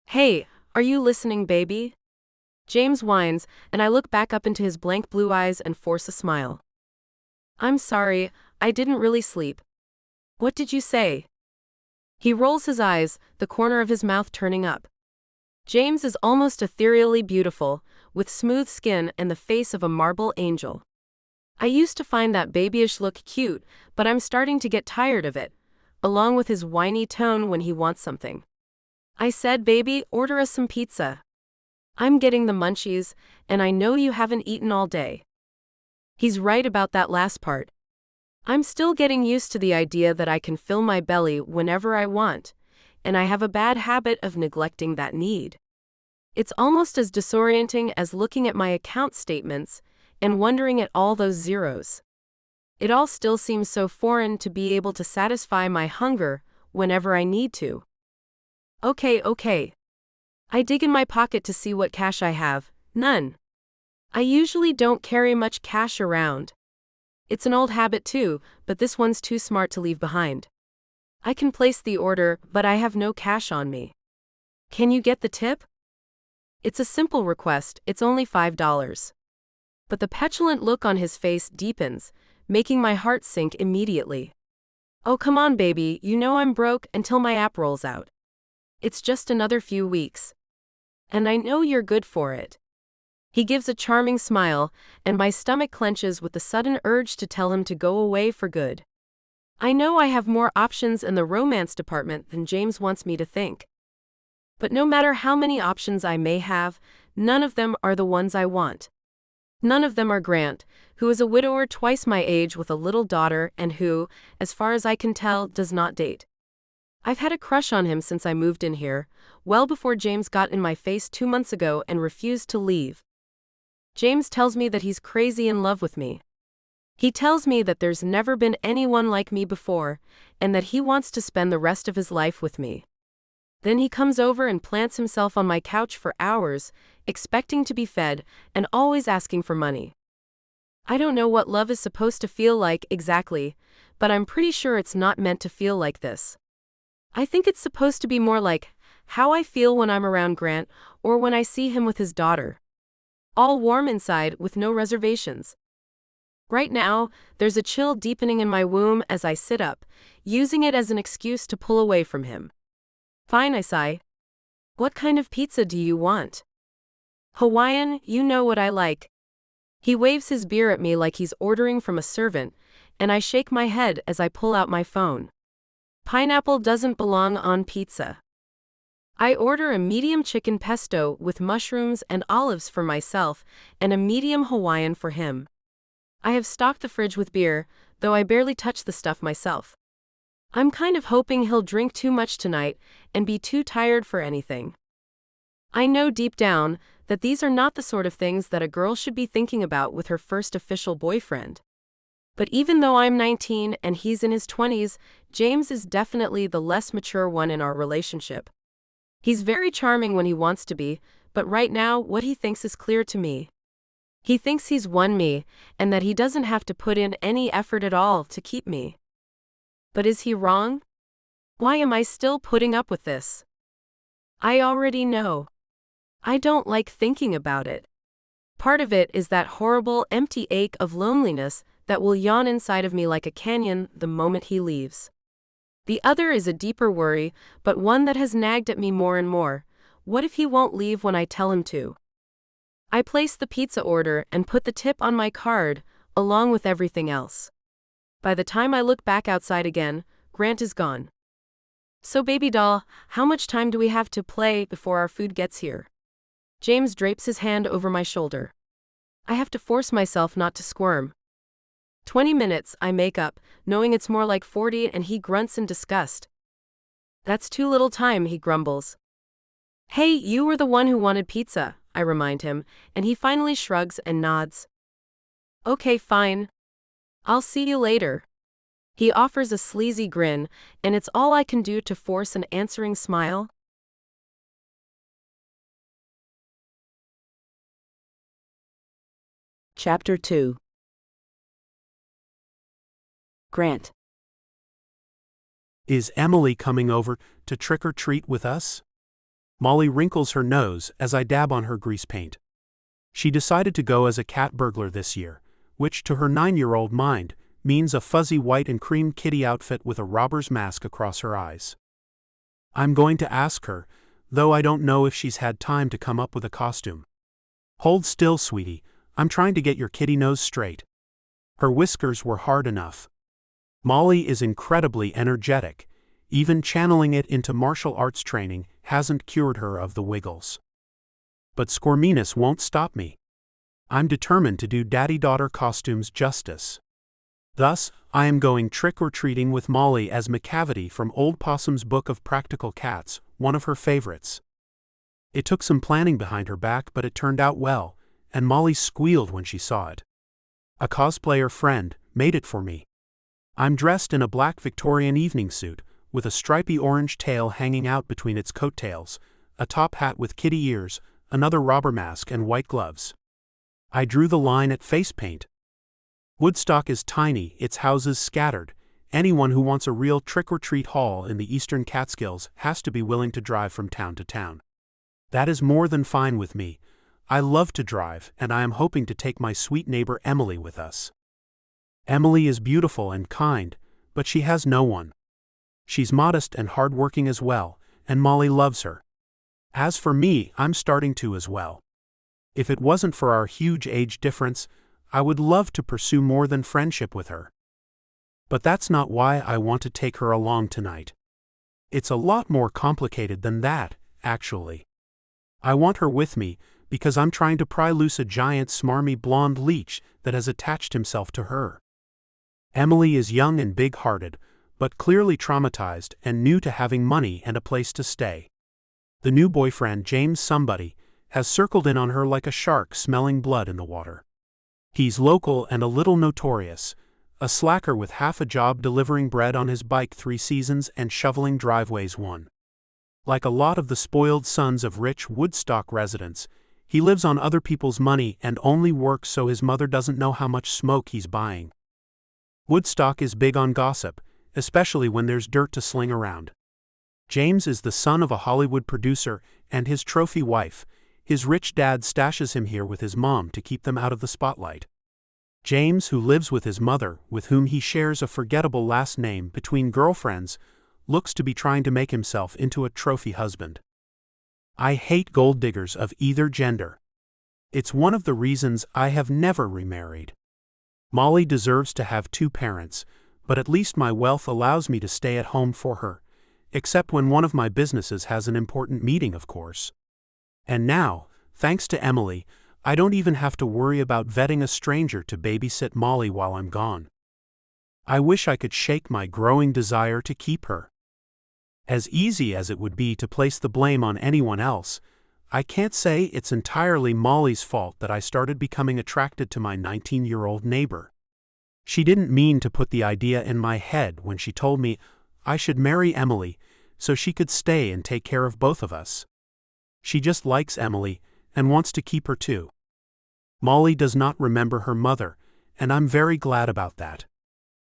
"Hey, are you listening, baby?" James whines, and I look back up into his blank blue eyes and force a smile. "I'm sorry, I didn't really sleep." "What did you say?" He rolls his eyes, the corner of his mouth turning up. James is almost ethereally beautiful, with smooth skin and the face of a marble angel. I used to find that babyish look cute, but I'm starting to get tired of it, along with his whiny tone when he wants something. I said, "Baby, order us some pizza." I'm getting the munchies, and I know you haven't eaten all day. He's right about that last part. I'm still getting used to the idea that I can fill my belly whenever I want, and I have a bad habit of neglecting that need. It's almost as disorienting as looking at my account statements and wondering at all those zeros. It all still seems so foreign to be able to satisfy my hunger whenever I need to. Okay. I dig in my pocket to see what cash I have. None. I usually don't carry much cash around. It's an old habit too, but this one's too smart to leave behind. I can place the order, but I have no cash on me. Can you get the tip? It's a simple request, it's only $5. But the petulant look on his face deepens, making my heart sink immediately. Oh, come on, baby, you know I'm broke until my app rolls out. It's just another few weeks. And I know you're good for it. He gives a charming smile, and my stomach clenches with the sudden urge to tell him to go away for good. I know I have more options in the romance department than James wants me to think. But no matter how many options I may have, none of them are the ones I want. None of them are Grant, who is a widower twice my age with a little daughter and who, as far as I can tell, does not date. I've had a crush on him since I moved in here, well before James got in my face 2 months ago and refused to leave. James tells me that he's crazy in love with me. He tells me that there's never been anyone like me before, and that he wants to spend the rest of his life with me. Then he comes over and plants himself on my couch for hours, expecting to be fed, and always asking for money. I don't know what love is supposed to feel like exactly, but I'm pretty sure it's not meant to feel like this. I think it's supposed to be more like how I feel when I'm around Grant or when I see him with his daughter. All warm inside with no reservations. Right now, there's a chill deepening in my womb as I sit up, using it as an excuse to pull away from him. Fine, I sigh. What kind of pizza do you want? Hawaiian, you know what I like. He waves his beer at me like he's ordering from a servant, and I shake my head as I pull out my phone. Pineapple doesn't belong on pizza. I order a medium chicken pesto with mushrooms and olives for myself, and a medium Hawaiian for him. I have stocked the fridge with beer, though I barely touch the stuff myself. I'm kind of hoping he'll drink too much tonight and be too tired for anything. I know deep down that these are not the sort of things that a girl should be thinking about with her first official boyfriend. But even though I'm 19 and he's in his 20s, James is definitely the less mature one in our relationship. He's very charming when he wants to be, but right now what he thinks is clear to me. He thinks he's won me, and that he doesn't have to put in any effort at all to keep me. But is he wrong? Why am I still putting up with this? I already know. I don't like thinking about it. Part of it is that horrible, empty ache of loneliness that will yawn inside of me like a canyon the moment he leaves. The other is a deeper worry, but one that has nagged at me more and more. What if he won't leave when I tell him to? I place the pizza order and put the tip on my card, along with everything else. By the time I look back outside again, Grant is gone. So baby doll, how much time do we have to play before our food gets here? James drapes his hand over my shoulder. I have to force myself not to squirm. 20 minutes, I make up, knowing it's more like 40, and he grunts in disgust. That's too little time, he grumbles. Hey, you were the one who wanted pizza, I remind him, and he finally shrugs and nods. Okay, fine. I'll see you later. He offers a sleazy grin, and it's all I can do to force an answering smile. Chapter 2. Grant. Is Emily coming over to trick or treat with us? Molly wrinkles her nose as I dab on her grease paint. She decided to go as a cat burglar this year, which to her 9-year-old mind means a fuzzy white and cream kitty outfit with a robber's mask across her eyes. I'm going to ask her, though I don't know if she's had time to come up with a costume. Hold still, sweetie, I'm trying to get your kitty nose straight. Her whiskers were hard enough. Molly is incredibly energetic. Even channeling it into martial arts training hasn't cured her of the wiggles. but squirminess won't stop me. I'm determined to do daddy-daughter costumes justice. Thus, I am going trick-or-treating with Molly as McCavity from Old Possum's Book of Practical Cats, one of her favorites. It took some planning behind her back, but it turned out well, and Molly squealed when she saw it. A cosplayer friend made it for me. I'm dressed in a black Victorian evening suit, with a stripy orange tail hanging out between its coattails, a top hat with kitty ears, another robber mask, and white gloves. I drew the line at face paint. Woodstock is tiny, its houses scattered. Anyone who wants a real trick-or-treat haul in the eastern Catskills has to be willing to drive from town to town. That is more than fine with me. I love to drive, and I am hoping to take my sweet neighbor Emily with us. Emily is beautiful and kind, but she has no one. She's modest and hardworking as well, and Molly loves her. As for me, I'm starting to as well. If it wasn't for our huge age difference, I would love to pursue more than friendship with her. But that's not why I want to take her along tonight. It's a lot more complicated than that, actually. I want her with me because I'm trying to pry loose a giant smarmy blonde leech that has attached himself to her. Emily is young and big-hearted, but clearly traumatized and new to having money and a place to stay. The new boyfriend, James Somebody, has circled in on her like a shark smelling blood in the water. He's local and a little notorious, a slacker with half a job delivering bread on his bike 3 seasons and shoveling driveways 1. Like a lot of the spoiled sons of rich Woodstock residents, he lives on other people's money and only works so his mother doesn't know how much smoke he's buying. Woodstock is big on gossip, especially when there's dirt to sling around. James is the son of a Hollywood producer and his trophy wife. His rich dad stashes him here with his mom to keep them out of the spotlight. James, who lives with his mother, with whom he shares a forgettable last name between girlfriends, looks to be trying to make himself into a trophy husband. I hate gold diggers of either gender. It's one of the reasons I have never remarried. Molly deserves to have 2 parents, but at least my wealth allows me to stay at home for her, except when one of my businesses has an important meeting, of course. And now, thanks to Emily, I don't even have to worry about vetting a stranger to babysit Molly while I'm gone. I wish I could shake my growing desire to keep her. As easy as it would be to place the blame on anyone else, I can't say it's entirely Molly's fault that I started becoming attracted to my 19-year-old neighbor. She didn't mean to put the idea in my head when she told me I should marry Emily so she could stay and take care of both of us. She just likes Emily and wants to keep her too. Molly does not remember her mother, and I'm very glad about that.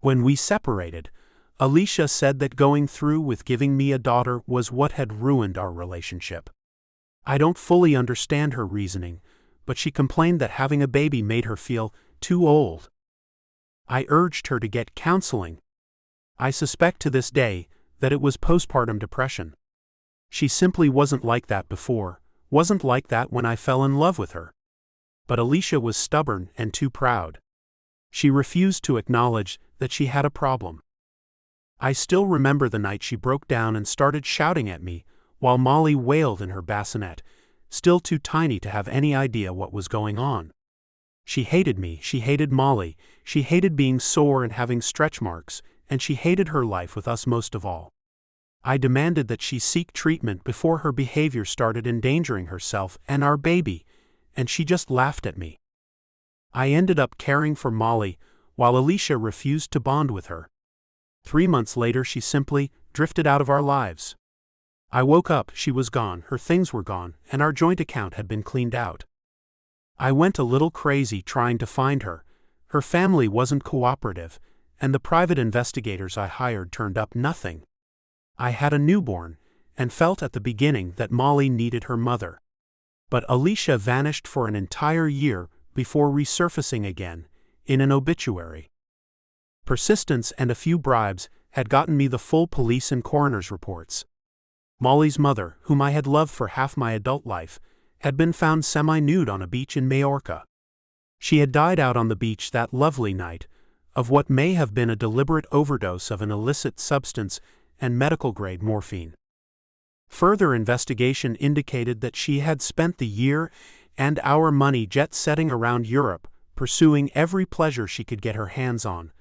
When we separated, Alicia said that going through with giving me a daughter was what had ruined our relationship. I don't fully understand her reasoning, but she complained that having a baby made her feel too old. I urged her to get counseling. I suspect to this day that it was postpartum depression. She simply wasn't like that before, wasn't like that when I fell in love with her. But Alicia was stubborn and too proud. She refused to acknowledge that she had a problem. I still remember the night she broke down and started shouting at me, while Molly wailed in her bassinet, still too tiny to have any idea what was going on. She hated me, she hated Molly, she hated being sore and having stretch marks, and she hated her life with us most of all. I demanded that she seek treatment before her behavior started endangering herself and our baby, and she just laughed at me. I ended up caring for Molly, while Alicia refused to bond with her. 3 months later, she simply drifted out of our lives. I woke up, she was gone, her things were gone, and our joint account had been cleaned out. I went a little crazy trying to find her. Her family wasn't cooperative, and the private investigators I hired turned up nothing. I had a newborn, and felt at the beginning that Molly needed her mother. But Alicia vanished for an entire year before resurfacing again, in an obituary. Persistence and a few bribes had gotten me the full police and coroner's reports. Molly's mother, whom I had loved for half my adult life, had been found semi-nude on a beach in Majorca. She had died out on the beach that lovely night, of what may have been a deliberate overdose of an illicit substance and medical-grade morphine. Further investigation indicated that she had spent the year and our money jet-setting around Europe, pursuing every pleasure she could get her hands on,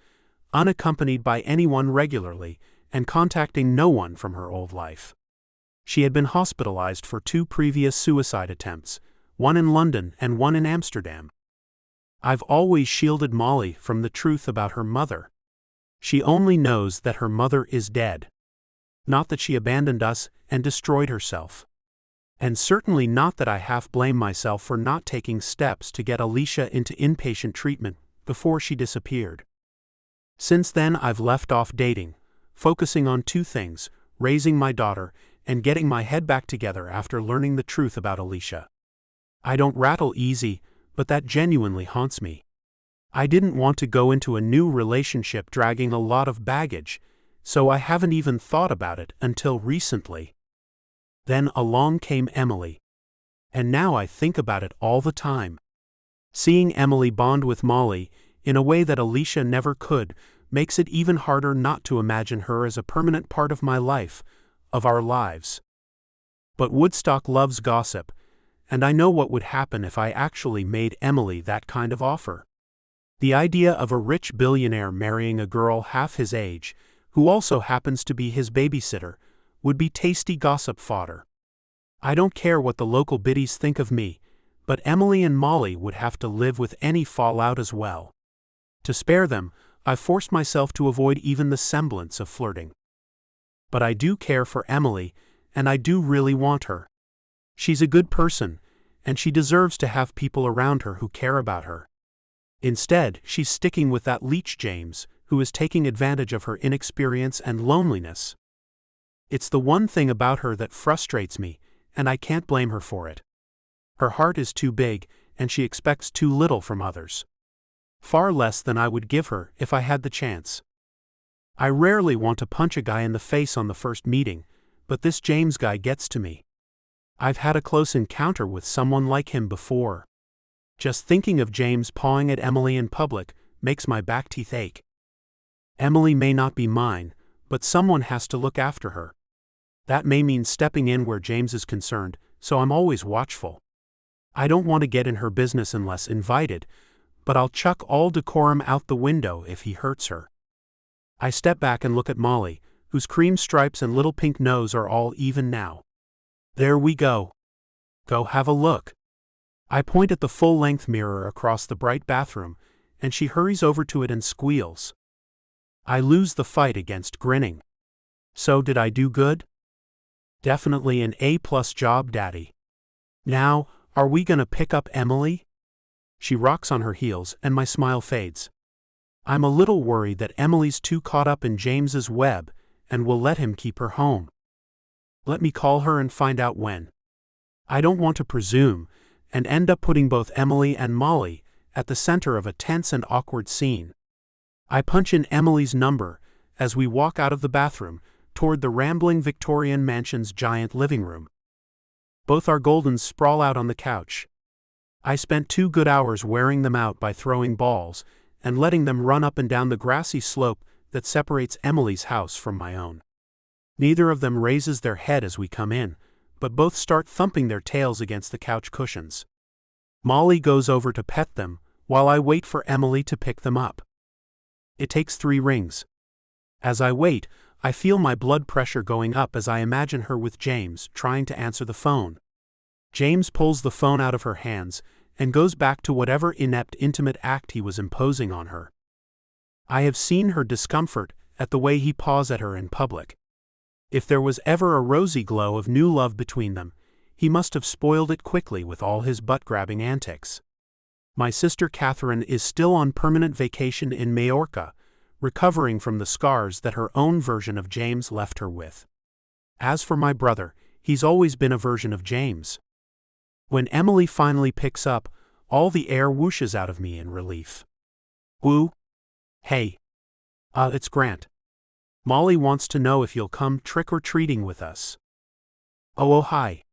unaccompanied by anyone regularly, and contacting no one from her old life. She had been hospitalized for 2 previous suicide attempts, one in London and one in Amsterdam. I've always shielded Molly from the truth about her mother. She only knows that her mother is dead. Not that she abandoned us and destroyed herself. And certainly not that I half blame myself for not taking steps to get Alicia into inpatient treatment before she disappeared. Since then I've left off dating, focusing on 2 things, raising my daughter and getting my head back together after learning the truth about Alicia. I don't rattle easy, but that genuinely haunts me. I didn't want to go into a new relationship dragging a lot of baggage, so I haven't even thought about it until recently. Then along came Emily. And now I think about it all the time. Seeing Emily bond with Molly, in a way that Alicia never could, makes it even harder not to imagine her as a permanent part of my life, of our lives. But Woodstock loves gossip, and I know what would happen if I actually made Emily that kind of offer. The idea of a rich billionaire marrying a girl half his age, who also happens to be his babysitter, would be tasty gossip fodder. I don't care what the local biddies think of me, but Emily and Molly would have to live with any fallout as well. To spare them, I've forced myself to avoid even the semblance of flirting. But I do care for Emily, and I do really want her. She's a good person, and she deserves to have people around her who care about her. Instead, she's sticking with that leech James, who is taking advantage of her inexperience and loneliness. It's the one thing about her that frustrates me, and I can't blame her for it. Her heart is too big, and she expects too little from others. Far less than I would give her if I had the chance. I rarely want to punch a guy in the face on the first meeting, but this James guy gets to me. I've had a close encounter with someone like him before. Just thinking of James pawing at Emily in public makes my back teeth ache. Emily may not be mine, but someone has to look after her. That may mean stepping in where James is concerned, so I'm always watchful. I don't want to get in her business unless invited, but I'll chuck all decorum out the window if he hurts her. I step back and look at Molly, whose cream stripes and little pink nose are all even now. There we go. Go have a look. I point at the full-length mirror across the bright bathroom, and she hurries over to it and squeals. I lose the fight against grinning. So did I do good? Definitely an A+ job, Daddy. Now, are we gonna pick up Emily? She rocks on her heels, and my smile fades. I'm a little worried that Emily's too caught up in James's web, and will let him keep her home. Let me call her and find out when. I don't want to presume, and end up putting both Emily and Molly at the center of a tense and awkward scene. I punch in Emily's number as we walk out of the bathroom toward the rambling Victorian mansion's giant living room. Both our Goldens sprawl out on the couch. I spent 2 good hours wearing them out by throwing balls and letting them run up and down the grassy slope that separates Emily's house from my own. Neither of them raises their head as we come in, but both start thumping their tails against the couch cushions. Molly goes over to pet them, while I wait for Emily to pick them up. It takes 3 rings. As I wait, I feel my blood pressure going up as I imagine her with James trying to answer the phone. James pulls the phone out of her hands and goes back to whatever inept intimate act he was imposing on her. I have seen her discomfort at the way he paws at her in public. If there was ever a rosy glow of new love between them, he must have spoiled it quickly with all his butt-grabbing antics. My sister Catherine is still on permanent vacation in Majorca, recovering from the scars that her own version of James left her with. As for my brother, he's always been a version of James. When Emily finally picks up, all the air whooshes out of me in relief. Woo? Hey. It's Grant. Molly wants to know if you'll come trick-or-treating with us. Oh, hi.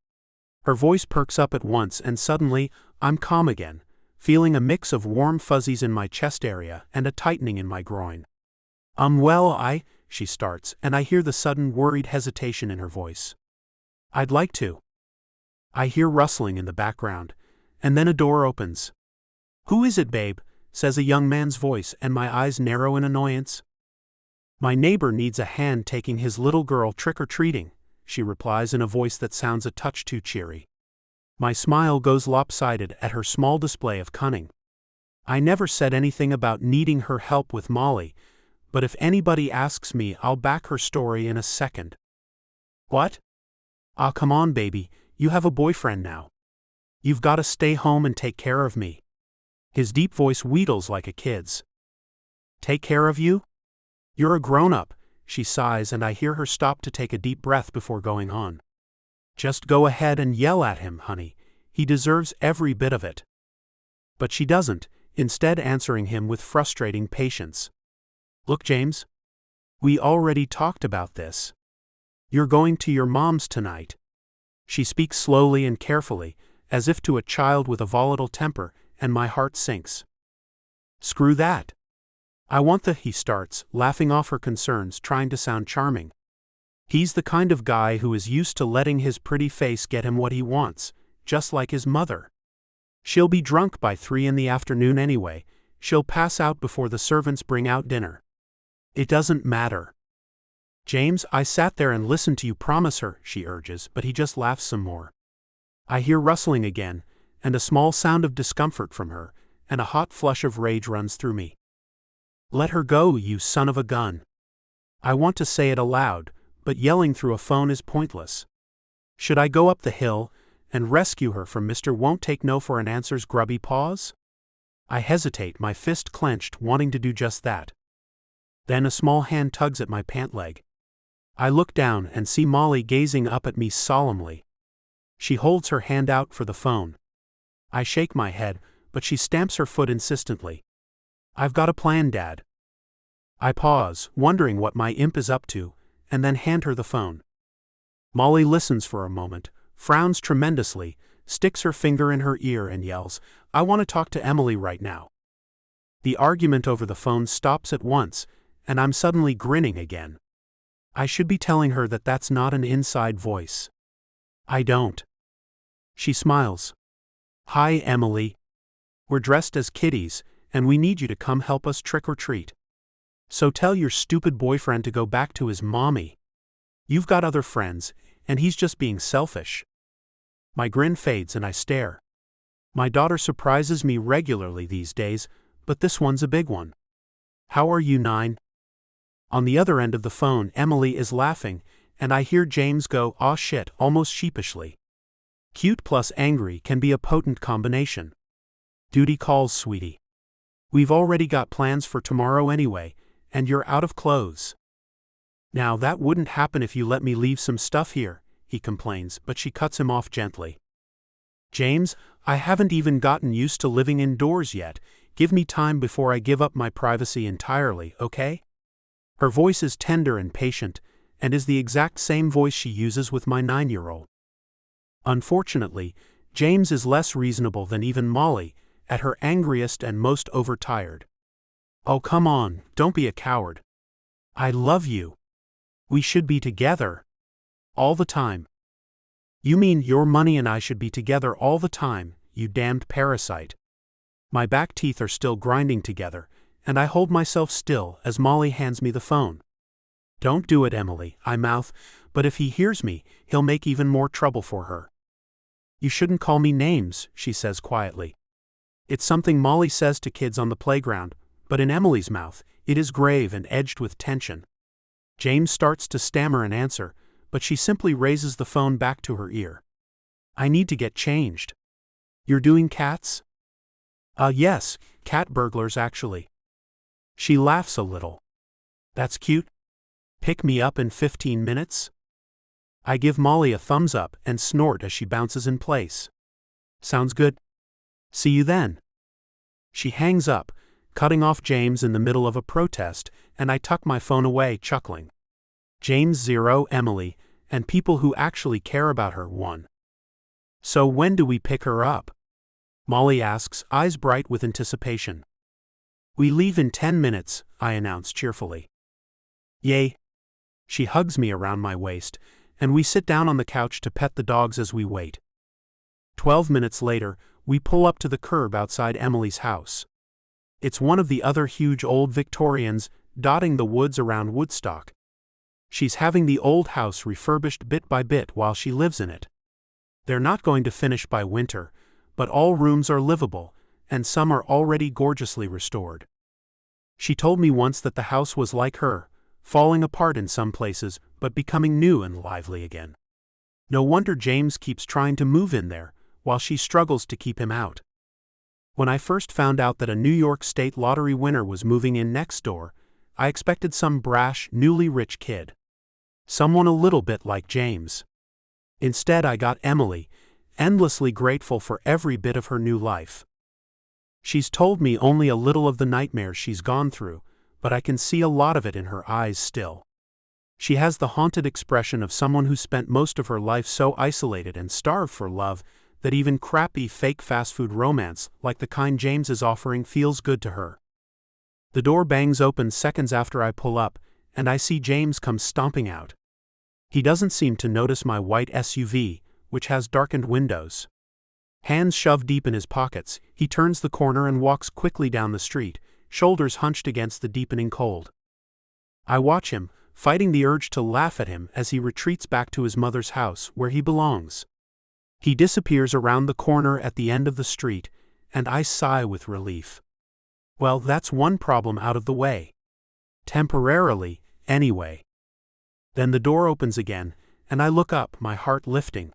Her voice perks up at once and suddenly, I'm calm again, feeling a mix of warm fuzzies in my chest area and a tightening in my groin. Well, she starts, and I hear the sudden worried hesitation in her voice. I'd like to. I hear rustling in the background, and then a door opens. Who is it, babe? Says a young man's voice, and my eyes narrow in annoyance. My neighbor needs a hand taking his little girl trick-or-treating, she replies in a voice that sounds a touch too cheery. My smile goes lopsided at her small display of cunning. I never said anything about needing her help with Molly, but if anybody asks me, I'll back her story in a second. What? Ah, come on, baby, you have a boyfriend now. You've got to stay home and take care of me. His deep voice wheedles like a kid's. Take care of you? You're a grown-up, she sighs, and I hear her stop to take a deep breath before going on. Just go ahead and yell at him, honey. He deserves every bit of it. But she doesn't, instead answering him with frustrating patience. Look, James. We already talked about this. You're going to your mom's tonight. She speaks slowly and carefully, as if to a child with a volatile temper, and my heart sinks. Screw that. I want he starts, laughing off her concerns, trying to sound charming. He's the kind of guy who is used to letting his pretty face get him what he wants, just like his mother. She'll be drunk by 3 in the afternoon anyway. She'll pass out before the servants bring out dinner. It doesn't matter. James, I sat there and listened to you promise her, she urges, but he just laughs some more. I hear rustling again, and a small sound of discomfort from her, and a hot flush of rage runs through me. Let her go, you son of a gun. I want to say it aloud, but yelling through a phone is pointless. Should I go up the hill and rescue her from Mr. Won't Take No for an Answer's grubby paws? I hesitate, my fist clenched, wanting to do just that. Then a small hand tugs at my pant leg. I look down and see Molly gazing up at me solemnly. She holds her hand out for the phone. I shake my head, but she stamps her foot insistently. I've got a plan, Dad. I pause, wondering what my imp is up to, and then hand her the phone. Molly listens for a moment, frowns tremendously, sticks her finger in her ear and yells, I want to talk to Emily right now. The argument over the phone stops at once, and I'm suddenly grinning again. I should be telling her that that's not an inside voice. I don't. She smiles. Hi, Emily. We're dressed as kitties, and we need you to come help us trick or treat. So tell your stupid boyfriend to go back to his mommy. You've got other friends, and he's just being selfish. My grin fades and I stare. My daughter surprises me regularly these days, but this one's a big one. How are you, 9? On the other end of the phone, Emily is laughing, and I hear James go, aw shit, almost sheepishly. Cute plus angry can be a potent combination. Duty calls, sweetie. We've already got plans for tomorrow anyway, and you're out of clothes. Now that wouldn't happen if you let me leave some stuff here, he complains, but she cuts him off gently. James, I haven't even gotten used to living indoors yet. Give me time before I give up my privacy entirely, okay? Her voice is tender and patient, and is the exact same voice she uses with my 9-year-old. Unfortunately, James is less reasonable than even Molly, at her angriest and most overtired. Oh, come on, don't be a coward. I love you. We should be together. All the time. You mean your money and I should be together all the time, you damned parasite. My back teeth are still grinding together, and I hold myself still as Molly hands me the phone. Don't do it, Emily, I mouth, but if he hears me, he'll make even more trouble for her. You shouldn't call me names, she says quietly. It's something Molly says to kids on the playground, but in Emily's mouth, it is grave and edged with tension. James starts to stammer an answer, but she simply raises the phone back to her ear. I need to get changed. You're doing cats? Yes, cat burglars actually. She laughs a little. That's cute. Pick me up in 15 minutes? I give Molly a thumbs up and snort as she bounces in place. Sounds good. See you then. She hangs up, cutting off James in the middle of a protest, and I tuck my phone away, chuckling. James 0, Emily, and people who actually care about her 1. So when do we pick her up? Molly asks, eyes bright with anticipation. We leave in 10 minutes, I announce cheerfully. Yay. She hugs me around my waist, and we sit down on the couch to pet the dogs as we wait. 12 minutes later, we pull up to the curb outside Emily's house. It's one of the other huge old Victorians dotting the woods around Woodstock. She's having the old house refurbished bit by bit while she lives in it. They're not going to finish by winter, but all rooms are livable, and some are already gorgeously restored. She told me once that the house was like her, falling apart in some places, but becoming new and lively again. No wonder James keeps trying to move in there, while she struggles to keep him out. When I first found out that a New York State lottery winner was moving in next door, I expected some brash, newly rich kid. Someone a little bit like James. Instead, I got Emily, endlessly grateful for every bit of her new life. She's told me only a little of the nightmares she's gone through, but I can see a lot of it in her eyes still. She has the haunted expression of someone who spent most of her life so isolated and starved for love that even crappy fake fast food romance like the kind James is offering feels good to her. The door bangs open seconds after I pull up, and I see James come stomping out. He doesn't seem to notice my white SUV, which has darkened windows. Hands shoved deep in his pockets, he turns the corner and walks quickly down the street, shoulders hunched against the deepening cold. I watch him, fighting the urge to laugh at him as he retreats back to his mother's house where he belongs. He disappears around the corner at the end of the street, and I sigh with relief. Well, that's one problem out of the way. Temporarily, anyway. Then the door opens again, and I look up, my heart lifting.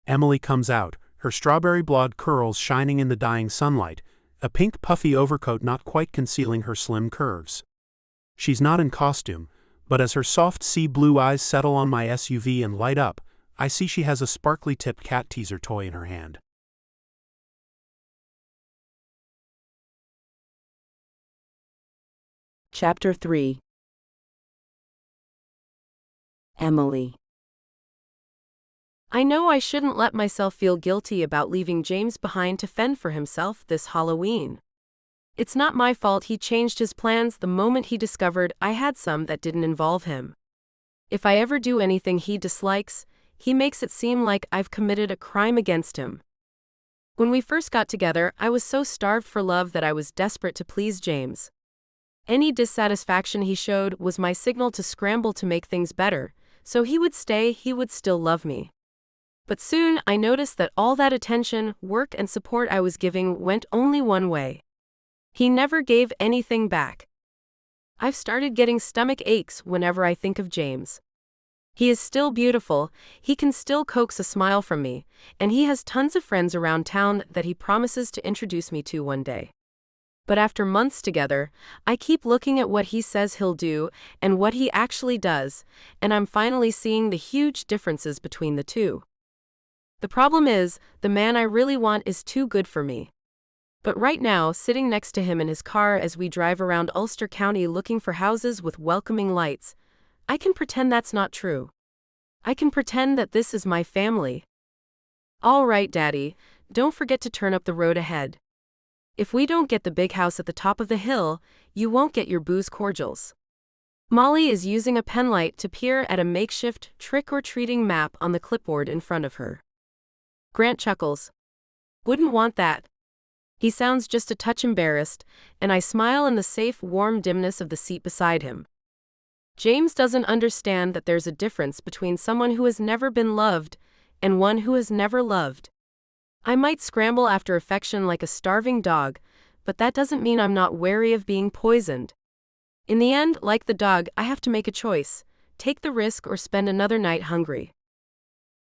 Emily comes out, her strawberry blonde curls shining in the dying sunlight, a pink puffy overcoat not quite concealing her slim curves. She's not in costume, but as her soft sea blue eyes settle on my SUV and light up, I see she has a sparkly tipped cat teaser toy in her hand. Chapter 3. Emily. I know I shouldn't let myself feel guilty about leaving James behind to fend for himself this Halloween. It's not my fault he changed his plans the moment he discovered I had some that didn't involve him. If I ever do anything he dislikes, he makes it seem like I've committed a crime against him. When we first got together, I was so starved for love that I was desperate to please James. Any dissatisfaction he showed was my signal to scramble to make things better, so he would stay, he would still love me. But soon I noticed that all that attention, work and support I was giving went only one way. He never gave anything back. I've started getting stomach aches whenever I think of James. He is still beautiful, he can still coax a smile from me, and he has tons of friends around town that he promises to introduce me to one day. But after months together, I keep looking at what he says he'll do and what he actually does, and I'm finally seeing the huge differences between the two. The problem is, the man I really want is too good for me. But right now, sitting next to him in his car as we drive around Ulster County looking for houses with welcoming lights, I can pretend that's not true. I can pretend that this is my family. All right, Daddy, don't forget to turn up the road ahead. If we don't get the big house at the top of the hill, you won't get your booze cordials. Molly is using a penlight to peer at a makeshift trick-or-treating map on the clipboard in front of her. Grant chuckles. Wouldn't want that. He sounds just a touch embarrassed, and I smile in the safe, warm dimness of the seat beside him. James doesn't understand that there's a difference between someone who has never been loved and one who has never loved. I might scramble after affection like a starving dog, but that doesn't mean I'm not wary of being poisoned. In the end, like the dog, I have to make a choice, take the risk or spend another night hungry.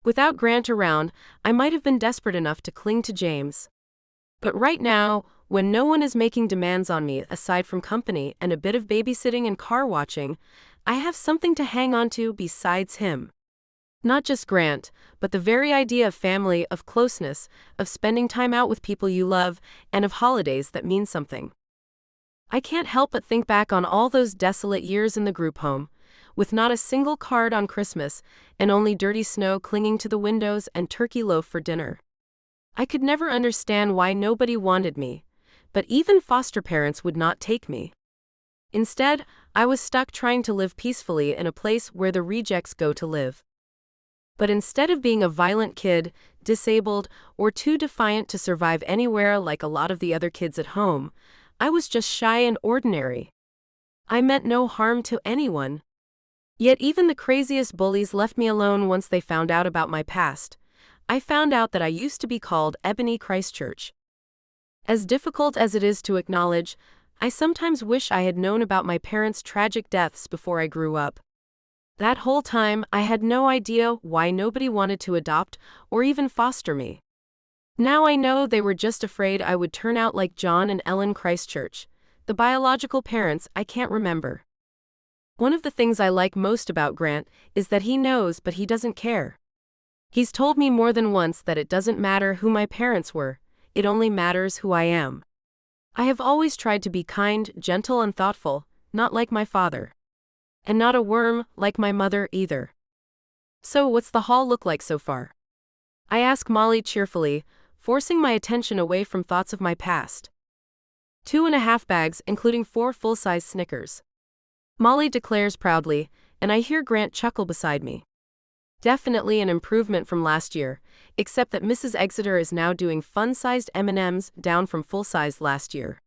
Without Grant around, I might have been desperate enough to cling to James. But right now, when no one is making demands on me aside from company and a bit of babysitting and car watching, I have something to hang on to besides him. Not just Grant, but the very idea of family, of closeness, of spending time out with people you love, and of holidays that mean something. I can't help but think back on all those desolate years in the group home, with not a single card on Christmas, and only dirty snow clinging to the windows and turkey loaf for dinner. I could never understand why nobody wanted me, but even foster parents would not take me. Instead, I was stuck trying to live peacefully in a place where the rejects go to live. But instead of being a violent kid, disabled, or too defiant to survive anywhere like a lot of the other kids at home, I was just shy and ordinary. I meant no harm to anyone. Yet even the craziest bullies left me alone once they found out about my past. I found out that I used to be called Ebony Christchurch. As difficult as it is to acknowledge, I sometimes wish I had known about my parents' tragic deaths before I grew up. That whole time, I had no idea why nobody wanted to adopt or even foster me. Now I know they were just afraid I would turn out like John and Ellen Christchurch, the biological parents I can't remember. One of the things I like most about Grant is that he knows but he doesn't care. He's told me more than once that it doesn't matter who my parents were, it only matters who I am. I have always tried to be kind, gentle, and thoughtful, not like my father. And not a worm like my mother either. So what's the haul look like so far? I ask Molly cheerfully, forcing my attention away from thoughts of my past. 2.5 bags, including 4 full-size Snickers. Molly declares proudly, and I hear Grant chuckle beside me. Definitely an improvement from last year, except that Mrs. Exeter is now doing fun-sized M&Ms down from full-size last year.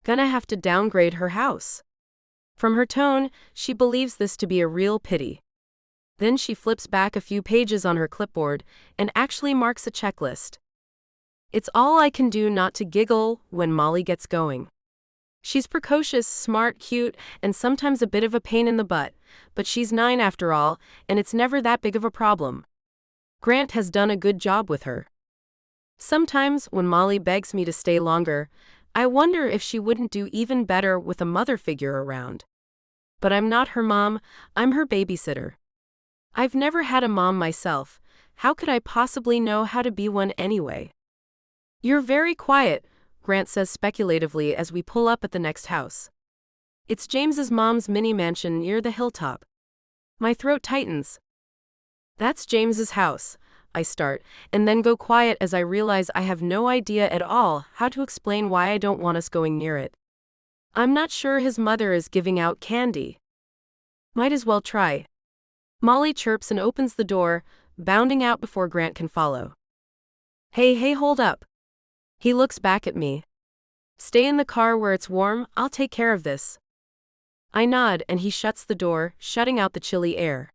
Gonna have to downgrade her house. From her tone, she believes this to be a real pity. Then she flips back a few pages on her clipboard and actually marks a checklist. It's all I can do not to giggle when Molly gets going. She's precocious, smart, cute, and sometimes a bit of a pain in the butt, but she's 9 after all, and it's never that big of a problem. Grant has done a good job with her. Sometimes, when Molly begs me to stay longer, I wonder if she wouldn't do even better with a mother figure around. But I'm not her mom, I'm her babysitter. I've never had a mom myself, how could I possibly know how to be one anyway? You're very quiet, Grant says speculatively as we pull up at the next house. It's James's mom's mini mansion near the hilltop. My throat tightens. That's James's house, I start, and then go quiet as I realize I have no idea at all how to explain why I don't want us going near it. I'm not sure his mother is giving out candy. Might as well try. Molly chirps and opens the door, bounding out before Grant can follow. Hey, hold up. He looks back at me. Stay in the car where it's warm, I'll take care of this. I nod and he shuts the door, shutting out the chilly air.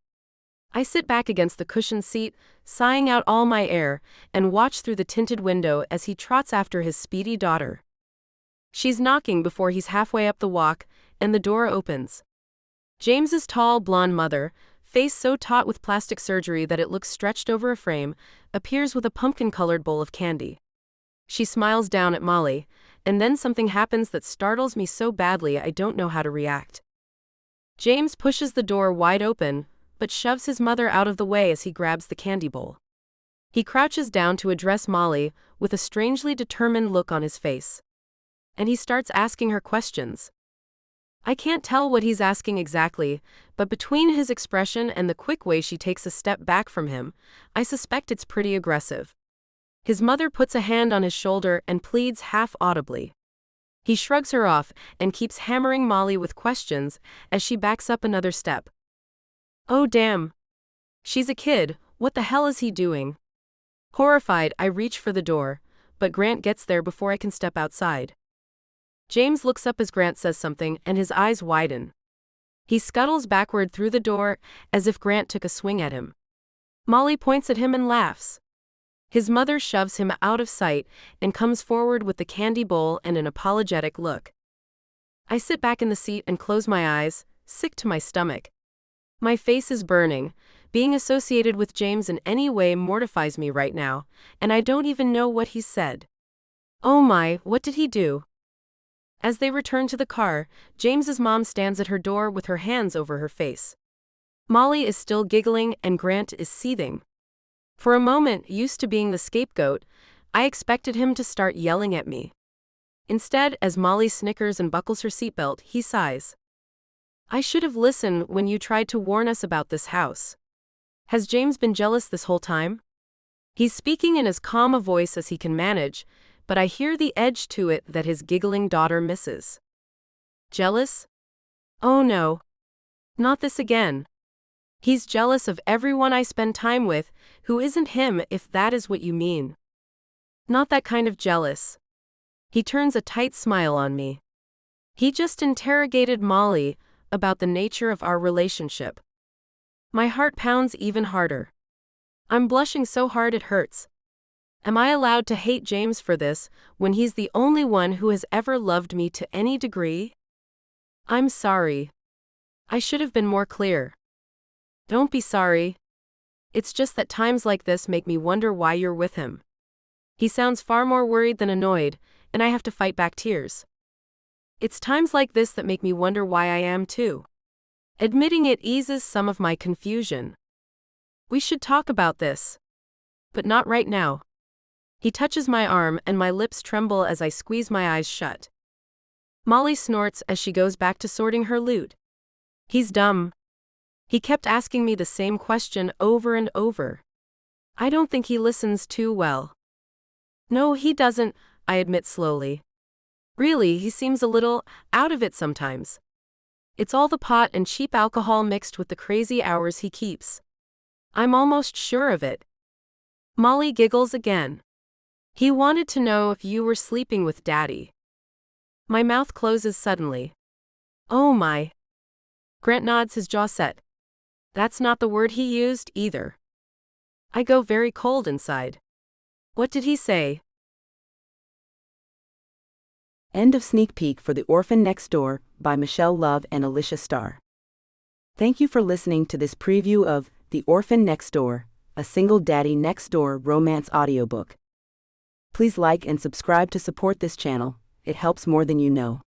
I sit back against the cushioned seat, sighing out all my air, and watch through the tinted window as he trots after his speedy daughter. She's knocking before he's halfway up the walk, and the door opens. James's tall, blonde mother, face so taut with plastic surgery that it looks stretched over a frame, appears with a pumpkin-colored bowl of candy. She smiles down at Molly, and then something happens that startles me so badly I don't know how to react. James pushes the door wide open, but shoves his mother out of the way as he grabs the candy bowl. He crouches down to address Molly, with a strangely determined look on his face. And he starts asking her questions. I can't tell what he's asking exactly, but between his expression and the quick way she takes a step back from him, I suspect it's pretty aggressive. His mother puts a hand on his shoulder and pleads half-audibly. He shrugs her off and keeps hammering Molly with questions as she backs up another step. Oh damn. She's a kid, what the hell is he doing? Horrified, I reach for the door, but Grant gets there before I can step outside. James looks up as Grant says something and his eyes widen. He scuttles backward through the door as if Grant took a swing at him. Molly points at him and laughs. His mother shoves him out of sight and comes forward with the candy bowl and an apologetic look. I sit back in the seat and close my eyes, sick to my stomach. My face is burning. Being associated with James in any way mortifies me right now, and I don't even know what he said. Oh my, what did he do? As they return to the car, James's mom stands at her door with her hands over her face. Molly is still giggling and Grant is seething. For a moment, used to being the scapegoat, I expected him to start yelling at me. Instead, as Molly snickers and buckles her seatbelt, he sighs. I should have listened when you tried to warn us about this house. Has James been jealous this whole time? He's speaking in as calm a voice as he can manage, but I hear the edge to it that his giggling daughter misses. Jealous? Oh no. Not this again. He's jealous of everyone I spend time with who isn't him, if that is what you mean. Not that kind of jealous. He turns a tight smile on me. He just interrogated Molly about the nature of our relationship. My heart pounds even harder. I'm blushing so hard it hurts. Am I allowed to hate James for this when he's the only one who has ever loved me to any degree? I'm sorry. I should have been more clear. Don't be sorry. It's just that times like this make me wonder why you're with him. He sounds far more worried than annoyed, and I have to fight back tears. It's times like this that make me wonder why I am too. Admitting it eases some of my confusion. We should talk about this. But not right now. He touches my arm and my lips tremble as I squeeze my eyes shut. Molly snorts as she goes back to sorting her loot. He's dumb. He kept asking me the same question over and over. I don't think he listens too well. No, he doesn't, I admit slowly. Really, he seems a little out of it sometimes. It's all the pot and cheap alcohol mixed with the crazy hours he keeps. I'm almost sure of it. Molly giggles again. He wanted to know if you were sleeping with Daddy. My mouth closes suddenly. Oh my. Grant nods, his jaw set. That's not the word he used, either. I go very cold inside. What did he say? End of sneak peek for The Orphan Next Door by Michelle Love and Alicia Starr. Thank you for listening to this preview of The Orphan Next Door, a single daddy next door romance audiobook. Please like and subscribe to support this channel, it helps more than you know.